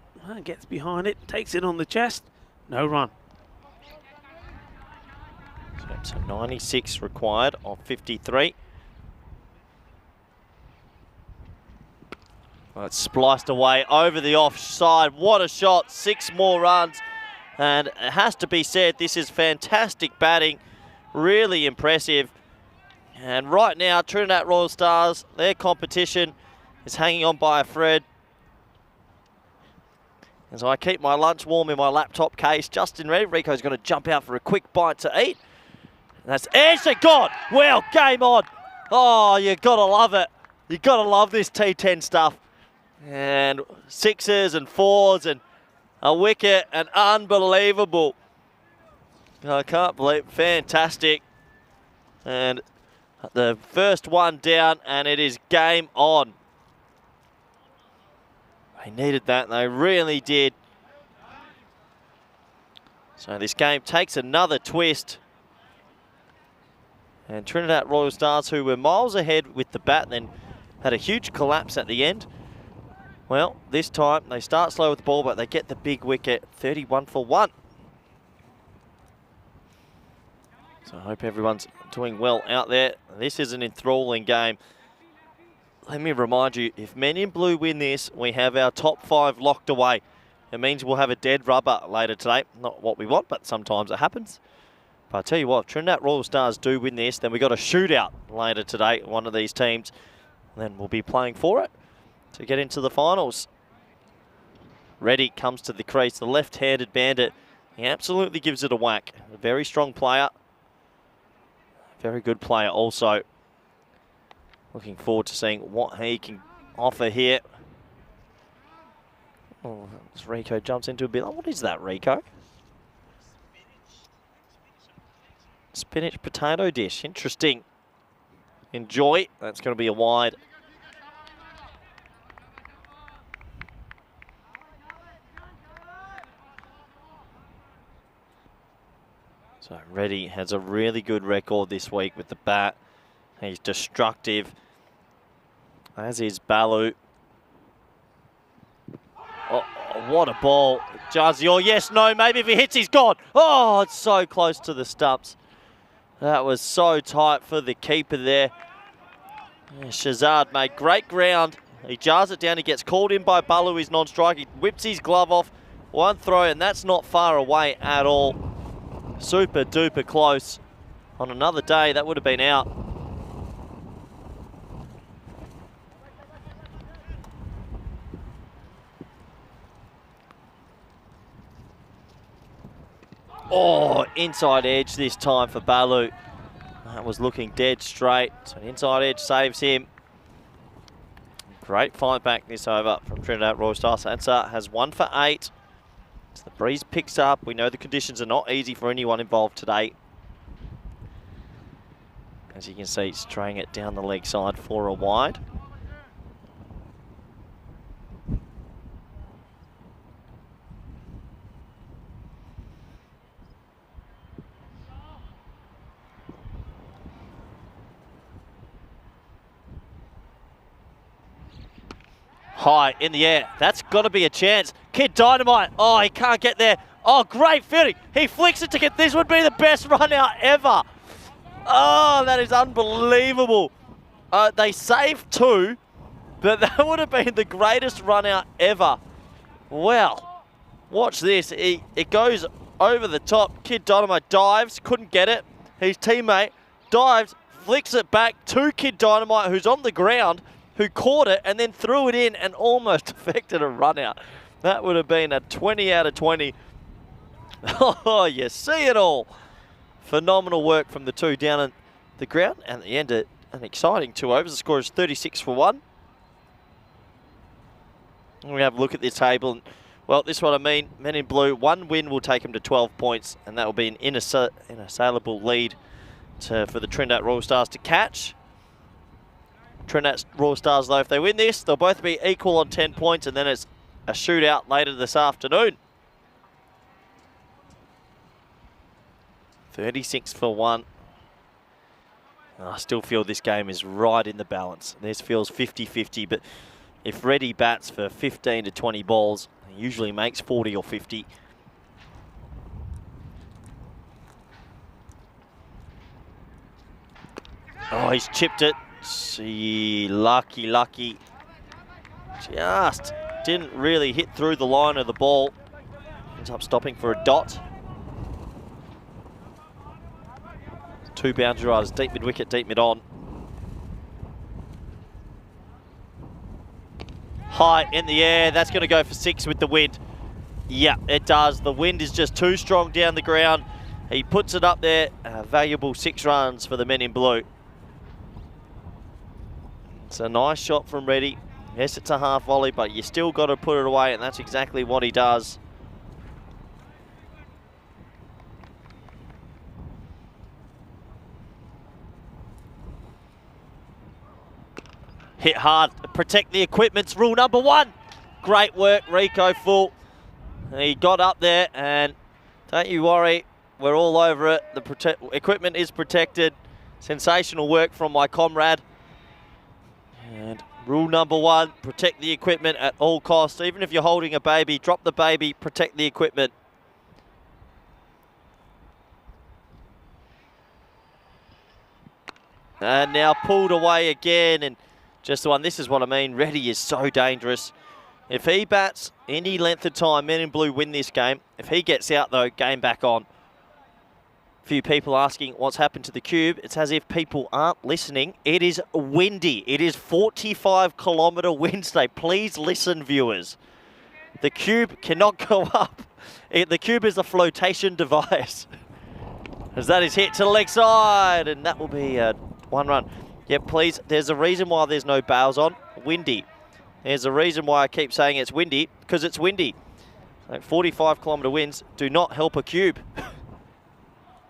gets behind it, takes it on the chest. No run. So 96 required of 53. Well, it's spliced away over the offside. What a shot. 6 more runs. And it has to be said, this is fantastic batting. Really impressive. And right now, Trinidad Royal Stars, their competition is hanging on by a thread. As I keep my lunch warm in my laptop case, Justin ready. Rico's going to jump out for a quick bite to eat. And that's actually gone. Well, game on. Oh, you got to love it. You got to love this T10 stuff. And 6s and 4s and a wicket, and unbelievable. I can't believe, fantastic. And the first one down, and it is game on. They needed that, and they really did. So this game takes another twist. And Trinidad Royal Stars, who were miles ahead with the bat, then had a huge collapse at the end. Well, this time they start slow with the ball, but they get the big wicket, 31 for 1. So I hope everyone's doing well out there. This is an enthralling game. Let me remind you, if Men in Blue win this, we have our top 5 locked away. It means we'll have a dead rubber later today. Not what we want, but sometimes it happens. But I tell you what, if Trinidad Royal Stars do win this, then we've got a shootout later today, one of these teams. Then we'll be playing for it to get into the finals. Reddy comes to the crease, the left-handed bandit. He absolutely gives it a whack. A very strong player. Very good player also. Looking forward to seeing what he can offer here. Oh, as Rico jumps into a bit. What is that, Rico? Spinach potato dish. Interesting. Enjoy. That's going to be a wide. So Reddy has a really good record this week with the bat. He's destructive, as is Balu. Oh, what a ball. Jazior, yes, no, maybe if he hits, he's gone. Oh, it's so close to the stumps. That was so tight for the keeper there. Shazad made great ground. He jars it down, he gets called in by Balu, his non-strike. He whips his glove off, one throw, and that's not far away at all. Super duper close. On another day, that would have been out. Oh, inside edge this time for Balu. That was looking dead straight. So an inside edge saves him. Great fight back this over from Trinidad Royal Stars. Ansar has 1 for 8. As the breeze picks up, we know the conditions are not easy for anyone involved today. As you can see, he's spraying it down the leg side for a wide. High in the air. That's got to be a chance. Kid Dynamite. Oh, he can't get there. Oh, great fielding. He flicks it to get. This would be the best run out ever. Oh, that is unbelievable. They saved 2, but that would have been the greatest run out ever. Well, watch this. It goes over the top. Kid Dynamite dives, couldn't get it. His teammate dives, flicks it back to Kid Dynamite, who's on the ground, who caught it and then threw it in and almost affected a run out. That would have been a 20 out of 20. Oh, you see it all. Phenomenal work from the two down on the ground, and at the end, an exciting 2 overs. The score is 36 for 1. And we have a look at this table. And, well, this is what I mean. Men in blue, 1 win will take them to 12 points, and that will be an inassailable lead for the Trinidad Royal Stars to catch. Trinidad Royal Stars, though, if they win this, they'll both be equal on 10 points, and then it's a shootout later this afternoon. 36 for 1. I still feel this game is right in the balance. This feels 50-50, but if Reddy bats for 15 to 20 balls, he usually makes 40 or 50. Oh, he's chipped it. See, lucky. Just didn't really hit through the line of the ball. Ends up stopping for a dot. 2 boundary riders, deep mid-wicket, deep mid-on. High in the air, that's going to go for 6 with the wind. Yeah, it does. The wind is just too strong down the ground. He puts it up there, valuable 6 runs for the men in blue. It's a nice shot from Reddy. Yes, it's a half volley, but you still got to put it away, and that's exactly what he does. Hit hard, protect the equipment's rule number 1. Great work, Rico Full. He got up there, and don't you worry, we're all over it. The equipment is protected. Sensational work from my comrade. And rule number 1, protect the equipment at all costs. Even if you're holding a baby, drop the baby, protect the equipment. And now pulled away again, and just the one. This is what I mean. Reddy is so dangerous. If he bats any length of time, men in blue win this game. If he gets out, though, game back on. A few people asking what's happened to the cube. It's as if people aren't listening. It is windy. It is 45-kilometre wind today. Please listen, viewers. The cube cannot go up. The cube is a flotation device. As that is hit to the leg side, and that will be 1 run. Yeah, please, there's a reason why there's no bails on. Windy. There's a reason why I keep saying it's windy, because it's windy. Like 45-kilometre winds do not help a cube.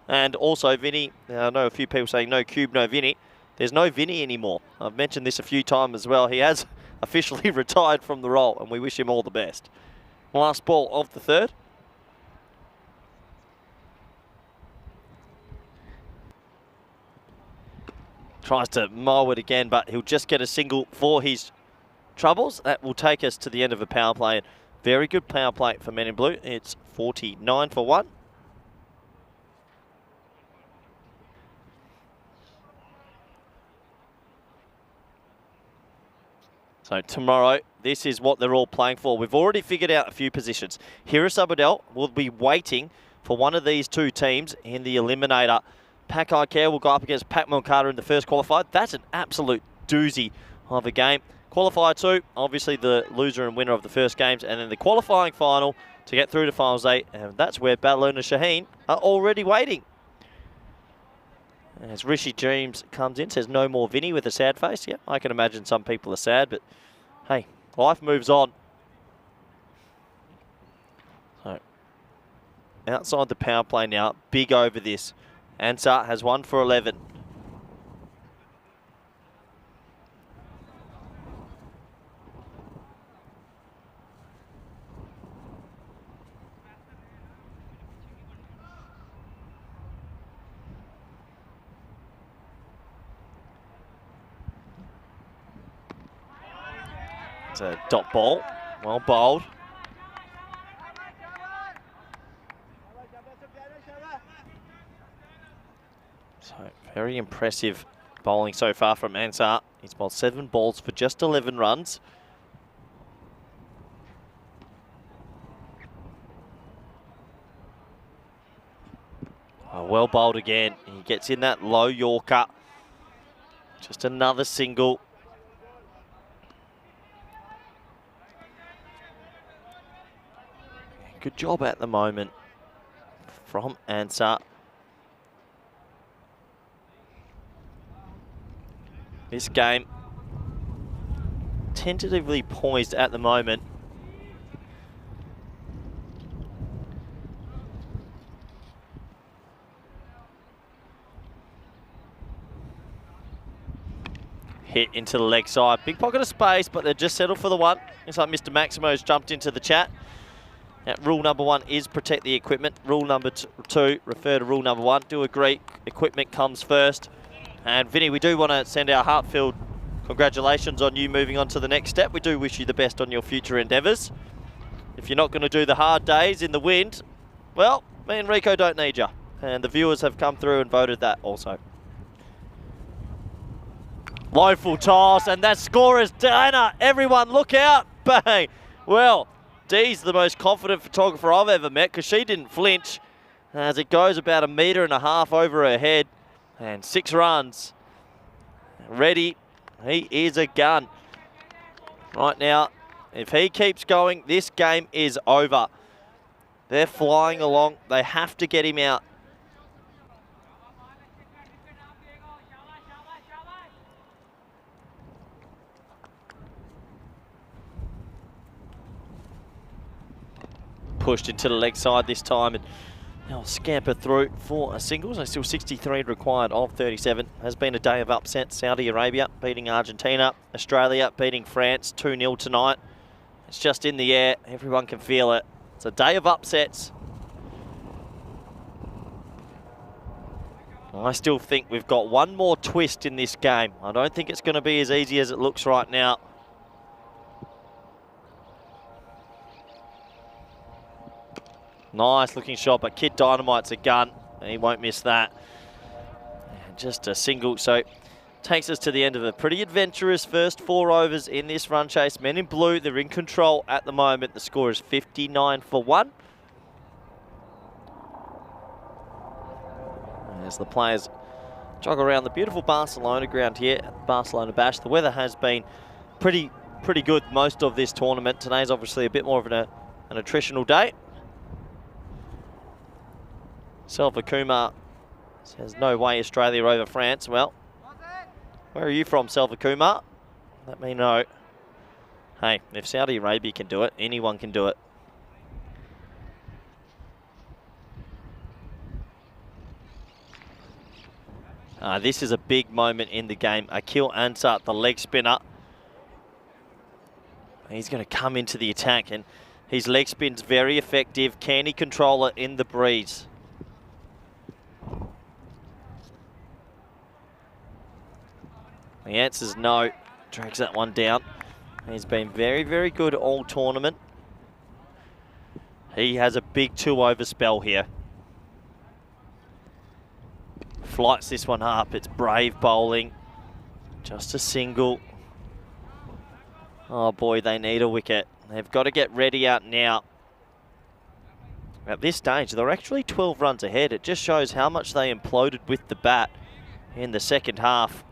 And also, Vinny, I know a few people saying no cube, no Vinny. There's no Vinny anymore. I've mentioned this a few times as well. He has officially retired from the role, and we wish him all the best. Last ball of the 3rd. Tries to mow it again, but he'll just get a single for his troubles. That will take us to the end of a power play. Very good power play for men in blue. It's 49 for 1. So tomorrow, this is what they're all playing for. We've already figured out a few positions. Hira Sabadell will be waiting for one of these 2 teams in the eliminator. Pakai Care will go up against Pat Moncada in the first qualifier. That's an absolute doozy of a game. Qualifier 2, obviously the loser and winner of the first games, and then the qualifying final to get through to finals 8, and that's where Barcelona Shaheen are already waiting. As Rishi James comes in, says no more Vinny with a sad face. Yeah, I can imagine some people are sad, but hey, life moves on. So, outside the power play now, big over this. Ansar has 1 for 11. It's a dot ball, well bowled. So very impressive bowling so far from Ansar. He's bowled 7 balls for just 11 runs. Oh, well bowled again. He gets in that low Yorker. Just another single. Good job at the moment from Ansar. This game tentatively poised at the moment. Hit into the leg side. Big pocket of space, but they've just settled for the one. Looks like Mr. Maximo's jumped into the chat. Now, rule number 1 is protect the equipment. Rule number 2, refer to rule number 1. Do agree, equipment comes first. And Vinny, we do want to send our heartfelt congratulations on you moving on to the next step. We do wish you the best on your future endeavours. If you're not going to do the hard days in the wind, well, me and Rico don't need you. And the viewers have come through and voted that also. Low full toss, and that score is Diana. Everyone look out. Bang. Well, Dee's the most confident photographer I've ever met because she didn't flinch as it goes about 1.5 meters over her head. And 6 runs. Ready. He is a gun. Right now, if he keeps going, this game is over. They're flying along. They have to get him out. Pushed into the leg side this time, and they'll scamper through for a singles. There's still 63 required of 37. Has been a day of upset. Saudi Arabia beating Argentina. Australia beating France 2-0 tonight. It's just in the air. Everyone can feel it. It's a day of upsets. I still think we've got one more twist in this game. I don't think it's going to be as easy as it looks right now. Nice looking shot, but Kid Dynamite's a gun. He won't miss that. And just a single, so takes us to the end of a pretty adventurous first 4 overs in this run chase. Men in blue, they're in control at the moment. The score is 59 for 1. As the players jog around the beautiful Barcelona ground here at the Barcelona Bash. The weather has been pretty good most of this tournament. Today's obviously a bit more of an attritional day. Selva Kumar says, no way Australia over France. Well, where are you from, Selva Kumar? Let me know. Hey, if Saudi Arabia can do it, anyone can do it. This is a big moment in the game. Akil Ansat, the leg spinner. He's going to come into the attack, and his leg spin's very effective. Can he control it in the breeze? The answer's no. Drags that one down. He's been very good all tournament. He has a big 2-over spell here. Flights this one up. It's brave bowling. Just a single. Oh boy, they need a wicket. They've got to get ready out now. At this stage, they're actually 12 runs ahead. It just shows how much they imploded with the bat in the second half.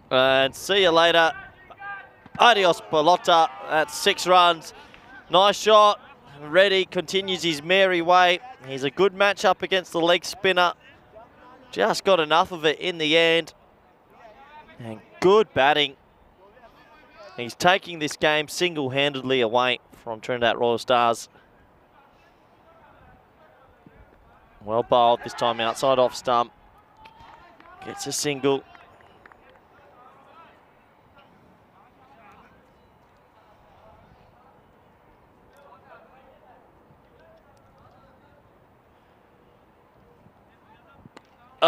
And see you later. Adios, Pelota. That's 6 runs. Nice shot. Reddy continues his merry way. He's a good matchup against the leg spinner. Just got enough of it in the end. And good batting. He's taking this game single-handedly away from Trinidad Royal Stars. Well bowled, this time outside off stump. Gets a single.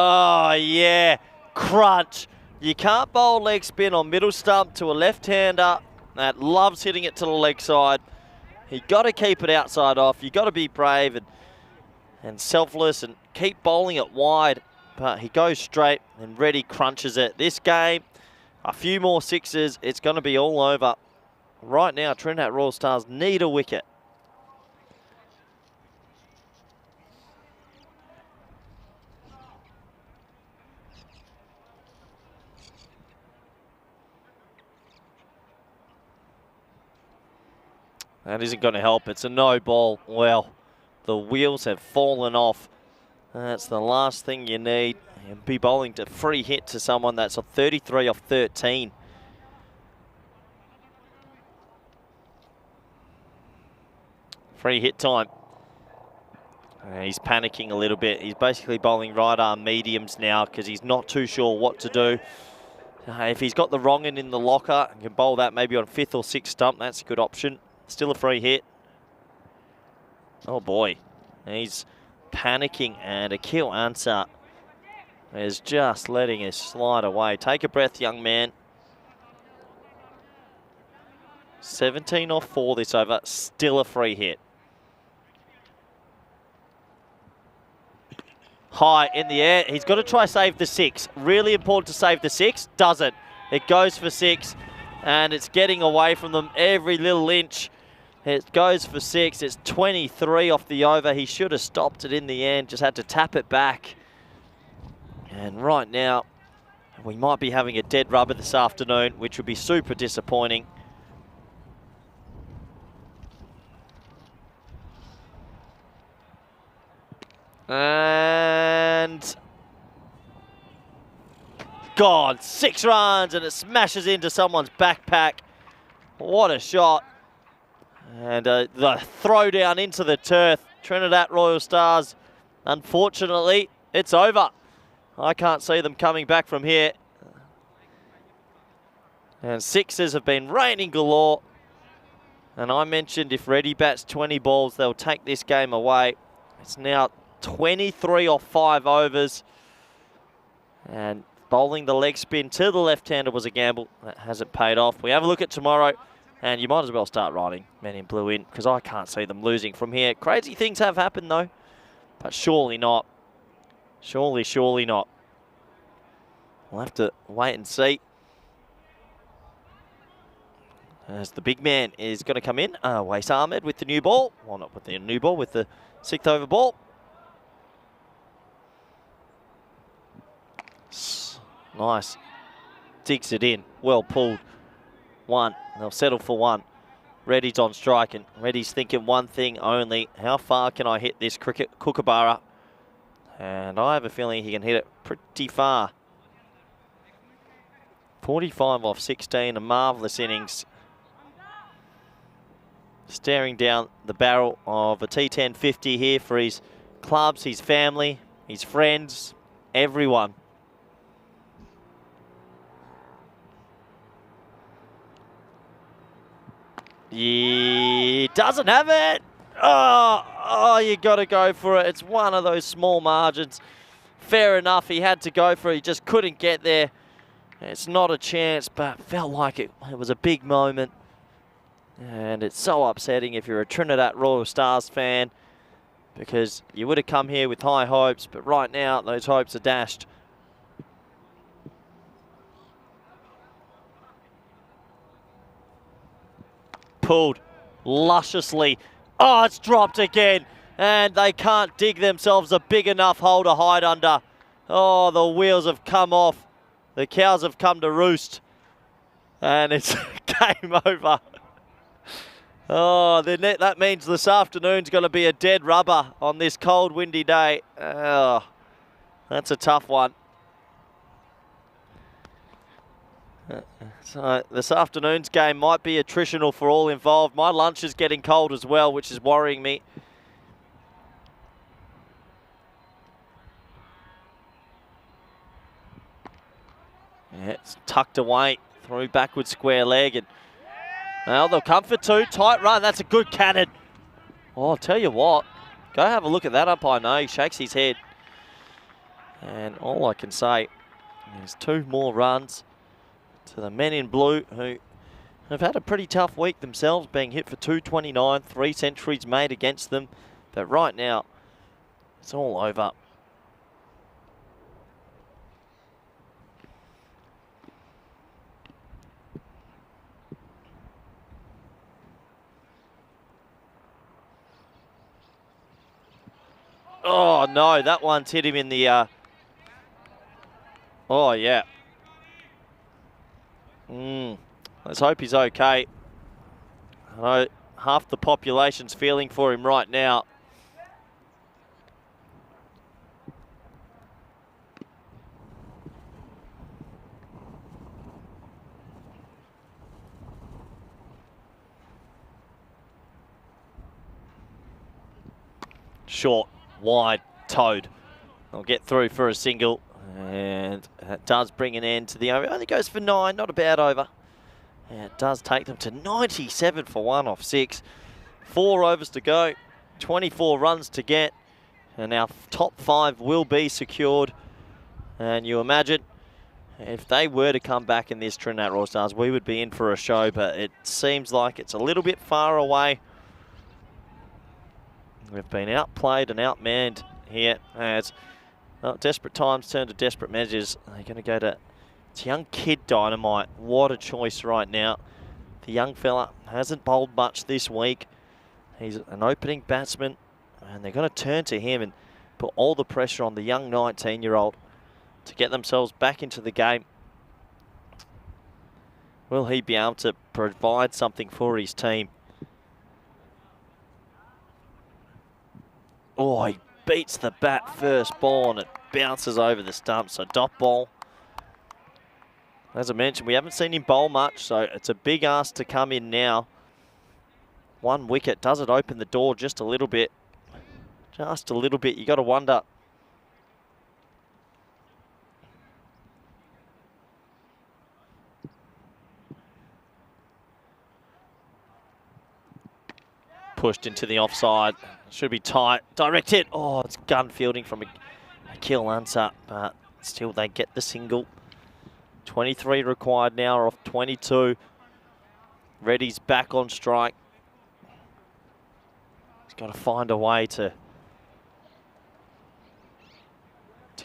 Oh, yeah. Crunch. You can't bowl leg spin on middle stump to a left-hander that loves hitting it to the leg side. You got to keep it outside off. You got to be brave and selfless and keep bowling it wide. But he goes straight and Reddy crunches it. This game, a few more sixes, it's going to be all over. Right now, Trinidad Royal Stars need a wicket. That isn't going to help. It's a no ball. Well, the wheels have fallen off. That's the last thing you need. And be bowling to free hit to someone that's a 33 off 13. Free hit time. He's panicking a little bit. He's basically bowling right arm mediums now because he's not too sure what to do. If he's got the wrong end in the locker, he can bowl that maybe on 5th or 6th stump. That's a good option. Still a free hit. Oh boy. He's panicking, and Akil Ansah is just letting us slide away. Take a breath, young man. 17 off 4 this over. Still a free hit. High in the air. He's got to try save the 6. Really important to save the 6. Doesn't. It goes for 6, and it's getting away from them every little inch. It goes for 6. It's 23 off the over. He should have stopped it in the end. Just had to tap it back. And right now, we might be having a dead rubber this afternoon, which would be super disappointing. And God, 6 runs, and it smashes into someone's backpack. What a shot. And the throw down into the turf. Trinidad Royal Stars, unfortunately, it's over. I can't see them coming back from here. And 6s have been raining galore. And I mentioned if Reddy bats 20 balls, they'll take this game away. It's now 23 off 5 overs. And bowling the leg spin to the left-hander was a gamble. That hasn't paid off. We have a look at tomorrow, and you might as well start writing Men in Blue in, because I can't see them losing from here. Crazy things have happened, though, but surely not. Surely not. We'll have to wait and see. As the big man is going to come in, Wais Ahmed with the new ball. Well, not with the new ball, with the 6th over ball. Nice. Digs it in. Well pulled. 1. They'll settle for 1. Reddy's on strike, and Reddy's thinking one thing only. How far can I hit this cricket kookaburra? And I have a feeling he can hit it pretty far. 45 off 16. A marvellous innings. Staring down the barrel of a T10 50 here for his clubs, his family, his friends, everyone. He doesn't have it. Oh, you got to go for it. It's one of those small margins. Fair enough, he had to go for it. He just couldn't get there. It's not a chance, but felt like it was a big moment. And it's so upsetting if you're a Trinidad Royal Stars fan, because you would have come here with high hopes, but right now those hopes are dashed. Pulled lusciously. Oh, it's dropped again. And they can't dig themselves a big enough hole to hide under. Oh, the wheels have come off. The cows have come to roost. And it's game over. Oh, that means this afternoon's going to be a dead rubber on this cold, windy day. Oh, that's a tough one. So this afternoon's game might be attritional for all involved. My lunch is getting cold as well, which is worrying me. Yeah, it's tucked away through backward square leg, and well, they'll come for 2. Tight run. That's a good cannon. Oh, I'll tell you what. Go have a look at that umpire. No, he shakes his head. And all I can say is 2 more runs to the men in blue, who have had a pretty tough week themselves, being hit for 229, 3 centuries made against them. But right now, it's all over. Oh, no, that one's hit him in the... Oh, yeah. Let's hope he's okay. I know half the population's feeling for him right now. Short, wide, towed. I'll get through for a single, and that does bring an end to the over. Only goes for 9, not a bad over. And it does take them to 97 for 1 off 6. 4 overs to go, 24 runs to get, and our top 5 will be secured. And you imagine if they were to come back in this Trinidad Royal Stars, we would be in for a show, but it seems like it's a little bit far away. We've been outplayed and outmanned here as desperate times turn to desperate measures. They're going to go to it's young kid Dynamite. What a choice right now. The young fella hasn't bowled much this week. He's an opening batsman, and they're going to turn to him and put all the pressure on the young 19-year-old to get themselves back into the game. Will he be able to provide something for his team? Oh, he beats the bat first ball and it bounces over the stump, so dot ball. As I mentioned, we haven't seen him bowl much, so it's a big ask to come in now. 1 wicket, does it open the door just a little bit? Just a little bit, you got to wonder. Pushed into the offside. Should be tight. Direct hit. Oh, it's gun fielding from Akil Ansar, but still they get the single. 23 required now off 22. Reddy's back on strike. He's got to find a way to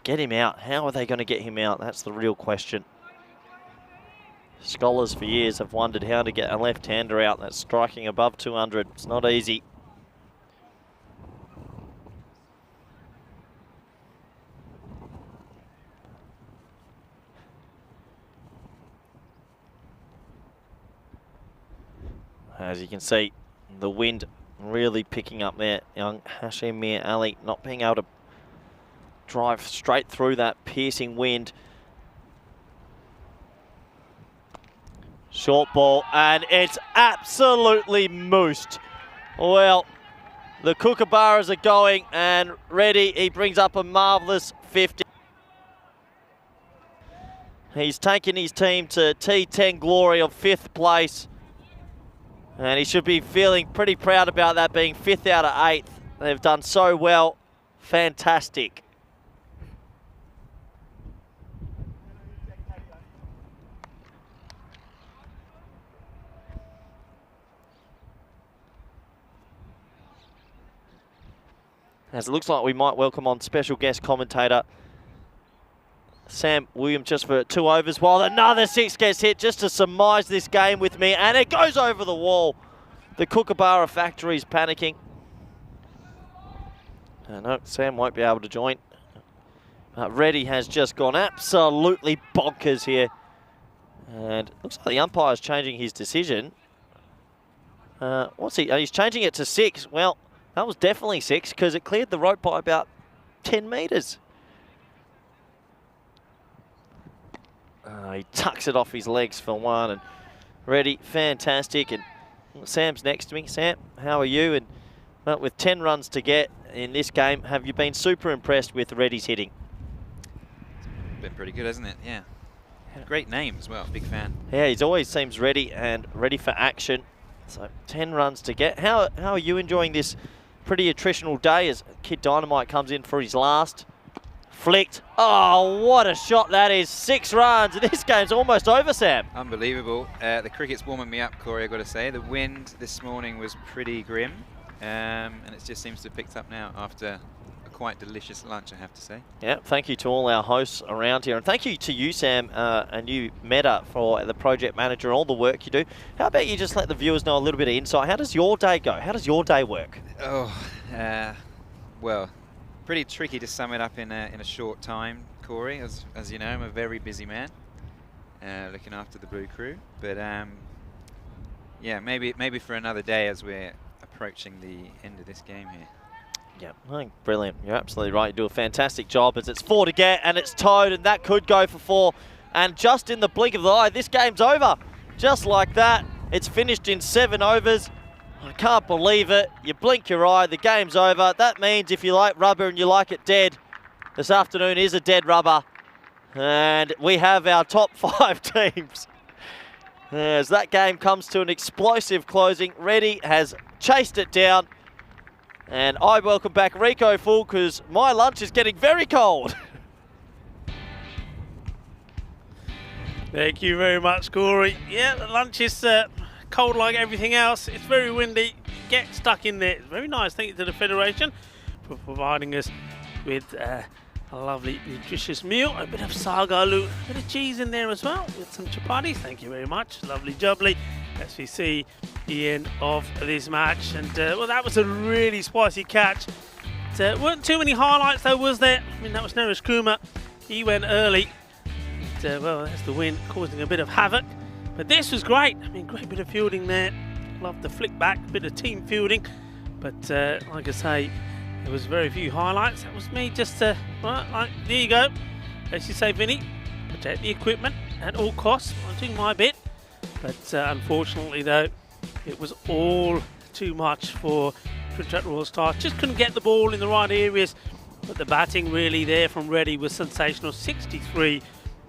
get him out. How are they going to get him out? That's the real question. Scholars for years have wondered how to get a left-hander out that's striking above 200. It's not easy. As you can see, the wind really picking up there. Young Hashim Mir Ali not being able to drive straight through that piercing wind. Short ball, and it's absolutely moosed. Well, the Kookaburras are going, and Reddy, he brings up a marvellous 50. He's taken his team to T10 glory of 5th place. And he should be feeling pretty proud about that, being 5th out of 8th. They've done so well. Fantastic. As it looks like we might welcome on special guest commentator Sam Williams just for 2 overs, while another 6 gets hit just to surmise this game with me, and it goes over the wall. The Kookaburra factory's panicking. No, Sam won't be able to join. Reddy has just gone absolutely bonkers here. And looks like the umpire's changing his decision. What's he? He's changing it to 6. Well, that was definitely 6 because it cleared the rope by about 10 metres. He tucks it off his legs for 1, and Reddy, fantastic. And Sam's next to me. Sam, how are you? And well, with 10 runs to get in this game, have you been super impressed with Reddy's hitting? It's been pretty good, hasn't it? Yeah. Great name as well, big fan. Yeah, he always seems ready and ready for action. So 10 runs to get. How are you enjoying this pretty attritional day as Kid Dynamite comes in for his last? Flicked. Oh, what a shot that is. 6 runs. This game's almost over, Sam. Unbelievable. The cricket's warming me up, Corey, I've got to say. The wind this morning was pretty grim, and it just seems to have picked up now after a quite delicious lunch, I have to say. Yeah, thank you to all our hosts around here. And thank you to you, Sam, and you, Meta, for the project manager and all the work you do. How about you just let the viewers know a little bit of insight? How does your day go? How does your day work? Oh, well, pretty tricky to sum it up in a short time, Corey. As you know, I'm a very busy man, looking after the Blue Crew. But yeah, maybe for another day as we're approaching the end of this game here. Yeah, I think brilliant. You're absolutely right. You do a fantastic job as it's 4 to get and it's towed, and that could go for 4. And just in the blink of the eye, this game's over. Just like that, it's finished in 7 overs. I can't believe it. You blink your eye, the game's over. That means if you like rubber and you like it dead, this afternoon is a dead rubber. And we have our top 5 teams. As that game comes to an explosive closing, Reddy has chased it down. And I welcome back Rico Full because my lunch is getting very cold. Thank you very much, Corey. Yeah, the lunch is cold like everything else. It's very windy. Get stuck in there. It's very nice. Thank you to the Federation for providing us with a lovely, nutritious meal. A bit of sagaloo, a bit of cheese in there as well with some chapatis. Thank you very much. Lovely jubbly. As we see the end of this match. And, well, that was a really spicy catch. Weren't too many highlights, though, was there? I mean, that was Neresh Kuma. He went early. Well, that's the win, causing a bit of havoc. But this was great. I mean, great bit of fielding there. Love the flick back, bit of team fielding. But like I say, there was very few highlights. That was me just, well, like, there you go. As you say, Vinny, protect the equipment at all costs. I'm doing my bit. But unfortunately, though, it was all too much for Trinidad Royal Stars. Just couldn't get the ball in the right areas. But the batting really there from Reddy was sensational. 63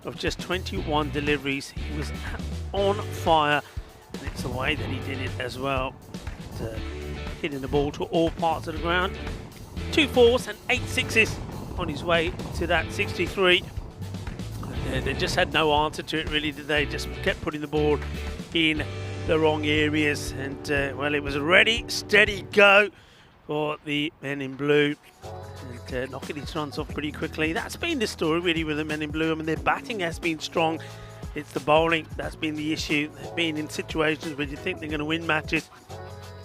of just 21 deliveries. He was on fire, and it's the way that he did it as well. Hitting the ball to all parts of the ground. 2 4s and 8 6s on his way to that 63. They just had no answer to it, really, did they? Just kept putting the ball in the wrong areas. And, well, it was a ready, steady go for the men in blue. And knocking his runs off pretty quickly. That's been the story, really, with the men in blue. I mean, their batting has been strong. It's the bowling that's been the issue. They've been in situations where you think they're going to win matches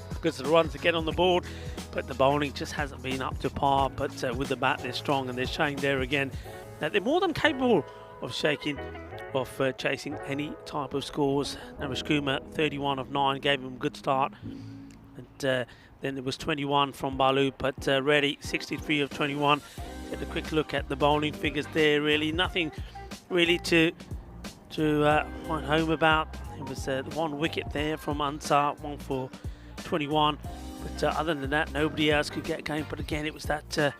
because of the runs to get on the board. But the bowling just hasn't been up to par. But with the bat, they're strong, and they're showing there again that they're more than capable of chasing any type of scores. Neresh Kuma, 31 of 9, gave him a good start. And then there was 21 from Balu, but Reddy, 63 of 21. Get a quick look at the bowling figures there, really. Nothing really to write home about. It was the 1 wicket there from Ansar, 1 for 21. But other than that, nobody else could get going. But again, it was that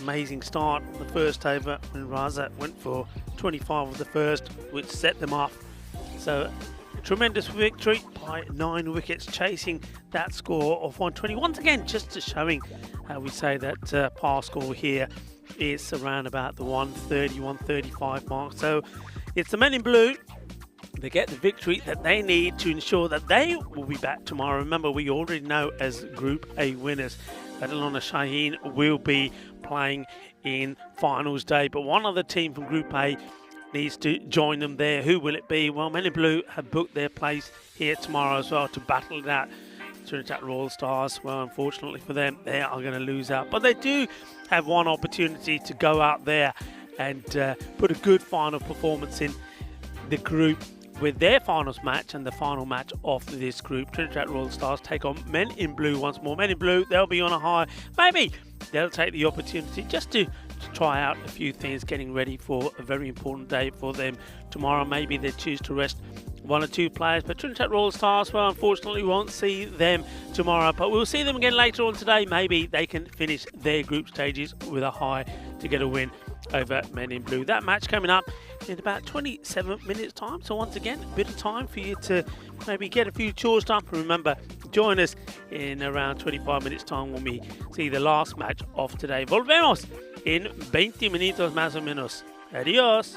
amazing start on the first over when Raza went for 25 of the first, which set them off. So tremendous victory by 9 wickets, chasing that score of 120. Once again, just showing how we say that par score here is around about the 130, 135 mark. So it's the men in blue. They get the victory that they need to ensure that they will be back tomorrow. Remember, we already know as Group A winners, Barcelona Shaheen will be playing in finals day. But one other team from Group A needs to join them there. Who will it be? Well, Men in Blue have booked their place here tomorrow as well to battle it out. Trinidad Royal Stars, well, unfortunately for them, they are going to lose out. But they do have one opportunity to go out there and put a good final performance in the group with their finals match and the final match of this group. Trinidad Royal Stars take on Men in Blue once more. Men in Blue, they'll be on a high. Maybe they'll take the opportunity just to try out a few things, getting ready for a very important day for them tomorrow. Maybe they choose to rest 1 or 2 players, but Trinidad Royal Stars, well, unfortunately, won't see them tomorrow, but we'll see them again later on today. Maybe they can finish their group stages with a high to get a win over Men in Blue. That match coming up in about 27 minutes time. So once again, a bit of time for you to maybe get a few chores done. Remember, join us in around 25 minutes time when we see the last match of today. Volvemos en 20 minutos más o menos. Adiós.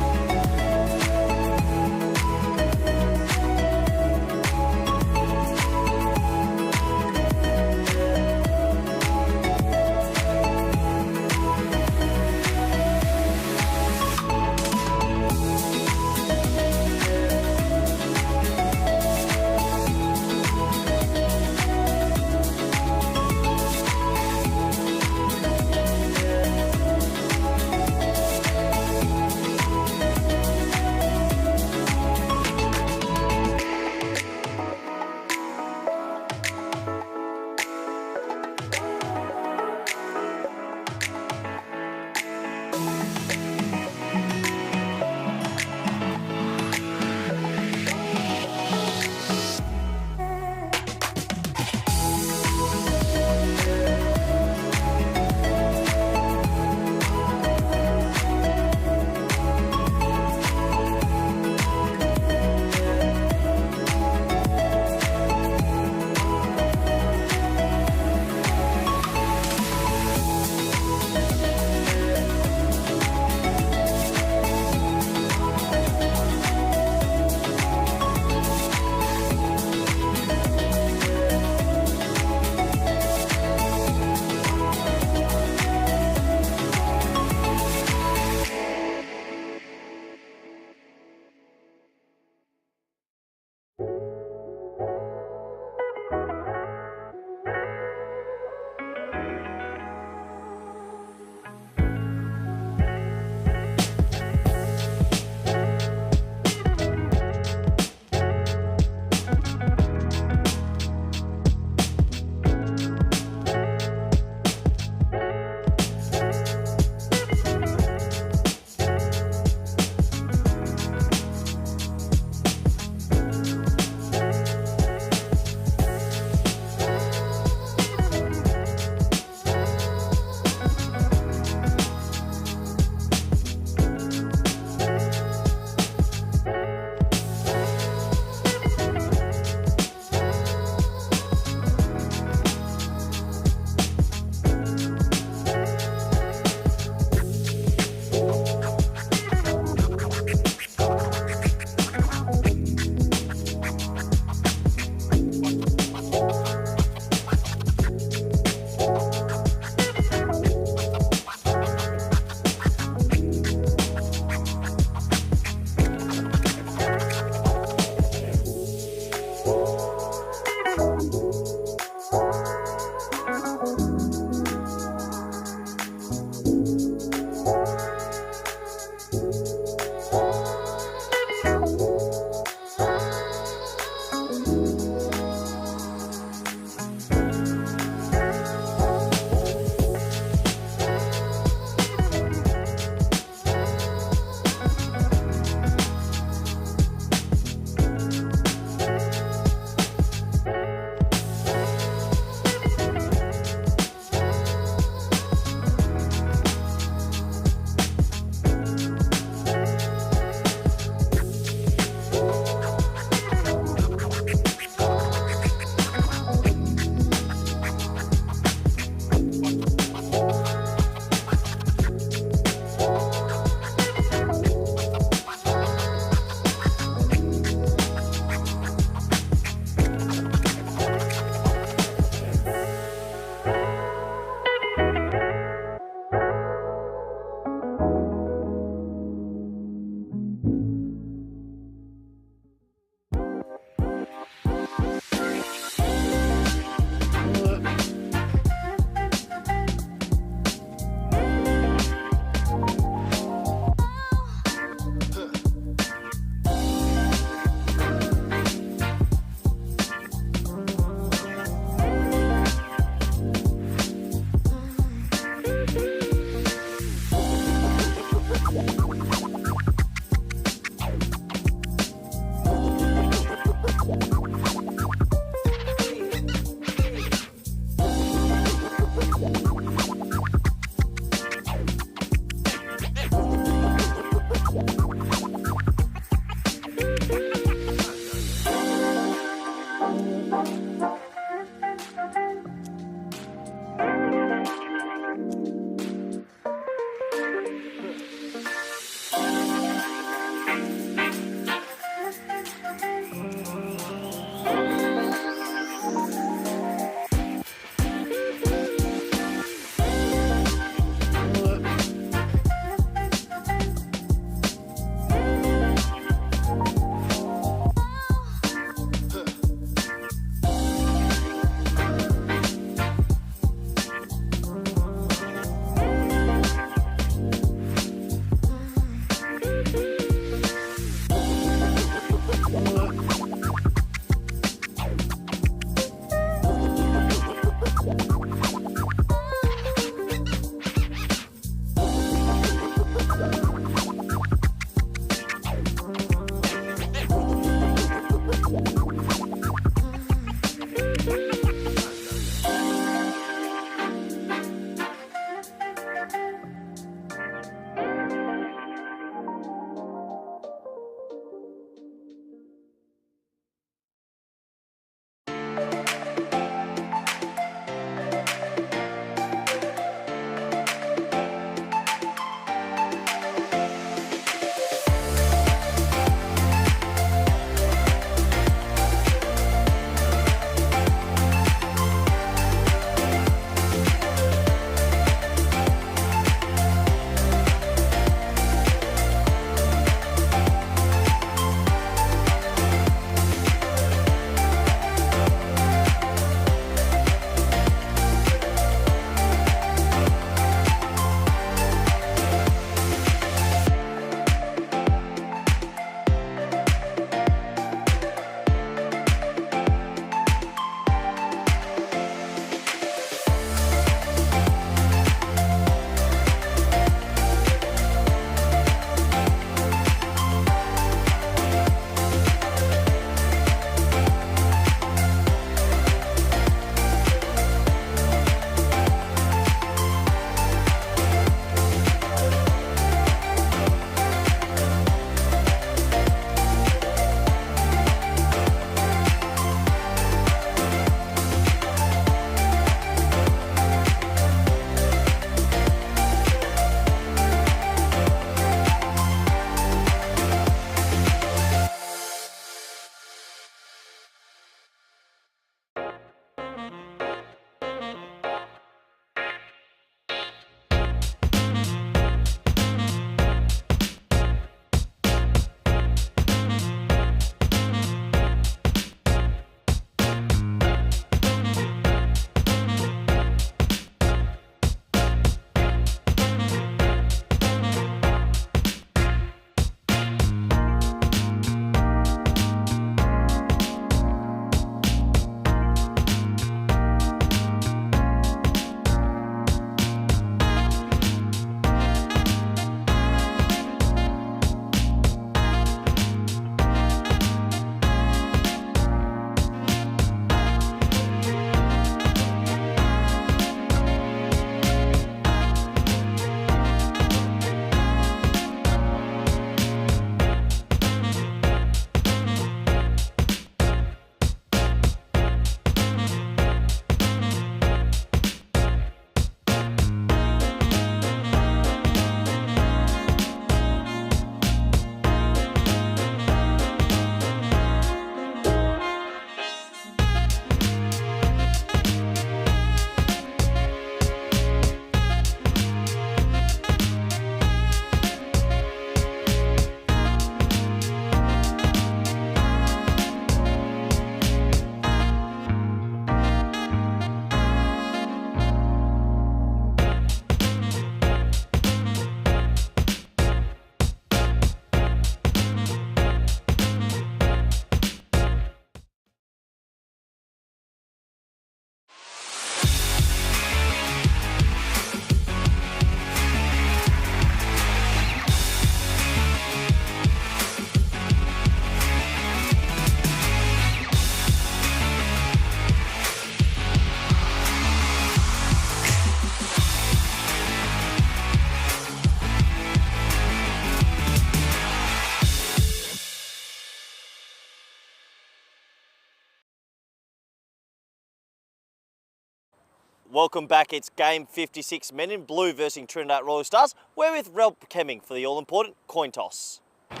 Welcome back. It's game 56, Men in Blue versus Trinidad Royal Stars. We're with Ralph Kemming for the all-important coin toss. Like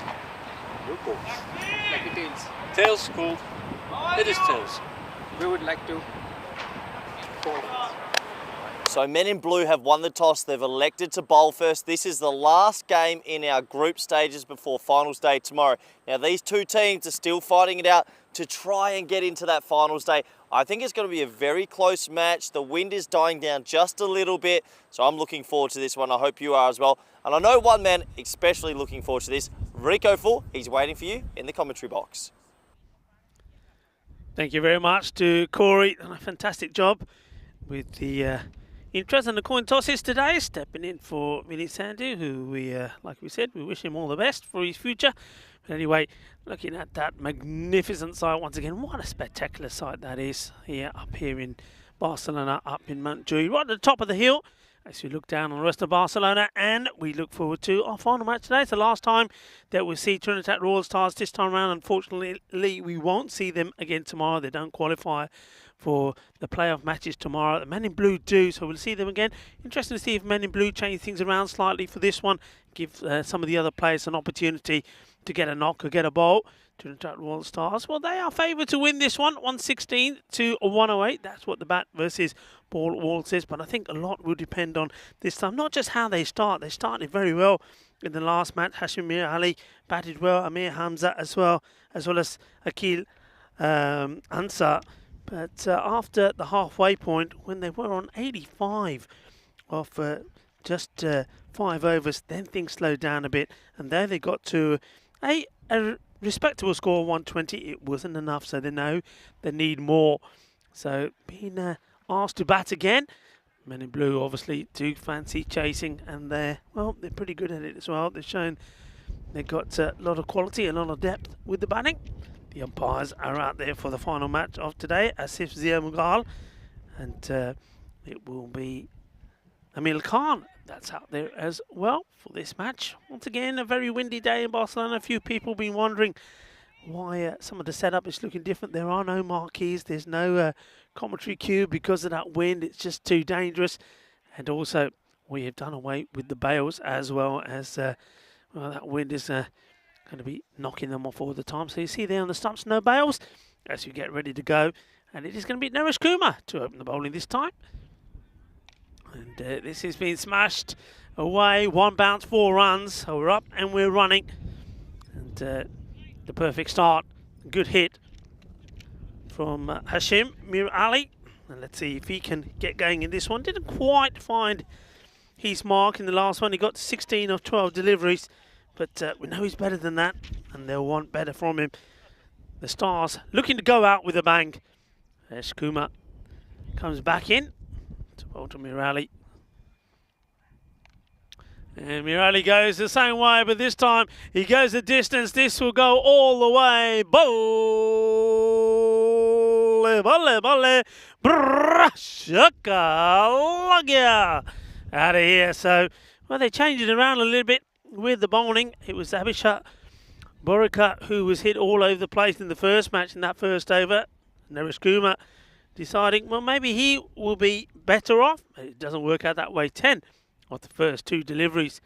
tails. Tails, cool. It is tails. We would like to call. So Men in Blue have won the toss. They've elected to bowl first. This is the last game in our group stages before finals day tomorrow. Now these two teams are still fighting it out to try and get into that finals day. I think it's going to be a very close match. The wind is dying down just a little bit, so I'm looking forward to this one. I hope you are as well. And I know one man especially looking forward to this, Rico Full. He's waiting for you in the commentary box. Thank you very much to Corey. Done a fantastic job with the interest in the coin tosses today. Stepping in for Vinny Sandhu, who we, like we said, we wish him all the best for his future. But anyway, looking at that magnificent sight once again, what a spectacular sight that is here up here in Barcelona, up in Montjuïc, right at the top of the hill. As we look down on the rest of Barcelona, and we look forward to our final match today. It's the last time that we'll see Trinidad Royal Stars this time around. Unfortunately, we won't see them again tomorrow. They don't qualify for the playoff matches tomorrow. The Men in Blue do, so we'll see them again. Interesting to see if Men in Blue change things around slightly for this one. Give some of the other players an opportunity to get a knock or get a bowl. Trinidad Royal Stars, well, they are favoured to win this one, 116 to 108. That's what the bat versus ball wall says. But I think a lot will depend on this time, not just how they start. They started very well in the last match. Hashim Mir Ali batted well, Amir Hamza as well as Akil Ansar. But after the halfway point, when they were on 85 of just 5 overs, then things slowed down a bit, and there they got to a respectable score of 120. It wasn't enough, so they know they need more. So being asked to bat again, Men in Blue obviously do fancy chasing, and they're pretty good at it as well. They've shown they've got a lot of quality, a lot of depth with the batting. The umpires are out there for the final match of today, Asif Zia Mughal, and it will be Amil Khan that's out there as well for this match. Once again, a very windy day in Barcelona. A few people been wondering why some of the setup is looking different. There are no marquees. There's no commentary cue because of that wind. It's just too dangerous. And also, we have done away with the bails as well as that wind is going to be knocking them off all the time. So you see there on the stumps, no bails as you get ready to go. And it is going to be Naresh Kumar to open the bowling this time. And this has been smashed away. 1 bounce, 4 runs. So we're up and we're running. And the perfect start. Good hit from Hashim Mir Ali. And let's see if he can get going in this one. Didn't quite find his mark in the last one. He got 16 of 12 deliveries. But we know he's better than that. And they'll want better from him. The Stars looking to go out with a bang. Naresh Kumar comes back in to bowl to Mir Ali. And Mir Ali goes the same way, but this time he goes the distance. This will go all the way. Bowl! Balle, balle, shakalagya. Out of here. So, well, they changed it around a little bit with the bowling. It was Abhishat Borika who was hit all over the place in the first match in that first over. Naresh Kumar deciding, well, maybe he will be better off. It doesn't work out that way. 10 of the first 2 deliveries.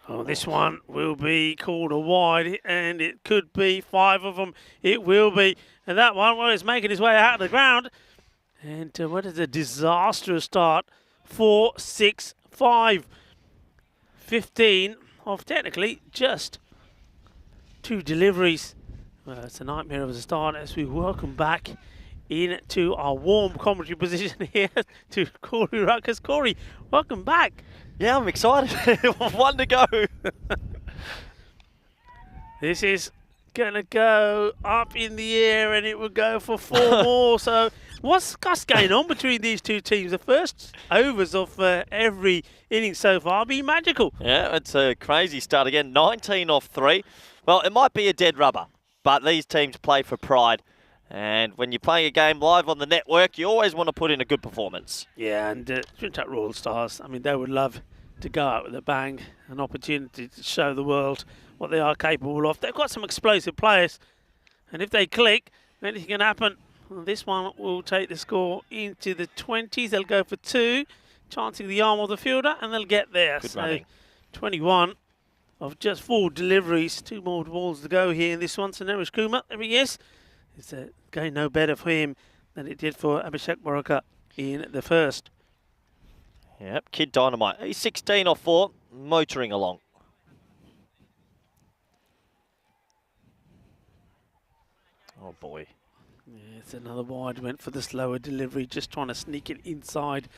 Oh, this one will be called a wide, and it could be 5 of them. It will be. And that one, well, it's making his way out of the ground. And what is a disastrous start? 4, 6, 5. 15 of technically just 2 deliveries. Well, it's a nightmare of a start as we welcome back into our warm commentary position here to Corey Ruckers. Corey, welcome back. Yeah, I'm excited. 1 to go. This is going to go up in the air and it will go for 4 more. So what's going on between these two teams? The first overs of every inning so far have been magical. Yeah, it's a crazy start again. 19 off 3. Well, it might be a dead rubber, but these teams play for pride. And when you're playing a game live on the network, you always want to put in a good performance. Yeah, and Trinidad Royal Stars, I mean, they would love to go out with a bang, an opportunity to show the world what they are capable of. They've got some explosive players, and if they click, anything can happen. Well, this one will take the score into the 20s. They'll go for 2, chancing the arm of the fielder, and they'll get there. Good so running. 21 of just 4 deliveries. 2 more balls to go here in this one. So Neresh Kumar, there he is. It's going no better for him than it did for Abhishek Moraka in the first. Yep, Kid Dynamite. He's 16 off 4, motoring along. Oh boy. Yeah, it's another wide. Went for the slower delivery, just trying to sneak it inside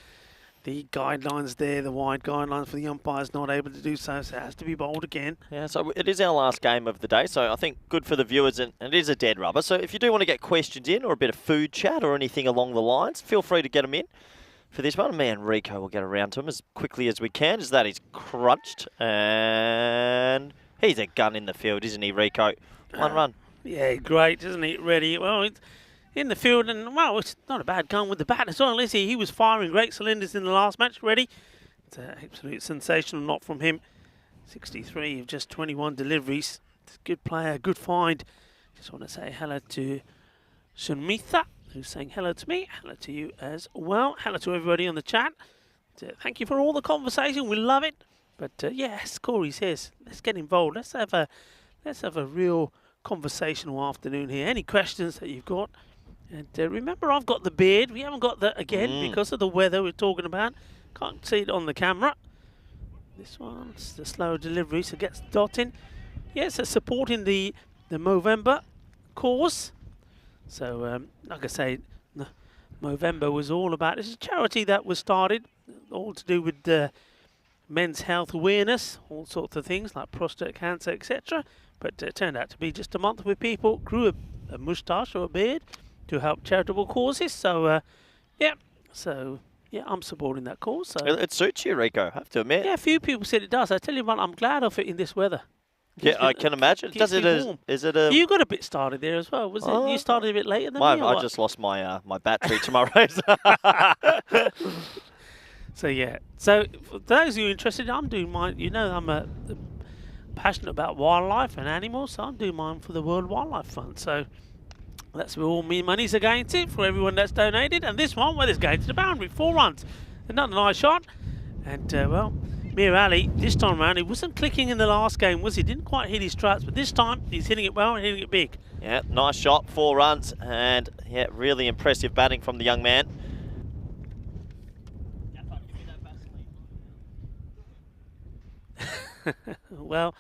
the guidelines there. The wide guidelines for the umpires, not able to do so, so it has to be bowled again. Yeah, so it is our last game of the day, so I think good for the viewers, and it is a dead rubber. So if you do want to get questions in or a bit of food chat or anything along the lines, feel free to get them in for this one. Me and Rico will get around to them as quickly as we can, as that is crunched. And he's a gun in the field, isn't he, Rico? One run. Yeah, great, isn't he? Ready. Well, it's in the field, and well, it's not a bad gun with the bat as well, is he? He was firing great cylinders in the last match. Ready. It's an absolute sensational knock from him. 63 of just 21 deliveries. It's a good player, good find. Just want to say hello to Sunmitha, who's saying hello to me. Hello to you as well. Hello to everybody on the chat. Thank you for all the conversation. We love it. But yes, Corey says, let's get involved. Let's have a real conversational afternoon here. Any questions that you've got? And remember, I've got the beard. We haven't got that again because of the weather we're talking about. Can't see it on the camera. This one's the slow delivery, so gets dotting. Yes, it's supporting the Movember cause. So, like I say, Movember was all about, this is a charity that was started, all to do with men's health awareness, all sorts of things like prostate cancer, etc. But it turned out to be just a month where people grew a moustache or a beard to help charitable causes. So, yeah, I'm supporting that cause. So. It suits you, Rico, I have to admit. Yeah, a few people said it does. I tell you what, I'm glad of it in this weather. Yeah, I can imagine. Does it? Is it a? You got a bit started there as well, was it? You started a bit later than me. I just lost my my battery to my race. So yeah. So for those of you interested, I'm doing mine. You know, I'm passionate about wildlife and animals, so I'm doing mine for the World Wildlife Fund. So that's where all my money's are going to, for everyone that's donated. And this one, well, it's going to the boundary. 4 runs. Another nice shot. And well, Mir Ali, this time around, he wasn't clicking in the last game, was he? Didn't quite hit his stripes, but this time he's hitting it well and hitting it big. Yeah, nice shot, 4 runs, and yeah, really impressive batting from the young man. Well,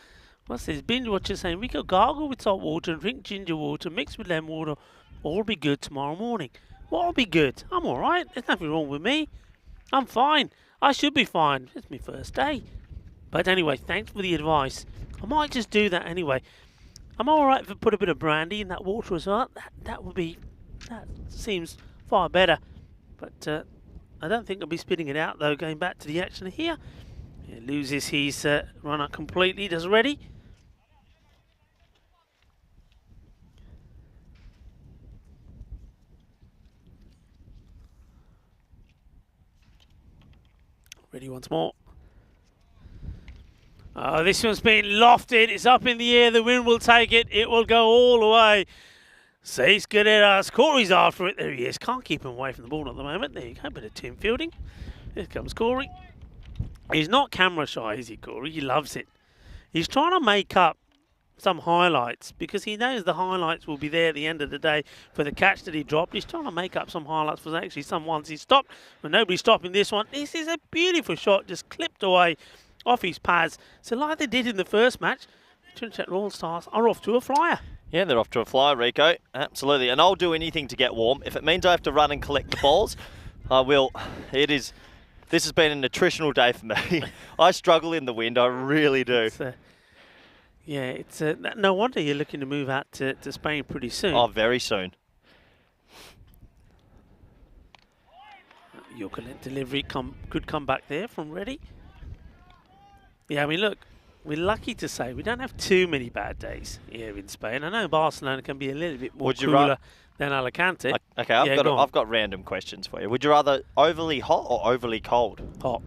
what's this? Binge watcher saying, Rico, gargle with salt water and drink ginger water mixed with lemon water. All will be good tomorrow morning. What'll be good? I'm all right. There's nothing wrong with me. I'm fine. I should be fine. It's my first day. But anyway, thanks for the advice. I might just do that anyway. I'm all right if I put a bit of brandy in that water as well. That seems far better. But I don't think I'll be spitting it out though. Going back to the action here. He loses his runner completely. Does ready. Ready once more. Oh, this one's been lofted. It's up in the air. The wind will take it. It will go all the way. Seis Guerreras. Corey's after it. There he is. Can't keep him away from the ball at the moment. There you go. Bit of team fielding. Here comes Corey. He's not camera shy, is he, Corey? He loves it. He's trying to make up some highlights because he knows the highlights will be there at the end of the day for the catch that he dropped. He's trying to make up some highlights for actually some ones he stopped, but nobody's stopping this one. This is a beautiful shot, just clipped away off his pads. So like they did in the first match, the Trinidad Royal Stars are off to a flyer. Yeah, they're off to a flyer, Rico. Absolutely. And I'll do anything to get warm. If it means I have to run and collect the balls, I will. This has been an attritional day for me. I struggle in the wind, I really do. It's no wonder you're looking to move out to Spain pretty soon. Oh, very soon. Yorker delivery could come back there from Reddy. Yeah, I mean, look, we're lucky to say we don't have too many bad days here in Spain. I know Barcelona can be a little bit more cooler than Alicante. Okay, I've got random questions for you. Would you rather overly hot or overly cold? Hot.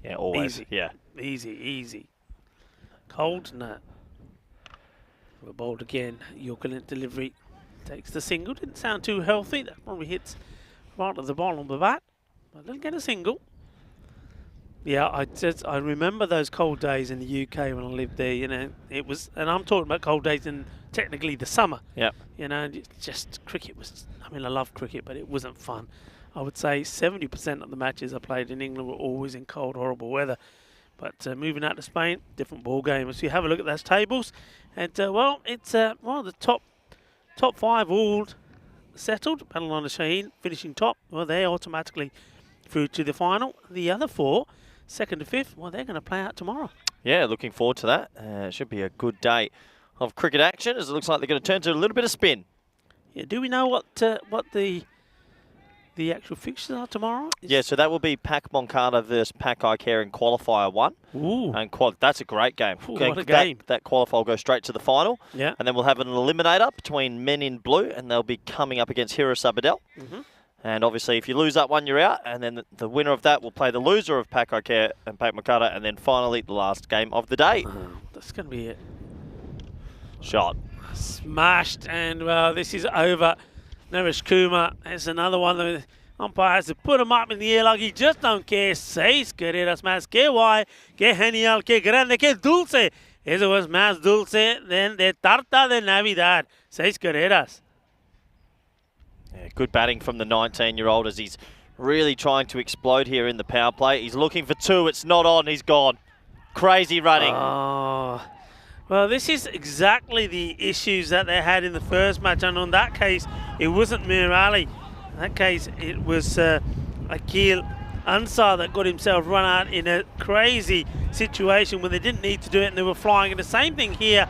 Yeah, always. Easy. Yeah. Easy. Cold? No. We're bowled again. Yorker delivery. Takes the single. Didn't sound too healthy. That probably hits right at the bottom of the bat. But didn't get a single. Yeah, I remember those cold days in the UK when I lived there. You know, it was, and I'm talking about cold days in technically the summer. Yep. You know, just cricket was. I mean, I love cricket, but it wasn't fun. I would say 70% of the matches I played in England were always in cold, horrible weather. But moving out to Spain, different ball game. As you have a look at those tables, and well, it's the top 5 all settled. Barcelona Shaheen finishing top. Well, they're automatically through to the final. The other 4, 2nd to 5th, well, they're going to play out tomorrow. Yeah, looking forward to that. It should be a good day of cricket action, as it looks like they're going to turn to a little bit of spin. Yeah, do we know what the actual fixtures are tomorrow? Yeah, so that will be Pac Moncada versus Pac Icare in qualifier 1. Ooh. And that's a great game. Ooh, what a game. That qualifier will go straight to the final. Yeah. And then we'll have an eliminator between men in blue, and they'll be coming up against Hero Sabadell. And obviously, if you lose that one, you're out. And then the winner of that will play the loser of Pac Icare and Pac Moncada, and then finally the last game of the day. That's going to be it. Shot. Smashed, and well, this is over. Naresh Kumar, there's another one. The umpire has to put him up in the air like he just don't care. 6 carreras más. Que guay, que genial, que grande, que dulce. Eso was más dulce than the tarta de Navidad. 6 carreras. Yeah, good batting from the 19-year-old as he's really trying to explode here in the power play. He's looking for 2. It's not on. He's gone. Crazy running. Oh. Well, this is exactly the issues that they had in the first match, and in that case, it wasn't Mir Ali. In that case, it was Akil Ansar that got himself run out in a crazy situation when they didn't need to do it and they were flying. And the same thing here,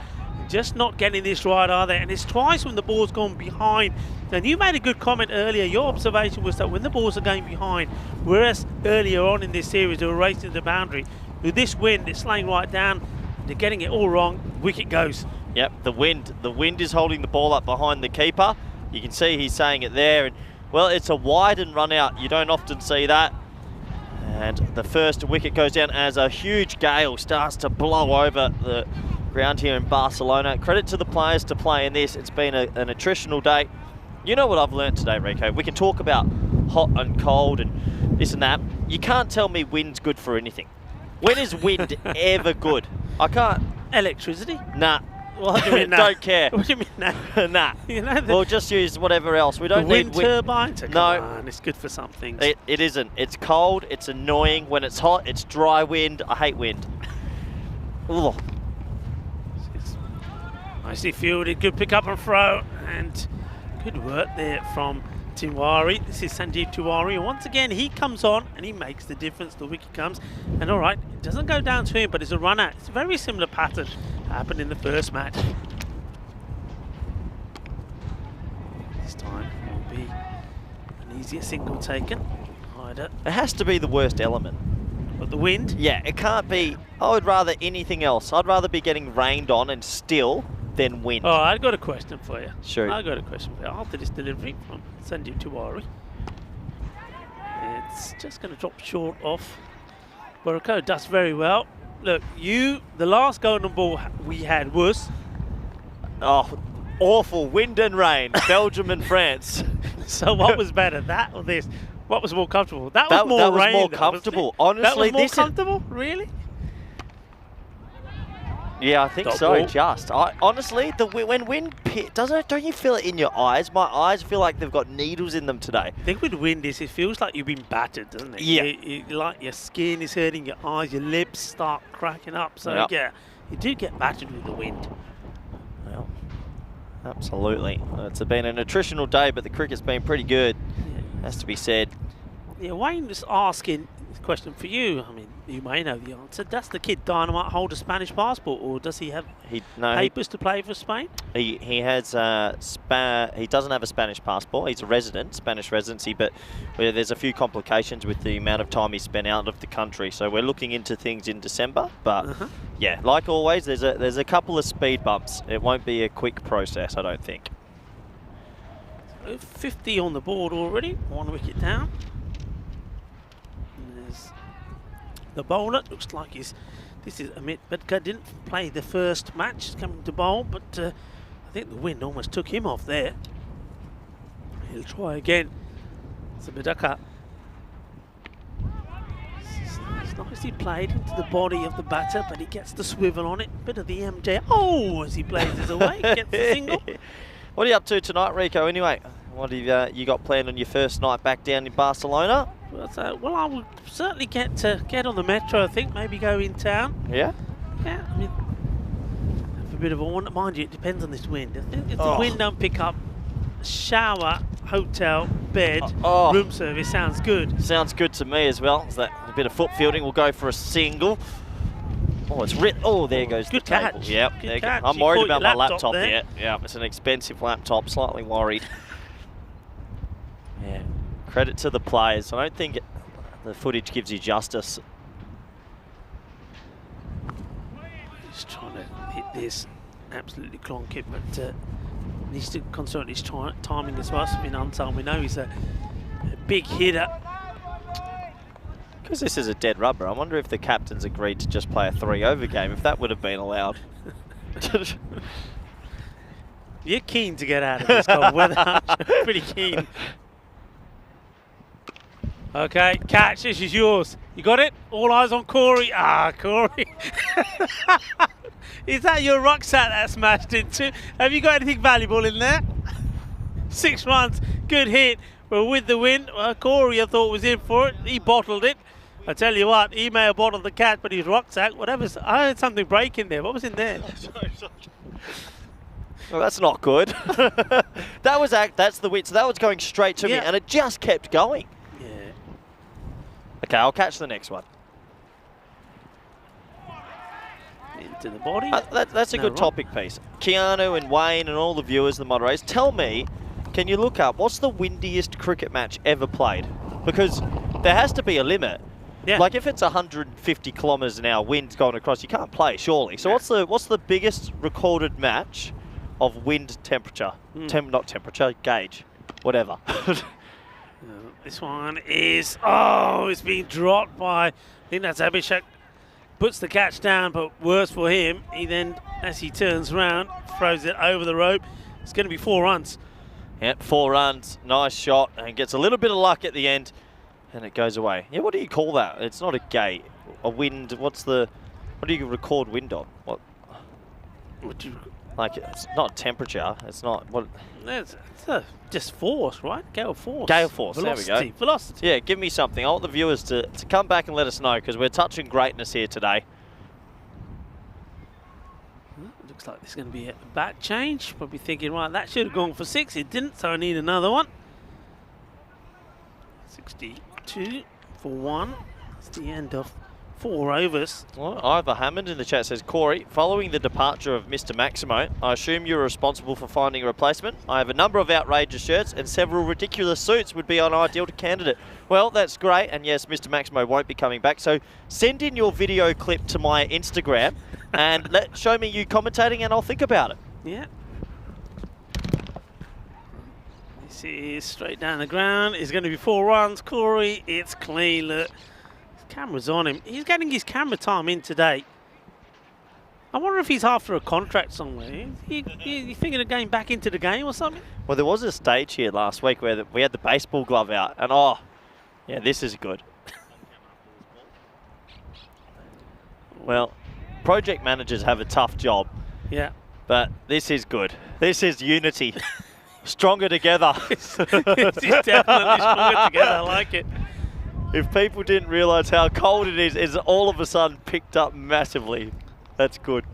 just not getting this right, are they? And it's twice when the ball's gone behind. And you made a good comment earlier. Your observation was that when the balls are going behind, whereas earlier on in this series they were racing the boundary, with this wind, it's slaying right down. They're getting it all wrong. Wicket goes. Yep, the wind is holding the ball up behind the keeper. You can see he's saying it there. And well, it's a wide and run out. You don't often see that. And the first wicket goes down as a huge gale starts to blow over the ground here in Barcelona. Credit to the players to play in this. It's been an attritional day. You know what I've learned today, Rico? We can talk about hot and cold and this and that. You can't tell me wind's good for anything. When is wind ever good? I can't. Electricity? Nah. What do you mean, nah? Don't care. What do you mean, nah? Nah. You know, We'll just use whatever else. We don't the wind need wind turbines? No. Come on, it's good for some things. It isn't. It's cold. It's annoying. When it's hot, it's dry wind. I hate wind. Ugh. It's nicely fielded. Good pick up and throw. And good work there from Tiwari. This is Sanjeev Tiwari, and once again he comes on and he makes the difference. The wicket comes, and all right, it doesn't go down to him, but it's a run out. It's a very similar pattern happened in the first match. This time will be an easier single taken. It has to be the worst element. But the wind? Yeah, it can't be. I would rather anything else. I'd rather be getting rained on and still than wind. Oh, I've got a question for you. Sure. I've got a question for you. After this delivery from Sanjeev Tiwari, it's just going to drop short off. Barako does very well. Look, the last golden ball we had was... Oh, awful wind and rain. Belgium and France. So what was better, that or this? What was more comfortable? That was more that was rain. more comfortable. Honestly, that was more this comfortable? Really? Yeah, I think Dot so. ball. Just honestly, when wind don't you feel it in your eyes? My eyes feel like they've got needles in them today. The thing with wind is it feels like you've been battered, doesn't it? Yeah. Like your skin is hurting, your eyes, your lips start cracking up. So Yep. yeah, you do get battered with the wind. Well, absolutely. It's been an attritional day, but the cricket's been pretty good. Yeah. Has to be said. Yeah, Wayne was asking this question for you. I mean, you may know the answer. Does the kid Dynamite hold a Spanish passport, or does he have papers to play for Spain? He has he doesn't have a Spanish passport. He's a resident, Spanish residency, but there's a few complications with the amount of time he spent out of the country. So we're looking into things in December. But yeah, like always, there's a couple of speed bumps. It won't be a quick process, I don't think. 50 on the board already. 1 wicket down. The bowler looks like this is Amit Bedka. Didn't play the first match coming to bowl, but I think the wind almost took him off there. He'll try again. Sabidaka. It's nicely played into the body of the batter, but he gets the swivel on it. Bit of the MJ. Oh, as he blazes away, gets the single. What are you up to tonight, Rico, anyway? What have you got planned on your first night back down in Barcelona? Well, I will certainly get on the metro, I think, maybe go in town. Yeah? Yeah, I mean, have a bit of a one. Mind you, it depends on this wind. I think if the wind don't pick up, shower, hotel, bed, room service sounds good. Sounds good to me as well. Is that a bit of foot fielding? We'll go for a single. Oh, it's writ. Oh, there goes good the table. catch. Yep. Good there catch. I'm You worried caught about your my laptop there. there. Yeah, it's an expensive laptop. Slightly worried. Yeah. Credit to the players. I don't think the footage gives you justice. He's trying to hit this. Absolutely clonk it, but needs to concentrate his timing as well. So in Unsal, we know he's a big hitter. Because this is a dead rubber, I wonder if the captains agreed to just play a 3-over game, if that would have been allowed. You're keen to get out of this cold weather, aren't you? Pretty keen. Okay, catch, this is yours. You got it? All eyes on Corey. Ah, Corey. Is that your rucksack that smashed into? Have you got anything valuable in there? 6 runs, good hit. Well, with the win, Corey I thought was in for it. He bottled it. I tell you what, he may have bottled the catch, but his rucksack, whatever's, I heard something break in there. What was in there? Well, that's not good. That's the wit. So that was going straight to me, and it just kept going. Yeah. Okay, I'll catch the next one. Into the body. That's a good topic piece. Keanu and Wayne and all the viewers, the moderators, tell me, can you look up what's the windiest cricket match ever played? Because there has to be a limit. Yeah. Like if it's 150 kilometres an hour wind going across, you can't play, surely. So what's the biggest recorded match of wind temperature? Not temperature, gauge, whatever. This one is, it's being dropped by, I think that's Abhishek. Puts the catch down, but worse for him, he then, as he turns around, throws it over the rope. It's going to be 4 runs. Yeah, 4 runs, nice shot, and gets a little bit of luck at the end, and it goes away. Yeah, what do you call that? It's not a gate, a wind. What do you record wind on? What? Like it's not temperature. It's not what. It's just force, right? Gale force. Gale force. Velocity. There we go. Velocity. Yeah, give me something. I want the viewers to come back and let us know because we're touching greatness here today. Looks like there's going to be a back change. Probably thinking, right, that should have gone for 6. It didn't, so I need another one. 62 for 1. That's the end of 4 overs. Well, Ivor Hammond in the chat says, Corey, following the departure of Mr. Maximo, I assume you're responsible for finding a replacement. I have a number of outrageous shirts and several ridiculous suits would be an ideal candidate. Well, that's great. And yes, Mr. Maximo won't be coming back. So send in your video clip to my Instagram and show me you commentating and I'll think about it. Yeah. This is straight down the ground. It's going to be 4 runs. Corey, it's clean. Look. Camera's on him. He's getting his camera time in today. I wonder if he's after a contract somewhere. You thinking of going back into the game or something? Well, there was a stage here last week where we had the baseball glove out, and yeah, this is good. Well, project managers have a tough job. Yeah. But this is good. This is unity. Stronger together. It's definitely stronger together. I like it. If people didn't realise how cold it is, it's all of a sudden picked up massively. That's good.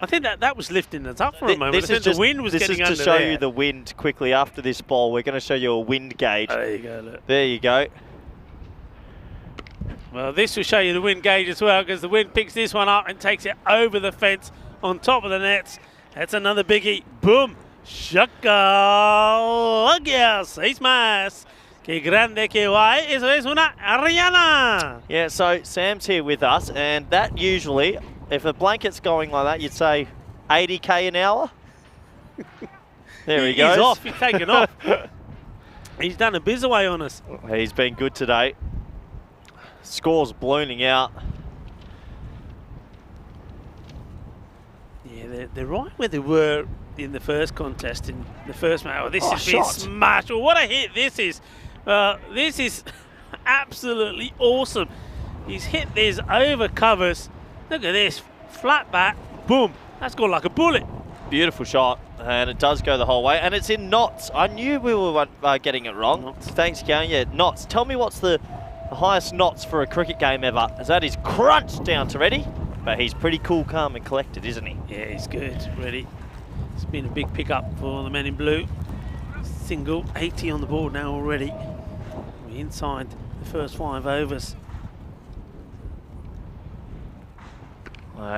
I think that was lifting us up for a moment. This is the wind was getting under to show there. you the wind quickly after this ball. We're going to show you a wind gauge. There you go, look. There you go. Well, this will show you the wind gauge as well because the wind picks this one up and takes it over the fence on top of the nets. That's another biggie. Boom. Shaka. Logia. 6 más. Que grande que guay. Eso es una Ariana. Yeah, so Sam's here with us, and that usually, if a blanket's going like that, you'd say 80k an hour. There he goes. He's off. He's taken off. He's done a biz away on us. He's been good today. Score's ballooning out. Yeah, they're right where they were in the first contest, in the first match. Oh, this Oh, has been shot. smashed. Oh, what a hit this is. This is absolutely awesome. He's hit this over covers. Look at this. Flat back. Boom. That's gone like a bullet. Beautiful shot, and it does go the whole way, and it's in knots. I knew we were getting it wrong. Knots. Thanks, Karen. Yeah, knots. Tell me what's the highest knots for a cricket game ever, as that is crunched down to Reddy. But he's pretty cool, calm and collected, isn't he? Yeah, he's good. Ready. It's been a big pickup for the men in blue. Single, 80 on the board now already. We're inside the first 5 overs.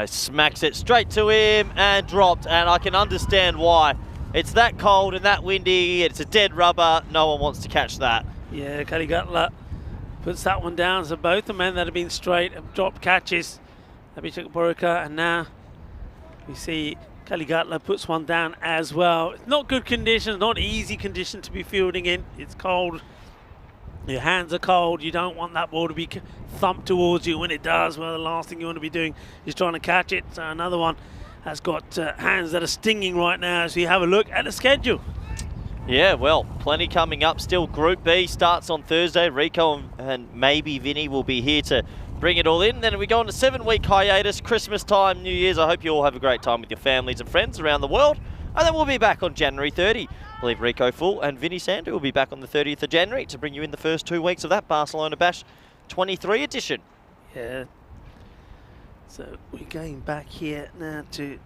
Smacks it straight to him and dropped, and I can understand why. It's that cold and that windy, it's a dead rubber, no one wants to catch that. Yeah, Kelly Gutler puts that one down. So both the men that have been straight have dropped catches. Abhishek Borika, and now we see Kelly Gutler puts one down as well. It's not good conditions, not easy condition to be fielding in. It's cold. Your hands are cold. You don't want that ball to be thumped towards you. When it does, well, the last thing you want to be doing is trying to catch it. So another one has got hands that are stinging right now as we have a look at the schedule. Yeah, well, plenty coming up still. Group B starts on Thursday. Rico and maybe Vinny will be here to bring it all in. Then we go on a 7-week hiatus, Christmas time, New Year's. I hope you all have a great time with your families and friends around the world. And then we'll be back on January 30. I believe Rico Full and Vinny Sandu will be back on the 30th of January to bring you in the first 2 weeks of that Barcelona Bash 23 edition. Yeah. So we're going back here now to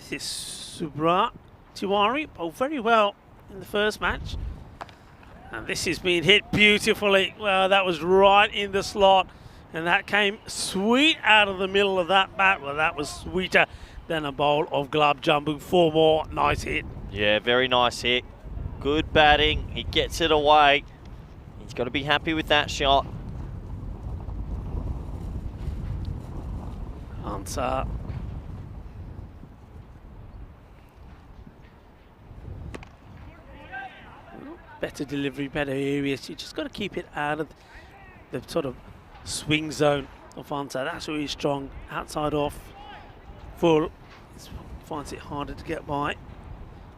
this Subra Tiwari. Oh, very well in the first match. And this is being hit beautifully. Well, that was right in the slot. And that came sweet out of the middle of that bat. Well, that was sweeter than a bowl of glove jumping. 4 more. Nice hit. Yeah, very nice hit. Good batting. He gets it away. He's got to be happy with that shot. Answer. Better delivery, better areas. You just got to keep it out of the sort of swing zone of Answer. That's really strong. Outside off. Full. Finds it harder to get by.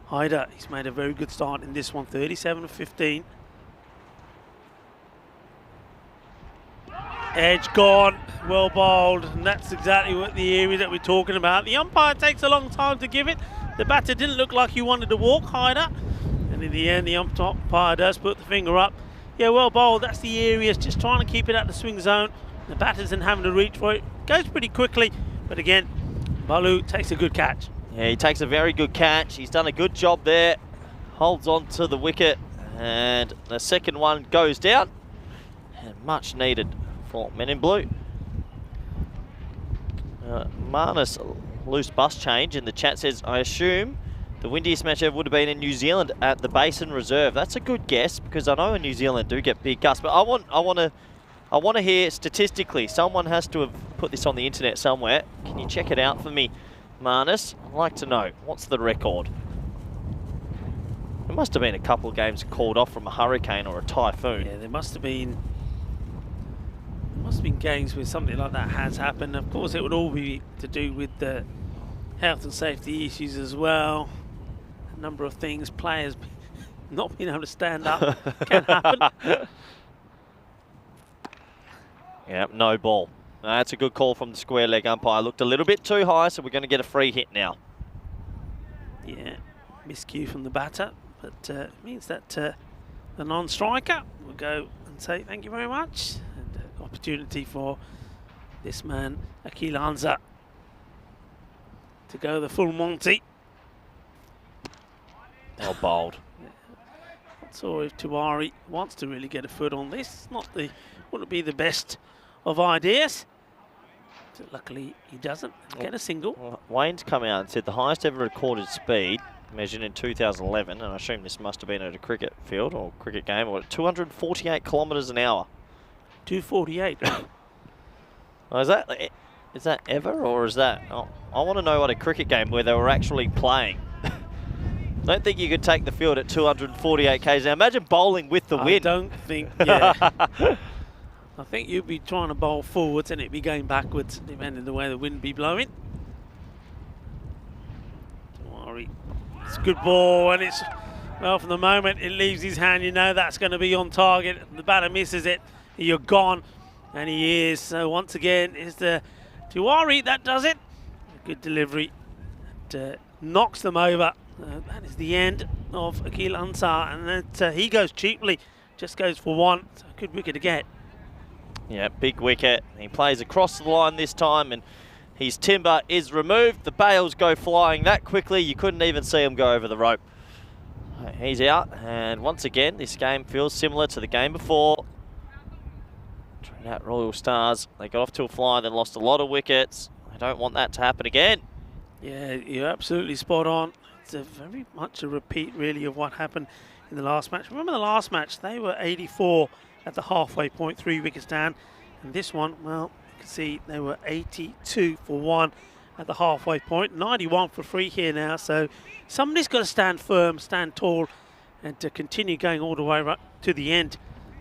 Hyder, he's made a very good start in this one, 37 of 15. Edge gone, well bowled, and that's exactly what the area that we're talking about. The umpire takes a long time to give it. The batter didn't look like he wanted to walk, Hyder. And in the end, the umpire does put the finger up. Yeah, well bowled, that's the area, just trying to keep it at the swing zone. The batter's then having to reach for it. Goes pretty quickly, but again, Balu takes a good catch. Yeah, he takes a very good catch. He's done a good job there. Holds on to the wicket. And the second one goes down. And much needed for men in blue. Marnus, loose bus change in the chat says, I assume the windiest match ever would have been in New Zealand at the Basin Reserve. That's a good guess because I know in New Zealand do get big gusts. But I want to hear statistically. Someone has to have put this on the internet somewhere. Can you check it out for me, Marnus? I'd like to know, what's the record? There must have been a couple of games called off from a hurricane or a typhoon. Yeah, there must have been games where something like that has happened. Of course, it would all be to do with the health and safety issues as well. A number of things, players not being able to stand up can happen. Yeah, no ball. That's a good call from the square leg umpire. Looked a little bit too high, so we're going to get a free hit now. Yeah, miscue from the batter, but it means that the non-striker will go and say thank you very much. And opportunity for this man, Akil Anza, to go the full Monty. Well bowled. So if Tiwari wants to really get a foot on this, wouldn't be the best of ideas. So luckily he doesn't get a single. Well, Wayne's come out and said the highest ever recorded speed measured in 2011, and I assume this must have been at a cricket field or cricket game, or 248 kilometres an hour. 248. Oh, is that ever, or is that? Oh, I want to know what a cricket game where they were actually playing. I don't think you could take the field at 248 k's. Now imagine bowling with the wind. I don't think, yeah. I think you'd be trying to bowl forwards and it'd be going backwards, depending on the way the wind be blowing. Tiwari It's a good ball, and it's, well, from the moment it leaves his hand, you know that's going to be on target. The batter misses it, you're gone, and he is. So once again, is the Tiwari that does it. Good delivery. It, knocks them over. That is the end of Akil Ansar, and that, he goes cheaply, just goes for one. So a good wicket to get. Yeah, big wicket. He plays across the line this time, and his timber is removed. The bails go flying that quickly, you couldn't even see him go over the rope. He's out, and once again, this game feels similar to the game before. Trinidad Royal Stars, they got off to a fly, then lost a lot of wickets. I don't want that to happen again. Yeah, you're absolutely spot on. It's a very much a repeat, really, of what happened in the last match. Remember the last match? They were 84 at the halfway point, 3 wickets down. And this one, well, you can see they were 82 for 1 at the halfway point. 91 for 3 here now. So somebody's got to stand firm, stand tall, and to continue going all the way right to the end.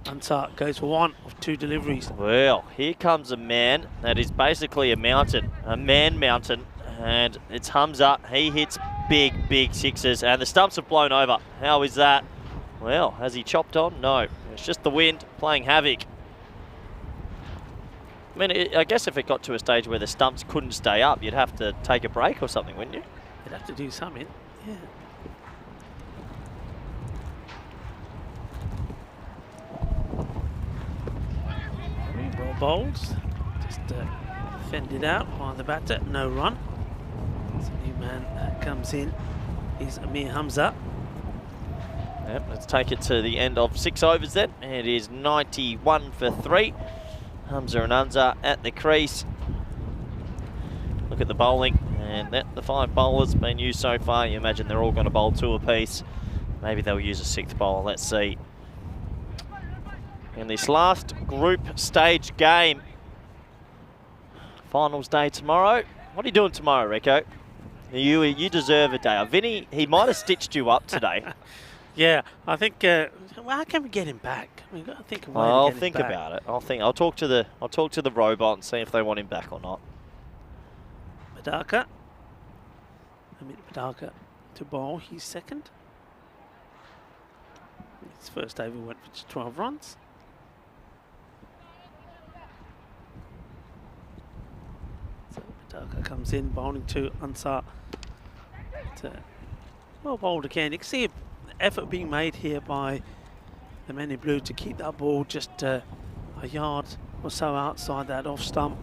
Ansar goes for 1 of 2 deliveries. Well, here comes a man that is basically a mountain, a man mountain. And it's Hamza. He hits big, big sixes, and the stumps have blown over. How is that? Well, has he chopped on? No. It's just the wind playing havoc. I mean, I guess if it got to a stage where the stumps couldn't stay up, you'd have to take a break or something, wouldn't you? You'd have to do something, yeah. Very well bowled. Just fended out by the batter. No run. So the new man that comes in is Amir Hamza. Yep, let's take it to the end of 6 overs then. It is 91 for 3. Hamza and Anza at the crease. Look at the bowling, and the 5 bowlers been used so far. You imagine they're all going to bowl 2 apiece. Maybe they'll use a 6th bowler. Let's see. In this last group stage game, finals day tomorrow. What are you doing tomorrow, Rico? You deserve a day. Vinny, he might have stitched you up today. Yeah, I think. Well, how can we get him back? We've got to think of a way to I'll get him think back. about it. I'll talk to the robot and see if they want him back or not. Padaka. Padaka to bowl. He's second. His first over went for 12 runs. So Padaka comes in, bowling to Ansar. Well bowled again. You can see an effort being made here by the men in blue to keep that ball just a yard or so outside that off stump.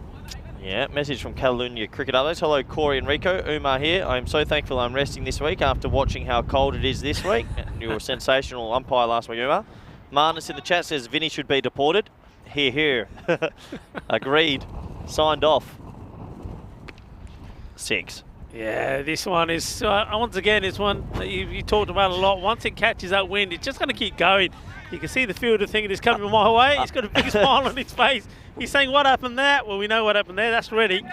Yeah, message from Catalunya Cricket Updates. Hello, Corey and Rico. Umar here. I'm so thankful I'm resting this week after watching how cold it is this week. You were a sensational umpire last week, Umar. Marnus in the chat says Vinny should be deported. Hear, hear. Agreed. Signed off. 6. Yeah, this one is, once again, it's one that you talked about a lot. Once it catches that wind, it's just going to keep going. You can see the fielder thinking it's coming my way. He's got a big smile on his face. He's saying, what happened there? Well, we know what happened there. That's ready.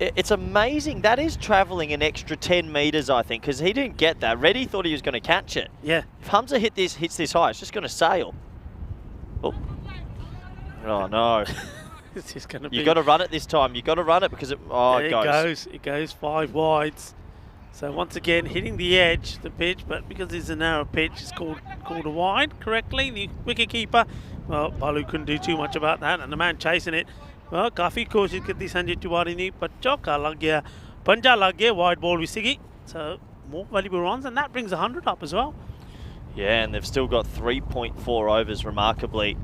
It's amazing. That is travelling an extra 10 metres, I think, because he didn't get that. Reddy thought he was going to catch it. Yeah. If Hamza hits this high, it's just going to sail. Oh no. It's just going to be. You've got to run it this time. You've got to run it because it goes. It goes 5 wides. So once again, hitting the edge, the pitch, but because it's a narrow pitch, it's called a wide correctly. The wicketkeeper, well, Balu couldn't do too much about that, and the man chasing it, well, काफी कोशिश की थी संजय तिवारी ने, but चौका लग गया, पंजा लग गया, wide ball विसिगी. So more valuable runs, and that brings 100 up as well. Yeah, and they've still got 3.4 overs, remarkably.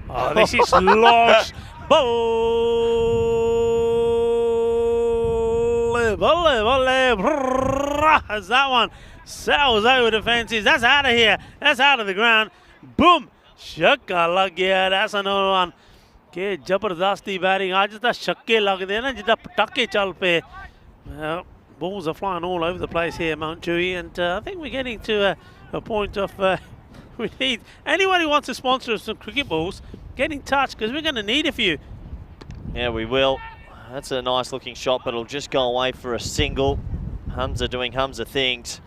Oh, this is lost. As that one sails over the fences. That's out of here. That's out of the ground. Boom. Shakka lag gaya. That's another one. के जबरदस्ती batting आज तो छक्के लगते हैं ना जितना पटाखे चल पे. Well, balls are flying all over the place here, Mount Dewey, and I think we're getting to a point of we need anyone who wants to sponsor us some cricket balls, get in touch because we're going to need a few. Yeah, we will. That's a nice looking shot, but it'll just go away for a single. Hamza doing Hamza things.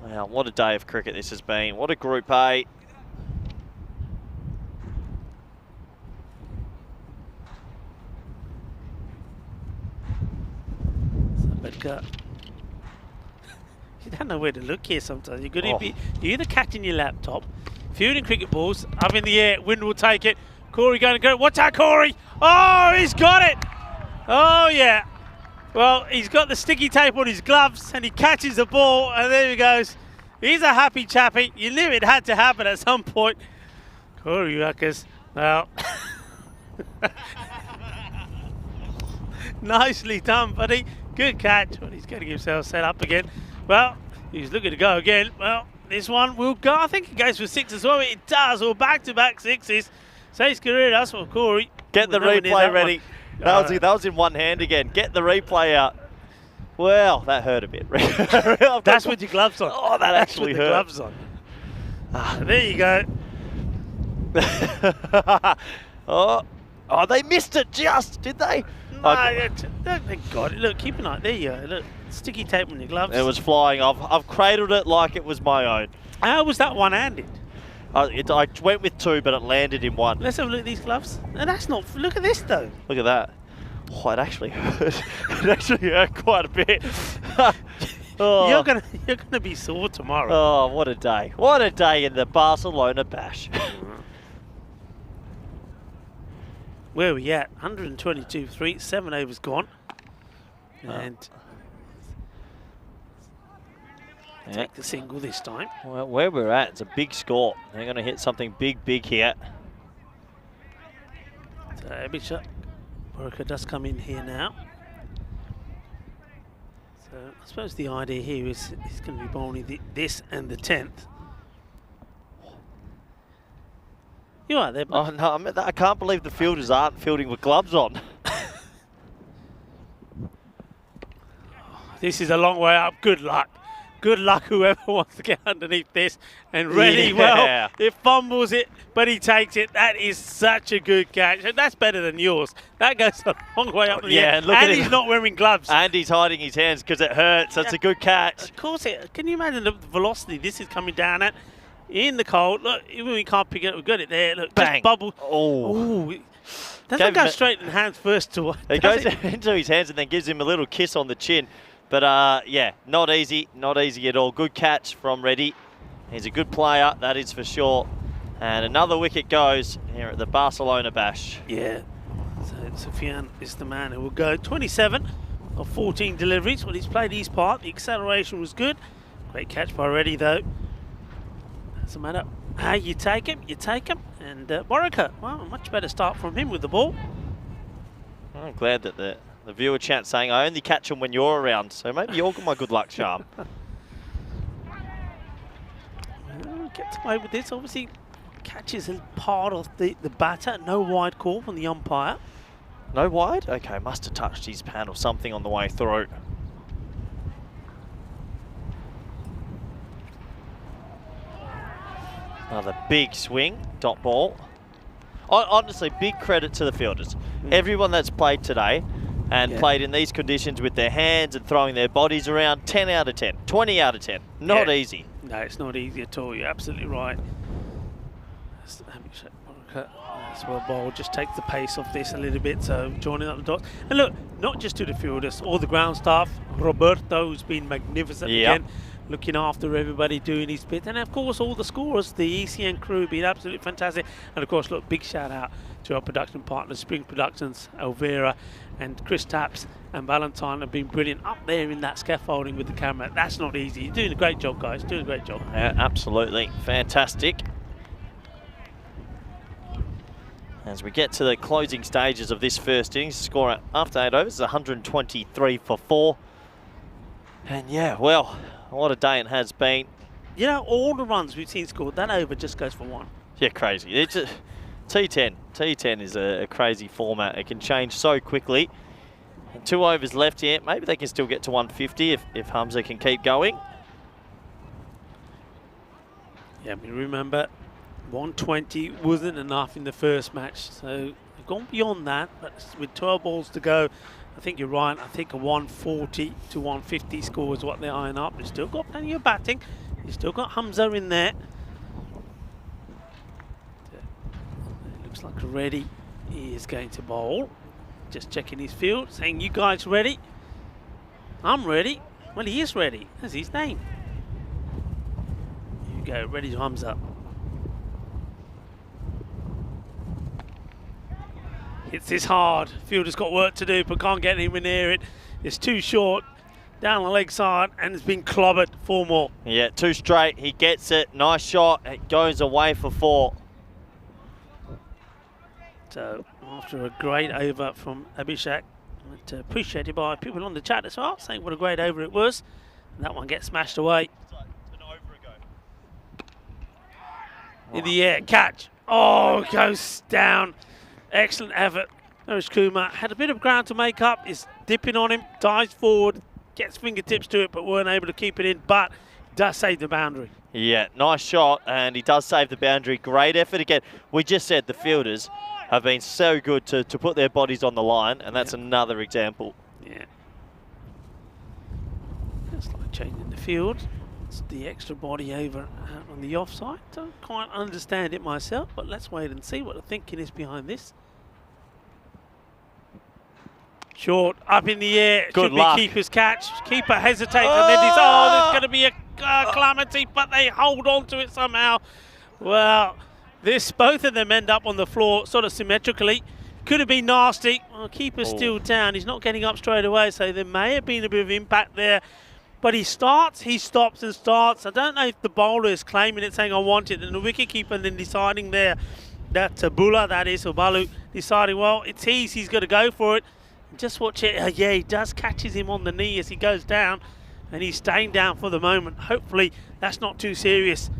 Wow, what a day of cricket this has been. What a Group A. Waronker. You don't know where to look here sometimes. You're going to be either catching your laptop, fielding cricket balls, up in the air, wind will take it. Corey going to go. Watch out, Corey! Oh, he's got it! Oh, yeah. Well, he's got the sticky tape on his gloves and he catches the ball and there he goes. He's a happy chappy. You knew it had to happen at some point. Corey Ruckers. Well, nicely done, buddy. Good catch. Well, he's getting himself set up again. Well, he's looking to go again. Well, this one will go. I think it goes for 6 as well. It does. All back-to-back 6s. Says career. That's for Corey. Get the replay ready. That was in one hand again. Get the replay out. Well, that hurt a bit. That's with your gloves on. Oh, that actually hurt. Gloves on. There you go. Oh, they missed it just, did they? No, thank God. Look, keep an eye. There you go. Look, sticky tape on your gloves. It was flying off. I've cradled it like it was my own. How was that one-handed? I went with 2, but it landed in 1. Let's have a look at these gloves. And that's not. Look at this though. Look at that. Oh, it actually hurt. It actually hurt quite a bit. Oh. You're gonna be sore tomorrow. Oh, what a day! What a day in the Barcelona bash. Where are we at? 122 3, 7 overs gone. And take the single this time. Well, where we're at, it's a big score. They're going to hit something big here. So big shot. Waronker does come in here now. So I suppose the idea here is he's going to be bowling this and the 10th. You are there, Oh no, I can't believe the fielders aren't fielding with gloves on. This is a long way up. Good luck. Good luck whoever wants to get underneath this. And Reddy, well, it fumbles it, but he takes it. That is such a good catch. And that's better than yours. That goes a long way up in the air. Look at he's him. not wearing gloves. And he's hiding his hands because it hurts. That's a good catch. Of course. Can you imagine the velocity this is coming down at? In the cold. Look, even when we can't pick it up, we've got it there. Look, bang. Just bubble. Oh. Doesn't go straight in hands first to it goes into his hands and then gives him a little kiss on the chin. But yeah, not easy at all. Good catch from Reddy. He's a good player, that is for sure. And another wicket goes here at the Barcelona bash. Yeah, so Sufyan is the man who will go. 27 of 14 deliveries. Well, he's played his part. The acceleration was good. Great catch by Reddy though. Doesn't matter how you take him, you take him. And Waronker, well, a much better start from him with the ball. I'm glad that the viewer chat saying I only catch them when you're around, so maybe you're my good luck charm. Get to play with this. Obviously, catches a part of the batter. No wide call from the umpire. No wide? Okay, must have touched his pad or something on the way through. Another big swing, dot ball. Honestly, big credit to the fielders. Everyone that's played today and played in these conditions with their hands and throwing their bodies around, 10 out of 10, 20 out of 10. Not easy. No, it's not easy at all. You're absolutely right. As well, ball just takes the pace off this a little bit, so joining up the dots. And look, not just to the fielders, all the ground staff. Roberto, who's been magnificent again, looking after everybody, doing his bit. And of course, all the scorers, the ECN crew, been absolutely fantastic. And of course, look, big shout out to our production partners, Spring Productions, Elvira, and Chris Taps and Valentine have been brilliant up there in that scaffolding with the camera. That's not easy. You're doing a great job, guys. Doing a great job. Yeah, absolutely. Fantastic. As we get to the closing stages of this first innings, the score after 8 overs is 123 for 4. And yeah, well, what a day it has been. You know, all the runs we've seen scored, that over just goes for 1. Yeah, crazy. It's a T10. T10 is a crazy format. It can change so quickly. And 2 overs left here. Maybe they can still get to 150 if Hamza can keep going. Yeah, I mean, remember, 120 wasn't enough in the first match, so they've gone beyond that, but with 12 balls to go, I think you're right. I think a 140 to 150 score is what they're eyeing up. They've still got plenty of batting. You've still got Hamza in there. It looks like Reddy is going to bowl. Just checking his field, saying, you guys ready? I'm ready. Well, he is ready. That's his name. Here you go. Ready, arms up. Hits this hard. Fielder's got work to do, but can't get anywhere near it. It's too short. Down the leg side, and it's been clobbered. 4 more. Yeah, 2 straight. He gets it. Nice shot. It goes away for 4. So after a great over from Abhishek, appreciated by people on the chat as well, saying what a great over it was. And that one gets smashed away. In the air, catch. Oh, goes down. Excellent effort. There's Kumar. Had a bit of ground to make up. Is dipping on him, dives forward, gets fingertips to it, but weren't able to keep it in. But does save the boundary. Yeah, nice shot, and he does save the boundary. Great effort again. We just said the fielders have been so good to put their bodies on the line, and that's another example. Yeah. It's like changing the field. It's the extra body over out on the offside. Don't quite understand it myself, but let's wait and see what the thinking is behind this. Short, up in the air. Good Should luck. be keeper's catch. Keeper hesitates and then he's, oh, there's going to be a calamity, but they hold on to it somehow. Well, both of them end up on the floor sort of symmetrically. Could have been nasty. Well, keeper's still down. He's not getting up straight away, so there may have been a bit of impact there. But he starts, he stops and starts. I don't know if the bowler is claiming it, saying I want it, and the wicketkeeper then deciding there that Bula, that is, or Balu, deciding, well, it's he's got to go for it. Just watch it. Yeah, he does catches him on the knee as he goes down, and he's staying down for the moment. Hopefully, that's not too serious.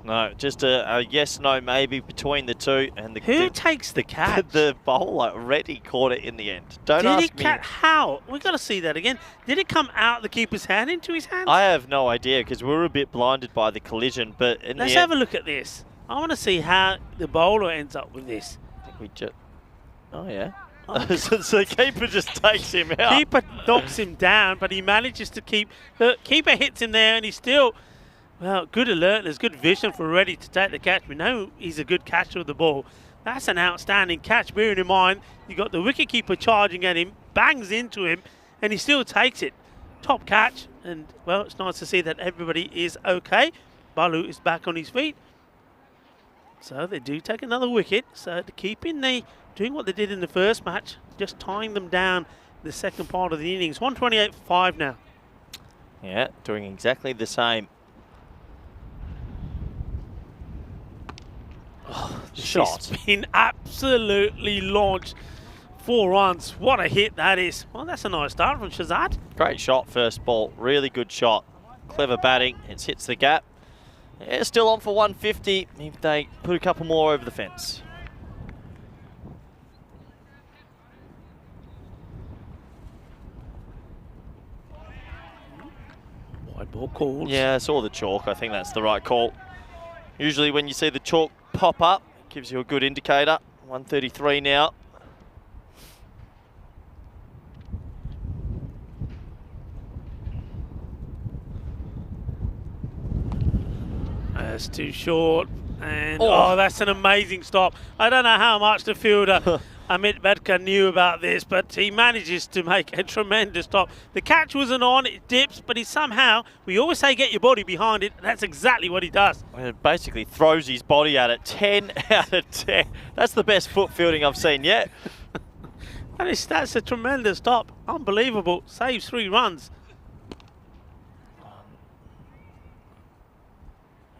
No, just a yes, no, maybe between the two. And Who takes the catch? The bowler already caught it in the end. Don't Did he ask me. catch? How? We've got to see that again. Did it come out the keeper's hand into his hands? I have no idea because we were a bit blinded by the collision. But in Let's the have a look at this. I want to see how the bowler ends up with this. we just. Oh yeah. So the keeper just takes him out. Keeper knocks him down, but he manages to keep. The keeper hits him there, and he's still, well, good alertness, good vision for ready to take the catch. We know he's a good catcher of the ball. That's an outstanding catch, bearing in mind you got the wicketkeeper charging at him, bangs into him, and he still takes it. Top catch, and, well, it's nice to see that everybody is okay. Balu is back on his feet. So they do take another wicket. So to keep in the doing what they did in the first match, just tying them down the second part of the innings. 128 for 5 now. Yeah, doing exactly the same. Oh, shot. It's been absolutely launched. 4 runs. What a hit that is. Well, that's a nice start from Shazad. Great shot, first ball. Really good shot. Clever batting. It hits the gap. Yeah, still on for 150 if they put a couple more over the fence. Wide ball calls. Yeah, I saw the chalk. I think that's the right call. Usually when you see the chalk pop up, it gives you a good indicator. 133 now. That's too short. And oh, that's an amazing stop. I don't know how much the fielder Amit Bedkar knew about this, but he manages to make a tremendous stop. The catch wasn't on, it dips, but he somehow, we always say get your body behind it, and that's exactly what he does. It basically throws his body at it. 10 out of 10. That's the best foot fielding I've seen yet. That's a tremendous stop. Unbelievable. Saves 3 runs.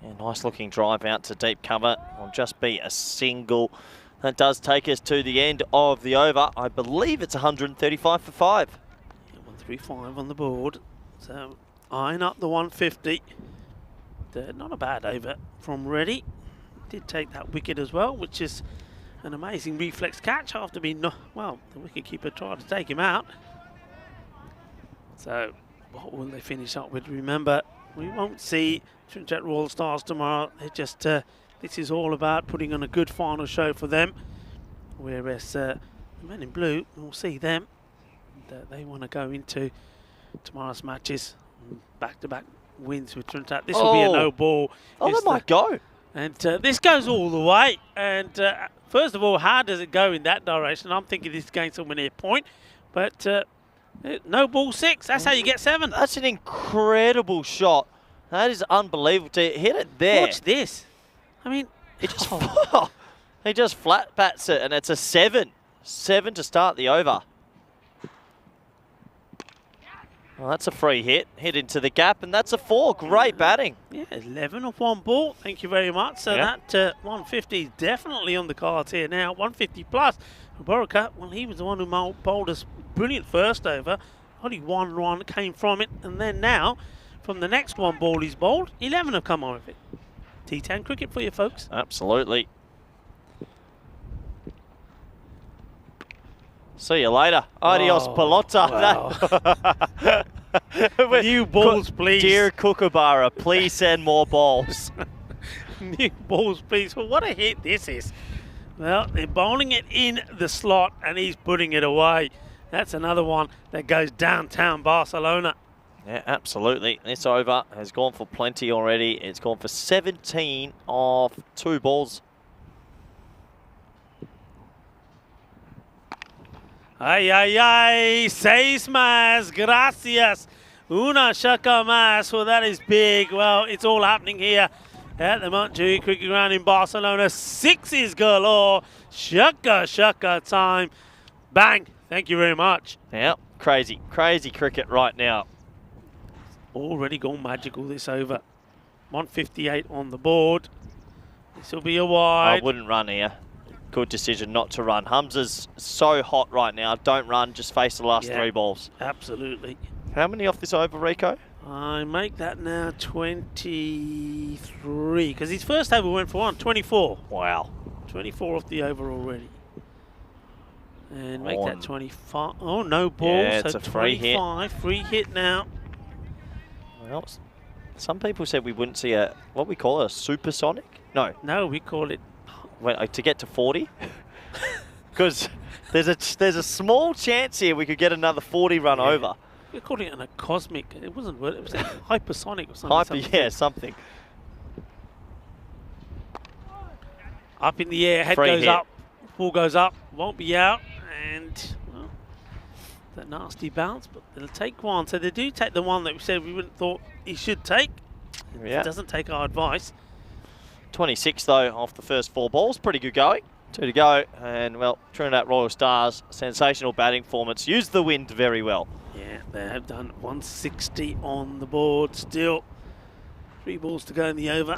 Yeah, nice looking drive out to deep cover. Will just be a single. That does take us to the end of the over. I believe it's 135 for 5. 135 on the board. So eyeing up the 150. Not a bad over from Reddy. Did take that wicket as well, which is an amazing reflex catch after being, well, the wicketkeeper tried to take him out. So what will they finish up with? Remember, we won't see Trinidad Royal Stars tomorrow. They're just, this is all about putting on a good final show for them. Whereas the men in blue, we'll see them. They want to go into tomorrow's matches, back-to-back wins with Trinidad. This will be a no ball. Oh, that might go. And this goes all the way. And first of all, how does it go in that direction? I'm thinking this is going somewhere near point. But No ball 6. That's how you get 7. That's an incredible shot. That is unbelievable to hit it there. Watch this. I mean, It just, he just flat bats it, and it's a 7. 7 to start the over. Well, that's a free hit. Hit into the gap, and that's a 4. Great batting. yeah, 11 off 1 ball. Thank you very much. So Yeah. that 150 is definitely on the cards here now. 150 plus. Borokat, well, he was the one who bowled us brilliant first over. Only 1 run came from it, and then now, from the next 1 ball he's bowled, 11 have come on with it. T10 cricket for you folks. Absolutely. See you later. Adios, Oh, pelota. wow. New balls, please. Dear Kookaburra, please send more balls. New balls, please. Well, what a hit this is. Well, they're bowling it in the slot, and he's putting it away. That's another one that goes downtown Barcelona. Yeah, absolutely. This over has gone for plenty already. It's gone for 17 off 2 balls. Ay, ay, ay. 6 más. Gracias. Una shaka más. Well, that is big. Well, it's all happening here at the Montjuic Cricket Ground in Barcelona. 6s galore. Shaka, shaka time. Bang. Thank you very much. Yeah, crazy, crazy cricket right now. Already gone magical this over. 158 on the board. This will be a wide. I wouldn't run here. Good decision not to run. Humza's so hot right now. Don't run, just face the last 3 balls. Absolutely. How many off this over, Rico? I make that now 23, because his first over went for 24. Wow. 24 off the over already. And make On. that 25. Oh, no ball. Yeah, so it's a free hit. 25. Free hit now. Well, some people said we wouldn't see a, what we call it, a supersonic? No, No, we call it. to get to 40. Because there's a small chance here we could get another 40 run over. We're calling it a cosmic. It wasn't. It was a hypersonic or something. Yeah, something. Up in the air, head Free goes hit. up, ball goes up, won't be out, and well, that nasty bounce, but they'll take 1. So they do take the one that we said we wouldn't thought he should take. Yeah. Doesn't take our advice. 26 though off the first 4 balls. Pretty good going. 2 to go. And well, Trinidad Royal Stars, sensational batting performance. Used the wind very well. Yeah, they have done 160 on the board still. 3 balls to go in the over.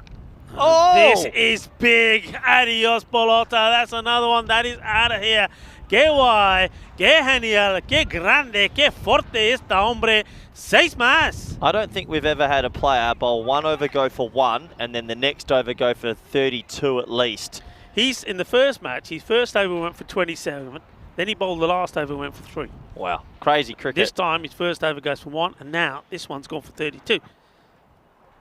Oh! This is big. Adios, Bolota. That's another one that is out of here. Qué guay, qué genial, qué grande, qué fuerte esta hombre. 6 más. I don't think we've ever had a player bowl 1 over go for 1 and then the next over go for 32 at least. He's in the first match, his first over went for 27. Then he bowled the last over, went for 3. Wow. Crazy cricket. This time his first over goes for 1, and now this one's gone for 32.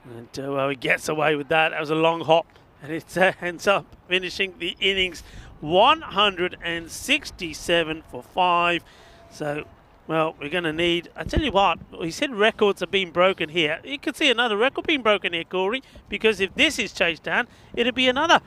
And well, he gets away with that. That was a long hop, and it ends up finishing the innings 167 for 5. So, well, we're going to need, I tell you what, he said records are being broken here. You could see another record being broken here, Corey, because if this is chased down, it'll be another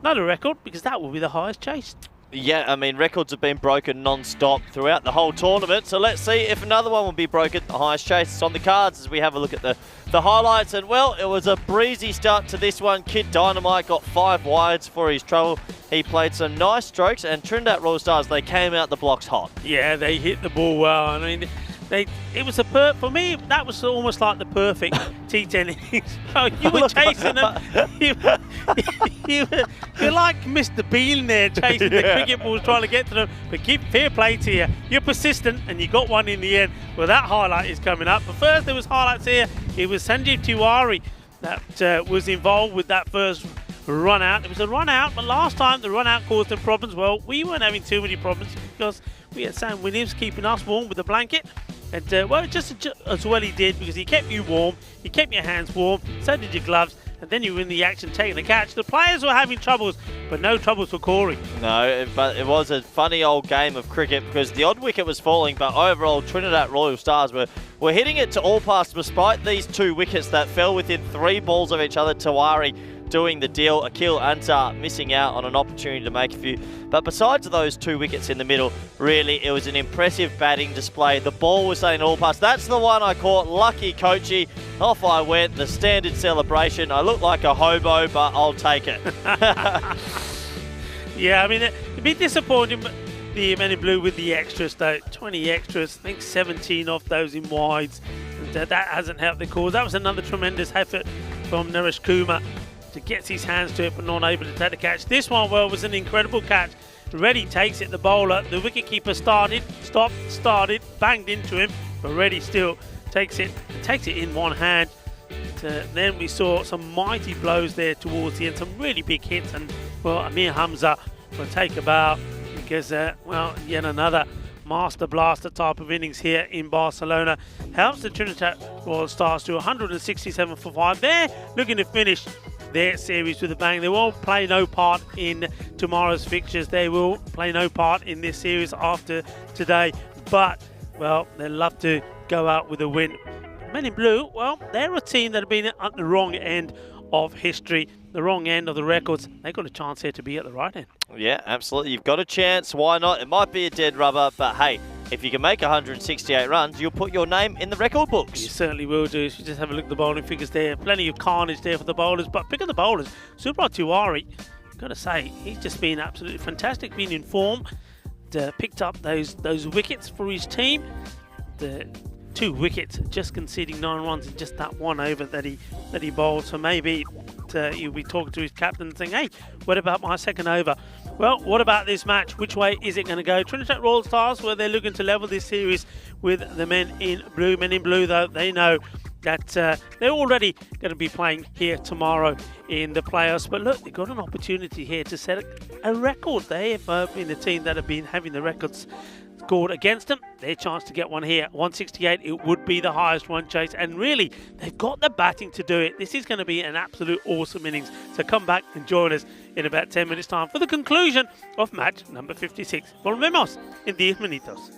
record, because that will be the highest chased. Yeah, I mean, records have been broken non-stop throughout the whole tournament. So let's see if another one will be broken. The highest chase is on the cards as we have a look at the highlights. And, well, it was a breezy start to this one. Kid Dynamite got 5 wides for his trouble. He played some nice strokes. And Trinidad Royal Stars, they came out the blocks hot. Yeah, they hit the ball well. I mean, it was for me, that was almost like the perfect T10 innings. Oh, you were chasing them. You're like Mr. Bean there, chasing the cricket balls, trying to get to them. But keep fair play to you. You're persistent, and you got one in the end. Well, that highlight is coming up. But first, there was highlights here. It was Sanjeev Tiwari that was involved with that first run out. It was a run out, but last time the run out caused them problems. Well, we weren't having too many problems because we had Sam Williams keeping us warm with a blanket. And, well, just as well he did, because he kept you warm, he kept your hands warm, so did your gloves, and then you were in the action taking the catch. The players were having troubles, but no troubles for Corey. No, but it was a funny old game of cricket because the odd wicket was falling, but overall Trinidad Royal Stars were hitting it to all pass despite these 2 wickets that fell within 3 balls of each other. Tiwari doing the deal. Akil Antar missing out on an opportunity to make a few. But besides those 2 wickets in the middle, really, it was an impressive batting display. The ball was saying all past. That's the one I caught. Lucky Coachy. Off I went. The standard celebration. I look like a hobo, but I'll take it. Yeah, I mean, it'd be disappointing, but the men in blue with the extras, though. 20 extras, I think 17 of those in wides. And that hasn't helped the cause. That was another tremendous effort from Naresh Kumar to get his hands to it, but not able to take the catch. This one, well, was an incredible catch. Reddy takes it, the bowler. The wicketkeeper started, banged into him, but Reddy still takes it in one hand. Then we saw some mighty blows there towards the end, some really big hits, and well, Amir Hamza will take a bow because, well, yet another master blaster type of innings here in Barcelona helps the Trinidad Royal Stars to 167 for 5. They're looking to finish their series with a bang. They won't play no part in tomorrow's fixtures. They will play no part in this series after today, but, well, they'll love to go out with a win. Men in blue, well, they're a team that have been at the wrong end of history, the wrong end of the records. They've got a chance here to be at the right end. Yeah, absolutely. You've got a chance. Why not? It might be a dead rubber, but hey, if you can make 168 runs, you'll put your name in the record books. You certainly will do. If you just have a look at the bowling figures there, plenty of carnage there for the bowlers. But pick up the bowlers. Subrat Tiwari, got to say, he's just been absolutely fantastic, been in form. Picked up those wickets for his team. The 2 wickets, just conceding 9 runs in just that one over that he bowled. So maybe he'll be talking to his captain and saying, hey, what about my second over? Well, what about this match? Which way is it going to go? Trinidad Royal Stars, well, they're looking to level this series with the men in blue. Men in blue, though, they know that they're already going to be playing here tomorrow in the playoffs. But look, they've got an opportunity here to set a record. They have been the team that have been having the records scored against them. Their chance to get one here, 168, it would be the highest run chase, and really they've got the batting to do it. This is going to be an absolute awesome innings, so come back and join us in about 10 minutes time for the conclusion of match number 56. Volvemos en 10 minutos.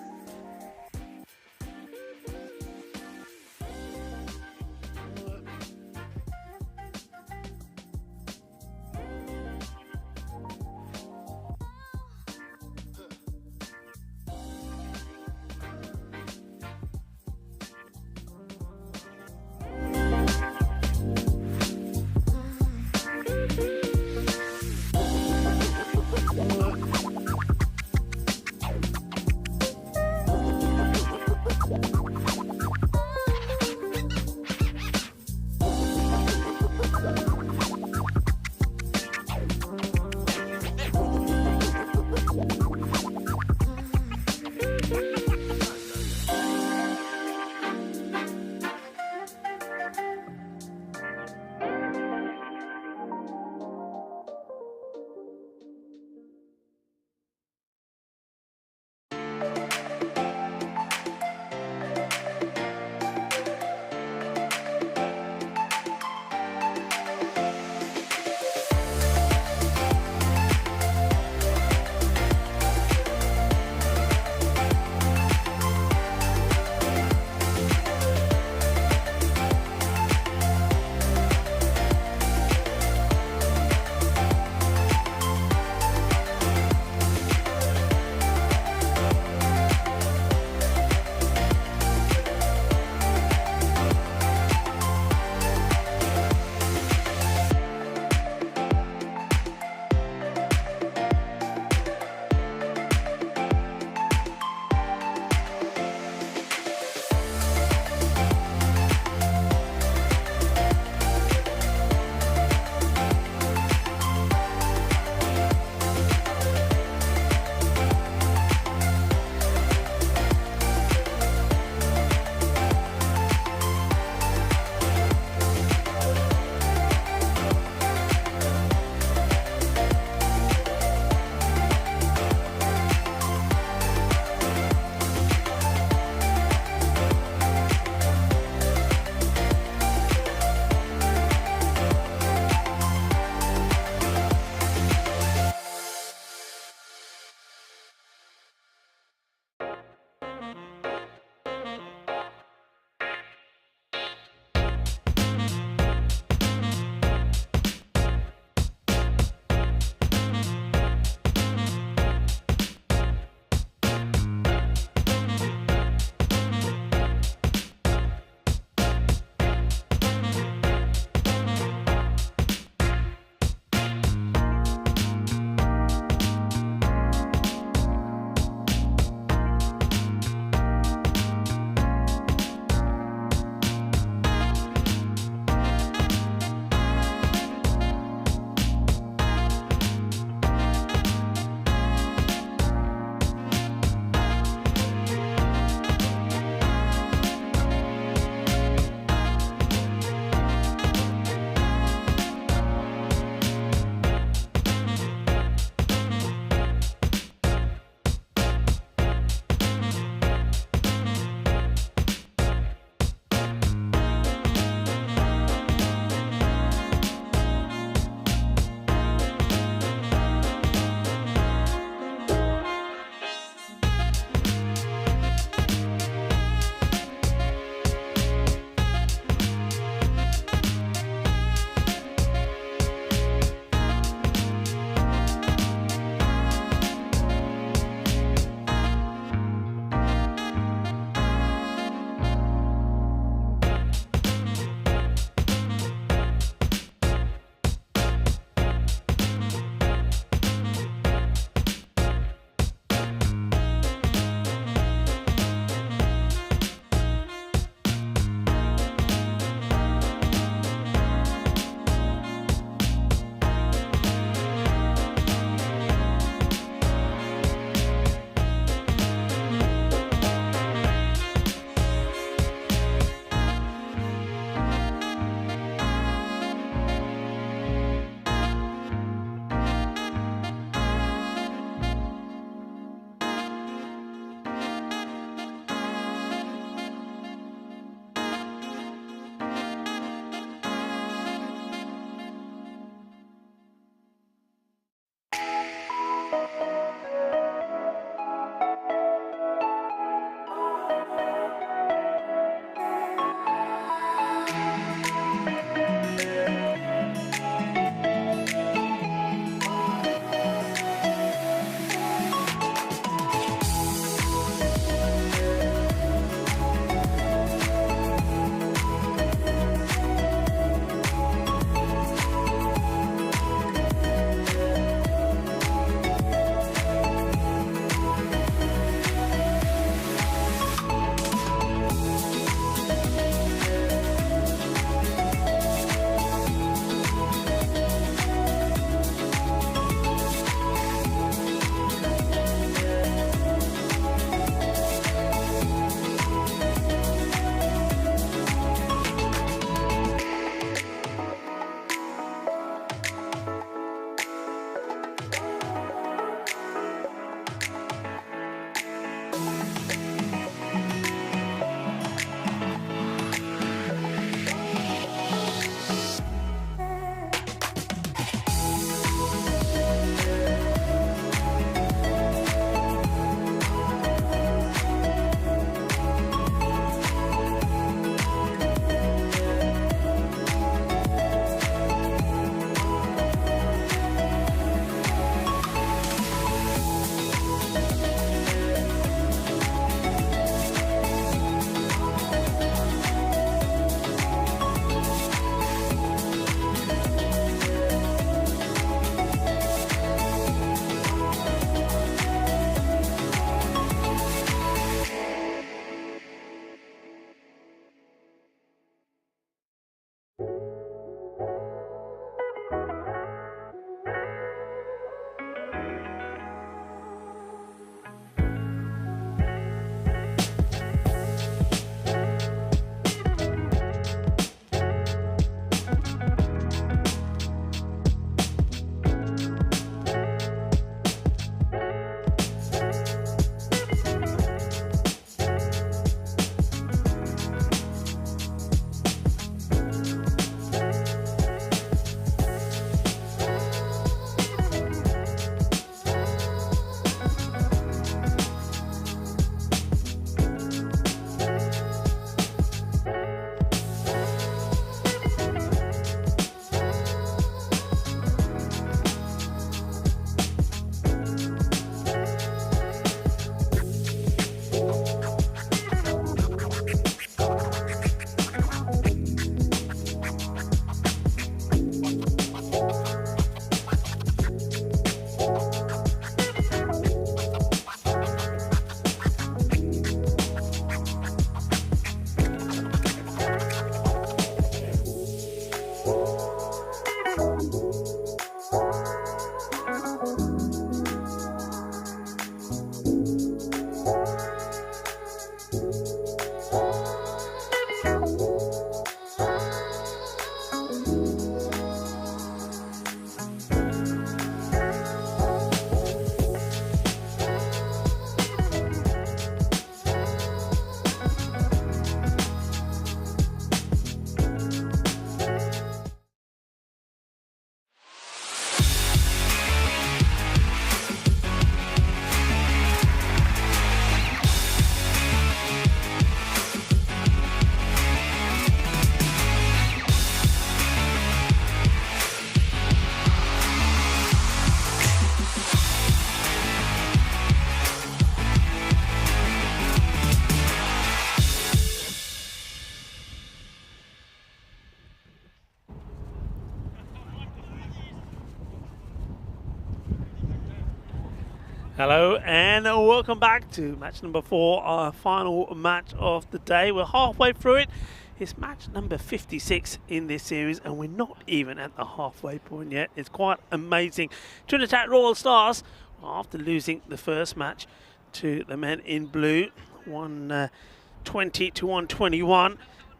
Hello and welcome back to match number 4, our final match of the day. We're halfway through it. It's match number 56 in this series and we're not even at the halfway point yet. It's quite amazing. Trinidad Royal Stars, after losing the first match to the men in blue, 120 to 121.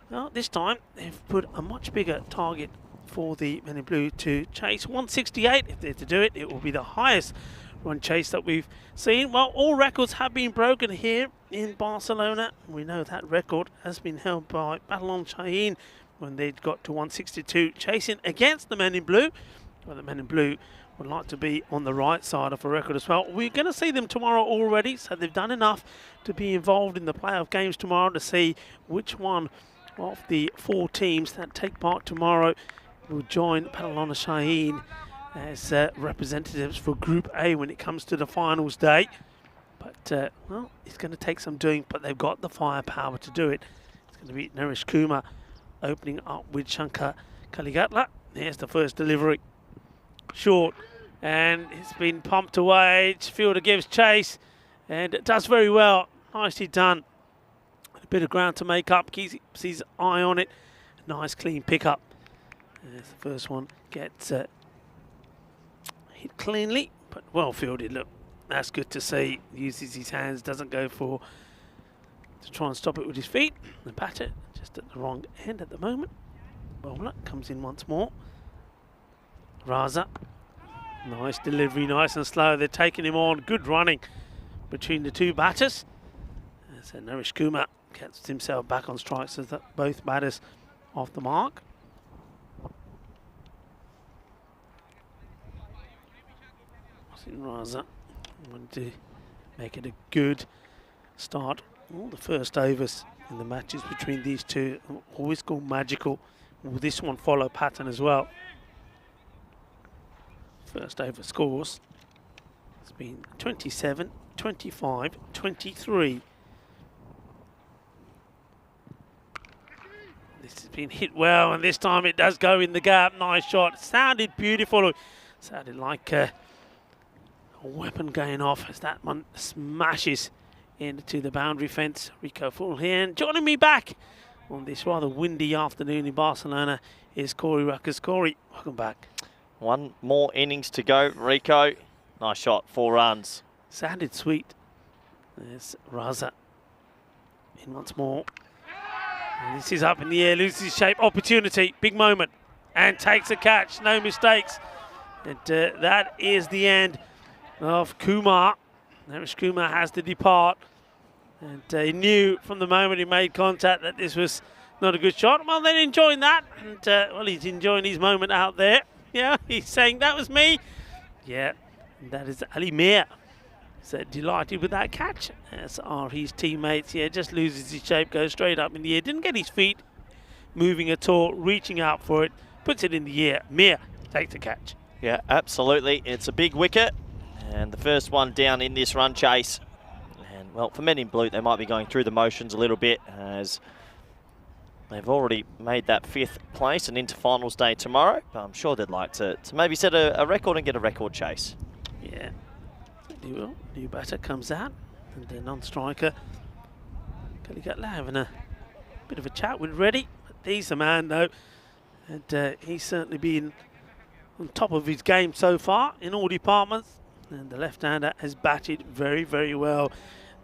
Well, this time they've put a much bigger target for the men in blue to chase. 168, if they're to do it, it will be the highest run chase that we've seen. Well, all records have been broken here in Barcelona. We know that record has been held by Barcelona Shaheen when they got to 162, chasing against the men in blue. Well, the men in blue would like to be on the right side of a record as well. We're going to see them tomorrow already, so they've done enough to be involved in the playoff games tomorrow to see which one of the 4 teams that take part tomorrow will join Barcelona Shaheen as representatives for Group A when it comes to the finals day. But, well, it's going to take some doing, but they've got the firepower to do it. It's going to be Naresh Kumar opening up with Shankar Kaligatla. Here's the first delivery. Short, and it's been pumped away. Fielder gives chase, and it does very well. Nicely done. A bit of ground to make up. Keeps his eye on it. Nice clean pickup. There's the first one. Gets hit cleanly, but well fielded. Look, that's good to see. Uses his hands, doesn't go to try and stop it with his feet. The batter just at the wrong end at the moment. Bowler comes in once more. Raza, nice delivery, nice and slow. They're taking him on. Good running between the 2 batters. So Naresh Kumar gets himself back on strike, so that both batters off the mark. Raza wanted to make it a good start. All the first overs in the matches between these two always go magical. Will this one follow pattern as well? First over scores. It's been 27, 25, 23. This has been hit well, and this time it does go in the gap. Nice shot. Sounded beautiful. Sounded like a weapon going off as that one smashes into the boundary fence. Rico Full here, and joining me back on this rather windy afternoon in Barcelona is Corey Ruckers. Corey, welcome back. 1 more innings to go, Rico. Nice shot, 4 runs. Sounded sweet. There's Raza in once more. And this is up in the air, loses shape, opportunity, big moment, and takes a catch, no mistakes. And that is the end of Kumar. Naresh Kumar has to depart. And he knew from the moment he made contact that this was not a good shot. Well, they're enjoying that. And, well, he's enjoying his moment out there. Yeah, he's saying, that was me. Yeah, and that is Ali Mir. So delighted with that catch, as are his teammates. Yeah, just loses his shape, goes straight up in the air. Didn't get his feet moving at all, reaching out for it. Puts it in the air. Mir takes the catch. Yeah, absolutely. It's a big wicket. And the first one down in this run chase. And, well, for men in blue, they might be going through the motions a little bit as they've already made that 5th place and into finals day tomorrow. But I'm sure they'd like to maybe set a record and get a record chase. Yeah, they will. New batter comes out. And the non-striker, Kaligatla, having a bit of a chat with Reddy. But he's the man, though. And he's certainly been on top of his game so far in all departments. And the left-hander has batted very, very well.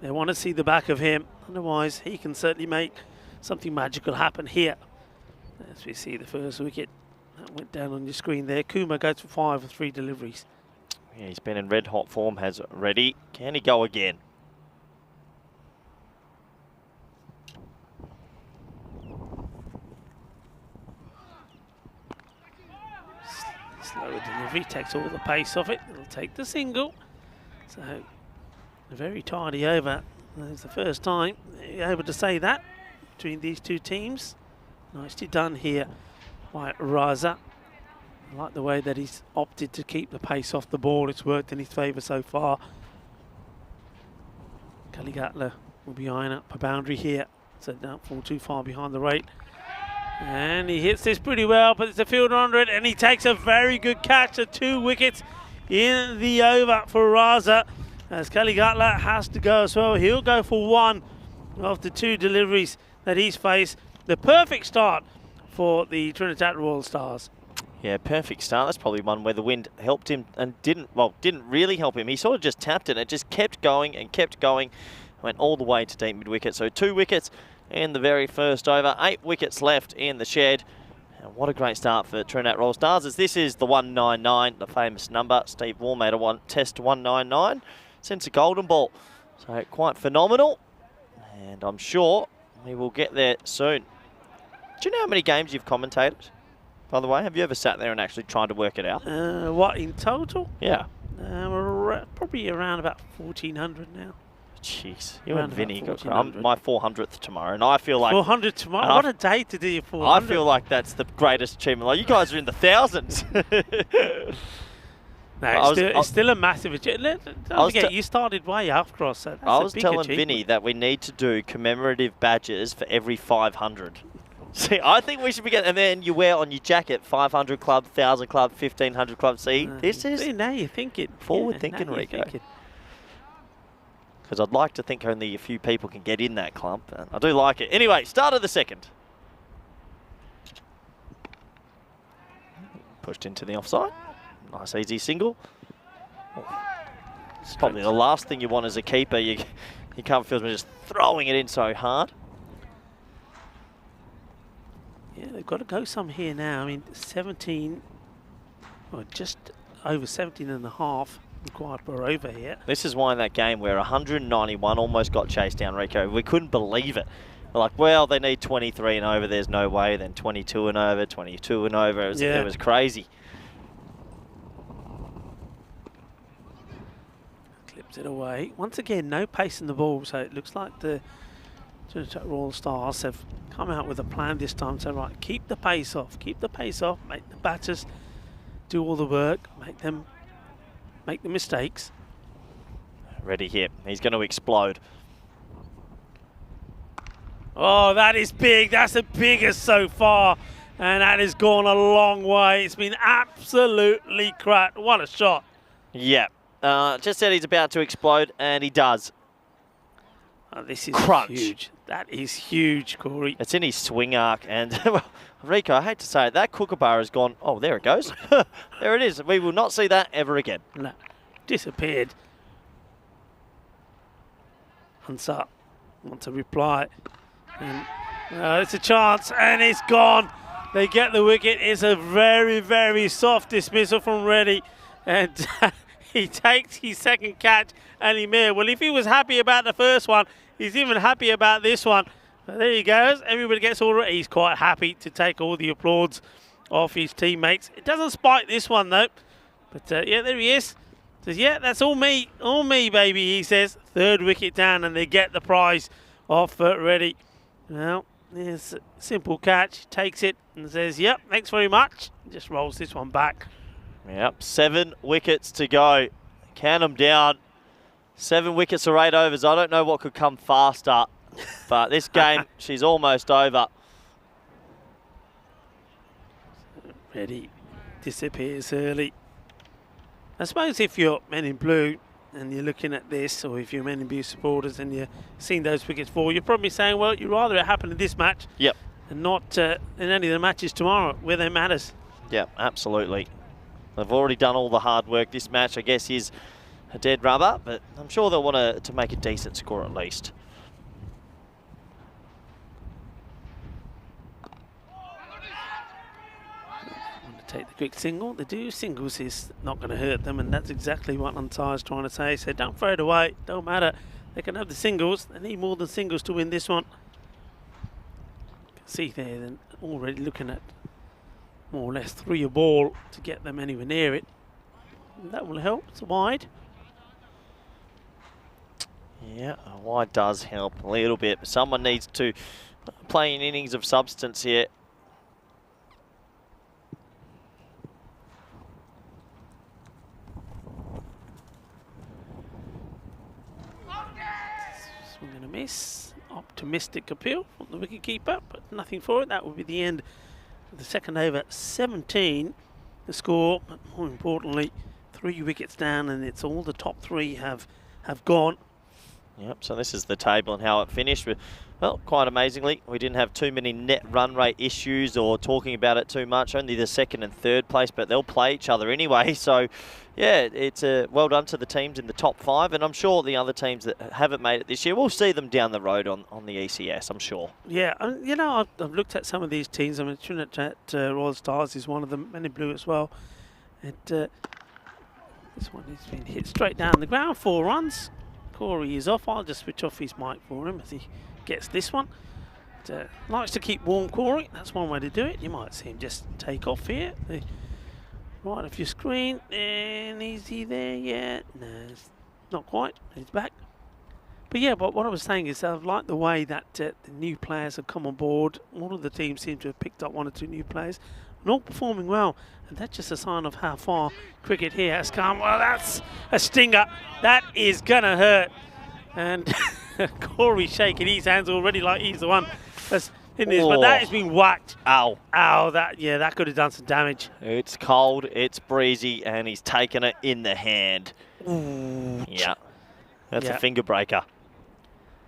They want to see the back of him. Otherwise, he can certainly make something magical happen here. As we see the first wicket that went down on your screen there. Kuma goes for 5 with 3 deliveries. Yeah, he's been in red hot form, has Reddy. Can he go again? Slower delivery, takes all the pace off it. It'll take the single. So, a very tidy over. It's the first time you're able to say that between these two teams. Nicely done here by Raza. I like the way that he's opted to keep the pace off the ball. It's worked in his favour so far. Kalligatla will be eyeing up a boundary here, so don't fall too far behind the rate. And he hits this pretty well, but it's a fielder under it, and he takes a very good catch of 2 wickets in the over for Raza. As Kalligatla has to go as well. He'll go for 1 of the 2 deliveries that he's faced. The perfect start for the Trinidad Royal Stars. Yeah, perfect start. That's probably one where the wind helped him and didn't really help him. He sort of just tapped it. It just kept going and kept going. Went all the way to deep mid-wicket. So 2 wickets in the very first over. 8 wickets left in the shed. And what a great start for Trinidad Royal Stars, as this is the 199, the famous number. Steve Wall made a test 199 since a golden ball. So quite phenomenal. And I'm sure we will get there soon. Do you know how many games you've commentated? By the way, have you ever sat there and actually tried to work it out? What, in total? Yeah. Probably around about 1,400 now. Jeez, you Around and Vinny about got my 400th tomorrow, and I feel like 400 tomorrow. What a day to do your 400. I feel like that's the greatest achievement. Like, you guys are in the thousands. No, it's still a massive achievement. Don't forget, you started way after us. So that's I was a big telling achievement. Vinny that we need to do commemorative badges for every 500. See, I think we should be getting, and then you wear on your jacket 500 club, 1,000 club, 1,500 club. See, this is see, now you're thinking. forward thinking, Rico. Because I'd like to think only a few people can get in that club. And I do like it. Anyway, start of the second. Pushed into the offside. Nice easy single. It's probably the last thing you want as a keeper. You can't feel me just throwing it in so hard. Yeah, they've got to go some here now. I mean, 17, or just over 17 and a half required per over here. This is why in that game where 191 almost got chased down, Rico, we couldn't believe it. We're like, well, they need 23 and over, there's no way. Then 22 and over, 22 and over. It was crazy. Clips it away. Once again, no pace in the ball, so it looks like the Royal Stars have come out with a plan this time. So, right, keep the pace off, make the batters do all the work, make them make the mistakes. Ready here. He's going to explode. Oh, that is big. That's the biggest so far. And that has gone a long way. It's been absolutely cracked. What a shot. Yeah. Just said he's about to explode, and he does. Oh, this is Crunch. huge. That is huge, Corey. It's in his swing arc, and Rico, I hate to say it, that kookaburra has gone, oh, there it goes. There it is. We will not see that ever again. No, disappeared. Hansa wants a reply. And, it's a chance, and it's gone. They get the wicket. It's a very, very soft dismissal from Reddy. And he takes his second catch, and he may. Well, if he was happy about the first one, he's even happy about this one. But there he goes. Everybody gets all right. He's quite happy to take all the applause off his teammates. It doesn't spike this one, though. But, yeah, there he is. Says, yeah, that's all me, baby, he says. 3rd wicket down, and they get the prize off Reddy. Well, there's a simple catch. Takes it and says, yep, thanks very much. Just rolls this one back. Yep, 7 wickets to go. Count them down. 7 wickets or 8 overs. I don't know what could come faster, but this game, she's almost over. Reddy disappears early. I suppose if you're men in blue and you're looking at this, or if you're men in blue supporters and you're seeing those wickets fall, you're probably saying, well, you'd rather it happen in this match and not in any of the matches tomorrow where they matters. Yep, absolutely. They've already done all the hard work. This match, I guess, is a dead rubber, but I'm sure they'll want to make a decent score at least. Want to take the quick single. They do. Singles is not going to hurt them, and that's exactly what Antar's trying to say. So don't throw it away. Don't matter. They can have the singles. They need more than singles to win this one. You can see there, then already looking at more or less 3 a ball to get them anywhere near it. And that will help. It's wide. Yeah, wide does help a little bit, but someone needs to play an innings of substance here. Swing and a miss. Optimistic appeal from the wicketkeeper, but nothing for it. That will be the end of the second over. 17 the score, but more importantly, 3 wickets down, and it's all the top 3 have gone. Yep, so this is the table and how it finished. Well, quite amazingly, we didn't have too many net run rate issues or talking about it too much. Only the 2nd and 3rd place, but they'll play each other anyway. So, yeah, it's well done to the teams in the top 5. And I'm sure the other teams that haven't made it this year, we'll see them down the road on the ECS, I'm sure. Yeah, you know, I've looked at some of these teams. I mean, Trinidad Royal Stars is one of them, Men in Blue as well. And this one has been hit straight down the ground, 4 runs. Corey is off. I'll just switch off his mic for him as he gets this one. But, likes to keep warm, Corey. That's one way to do it. You might see him just take off here. Right off your screen. And is he there yet? No, not quite. He's back. But yeah, but what I was saying is I've liked the way that the new players have come on board. All of the teams seem to have picked up 1 or 2 new players and all performing well. And that's just a sign of how far cricket here has come. Well, that's a stinger. That is going to hurt. And Corey shaking his hands already like he's the one that's in this. But that has been whacked. Ow. Ow, that could have done some damage. It's cold, it's breezy, and he's taken it in the hand. Ooh. Yeah, that's a finger breaker.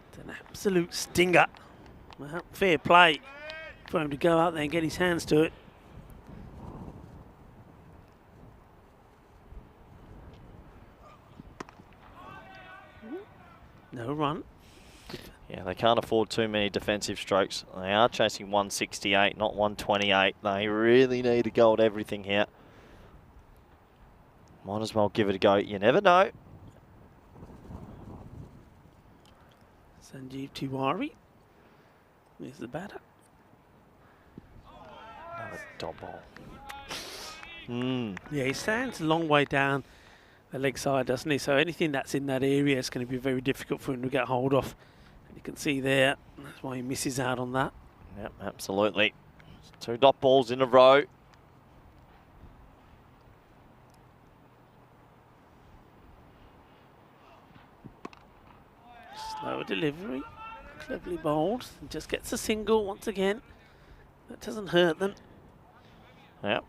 It's an absolute stinger. Well, fair play for him to go out there and get his hands to it. No run. Yeah, they can't afford too many defensive strokes. They are chasing 168, not 128. They really need to go at everything here. Might as well give it a go. You never know. Sanjeev Tiwari. There's the batter. Another dot ball. Yeah, he stands a long way down the leg side, doesn't he? So anything that's in that area is going to be very difficult for him to get hold of. And you can see there, that's why he misses out on that. Yep, absolutely. 2 dot balls in a row. Slower delivery, cleverly bowled, and just gets a single once again. That doesn't hurt them. Yep,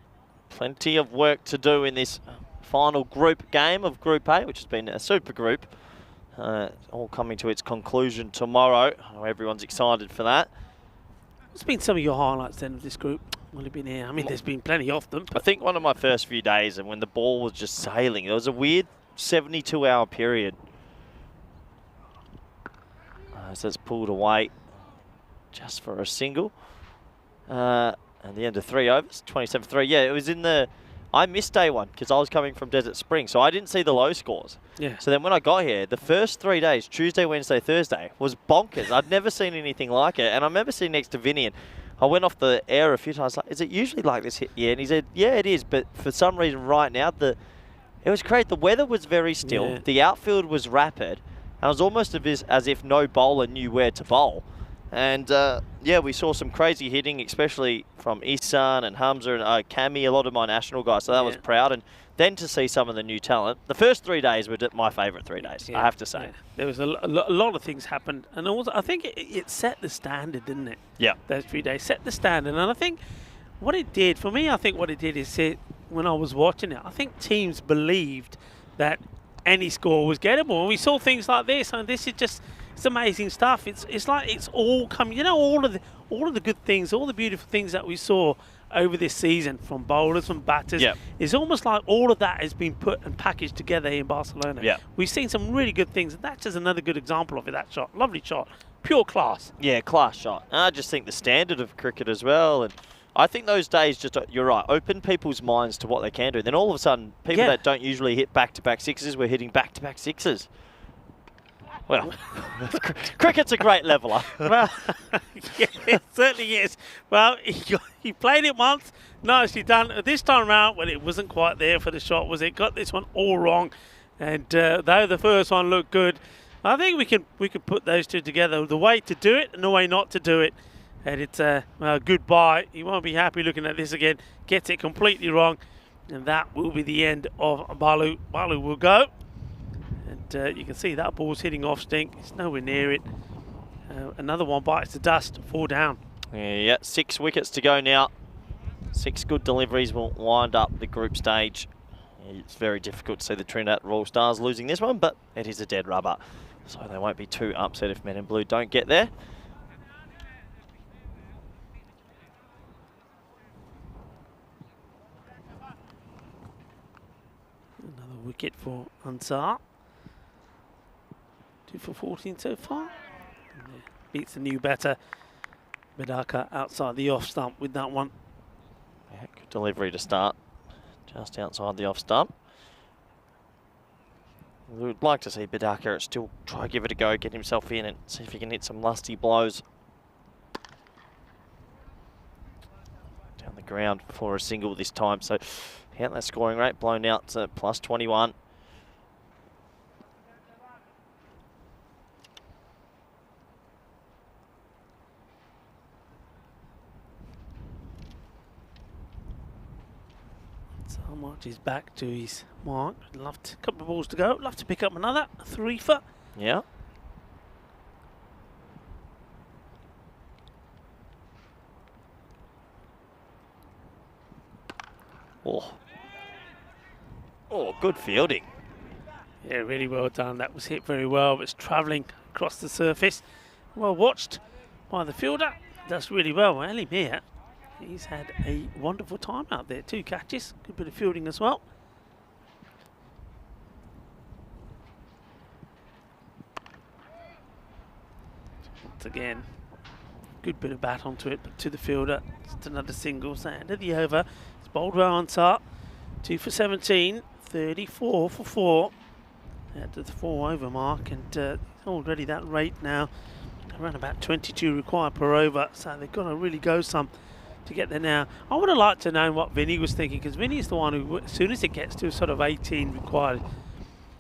plenty of work to do in this final group game of Group A, which has been a super group. All coming to its conclusion tomorrow. Everyone's excited for that. What's been some of your highlights then of this group? Well, you've been here. I mean, there's been plenty of them. I think one of my first few days, and when the ball was just sailing, there was a weird 72-hour period. So it's pulled away just for a single. At the end of 3 overs, 27-3. Yeah, it was in the... I missed day 1 because I was coming from Desert Spring, so I didn't see the low scores. Yeah. So then when I got here, the first 3 days, Tuesday, Wednesday, Thursday, was bonkers. I'd never seen anything like it. And I remember sitting next to Vinny, and I went off the air a few times, like, is it usually like this here? And he said, yeah, it is, but for some reason right now, it was great. The weather was very still. Yeah. The outfield was rapid. And it was almost as if no bowler knew where to bowl. And, yeah, we saw some crazy hitting, especially from Isan and Hamza and Cami, a lot of my national guys. So that was proud. And then to see some of the new talent. The first 3 days were my favourite 3 days, I have to say. Yeah. There was a lot of things happened. And also, I think it set the standard, didn't it? Yeah. Those 3 days set the standard. And I think what it did, for me, I think what it did is when I was watching it, I think teams believed that any score was gettable. And we saw things like this, and this is just... It's amazing stuff. It's like it's all coming. You know, all of the good things, all the beautiful things that we saw over this season from bowlers, from batters. Yep. It's almost like all of that has been put and packaged together in Barcelona. Yep. We've seen some really good things, and that's just another good example of it, that shot. Lovely shot. Pure class. Yeah, class shot. And I just think the standard of cricket as well. And I think those days just, you're right, open people's minds to what they can do. Then all of a sudden, people that don't usually hit back-to-back sixes were hitting back-to-back sixes. Well, cricket's a great leveller. Well, yeah, it certainly is. Well, he played it once, nicely done. This time around, well, it wasn't quite there for the shot, was it? Got this one all wrong. And though the first one looked good, I think we can put those two together. The way to do it and the way not to do it. And it's a goodbye. He won't be happy looking at this again. Gets it completely wrong. And that will be the end of Balu. Balu will go. And you can see that ball's hitting off stink. It's nowhere near it. Another one bites the dust. 4 down. Yeah, 6 wickets to go now. 6 good deliveries will wind up the group stage. It's very difficult to see the Trinidad Royal Stars losing this one, but it is a dead rubber. So they won't be too upset if Men in Blue don't get there. Another wicket for Ansar. 2 for 14 so far. And beats the new batter. Medaka outside the off stump with that one. Yeah, good delivery to start. Just outside the off stump. We would like to see Bidaka still try to give it a go, get himself in and see if he can hit some lusty blows. Down the ground for a single this time. So, yeah, that scoring rate blown out to plus 21. So much is back to his mark. Love to, couple of balls to go. Love to pick up another 3 for. Yeah. Oh, good fielding. Yeah, really well done. That was hit very well. It's travelling across the surface. Well watched by the fielder. Does really well. Ali Mir, he's had a wonderful time out there. 2 catches. Good bit of fielding as well. Once again, good bit of bat onto it, but to the fielder. Just another single. So end of the over. It's bowled well on top. 2 for 17. 34 for 4. At the 4 over mark, and already that rate now around about 22 required per over, so they've got to really go some to get there now. I would have liked to know what Vinny was thinking, because Vinny's the one who, as soon as it gets to sort of 18 required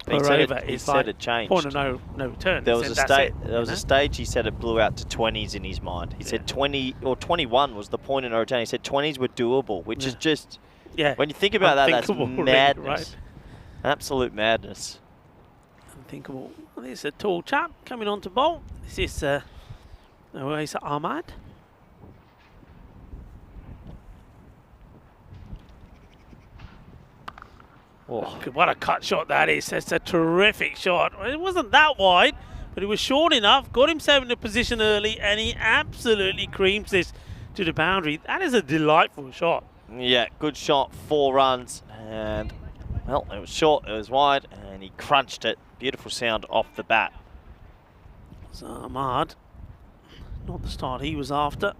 per over, he it's said like it changed. point of no return. There He was said, a stage he said it blew out to 20s in his mind. He said 20 or 21 was the point of no return. He said 20s were doable, which is just, when you think about that, that's madness. Right? Absolute madness. Unthinkable. Well, there's a tall chap coming on to bowl. This is Awais Ahmad. Oh. What a cut shot that is. That's a terrific shot. It wasn't that wide, but it was short enough. Got himself in a position early, and he absolutely creams this to the boundary. That is a delightful shot. Yeah, good shot. 4 runs. And, well, it was short, it was wide, and he crunched it. Beautiful sound off the bat. So Ahmad, not the start he was after.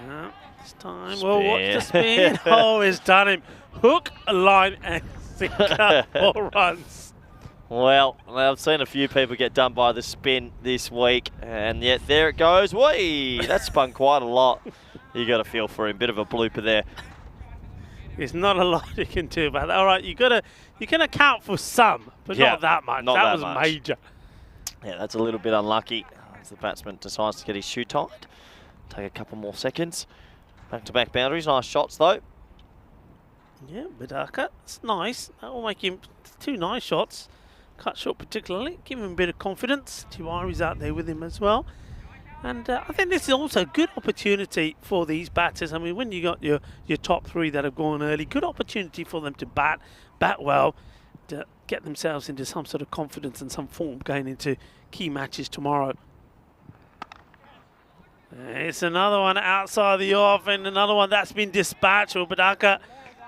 Yeah, this time, well, watch the spin. Oh, it's done him. Hook, line, and sinker. 4 runs. Well, I've seen a few people get done by the spin this week, and yet there it goes. Whee! That spun quite a lot. You got a feel for him. Bit of a blooper there. There's not a lot you can do about that. All right, you can account for some, but not that much. That was major. Yeah, that's a little bit unlucky as the batsman decides to get his shoe tied. Take a couple more seconds. Back-to-back boundaries. Nice shots though. Yeah, Bidaka. It's nice. That will make him 2 nice shots. Cut short particularly. Give him a bit of confidence. Tiwari's out there with him as well. And I think this is also a good opportunity for these batters. I mean, when you got your top 3 that have gone early, good opportunity for them to bat well, get themselves into some sort of confidence and some form going into key matches tomorrow. It's another one outside the off, and another one that's been dispatched. Badaka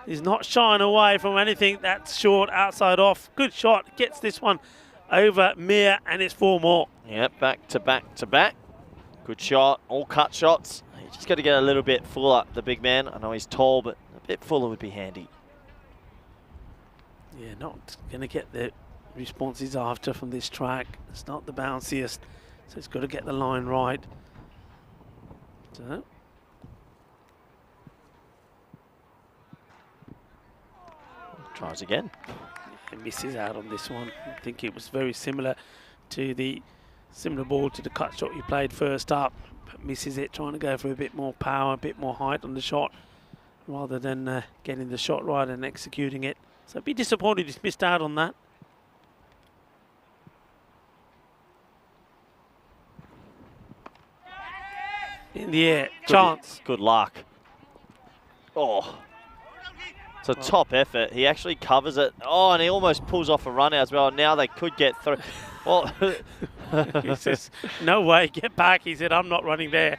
is not shying away from anything that's short, outside off. Good shot, gets this one over Mir, and it's 4 more. Yep, back to back to back. Good shot, all cut shots. You just got to get a little bit fuller, the big man. I know he's tall, but a bit fuller would be handy. Yeah, not going to get the responses after from this track. It's not the bounciest, so it's got to get the line right. So. Tries again. He misses out on this one. I think it was very similar to the ball to the cut shot he played first up, but misses it, trying to go for a bit more power, a bit more height on the shot, rather than getting the shot right and executing it. So be disappointed he's missed out on that. In the air, chance. Good luck. Oh. It's a top effort. He actually covers it. Oh, and he almost pulls off a run out as well. Now they could get through. Well, he says, no way, get back. He said, I'm not running there.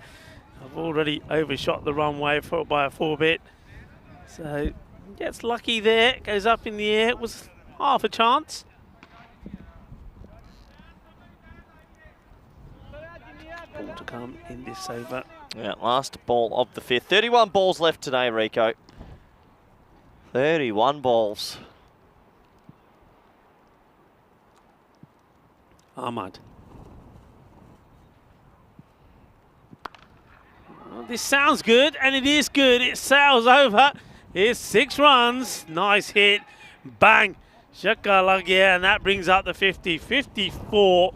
I've already overshot the runway by a 4-bit. So gets lucky there, goes up in the air. It was half a chance. Ball to come in this over. Yeah, last ball of the 5th. 31 balls left today, Rico. 31 balls. Ahmad. Well, this sounds good, and it is good. It sails over. It's 6 runs. Nice hit. Bang. Shakalagia, and that brings up the 50. 54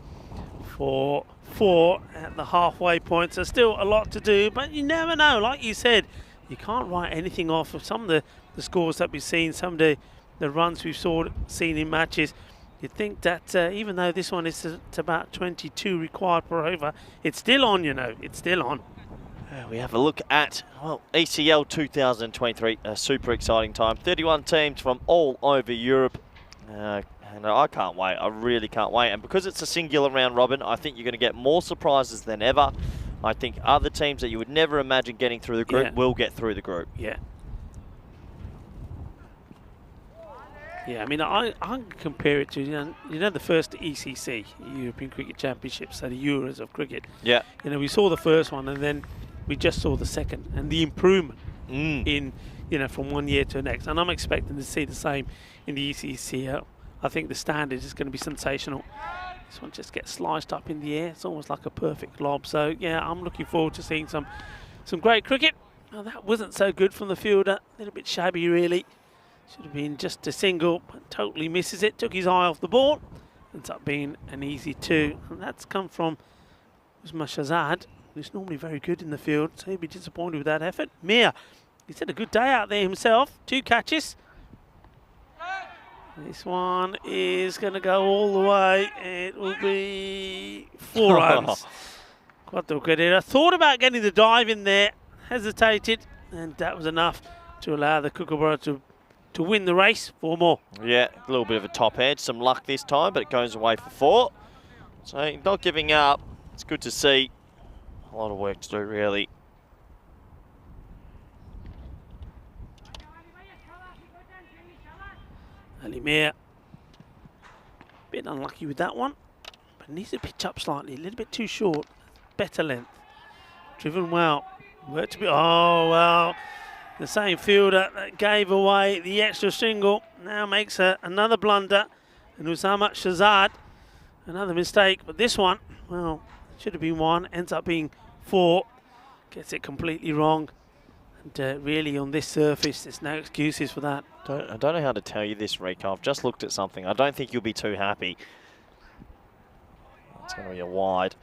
for 4 at the halfway point. So still a lot to do, but you never know. Like you said, you can't write anything off of some of the scores that we've seen, some of the runs we've seen in matches. You'd think that even though this one is at about 22 required per over, it's still on, you know. It's still on. We have a look at, well, ECL 2023, a super exciting time. 31 teams from all over Europe. And I can't wait. I really can't wait. And because it's a singular round robin, I think you're going to get more surprises than ever. I think other teams that you would never imagine getting through the group will get through the group. Yeah. Yeah, I mean, I compare it to, you know the first ECC, European Cricket Championship, so the Euros of cricket. Yeah. You know, we saw the first one, and then we just saw the second, and the improvement in, you know, from one year to the next. And I'm expecting to see the same in the ECC. I think the standard is going to be sensational. This one just gets sliced up in the air. It's almost like a perfect lob. So, yeah, I'm looking forward to seeing some great cricket. Now, that wasn't so good from the fielder. A little bit shabby, really. Should have been just a single, but totally misses it. Took his eye off the ball. Ends up being an easy 2. And that's come from Usman Shahzad, who's normally very good in the field. So he'd be disappointed with that effort. Mir, he's had a good day out there himself. 2 catches. This one is going to go all the way. It will be 4 runs. Quattro Carrera. Thought about getting the dive in there. Hesitated. And that was enough to allow the Kookaburra to win the race. 4 more. Yeah, a little bit of a top edge. Some luck this time, but it goes away for 4. So not giving up. It's good to see. A lot of work to do, really. Ali Mir. Bit unlucky with that one, but needs to pitch up slightly. A little bit too short. Better length. Driven well. Worked a bit. Oh, well. The same fielder that gave away the extra single now makes another blunder. And Usama Shahzad, another mistake. But this one, well, should have been 1. Ends up being 4. Gets it completely wrong. And really, on this surface, there's no excuses for that. I don't know how to tell you this, Rico. I've just looked at something. I don't think you'll be too happy. It's going to be a wide.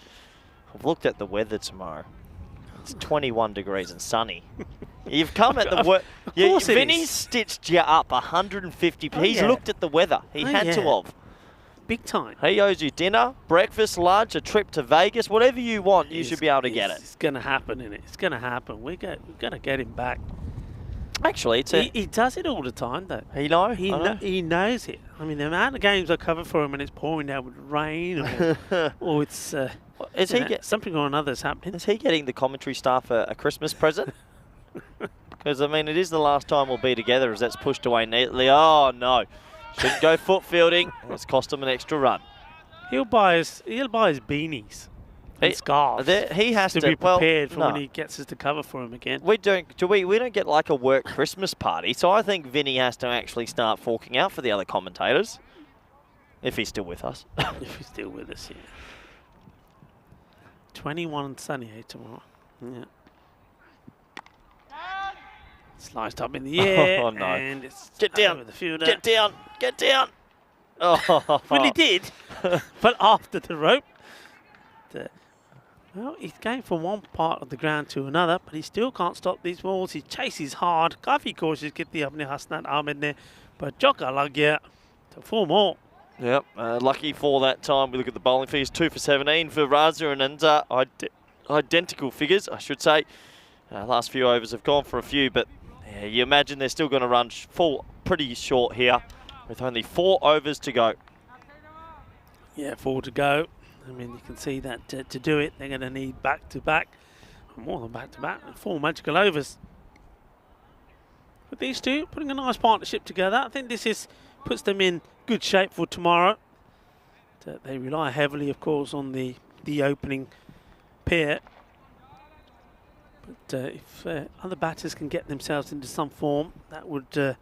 I've looked at the weather tomorrow. It's 21 degrees and sunny. You've come at the work. Yeah, Vinny's stitched you up 150. He's looked at the weather. He had to have. Big time. He owes you dinner, breakfast, lunch, a trip to Vegas, whatever you want. You should be able to get it. It's going to happen, isn't it? It's going to happen. We're going to get him back. Actually, it's a... He does it all the time, though. You know? He knows it. I mean, the amount of games I cover for him and it's pouring down with rain or it's something or another's happening. Is he getting the commentary staff a Christmas present? Because, I mean, it is the last time we'll be together as that's pushed away neatly. Oh, no. Shouldn't go foot fielding. It's cost him an extra run. He'll buy his beanies and scarves. He has to be prepared for when he gets us to cover for him again. We don't get like a work Christmas party, so I think Vinny has to actually start forking out for the other commentators. If he's still with us. If he's still with us, yeah. 21 and sunny tomorrow. Yeah. Sliced up in the air. Oh, no. And it's Get down. over the fielder. Get down. Get down. Oh. Well, he did. But after the rope. Well, he's going from one part of the ground to another, but he still can't stop these balls. He chases hard. काफी कोशिश की अपने हसनत आमिर ने, but चौका लग गया. So 4 more. Yep, lucky for that time. We look at the bowling figures, 2 for 17 for Raza and Anza. Identical figures, I should say. Last few overs have gone for a few, but yeah, you imagine they're still going to run full pretty short here with only 4 overs to go. Yeah, 4 to go. I mean, you can see that to do it, they're going to need back-to-back, more than back-to-back, 4 magical overs. But these two, putting a nice partnership together, I think this puts them in good shape for tomorrow. They rely heavily, of course, on the opening pair. But if other batters can get themselves into some form, that would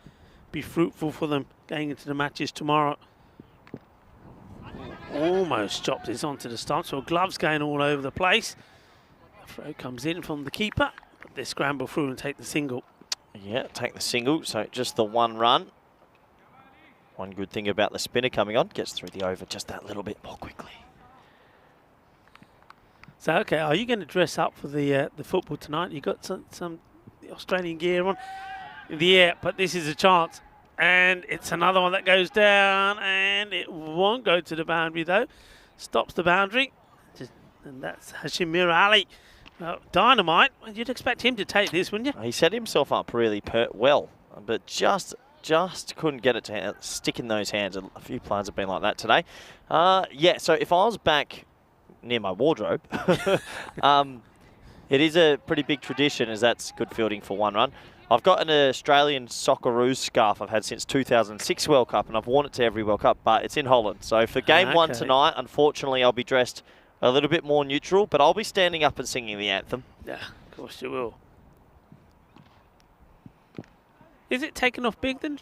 be fruitful for them going into the matches tomorrow. Almost chopped this onto the stump, so gloves going all over the place. The throw comes in from the keeper, but they scramble through and take the single. Yeah, take the single, so just the 1 run. One good thing about the spinner coming on, gets through the over just that little bit more quickly. So, okay, are you going to dress up for the football tonight? You got some Australian gear on in the air, but this is a chance. And it's another one that goes down, and it won't go to the boundary, though. Stops the boundary. And that's Hashimir Ali. Dynamite. You'd expect him to take this, wouldn't you? He set himself up really well, but just couldn't get it to stick in those hands. A few players have been like that today. Yeah, so if I was back near my wardrobe, it is a pretty big tradition, as that's good fielding for 1 run. I've got an Australian Socceroos scarf I've had since 2006 World Cup, and I've worn it to every World Cup, but it's in Holland. So for game 1 tonight, unfortunately, I'll be dressed a little bit more neutral, but I'll be standing up and singing the anthem. Yeah, of course you will. Is it taken off big then,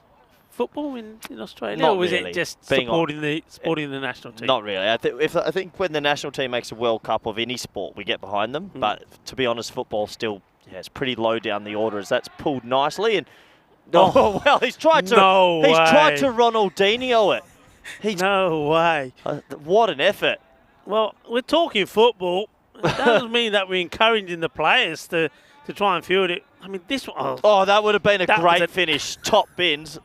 football in Australia? Not or is really. it just supporting the national team? Not really. I think when the national team makes a World Cup of any sport, we get behind them. But to be honest, football still... Yeah, it's pretty low down the order as that's pulled nicely. And oh well, he's tried to tried to Ronaldinho it. No way. What an effort. Well, we're talking football. It doesn't mean that we're encouraging the players to try and field it. I mean, this one... Oh, that would have been a great finish. Top bins.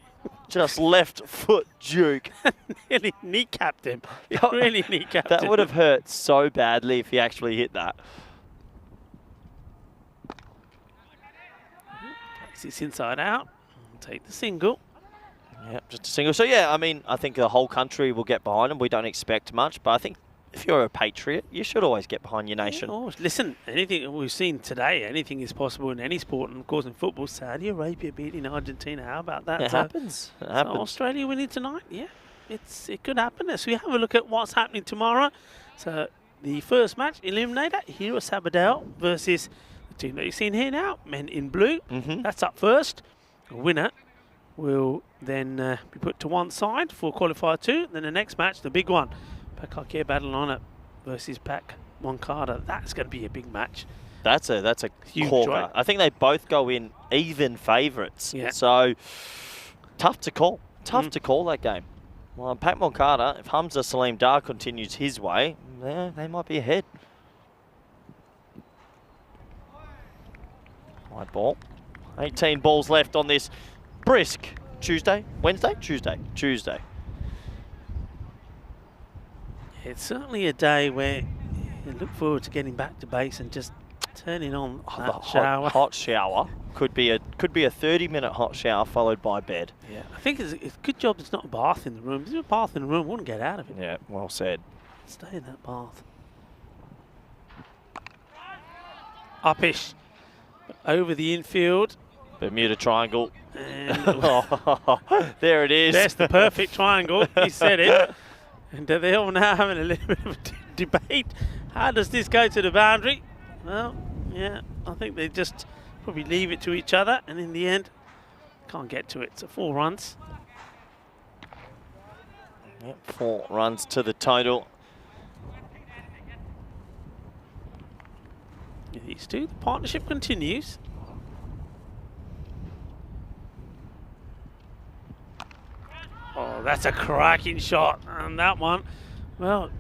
Just left foot juke. Nearly kneecapped him. Really kneecapped him. That would have hurt so badly if he actually hit that. It's inside out. Take the single. Yep, just a single. So, yeah, I mean, I think the whole country will get behind him. We don't expect much, but I think if you're a patriot, you should always get behind your nation. Oh, listen, anything we've seen today, anything is possible in any sport, and of course in football, Saudi Arabia beating Argentina. How about that? It happens. It happens. So Australia winning tonight, yeah, it could happen. As we have a look at what's happening tomorrow. So the first match, eliminator, Hero Sabadell versus the team that you've seen here now, men in blue. That's up first. The winner will then be put to one side for qualifier 2. Then the next match, the big one, Pakake Badalona versus Pak Moncada. That's going to be a big match. That's a huge corker. I think they both go in even favourites. Yeah. So tough to call. Tough to call that game. Well, Pak Moncada, if Hamza Salim Dar continues his way, they might be ahead. Wide ball. 18 balls left on this brisk Tuesday. Tuesday. It's certainly a day where you look forward to getting back to base and just turning on that shower. Hot shower. could be a 30-minute hot shower followed by bed. Yeah, I think it's a good job there's not a bath in the room. If there's a bath in the room, I wouldn't get out of it. Yeah, well said. Stay in that bath. Uppish. Over the infield. Bermuda Triangle. And there it is. that's the perfect triangle. He said it. And they're all now having a little bit of a debate. How does this go to the boundary? Well, yeah, I think they just probably leave it to each other. And in the end, can't get to it. So 4 runs. Yep, 4 runs to the total. These two, the partnership continues. Oh, that's a cracking shot. And that one, well,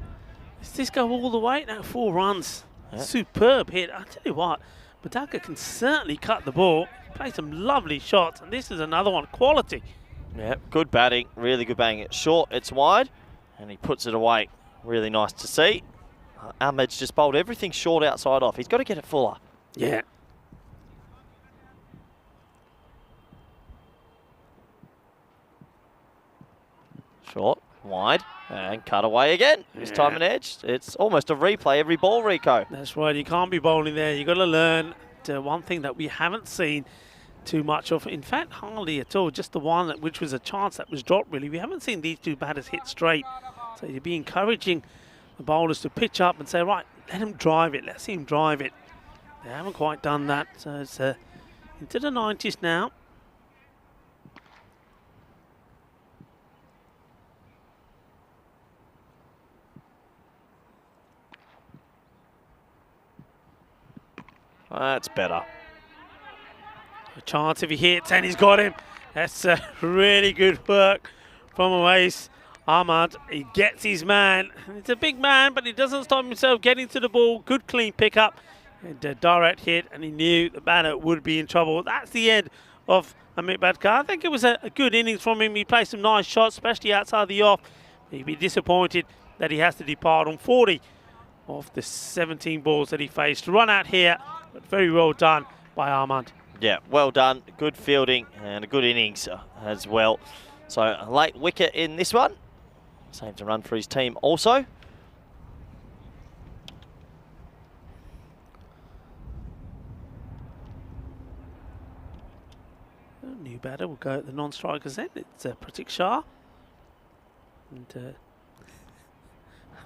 does this go all the way? No, 4 runs. Yep. Superb hit. I tell you what, Bataka can certainly cut the ball, play some lovely shots, and this is another one, quality. Yeah, good batting, really good batting. It's short, it's wide, and he puts it away. Really nice to see. Ahmed's just bowled everything short outside off. He's got to get it fuller. Yeah. Short, wide, and cut away again. This time an edge. It's almost a replay every ball, Rico. That's right, you can't be bowling there. You've got to learn one thing that we haven't seen too much of. In fact, hardly at all. Just the one which was a chance that was dropped, really. We haven't seen these two batters hit straight. So you'd be encouraging the bowlers to pitch up and say, right, let him drive it. Let's see him drive it. They haven't quite done that. So it's into the 90s now. That's better. A chance if he hits, and he's got him. That's really good work from Awais Ahmad. He gets his man. It's a big man, but he doesn't stop himself getting to the ball. Good clean pickup and a direct hit, and he knew the batter would be in trouble. That's the end of Amit Badkar. I think it was a good innings from him. He played some nice shots, especially outside the off. He'd be disappointed that he has to depart on 40 of the 17 balls that he faced. Run out here, but very well done by Ahmad. Yeah, well done. Good fielding and a good innings as well. So a late wicket in this one. Saves a run for his team also. New batter will go at the non-strikers end. It's Pratik Shah. And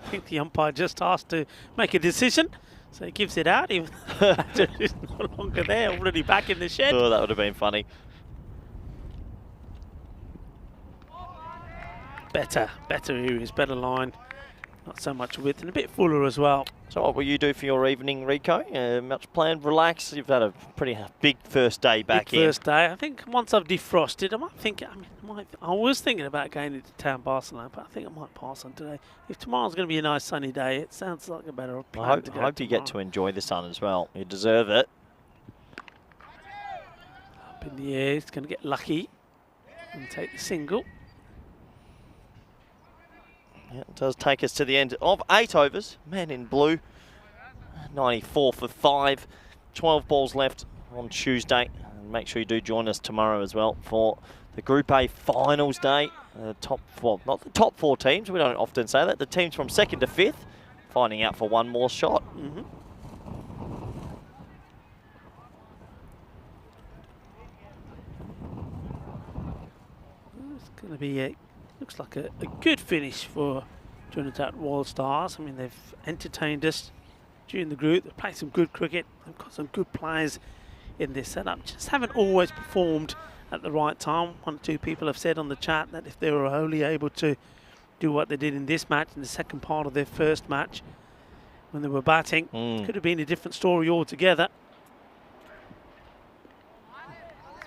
I think the umpire just asked to make a decision. So he gives it out, even though the batter is no longer there, already back in the shed. Oh, that would have been funny. Better areas, better line. Not so much width, and a bit fuller as well. So what will you do for your evening, Rico? Much planned, relax? You've had a pretty big first day back in. First day. I think once I've defrosted, I might think, I was thinking about going into town Barcelona, but I think I might pass on today. If tomorrow's going to be a nice sunny day, it sounds like a better plan. I hope you get to enjoy the sun as well. You deserve it. Up in the air, it's going to get lucky and take the single. Yeah, it does take us to the end of 8 overs. Man in blue, 94 for 5. 12 balls left on Tuesday. And make sure you do join us tomorrow as well for the Group A finals day. Not the top 4 teams, we don't often say that. The teams from 2nd to 5th finding out for one more shot. Mm-hmm. It's going to be looks like a good finish for Trinidad Royal Stars. I mean, they've entertained us during the group. They've played some good cricket. They've got some good players in this setup. Just haven't always performed at the right time. 1 or 2 people have said on the chat that if they were only able to do what they did in this match, in the second part of their first match, when they were batting, it could have been a different story altogether.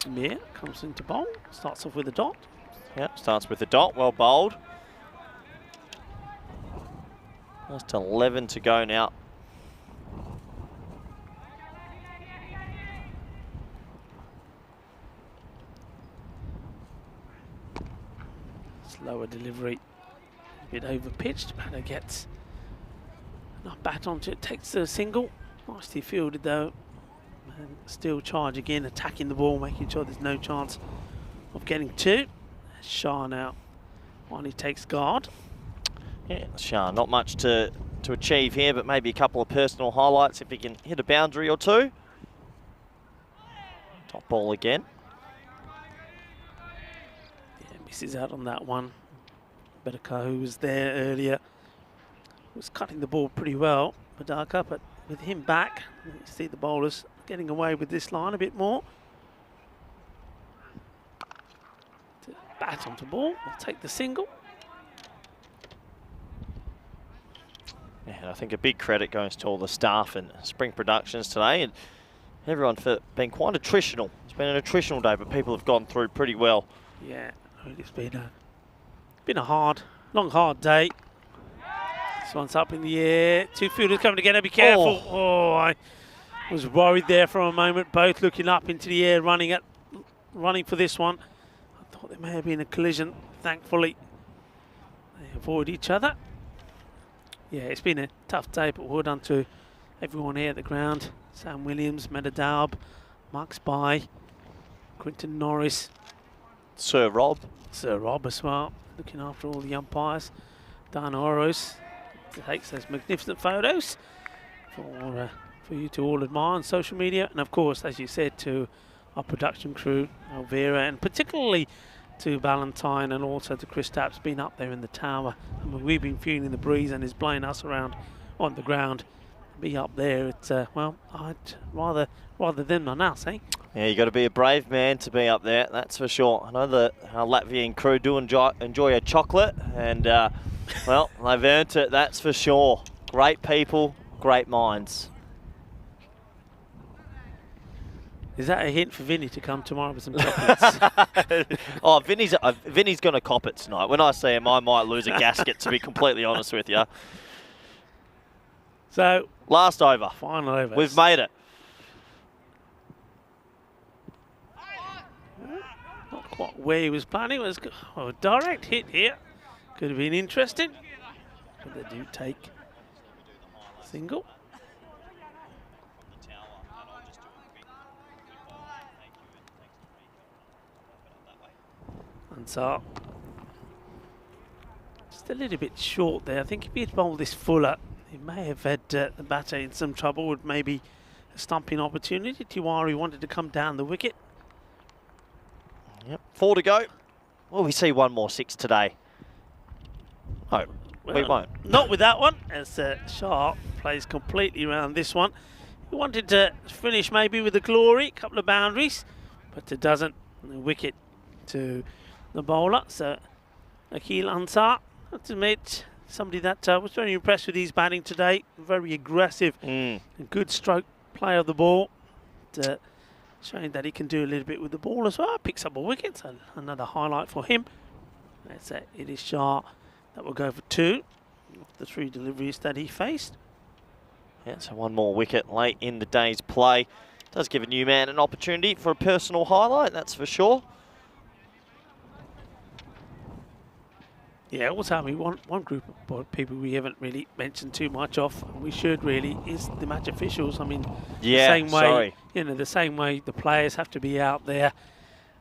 Mir comes into bowl, starts off with a dot. Yep, starts with the dot, well bowled. Just 11 to go now. Slower delivery, a bit over pitched. Batter gets enough bat onto it, takes the single. Nicely fielded though And still charge again, attacking the ball, making sure there's no chance of getting two. Shah now, while he takes guard. Yeah, Shah, not much to achieve here, but maybe a couple of personal highlights if he can hit a boundary or two. Top ball again. Yeah, misses out on that one. Bedaka, who was there earlier, was cutting the ball pretty well. Bedaka, but with him back, you see the bowlers getting away with this line a bit more. To bat onto ball, will take the single. Yeah, and I think a big credit goes to all the staff and Spring Productions today, and everyone for being quite attritional. It's been an attritional day, but people have gone through pretty well. Yeah, it's been a long, hard day. This one's up in the air. Two fielders coming together. Be careful. Oh, I was worried there for a moment. Both looking up into the air, running for this one. I thought there may have been a collision. Thankfully, they avoid each other. Yeah, it's been a tough day, but well done to everyone here at the ground. Sam Williams, Medadaub, Mark Spy, Quinton Norris. Sir Rob as well, looking after all the umpires. Dan Oros takes those magnificent photos for you to all admire on social media. And of course, as you said, to our production crew, Elvira, and particularly to Valentine and also to Chris Tapp's been up there in the tower. And we've been feeling the breeze and is blowing us around on the ground. Be up there, it's well, I'd rather them than us, eh? Yeah, you got to be a brave man to be up there, that's for sure. I know the Latvian crew do enjoy a chocolate, and well, they've earned it, that's for sure. Great people, great minds. Is that a hint for Vinny to come tomorrow with some chocolates? Oh, Vinny's going to cop it tonight. When I see him, I might lose a gasket, to be completely honest with you. So, last over. Final over. We've made it. Not quite where he was planning. It was a direct hit here. Could have been interesting. But they do take single. And so, just a little bit short there. I think if he had bowled this fuller, he may have had the batter in some trouble with maybe a stumping opportunity. Tiwari wanted to come down the wicket. Yep, 4 to go. Will we see one more 6 today? Oh, well, we won't. Not with that one, as Shah plays completely around this one. He wanted to finish maybe with a glory, a couple of boundaries, but it doesn't. The wicket to the bowler. So Akhil Ansar, I have to admit, somebody that was very impressed with his batting today. Very aggressive and good stroke play of the ball. Showing that he can do a little bit with the ball as well. Picks up a wicket, so another highlight for him. That's it. It is Shah that will go for 2 of the 3 deliveries that he faced. Yeah, so one more wicket late in the day's play. Does give a new man an opportunity for a personal highlight, that's for sure. Yeah, also, I mean, one group of people we haven't really mentioned too much of, and we should really, is the match officials. I mean, yeah, the same way, sorry. You know, the same way the players have to be out there.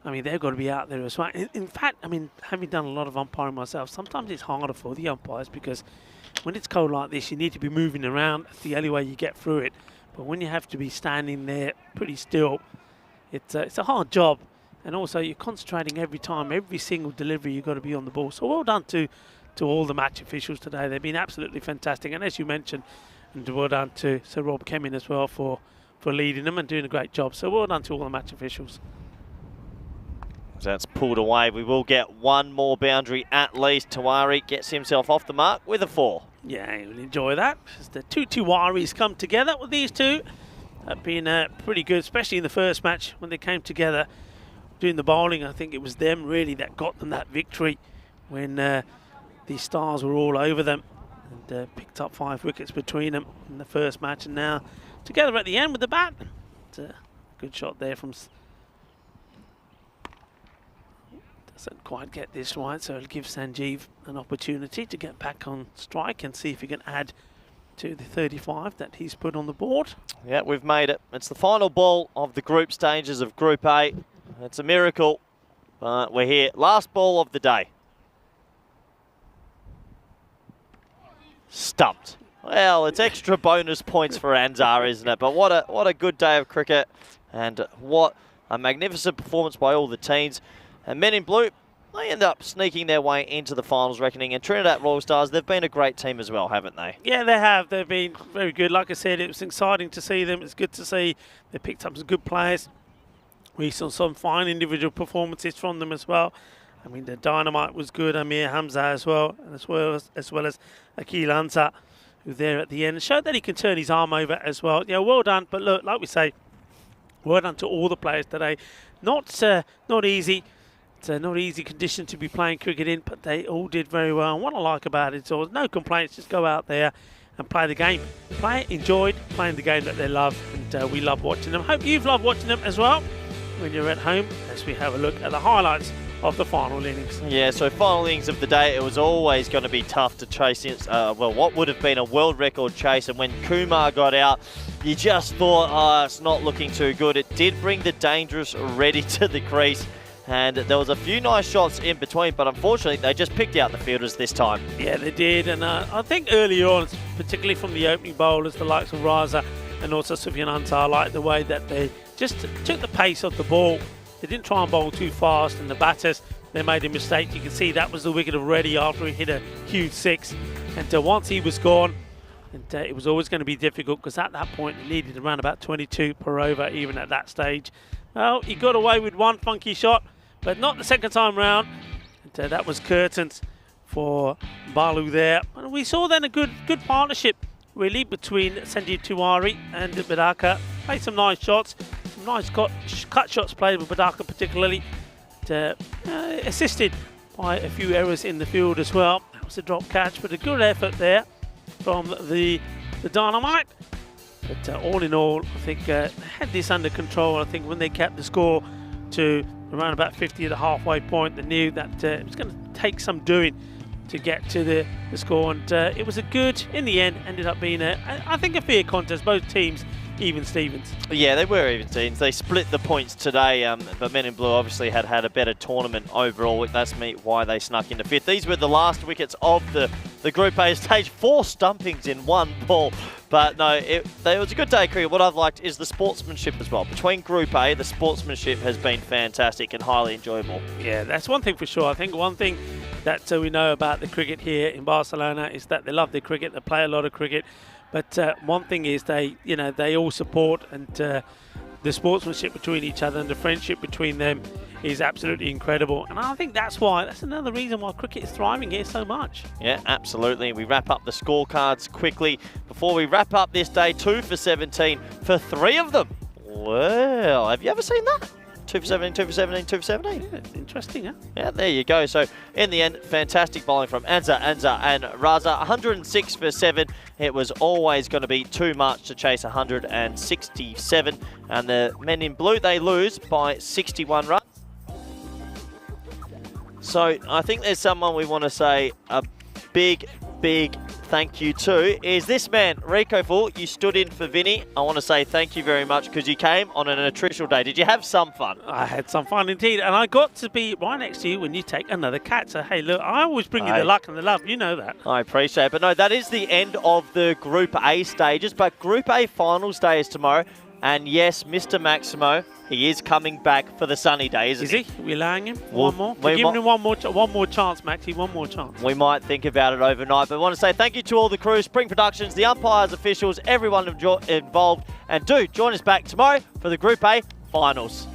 I mean, they've got to be out there as well. In fact, I mean, having done a lot of umpiring myself, sometimes it's harder for the umpires because when it's cold like this, you need to be moving around. That's the only way you get through it. But when you have to be standing there pretty still, it's a hard job. And also, you're concentrating every time, every single delivery, you've got to be on the ball. So well done to all the match officials today. They've been absolutely fantastic. And as you mentioned, and well done to Sir Rob Kemin as well for leading them and doing a great job. So well done to all the match officials. That's pulled away. We will get one more boundary at least. Tiwari gets himself off the mark with a 4. Yeah, you'll enjoy that. As the 2 Tiwaris come together with these two. Have been pretty good, especially in the first match when they came together. Doing the bowling, I think it was them really that got them that victory when the stars were all over them and picked up 5 wickets between them in the first match, and now together at the end with the bat. It's a good shot there from. Doesn't quite get this right, so it'll give Sanjeev an opportunity to get back on strike and see if he can add to the 35 that he's put on the board. Yeah, we've made it. It's the final ball of the group stages of Group A. It's a miracle, but we're here. Last ball of the day. Stumped. Well, it's extra bonus points for Anzar, isn't it? But what a good day of cricket, and what a magnificent performance by all the teams. And Men in Blue, they end up sneaking their way into the finals reckoning. And Trinidad Royal Stars, they've been a great team as well, haven't they? Yeah, they have. They've been very good. Like I said, it was exciting to see them. It's good to see they picked up some good players. We saw some fine individual performances from them as well. I mean, the Dynamite was good. Amir Hamza as well as Akil Ansar, who there at the end showed that he can turn his arm over as well. Yeah, well done. But look, like we say, well done to all the players today. Not easy. It's not easy condition to be playing cricket in, but they all did very well. And what I like about it is no complaints. Just go out there and play the game. Enjoyed playing the game that they love, and we love watching them. Hope you've loved watching them as well when you're at home, as we have a look at the highlights of the final innings. Yeah, so final innings of the day, it was always going to be tough to chase, what would have been a world record chase. And when Kumar got out, you just thought, it's not looking too good. It did bring the dangerous Reddy to the crease, and there was a few nice shots in between, but unfortunately they just picked out the fielders this time. Yeah, they did, and I think earlier on, particularly from the opening bowlers, the likes of Raza and also Sufyan Ansar, I like the way that they just took the pace of the ball. They didn't try and bowl too fast, and the batters, they made a mistake. You can see that was the wicket of Reddy after he hit a huge six. And once he was gone, and it was always going to be difficult, because at that point he needed around about 22 per over, even at that stage. Well, he got away with one funky shot, but not the second time round. And that was curtains for Balu there. And we saw then a good partnership, really, between Sanjeev Tiwari and Bidaka. Played some nice shots. Nice cut shots played with Badaka particularly, assisted by a few errors in the field as well. That was a drop catch, but a good effort there from the Dynamite. But all in all, I think they had this under control. I think when they kept the score to around about 50 at the halfway point, they knew that it was going to take some doing to get to the score. And it was a good, in the end, ended up being, I think, a fair contest. Both teams even Stevens. Yeah, they were even teams. They split the points today, but Men in Blue obviously had a better tournament overall. That's why they snuck into fifth. These were the last wickets of the Group A stage. 4 stumpings in one ball. But no, it was a good day of cricket. What I've liked is the sportsmanship as well. Between Group A, the sportsmanship has been fantastic and highly enjoyable. Yeah, that's one thing for sure. I think one thing that we know about the cricket here in Barcelona is that they love their cricket. They play a lot of cricket. But one thing is they all support, and the sportsmanship between each other and the friendship between them is absolutely incredible. And I think that's another reason why cricket is thriving here so much. Yeah, absolutely. We wrap up the scorecards quickly before we wrap up this day. 2 for 17 for 3 of them. Well, have you ever seen that? 2 for 17, 2 for 17, 2 for 17. Yeah, interesting, huh? Yeah, there you go. So, in the end, fantastic bowling from Ansar and Raza. 106 for 7. It was always going to be too much to chase 167. And the Men in Blue, they lose by 61 runs. So, I think there's someone we want to say a big thank you to, is this man, Rico Full. You stood in for Vinny. I want to say thank you very much because you came on an attritional day. Did you have some fun? I had some fun indeed, and I got to be right next to you when you take another cat. So, hey, look, I always bring you the luck and the love. You know that. I appreciate it. But no, that is the end of the Group A stages. But Group A finals day is tomorrow. And yes, Mr. Maximo, he is coming back for the sunny day, isn't he? Is he? Are we allowing him? Well, one more? We're giving him one more chance, Maxie. One more chance. We might think about it overnight. But I want to say thank you to all the crew, Spring Productions, the umpires, officials, everyone involved. And do join us back tomorrow for the Group A finals.